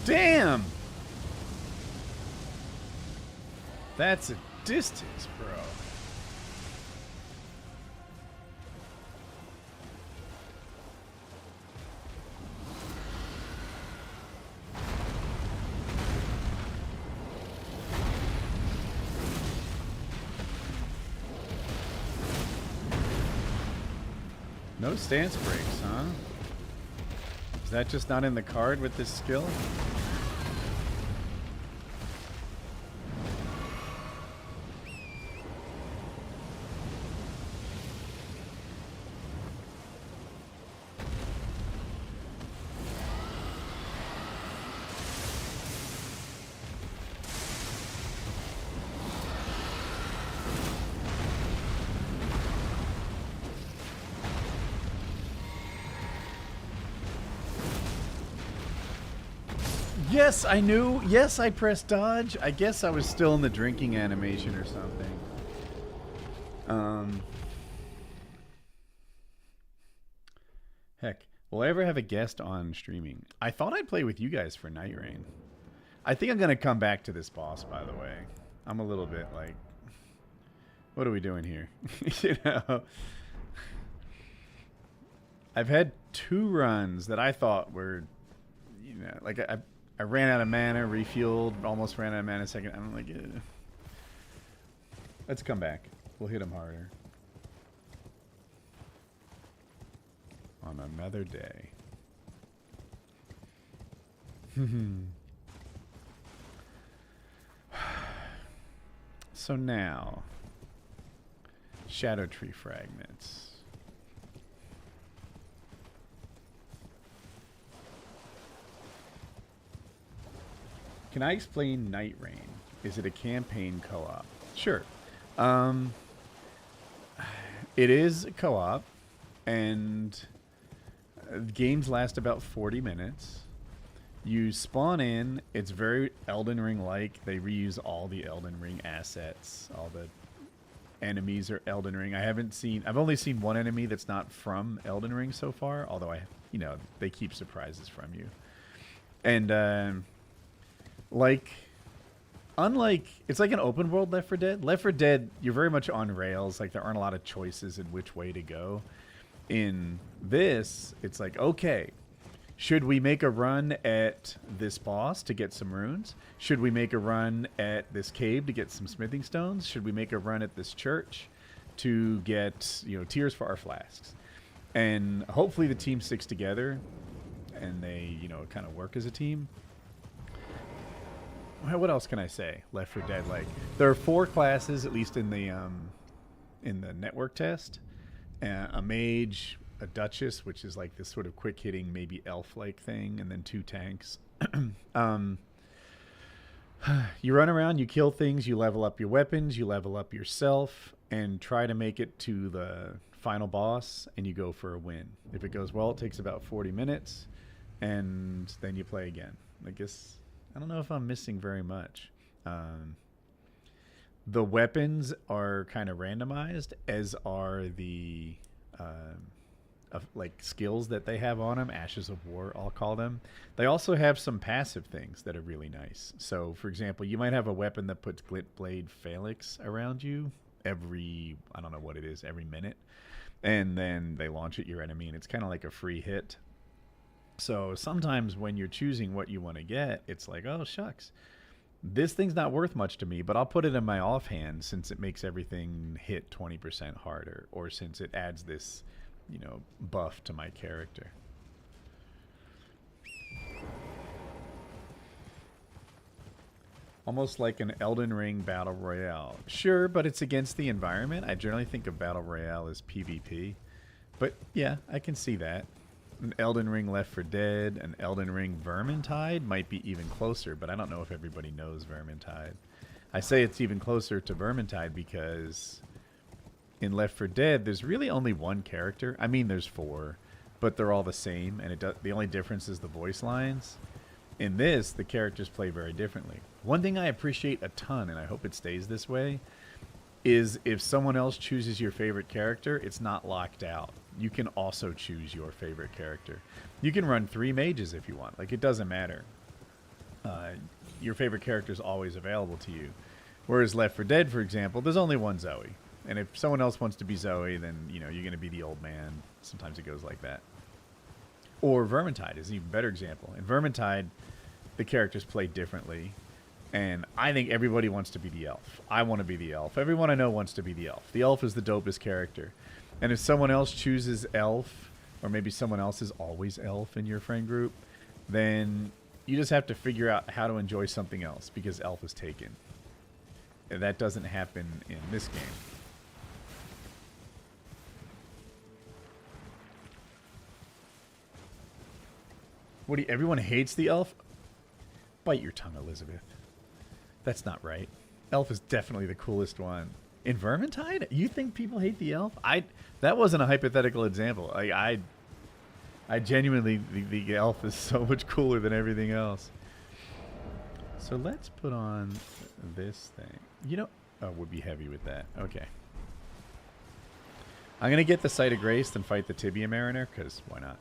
Damn! That's it. distance, bro. No stance breaks, huh? Is that just not in the card with this skill? Yes, I knew. Yes, I pressed dodge. I guess I was still in the drinking animation or something. Heck, will I ever have a guest on streaming? I thought I'd play with you guys for Night Rain. I think I'm going to come back to this boss, by the way. I'm a little bit like, what are we doing here? You know? I've had 2 runs that I thought were, you know, like I ran out of mana, refueled, almost ran out of mana a second. I'm like, let's come back. We'll hit him harder. On another day. So now, Shadow Tree fragments. Can I explain Night Rain? Is it a campaign co-op? Sure. It is co-op, and games last about 40 minutes. You spawn in. It's very Elden Ring-like. They reuse all the Elden Ring assets. All the enemies are Elden Ring. I've only seen one enemy that's not from Elden Ring so far, although they keep surprises from you. And unlike, it's like an open world Left 4 Dead. Left 4 Dead, you're very much on rails. Like, there aren't a lot of choices in which way to go. In this, it's like, okay, should we make a run at this boss to get some runes? Should we make a run at this cave to get some smithing stones? Should we make a run at this church to get, tears for our flasks? And hopefully the team sticks together and they, kind of work as a team. What else can I say? Left 4 Dead, like, there are 4 classes, at least in the network test. A mage, a duchess, which is like this sort of quick hitting, maybe elf-like thing, and then 2 tanks. You run around, you kill things, you level up your weapons, you level up yourself, and try to make it to the final boss, and you go for a win. If it goes well, it takes about 40 minutes, and then you play again. I guess, I don't know if I'm missing very much. The weapons are kind of randomized, as are the skills that they have on them. Ashes of War, I'll call them. They also have some passive things that are really nice. So, for example, you might have a weapon that puts Glint Blade Phalanx around you every, I don't know what it is, every minute. And then they launch at your enemy, and it's kind of like a free hit. So sometimes when you're choosing what you want to get, it's like, oh, shucks. This thing's not worth much to me, but I'll put it in my offhand since it makes everything hit 20% harder, or since it adds this, buff to my character. Almost like an Elden Ring Battle Royale. Sure, but it's against the environment. I generally think of Battle Royale as PvP. But yeah, I can see that. An Elden Ring Left 4 Dead, an Elden Ring Vermintide might be even closer, but I don't know if everybody knows Vermintide. I say it's even closer to Vermintide because in Left 4 Dead, there's really only one character. I mean, there's 4, but they're all the same, and the only difference is the voice lines. In this, the characters play very differently. One thing I appreciate a ton, and I hope it stays this way, is if someone else chooses your favorite character, it's not locked out. You can also choose your favorite character. You can run 3 mages if you want. Like, it doesn't matter. Your favorite character is always available to you. Whereas Left 4 Dead, for example, there's only one Zoe. And if someone else wants to be Zoe, then, you know, you're going to be the old man. Sometimes it goes like that. Or Vermintide is an even better example. In Vermintide, the characters play differently. And I think everybody wants to be the elf. I want to be the elf. Everyone I know wants to be the elf. The elf is the dopest character. And if someone else chooses elf, or maybe someone else is always elf in your friend group, then you just have to figure out how to enjoy something else because elf is taken. And that doesn't happen in this game. What do you, everyone hates the elf? Bite your tongue, Elizabeth. That's not right. Elf is definitely the coolest one. In Vermintide? You think people hate the elf? That wasn't a hypothetical example. I genuinely, the elf is so much cooler than everything else. So let's put on this thing. You know, oh, would be heavy with that. Okay. I'm going to get the Sight of Grace, then fight the Tibia Mariner, because why not?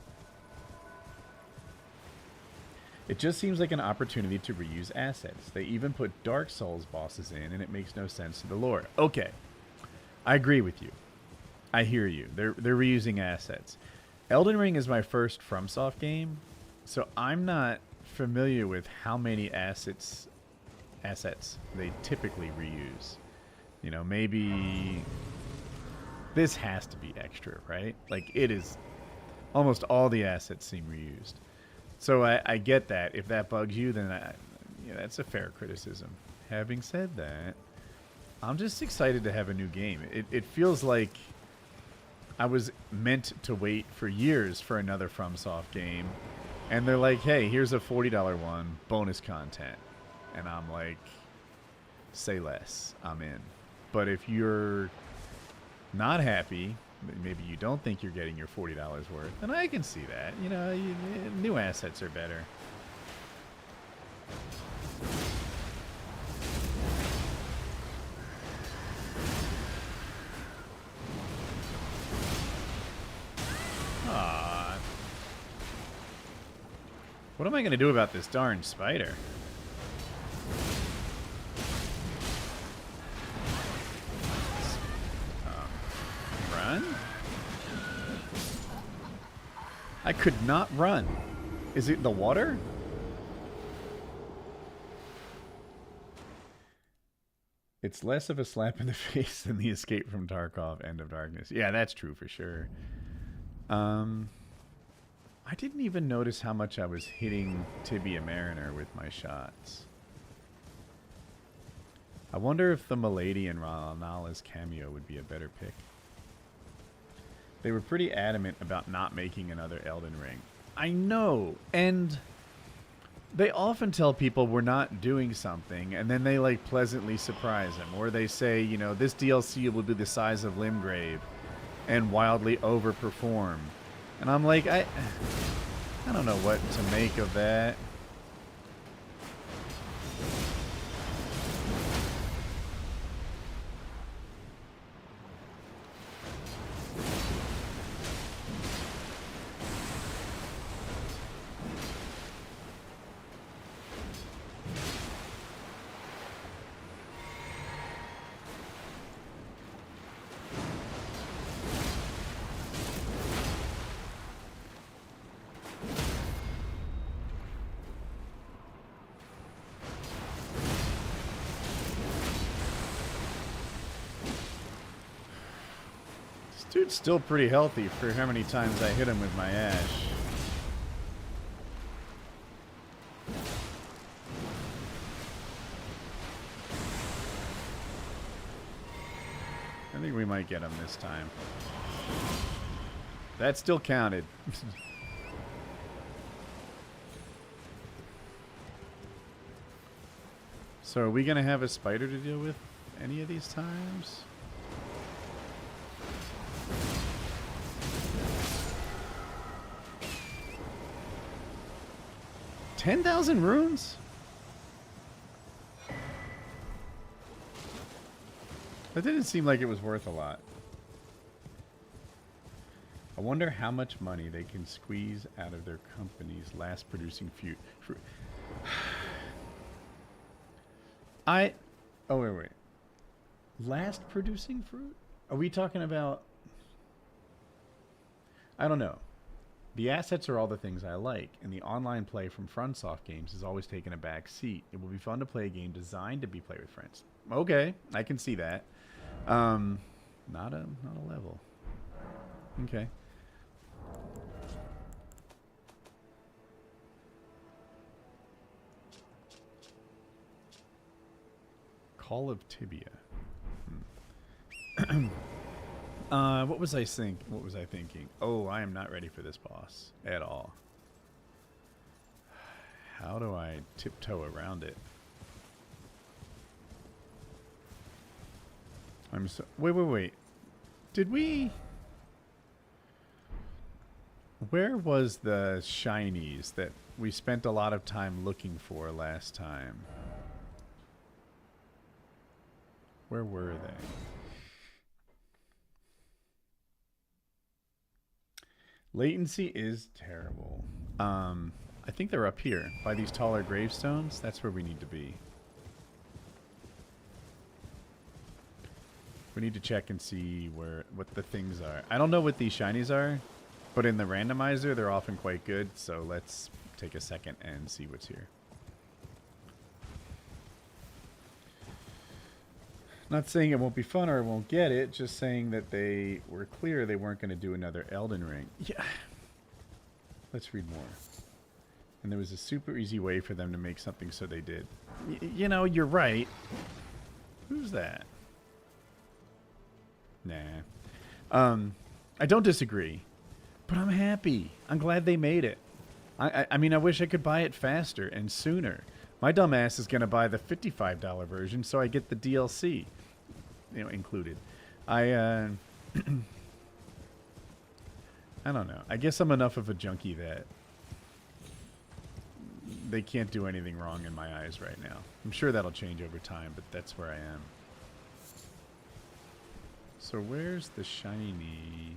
It just seems like an opportunity to reuse assets. They even put Dark Souls bosses in, and it makes no sense to the lore. Okay. I agree with you. I hear you. They're reusing assets. Elden Ring is my first FromSoft game, so I'm not familiar with how many assets they typically reuse. You know, maybe this has to be extra, right? Like, it is almost all the assets seem reused. So I get that. If that bugs you, then that's a fair criticism. Having said that, I'm just excited to have a new game. It feels like I was meant to wait for years for another FromSoft game. And they're like, hey, here's a $40 one, bonus content. And I'm like, say less, I'm in. But if you're not happy, maybe you don't think you're getting your $40 worth, then I can see that. You know, new assets are better. Aww. What am I going to do about this darn spider? Run? I could not run. Is it the water? It's less of a slap in the face than the Escape from Tarkov End of Darkness. Yeah, that's true for sure. I didn't even notice how much I was hitting Tibia Mariner with my shots. I wonder if the Milady and Rana's cameo would be a better pick. They were pretty adamant about not making another Elden Ring. I know, and they often tell people we're not doing something, and then they like pleasantly surprise them, or they say, you know, this DLC will be the size of Limgrave, and wildly overperform. And I'm like, I don't know what to make of that. Dude's still pretty healthy for how many times I hit him with my ash. I think we might get him this time. That still counted. So are we going to have a spider to deal with any of these times? $10,000 runes? That didn't seem like it was worth a lot. I wonder how much money they can squeeze out of their company's last producing fruit. Oh, wait. Last producing fruit? Are we talking about... I don't know. The assets are all the things I like, and the online play from FromSoft games has always taken a back seat. It will be fun to play a game designed to be played with friends. Okay, I can see that. Not a level. Okay. Call of Tibia. What was I thinking? Oh, I am not ready for this boss at all. How do I tiptoe around it? Wait. Did we... Where was the shinies that we spent a lot of time looking for last time? Where were they? Latency is terrible. I think they're up here by these taller gravestones. That's where we need to be. We need to check and see what the things are. I don't know what these shinies are, but in the randomizer, they're often quite good. So let's take a second and see what's here. Not saying it won't be fun or I won't get it, just saying that they were clear they weren't going to do another Elden Ring. Yeah. Let's read more. And there was a super easy way for them to make something, so they did. You know, you're right. Who's that? Nah. I don't disagree, but I'm happy. I'm glad they made it. I mean, I wish I could buy it faster and sooner. My dumbass is going to buy the $55 version, so I get the DLC, included. I don't know. I guess I'm enough of a junkie that they can't do anything wrong in my eyes right now. I'm sure that'll change over time, but that's where I am. So where's the shiny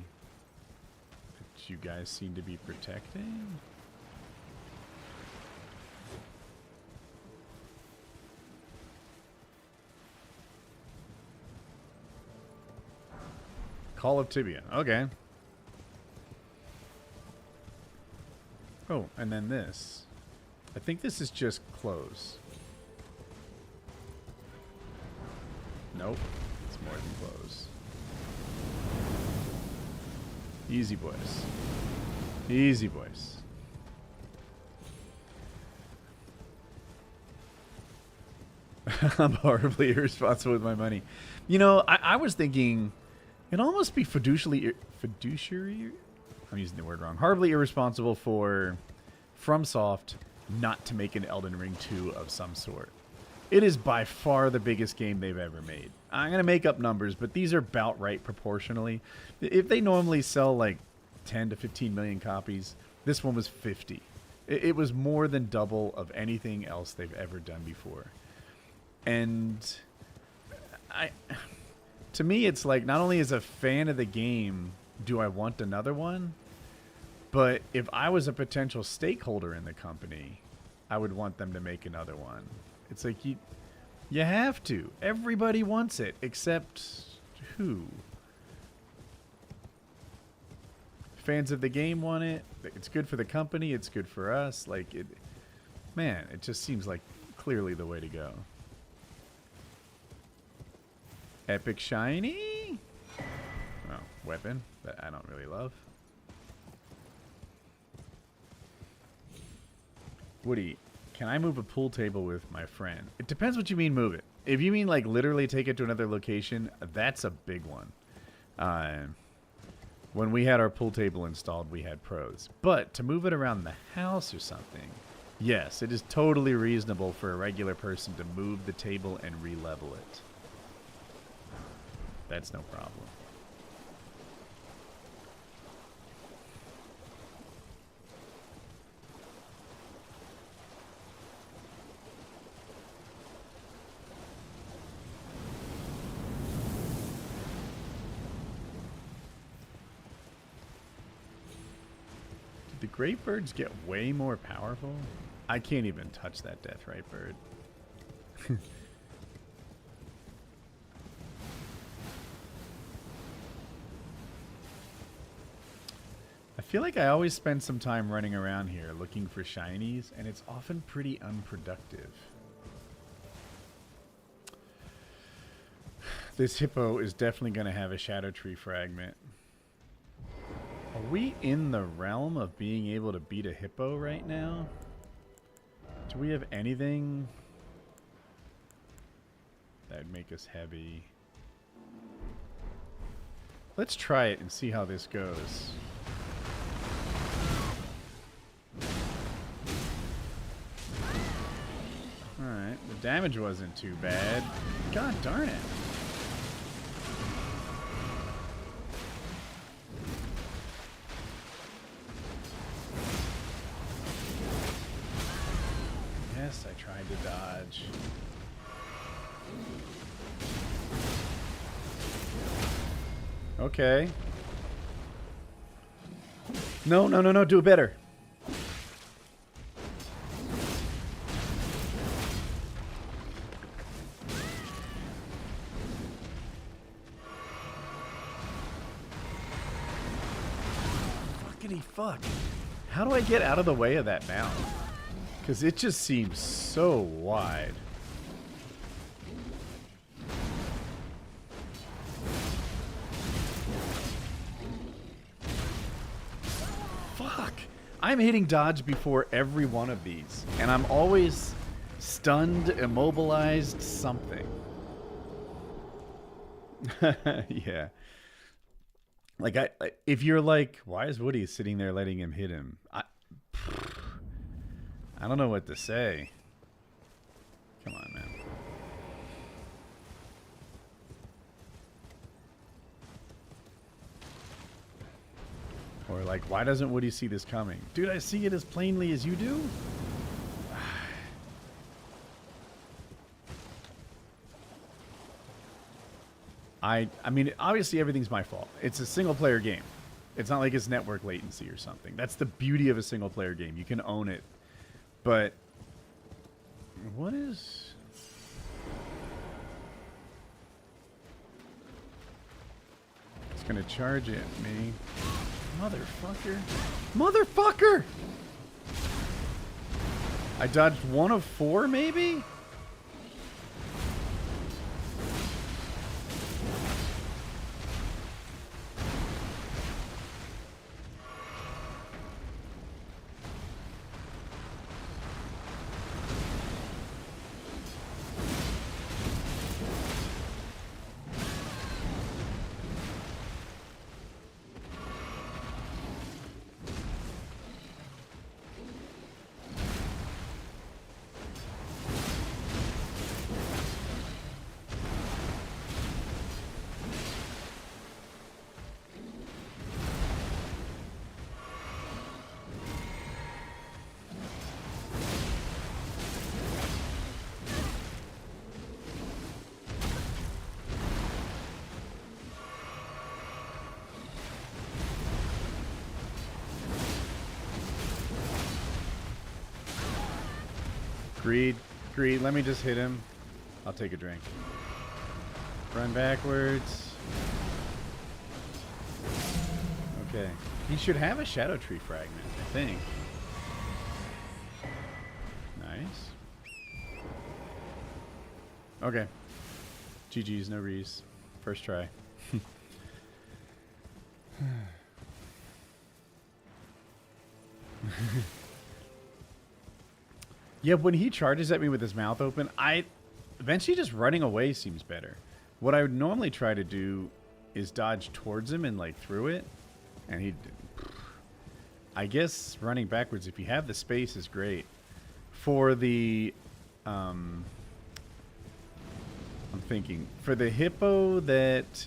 that you guys seem to be protecting? Call of Tibia. Okay. Oh, and then this. I think this is just clothes. Nope. It's more than clothes. Easy boys. Easy boys. I'm horribly irresponsible with my money. You know, I was thinking it'd almost be fiduciary. I'm using the word wrong. Horribly irresponsible for FromSoft not to make an Elden Ring 2 of some sort. It is by far the biggest game they've ever made. I'm going to make up numbers, but these are about right proportionally. If they normally sell like 10 to 15 million copies, this one was 50. It was more than double of anything else they've ever done before. And to me, it's like, not only as a fan of the game do I want another one, but if I was a potential stakeholder in the company, I would want them to make another one. It's like you have to. Everybody wants it, except who? Fans of the game want it. It's good for the company. It's good for us. Like it, man. It just seems like clearly the way to go. Epic shiny. Well, weapon that I don't really love. Woody, can I move a pool table with my friend? It depends what you mean move it. If you mean like literally take it to another location, that's a big one. When we had our pool table installed, we had pros. But to move it around the house or something, yes, it is totally reasonable for a regular person to move the table and re-level it. That's no problem. Did the great birds get way more powerful? I can't even touch that death right bird. feel like I always spend some time running around here looking for shinies, and it's often pretty unproductive. This hippo is definitely going to have a Shadow Tree fragment. Are we in the realm of being able to beat a hippo right now? Do we have anything that'd make us heavy? Let's try it and see how this goes. Alright, the damage wasn't too bad. God darn it. Yes, I tried to dodge. Okay. No, no, no, no, do it better. Fuckity fuck. How do I get out of the way of that now? Because it just seems so wide. Fuck. I'm hitting dodge before every one of these. And I'm always stunned, immobilized, something. Yeah. Like, if you're like, why is Woody sitting there letting him hit him? I don't know what to say. Come on, man. Or like, why doesn't Woody see this coming? Dude, I see it as plainly as you do. I mean, obviously everything's my fault. It's a single player game. It's not like it's network latency or something. That's the beauty of a single player game. You can own it. But what is... It's gonna charge at me. Motherfucker. Motherfucker! I dodged 1 of 4, maybe? Greed. Greed. Let me just hit him. I'll take a drink. Run backwards. Okay. He should have a Shadow Tree fragment, I think. Nice. Okay. GG's, no rees. First try. Yeah, when he charges at me with his mouth open, eventually just running away seems better. What I would normally try to do is dodge towards him and like through it, and I guess running backwards if you have the space is great. For the I'm thinking for the hippo that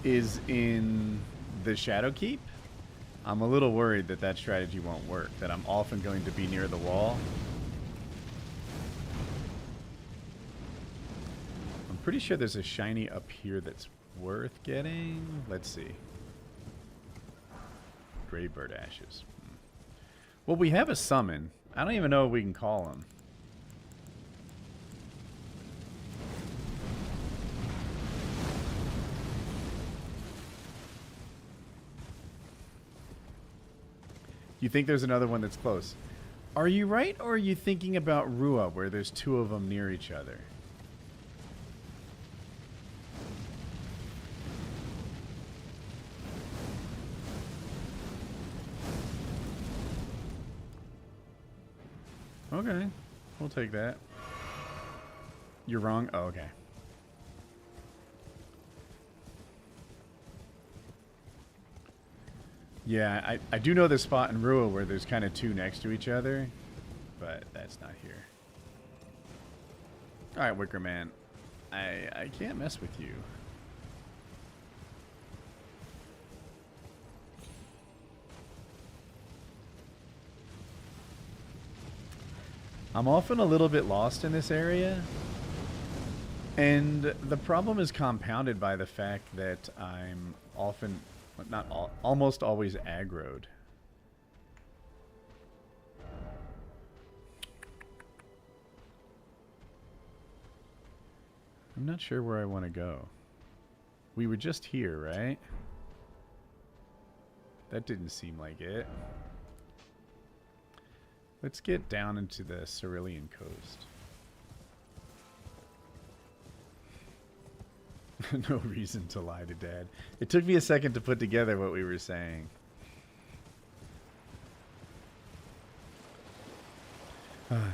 is in the Shadow Keep, I'm a little worried that that strategy won't work, that I'm often going to be near the wall. Pretty sure there's a shiny up here that's worth getting. Let's see. Graybird ashes. Well, we have a summon. I don't even know if we can call him. You think there's another one that's close. Are you right, or are you thinking about Rua, where there's two of them near each other? Okay, we'll take that. You're wrong? Oh, okay. Yeah, I do know this spot in Rua where there's kind of two next to each other, but that's not here. Alright, Wicker Man. I can't mess with you. I'm often a little bit lost in this area, and the problem is compounded by the fact that I'm often, almost always aggroed. I'm not sure where I want to go. We were just here, right? That didn't seem like it. Let's get down into the Cerulean Coast. No reason to lie to Dad. It took me a second to put together what we were saying.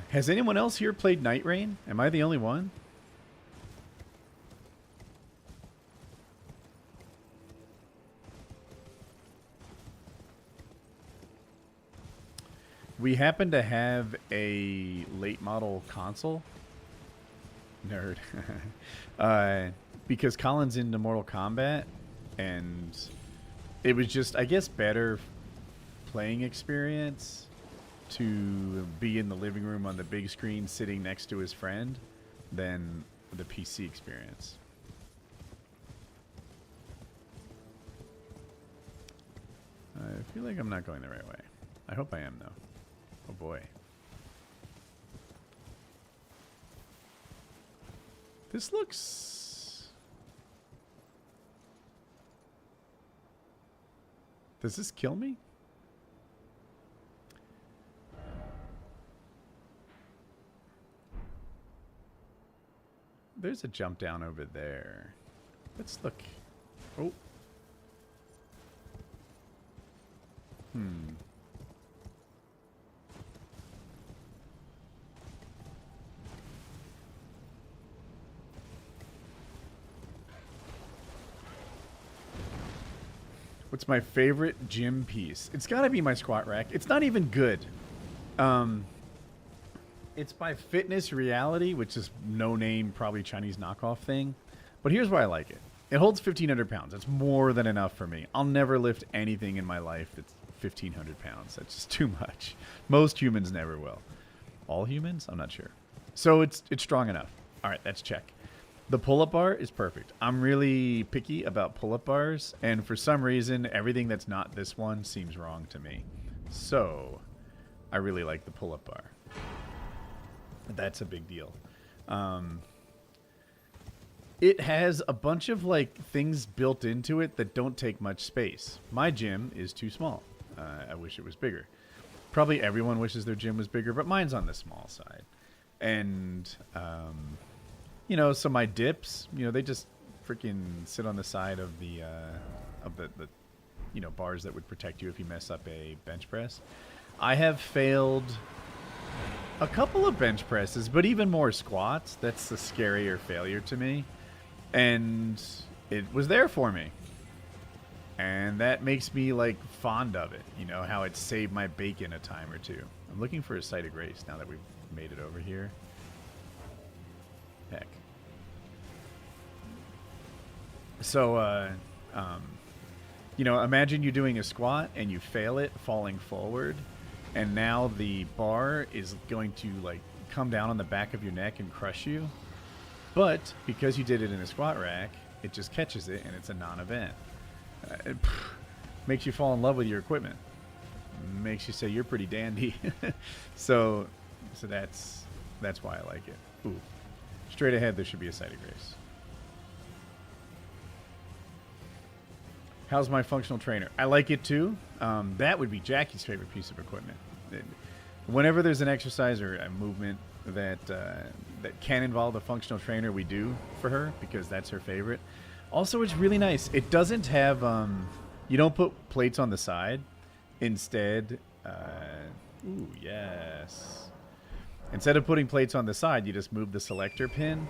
Has anyone else here played Night Rain? Am I the only one? We happen to have a late model console. Nerd. Because Colin's into Mortal Kombat, and it was just, I guess, better playing experience to be in the living room on the big screen sitting next to his friend than the PC experience. I feel like I'm not going the right way. I hope I am, though. Oh boy. This looks... Does this kill me? There's a jump down over there. Let's look. Oh. What's my favorite gym piece? It's got to be my squat rack. It's not even good. It's by Fitness Reality, which is no name, probably Chinese knockoff thing. But here's why I like it. It holds 1,500 pounds. That's more than enough for me. I'll never lift anything in my life that's 1,500 pounds. That's just too much. Most humans never will. All humans? I'm not sure. So it's strong enough. All right, that's check. The pull-up bar is perfect. I'm really picky about pull-up bars, and for some reason, everything that's not this one seems wrong to me. So, I really like the pull-up bar. That's a big deal. It has a bunch of like things built into it that don't take much space. My gym is too small. I wish it was bigger. Probably everyone wishes their gym was bigger, but mine's on the small side. And, you know, so my dips, you know, they just freaking sit on the side of the you know, bars that would protect you if you mess up a bench press. I have failed a couple of bench presses, but even more squats. That's the scarier failure to me. And it was there for me. And that makes me, like, fond of it. You know, how it saved my bacon a time or two. I'm looking for a site of grace now that we've made it over here. Heck. So, you know, imagine you doing a squat and you fail it, falling forward. And now the bar is going to, like, come down on the back of your neck and crush you. But because you did it in a squat rack, it just catches it and it's a non-event. It makes you fall in love with your equipment. Makes you say you're pretty dandy. so that's why I like it. Ooh. Straight ahead, there should be a site of grace. How's my functional trainer? I like it too. That would be Jackie's favorite piece of equipment. Whenever there's an exercise or a movement that that can involve a functional trainer, we do for her because that's her favorite. Also, it's really nice. It doesn't have you don't put plates on the side. Instead, ooh, yes. Instead of putting plates on the side, you just move the selector pin.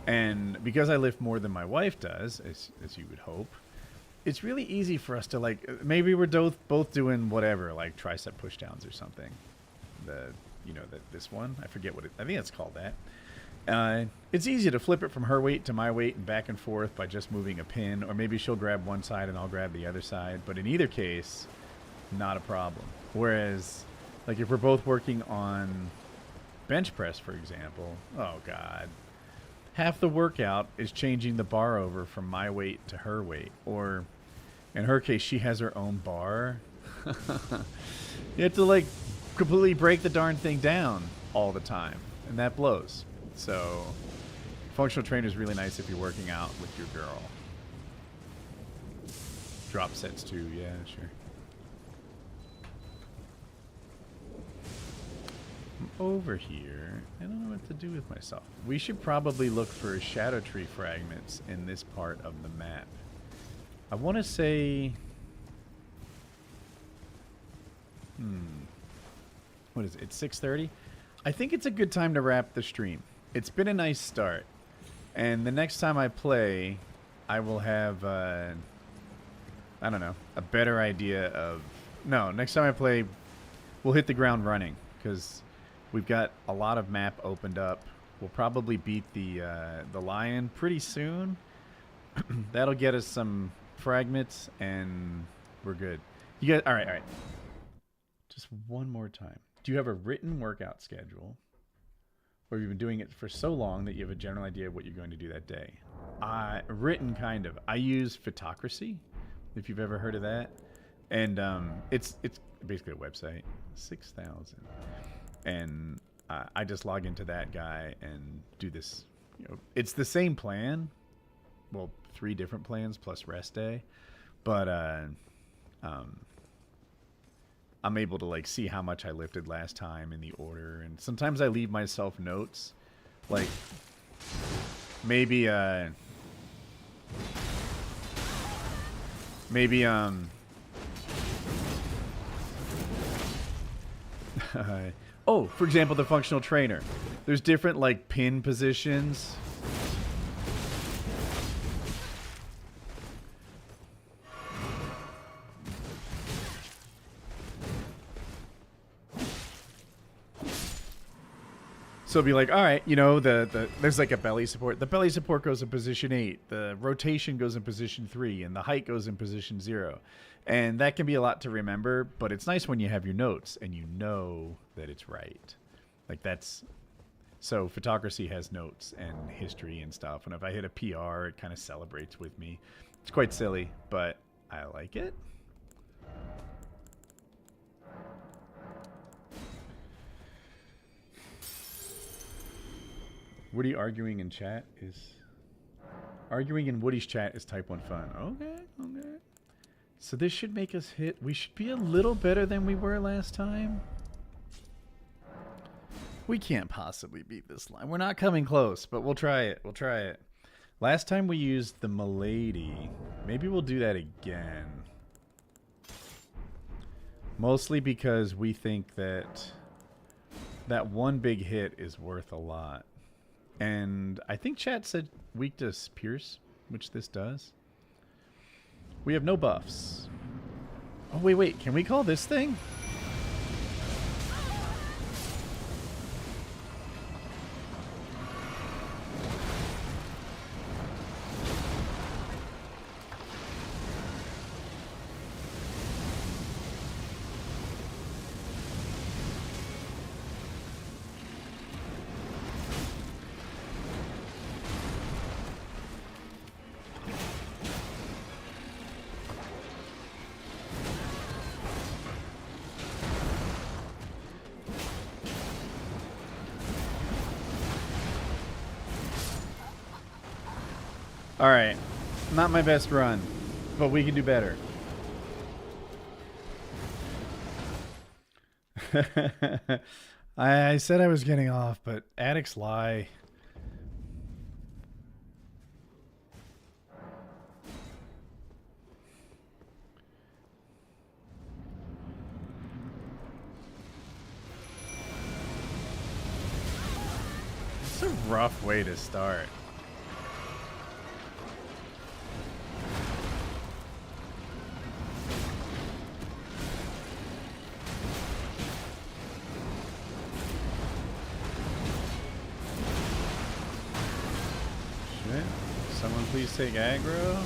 And because I lift more than my wife does, as you would hope, it's really easy for us to, like, maybe we're both doing whatever, like tricep pushdowns or something. This one, I forget what I think it's called that. It's easy to flip it from her weight to my weight and back and forth by just moving a pin, or maybe she'll grab one side and I'll grab the other side. But in either case, not a problem. Whereas, like, if we're both working on bench press, for example, oh god, half the workout is changing the bar over from my weight to her weight. Or in her case, she has her own bar. You have to, like, completely break the darn thing down all the time, and that blows. So functional trainer is really nice if you're working out with your girl. Drop sets too, yeah, sure. I'm over here. I don't know what to do with myself. We should probably look for shadow tree fragments in this part of the map. I want to say... What is it? It's 6:30? I think it's a good time to wrap the stream. It's been a nice start. And the next time I play, I will have, I don't know, a better idea of... No, next time I play, we'll hit the ground running. Because we've got a lot of map opened up. We'll probably beat the lion pretty soon. That'll get us some fragments, and we're good. You guys, all right. Just one more time. Do you have a written workout schedule? Or have you been doing it for so long that you have a general idea of what you're going to do that day? Written, kind of. I use Photocracy, if you've ever heard of that. And it's basically a website. 6,000. And I just log into that guy and do this. You know, it's the same plan. Well, 3 different plans plus rest day. But I'm able to, like, see how much I lifted last time in the order, and sometimes I leave myself notes, like maybe oh, for example, the functional trainer. There's different, like, pin positions. So it'll be like, all right, you know, there's like a belly support. The belly support goes in position 8. The rotation goes in position 3, and the height goes in position 0. And that can be a lot to remember, but it's nice when you have your notes and you know that it's right. Like, that's... So Photocracy has notes and history and stuff. And if I hit a PR, it kind of celebrates with me. It's quite silly, but I like it. Woody arguing in chat is... Arguing in Woody's chat is type 1 fun. Okay. So this should make us hit... We should be a little better than we were last time. We can't possibly beat this line. We're not coming close, but we'll try it. Last time we used the Milady. Maybe we'll do that again. Mostly because we think that that one big hit is worth a lot. And I think chat said weak to Pierce, which this does. We have no buffs. Oh, wait. Can we call this thing? Alright. Not my best run. but we can do better. I said I was getting off, but addicts lie. It's a rough way to start. Shit. Someone please take aggro.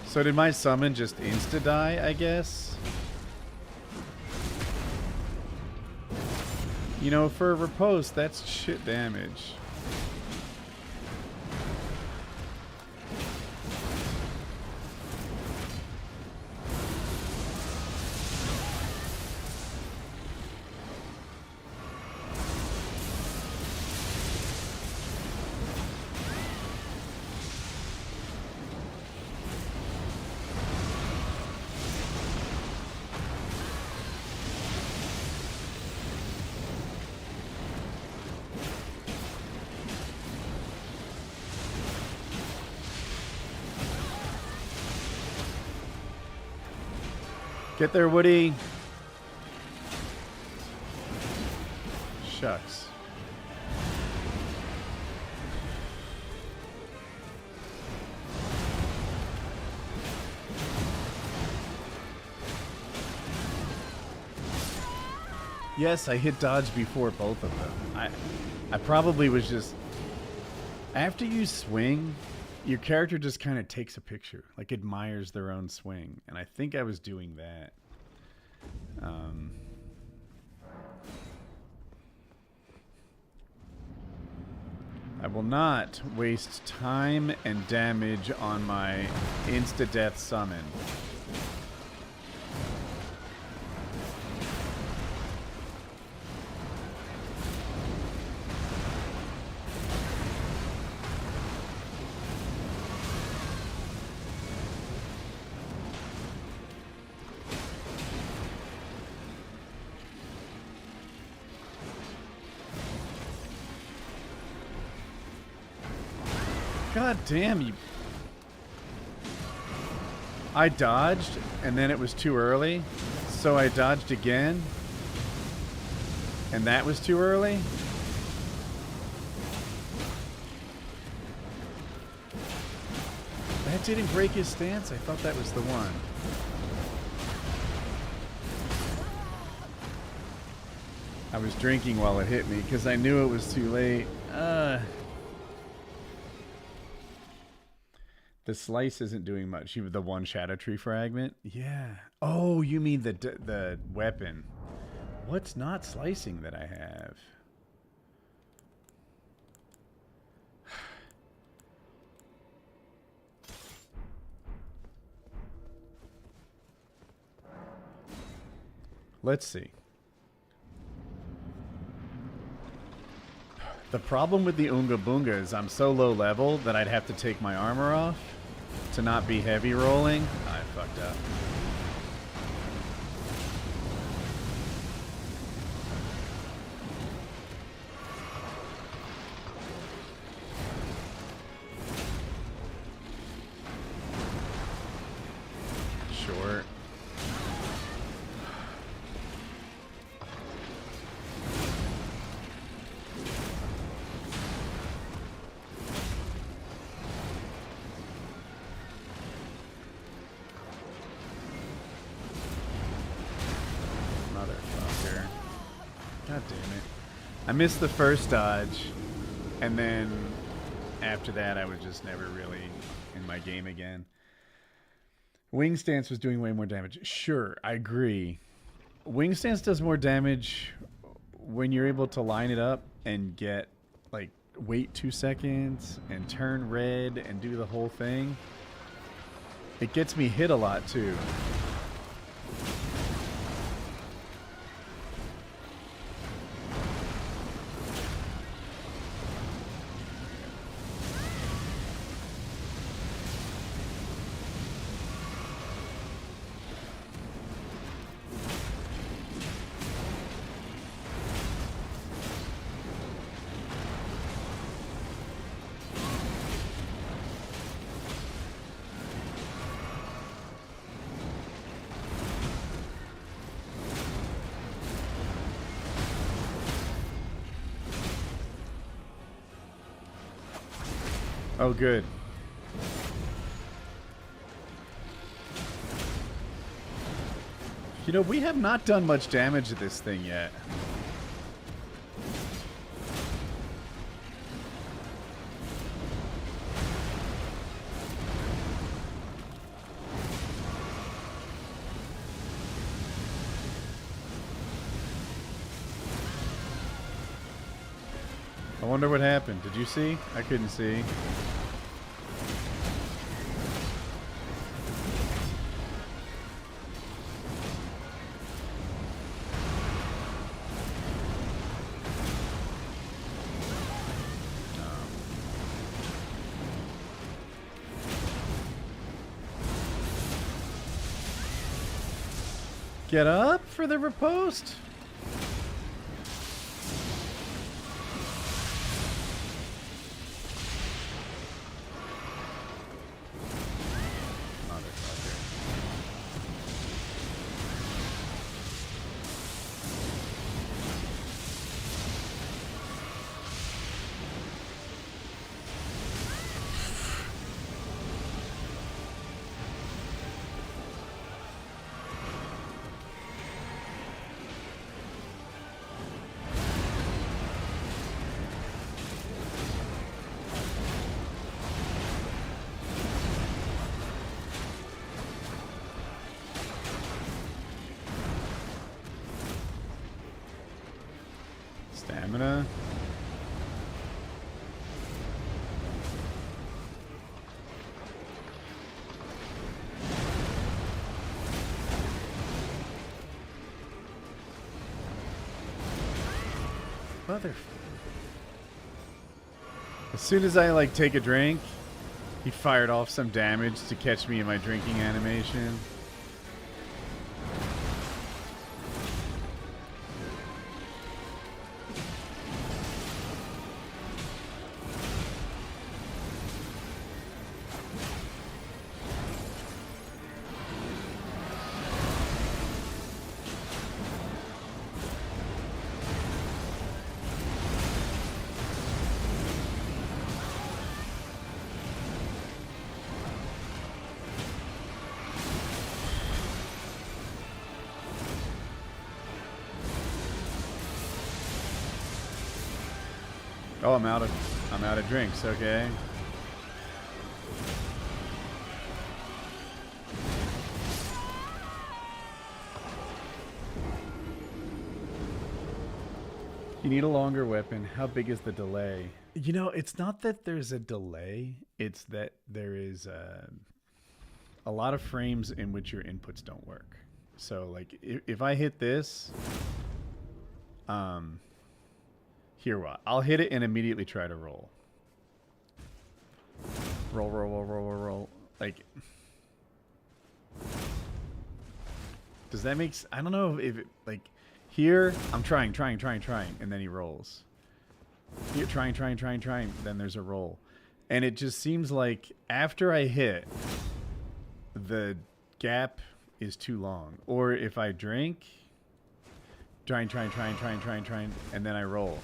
So did my summon just insta-die, I guess? You know, for a riposte, that's shit damage. Get there, Woody. Shucks. Yes, I hit dodge before both of them. I probably was just... After you swing, your character just kind of takes a picture, like admires their own swing. And I think I was doing that. I will not waste time and damage on my insta-death summon. God damn you. I dodged and then it was too early. So I dodged again. And that was too early. That didn't break his stance. I thought that was the one. I was drinking while it hit me because I knew it was too late. The slice isn't doing much. You the one Shadow Tree fragment? Yeah. Oh, you mean the weapon. What's not slicing that I have? Let's see. The problem with the Oonga Boonga is I'm so low level that I'd have to take my armor off to not be heavy rolling. I fucked up. Short. God damn it. I missed the first dodge, and then after that I was just never really in my game again. Wing Stance was doing way more damage. Sure, I agree. Wing Stance does more damage when you're able to line it up and get, like, wait 2 seconds and turn red and do the whole thing. It gets me hit a lot, too. Oh, good. You know, we have not done much damage to this thing yet. I wonder what happened. Did you see? I couldn't see. Get up for the riposte. Stamina. Mother. As soon as I like take a drink, he fired off some damage to catch me in my drinking animation. Oh, I'm out of drinks, okay. You need a longer weapon. How big is the delay? You know, it's not that there's a delay, it's that there is a lot of frames in which your inputs don't work. So like if I hit this, here what? I'll hit it and immediately try to roll. Roll. Like, does that make I don't know if it, like, here, I'm trying, and then he rolls. Here, trying, then there's a roll. And it just seems like after I hit, the gap is too long. Or if I drink, trying, and then I roll.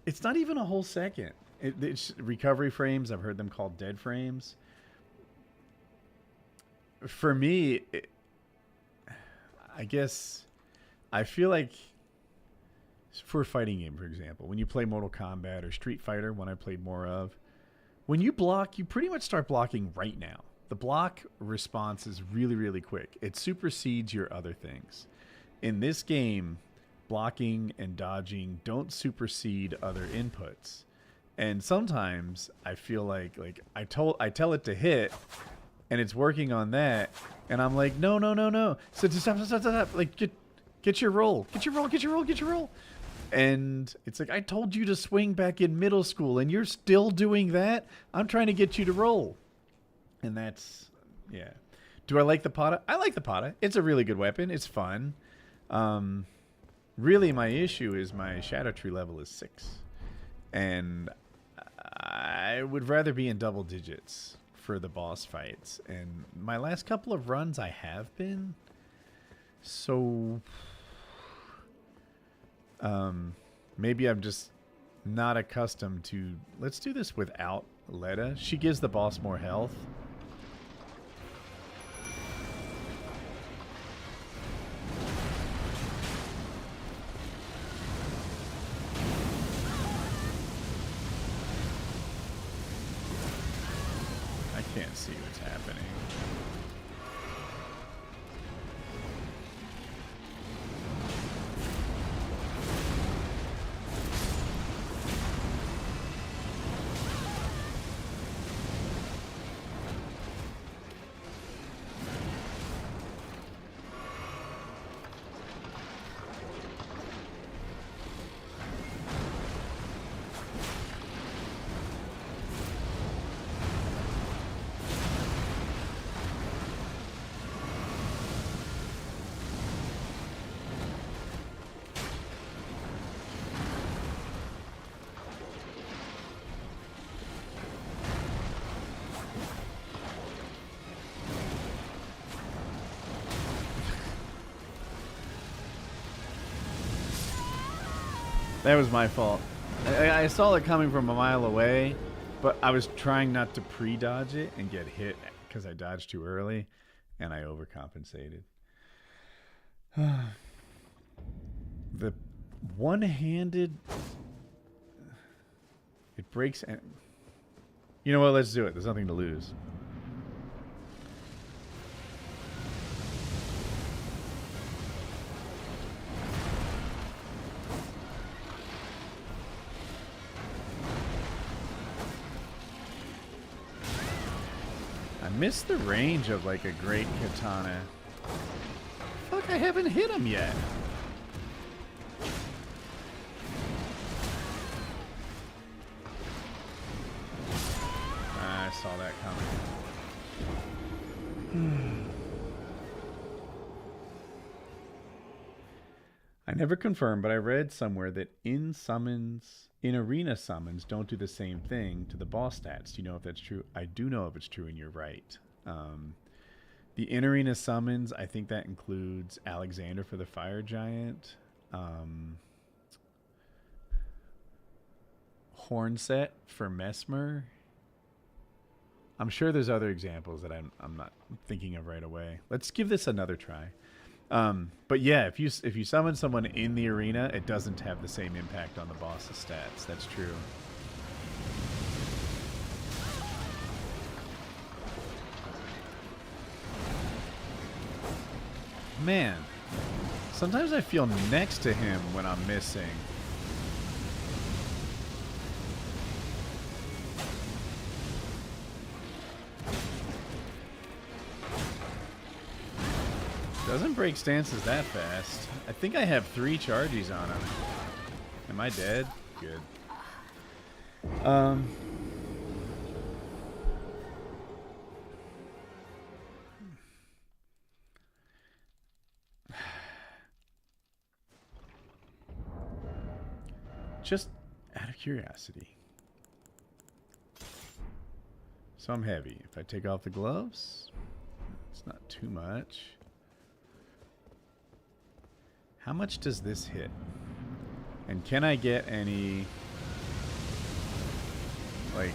It's not even a whole second. It's recovery frames. I've heard them called dead frames. For me, I guess I feel like for a fighting game, for example, when you play Mortal Kombat or Street Fighter, one I played more of, when you block, you pretty much start blocking right now. The block response is really, really quick. It supersedes your other things. In this game, blocking and dodging don't supersede other inputs. And sometimes I feel like I tell it to hit and it's working on that and I'm like, no. So stop. Like get your roll. Get your roll. And it's like, I told you to swing back in middle school and you're still doing that? I'm trying to get you to roll. And that's, yeah. Do I like the Pata? I like the Pata. It's a really good weapon. It's fun. Really, my issue is my Shadow Tree level is 6. And I would rather be in double digits for the boss fights. And my last couple of runs, I have been. So, maybe I'm just not accustomed to... Let's do this without Letta. She gives the boss more health. I can't see what's happening. That was my fault. I saw it coming from a mile away, but I was trying not to pre-dodge it and get hit because I dodged too early, and I overcompensated. The one-handed... It breaks... You know what? Let's do it. There's nothing to lose. Missed the range of like a great katana. Fuck, I haven't hit him yet. I saw that coming. I never confirmed, but I read somewhere that in arena summons don't do the same thing to the boss stats. Do you know if that's true? I do know if it's true, and you're right. The in arena summons, I think that includes Alexander for the Fire Giant, Hornset for Mesmer. I'm sure there's other examples that I'm not thinking of right away. Let's give this another try. But yeah, if you summon someone in the arena, it doesn't have the same impact on the boss's stats. That's true. Man, sometimes I feel next to him when I'm missing. Doesn't break stances that fast. I think I have 3 charges on him. Am I dead? Good. Just out of curiosity. So I'm heavy. If I take off the gloves, it's not too much. How much does this hit? And can I get any, like...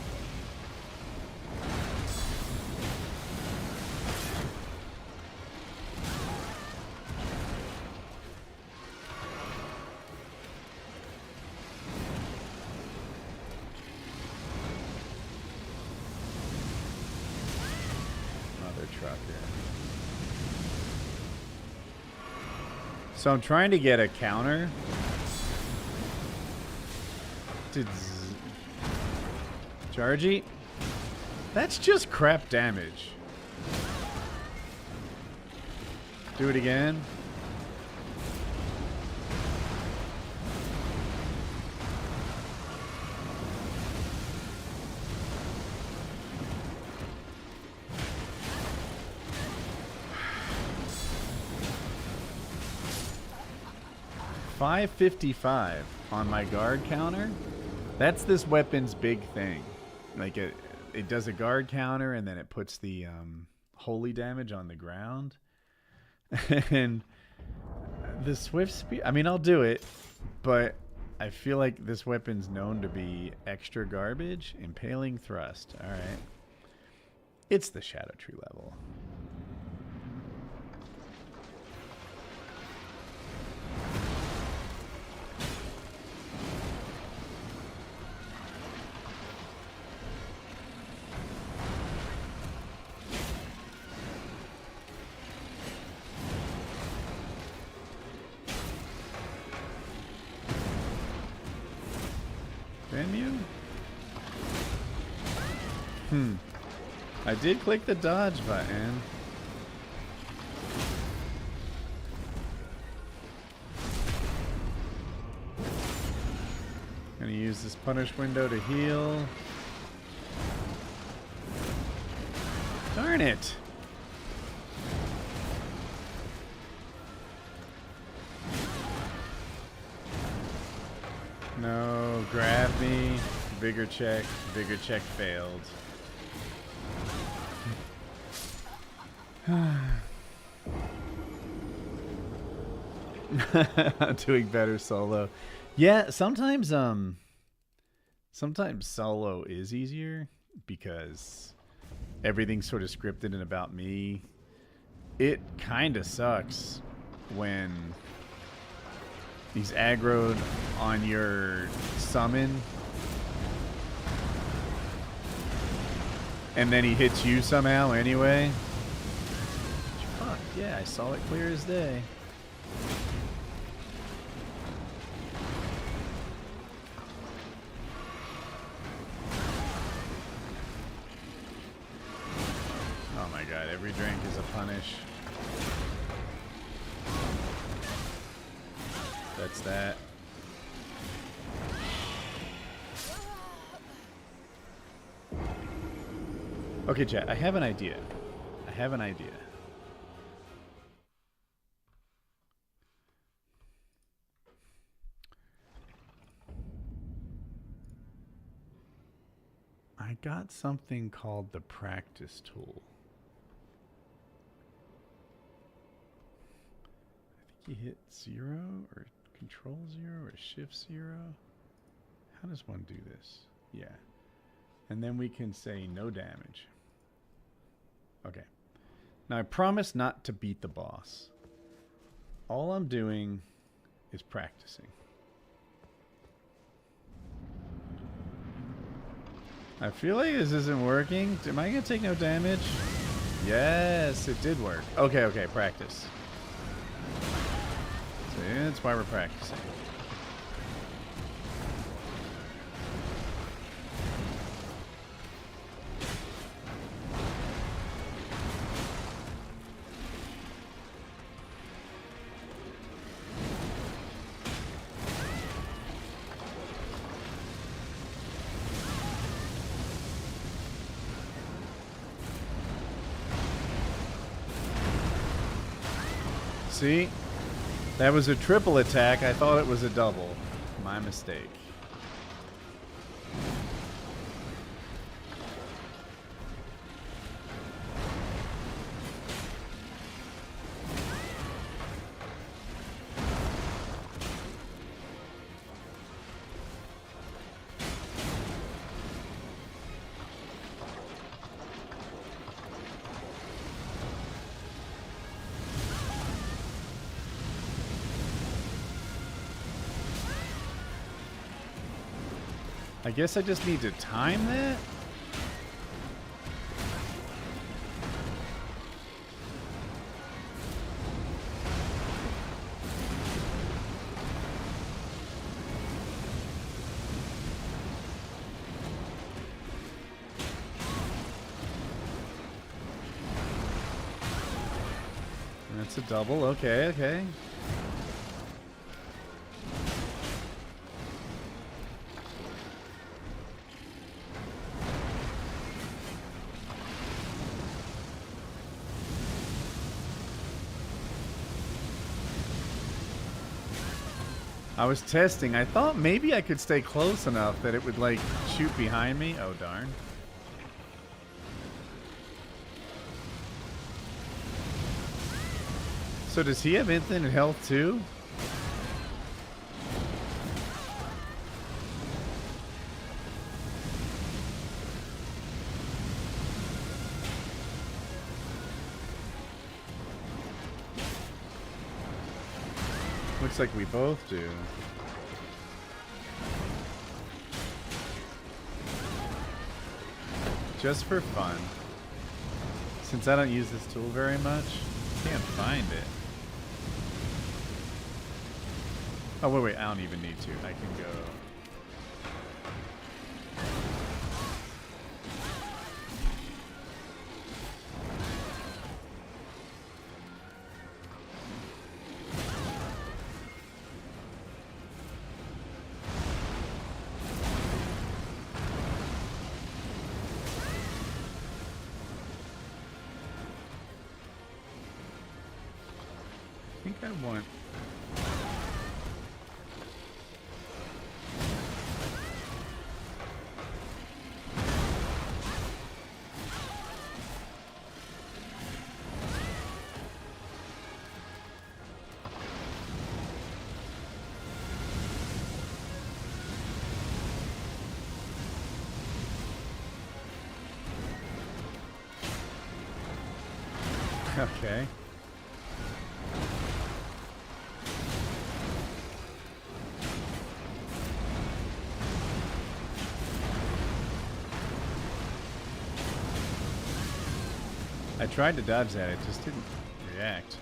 Mother trucker. So I'm trying to get a counter. Chargy? That's just crap damage. Do it again. $555 on my guard counter. That's this weapon's big thing. Like it does a guard counter and then it puts the holy damage on the ground. And the swift speed, I mean, I'll do it, but I feel like this weapon's known to be extra garbage. Impaling thrust. All right. It's the Shadow Tree level. I did click the dodge button. Gonna use this punish window to heal. Darn it! No, grab me. Vigor check. Vigor check failed. Doing better solo. Yeah, sometimes solo is easier because everything's sort of scripted and about me. It kind of sucks when he's aggroed on your summon and then he hits you somehow anyway. Fuck, yeah, I saw it clear as day. Oh my god, every drink is a punish. That's that. Okay, chat, I have an idea. I have an idea. I got something called the practice tool. I think you hit 0 or control 0 or shift 0. How does one do this? Yeah. And then we can say no damage. Okay. Now I promise not to beat the boss. All I'm doing is practicing. I feel like this isn't working. Am I gonna take no damage? Yes, it did work. Okay, okay, practice. So yeah, that's why we're practicing. See? That was a triple attack. I thought it was a double. My mistake. I guess I just need to time that? That's a double. Okay, okay. I was testing. I thought maybe I could stay close enough that it would, like, shoot behind me. Oh, darn. So does he have infinite health, too? Looks like we both do. Just for fun. Since I don't use this tool very much, can't find it. Oh, wait, I don't even need to. I can go. I think I want. Okay. I tried to dodge that, it just didn't react.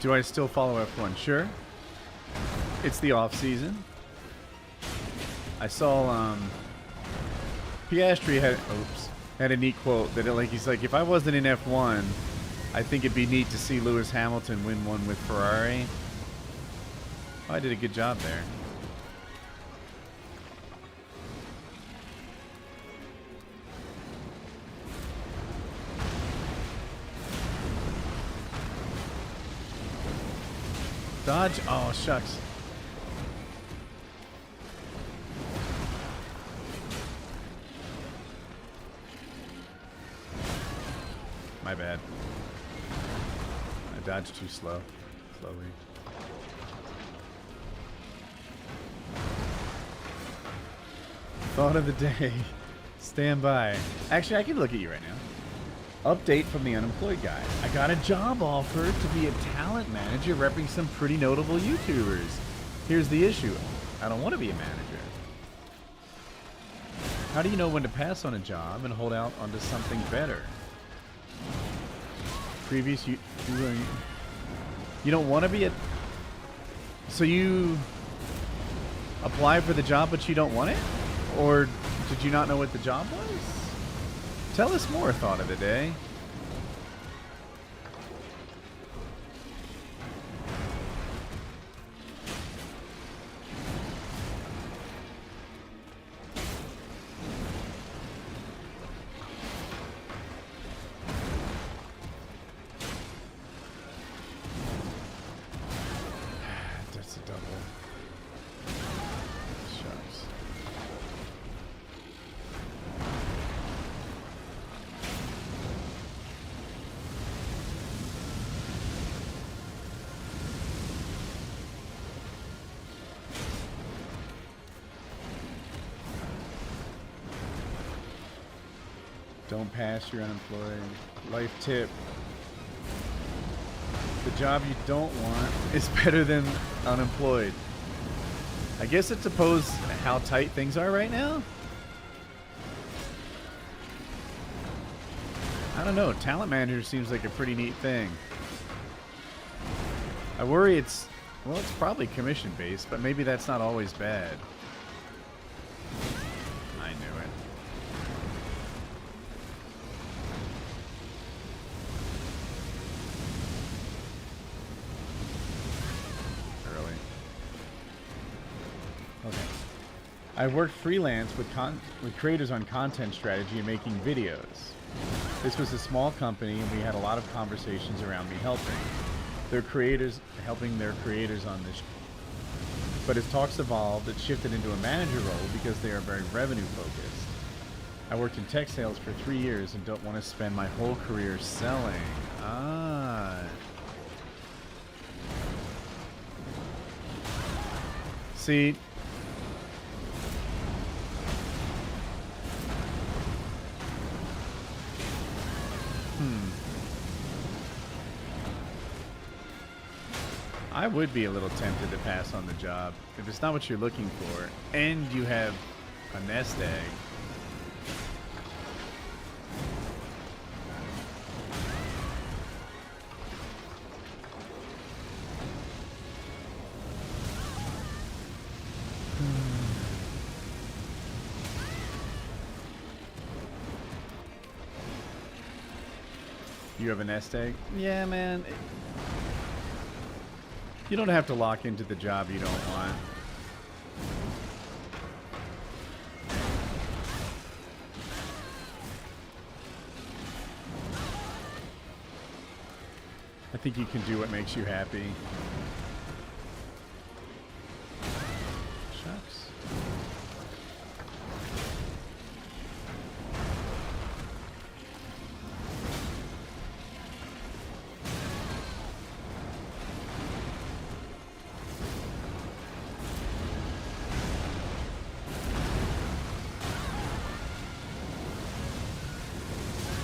Do I still follow F1? Sure. It's the off season. I saw Piastri had a neat quote that he's like, if I wasn't in F1, I think it'd be neat to see Lewis Hamilton win one with Ferrari. Well, I did a good job there. Dodge? Oh, shucks. My bad. I dodged too slowly. Thought of the day. Stand by. Actually, I can look at you right now. Update from the unemployed guy. I got a job offer to be a talent manager repping some pretty notable YouTubers. Here's the issue. I don't want to be a manager. How do you know when to pass on a job and hold out onto something better? Previous you don't want to be a... So you apply for the job but you don't want it? Or did you not know what the job was? Tell us more, thought of the day. That's a double. Shucks. Don't pass, you're unemployed. Life tip. The job you don't want is better than unemployed. I guess it supposes how tight things are right now. I don't know. Talent manager seems like a pretty neat thing. I worry it's probably commission based, but maybe that's not always bad. I knew it. Okay. I work freelance with creators on content strategy and making videos. This was a small company, and we had a lot of conversations around me helping their creators on this. But as talks evolved, it shifted into a manager role because they are very revenue focused. I worked in tech sales for 3 years and don't want to spend my whole career selling. Ah. See, I would be a little tempted to pass on the job if it's not what you're looking for and you have a nest egg. You have a nest egg? Yeah, man. You don't have to lock into the job you don't want. I think you can do what makes you happy. Shucks.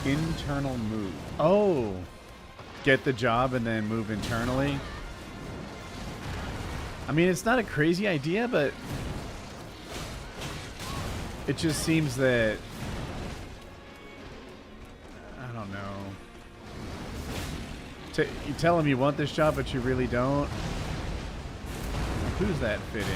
Internal move. Oh, get the job and then move internally. I mean, it's not a crazy idea, but it just seems that, I don't know. You tell them you want this job, but you really don't. Who's that fitting?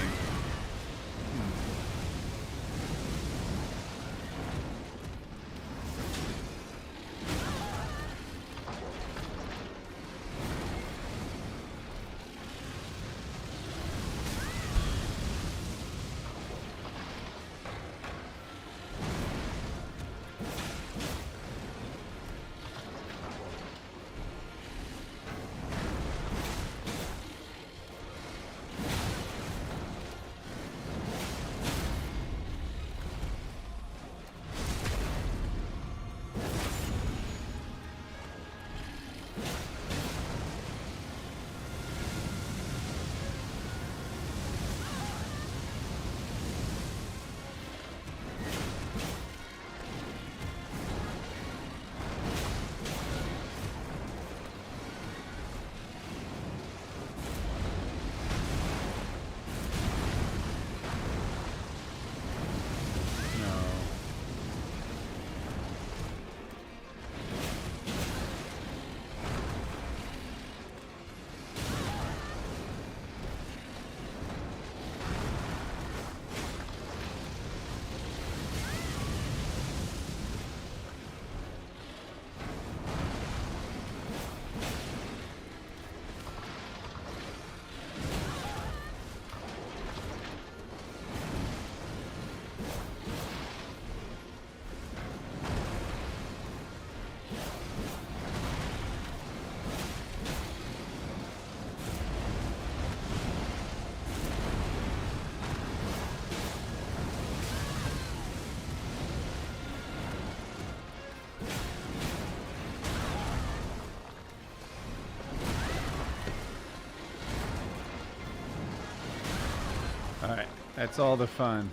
Alright, that's all the fun.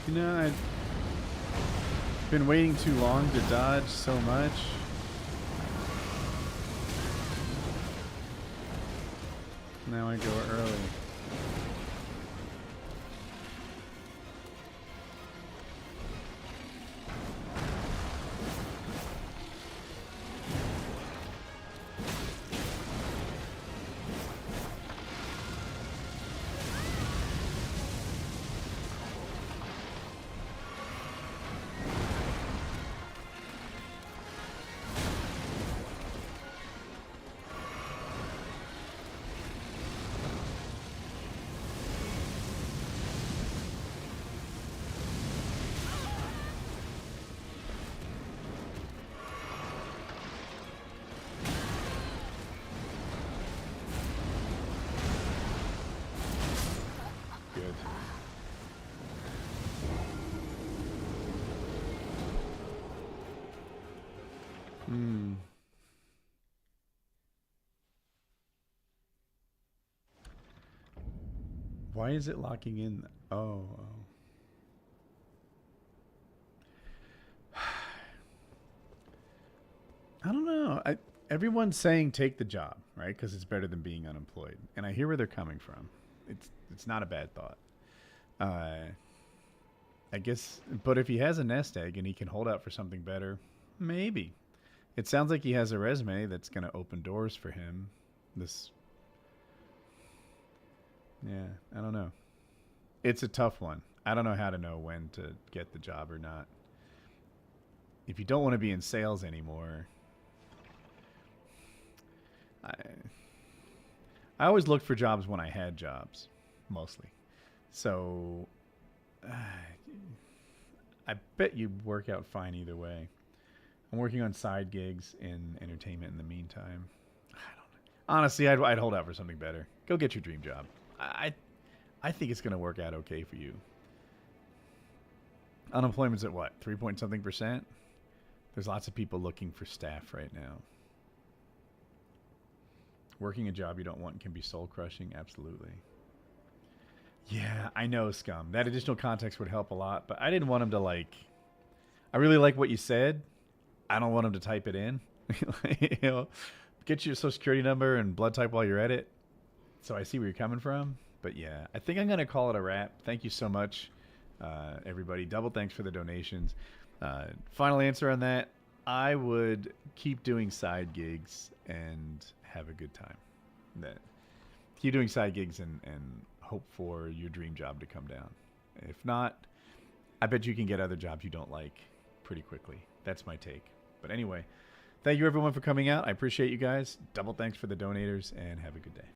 You know, I've been waiting too long to dodge so much. Now I go early. Why is it locking in? Oh. I don't know. Everyone's saying take the job, right? Because it's better than being unemployed, and I hear where they're coming from. It's not a bad thought. I guess, but if he has a nest egg and he can hold out for something better, maybe. It sounds like he has a resume that's going to open doors for him. Yeah, I don't know. It's a tough one. I don't know how to know when to get the job or not. If you don't want to be in sales anymore, I always looked for jobs when I had jobs, mostly. So I bet you'd work out fine either way. I'm working on side gigs in entertainment in the meantime. I don't know. Honestly, I'd hold out for something better. Go get your dream job. I think it's going to work out okay for you. Unemployment's at what? 3 point something %? There's lots of people looking for staff right now. Working a job you don't want can be soul crushing. Absolutely. Yeah, I know, Scum. That additional context would help a lot, but I didn't want him to I really like what you said. I don't want him to type it in. Get your social security number and blood type while you're at it. So I see where you're coming from. But yeah, I think I'm going to call it a wrap. Thank you so much, everybody. Double thanks for the donations. Final answer on that, I would keep doing side gigs and have a good time. Keep doing side gigs and hope for your dream job to come down. If not, I bet you can get other jobs you don't like pretty quickly. That's my take. But anyway, thank you everyone for coming out. I appreciate you guys. Double thanks for the donators and have a good day.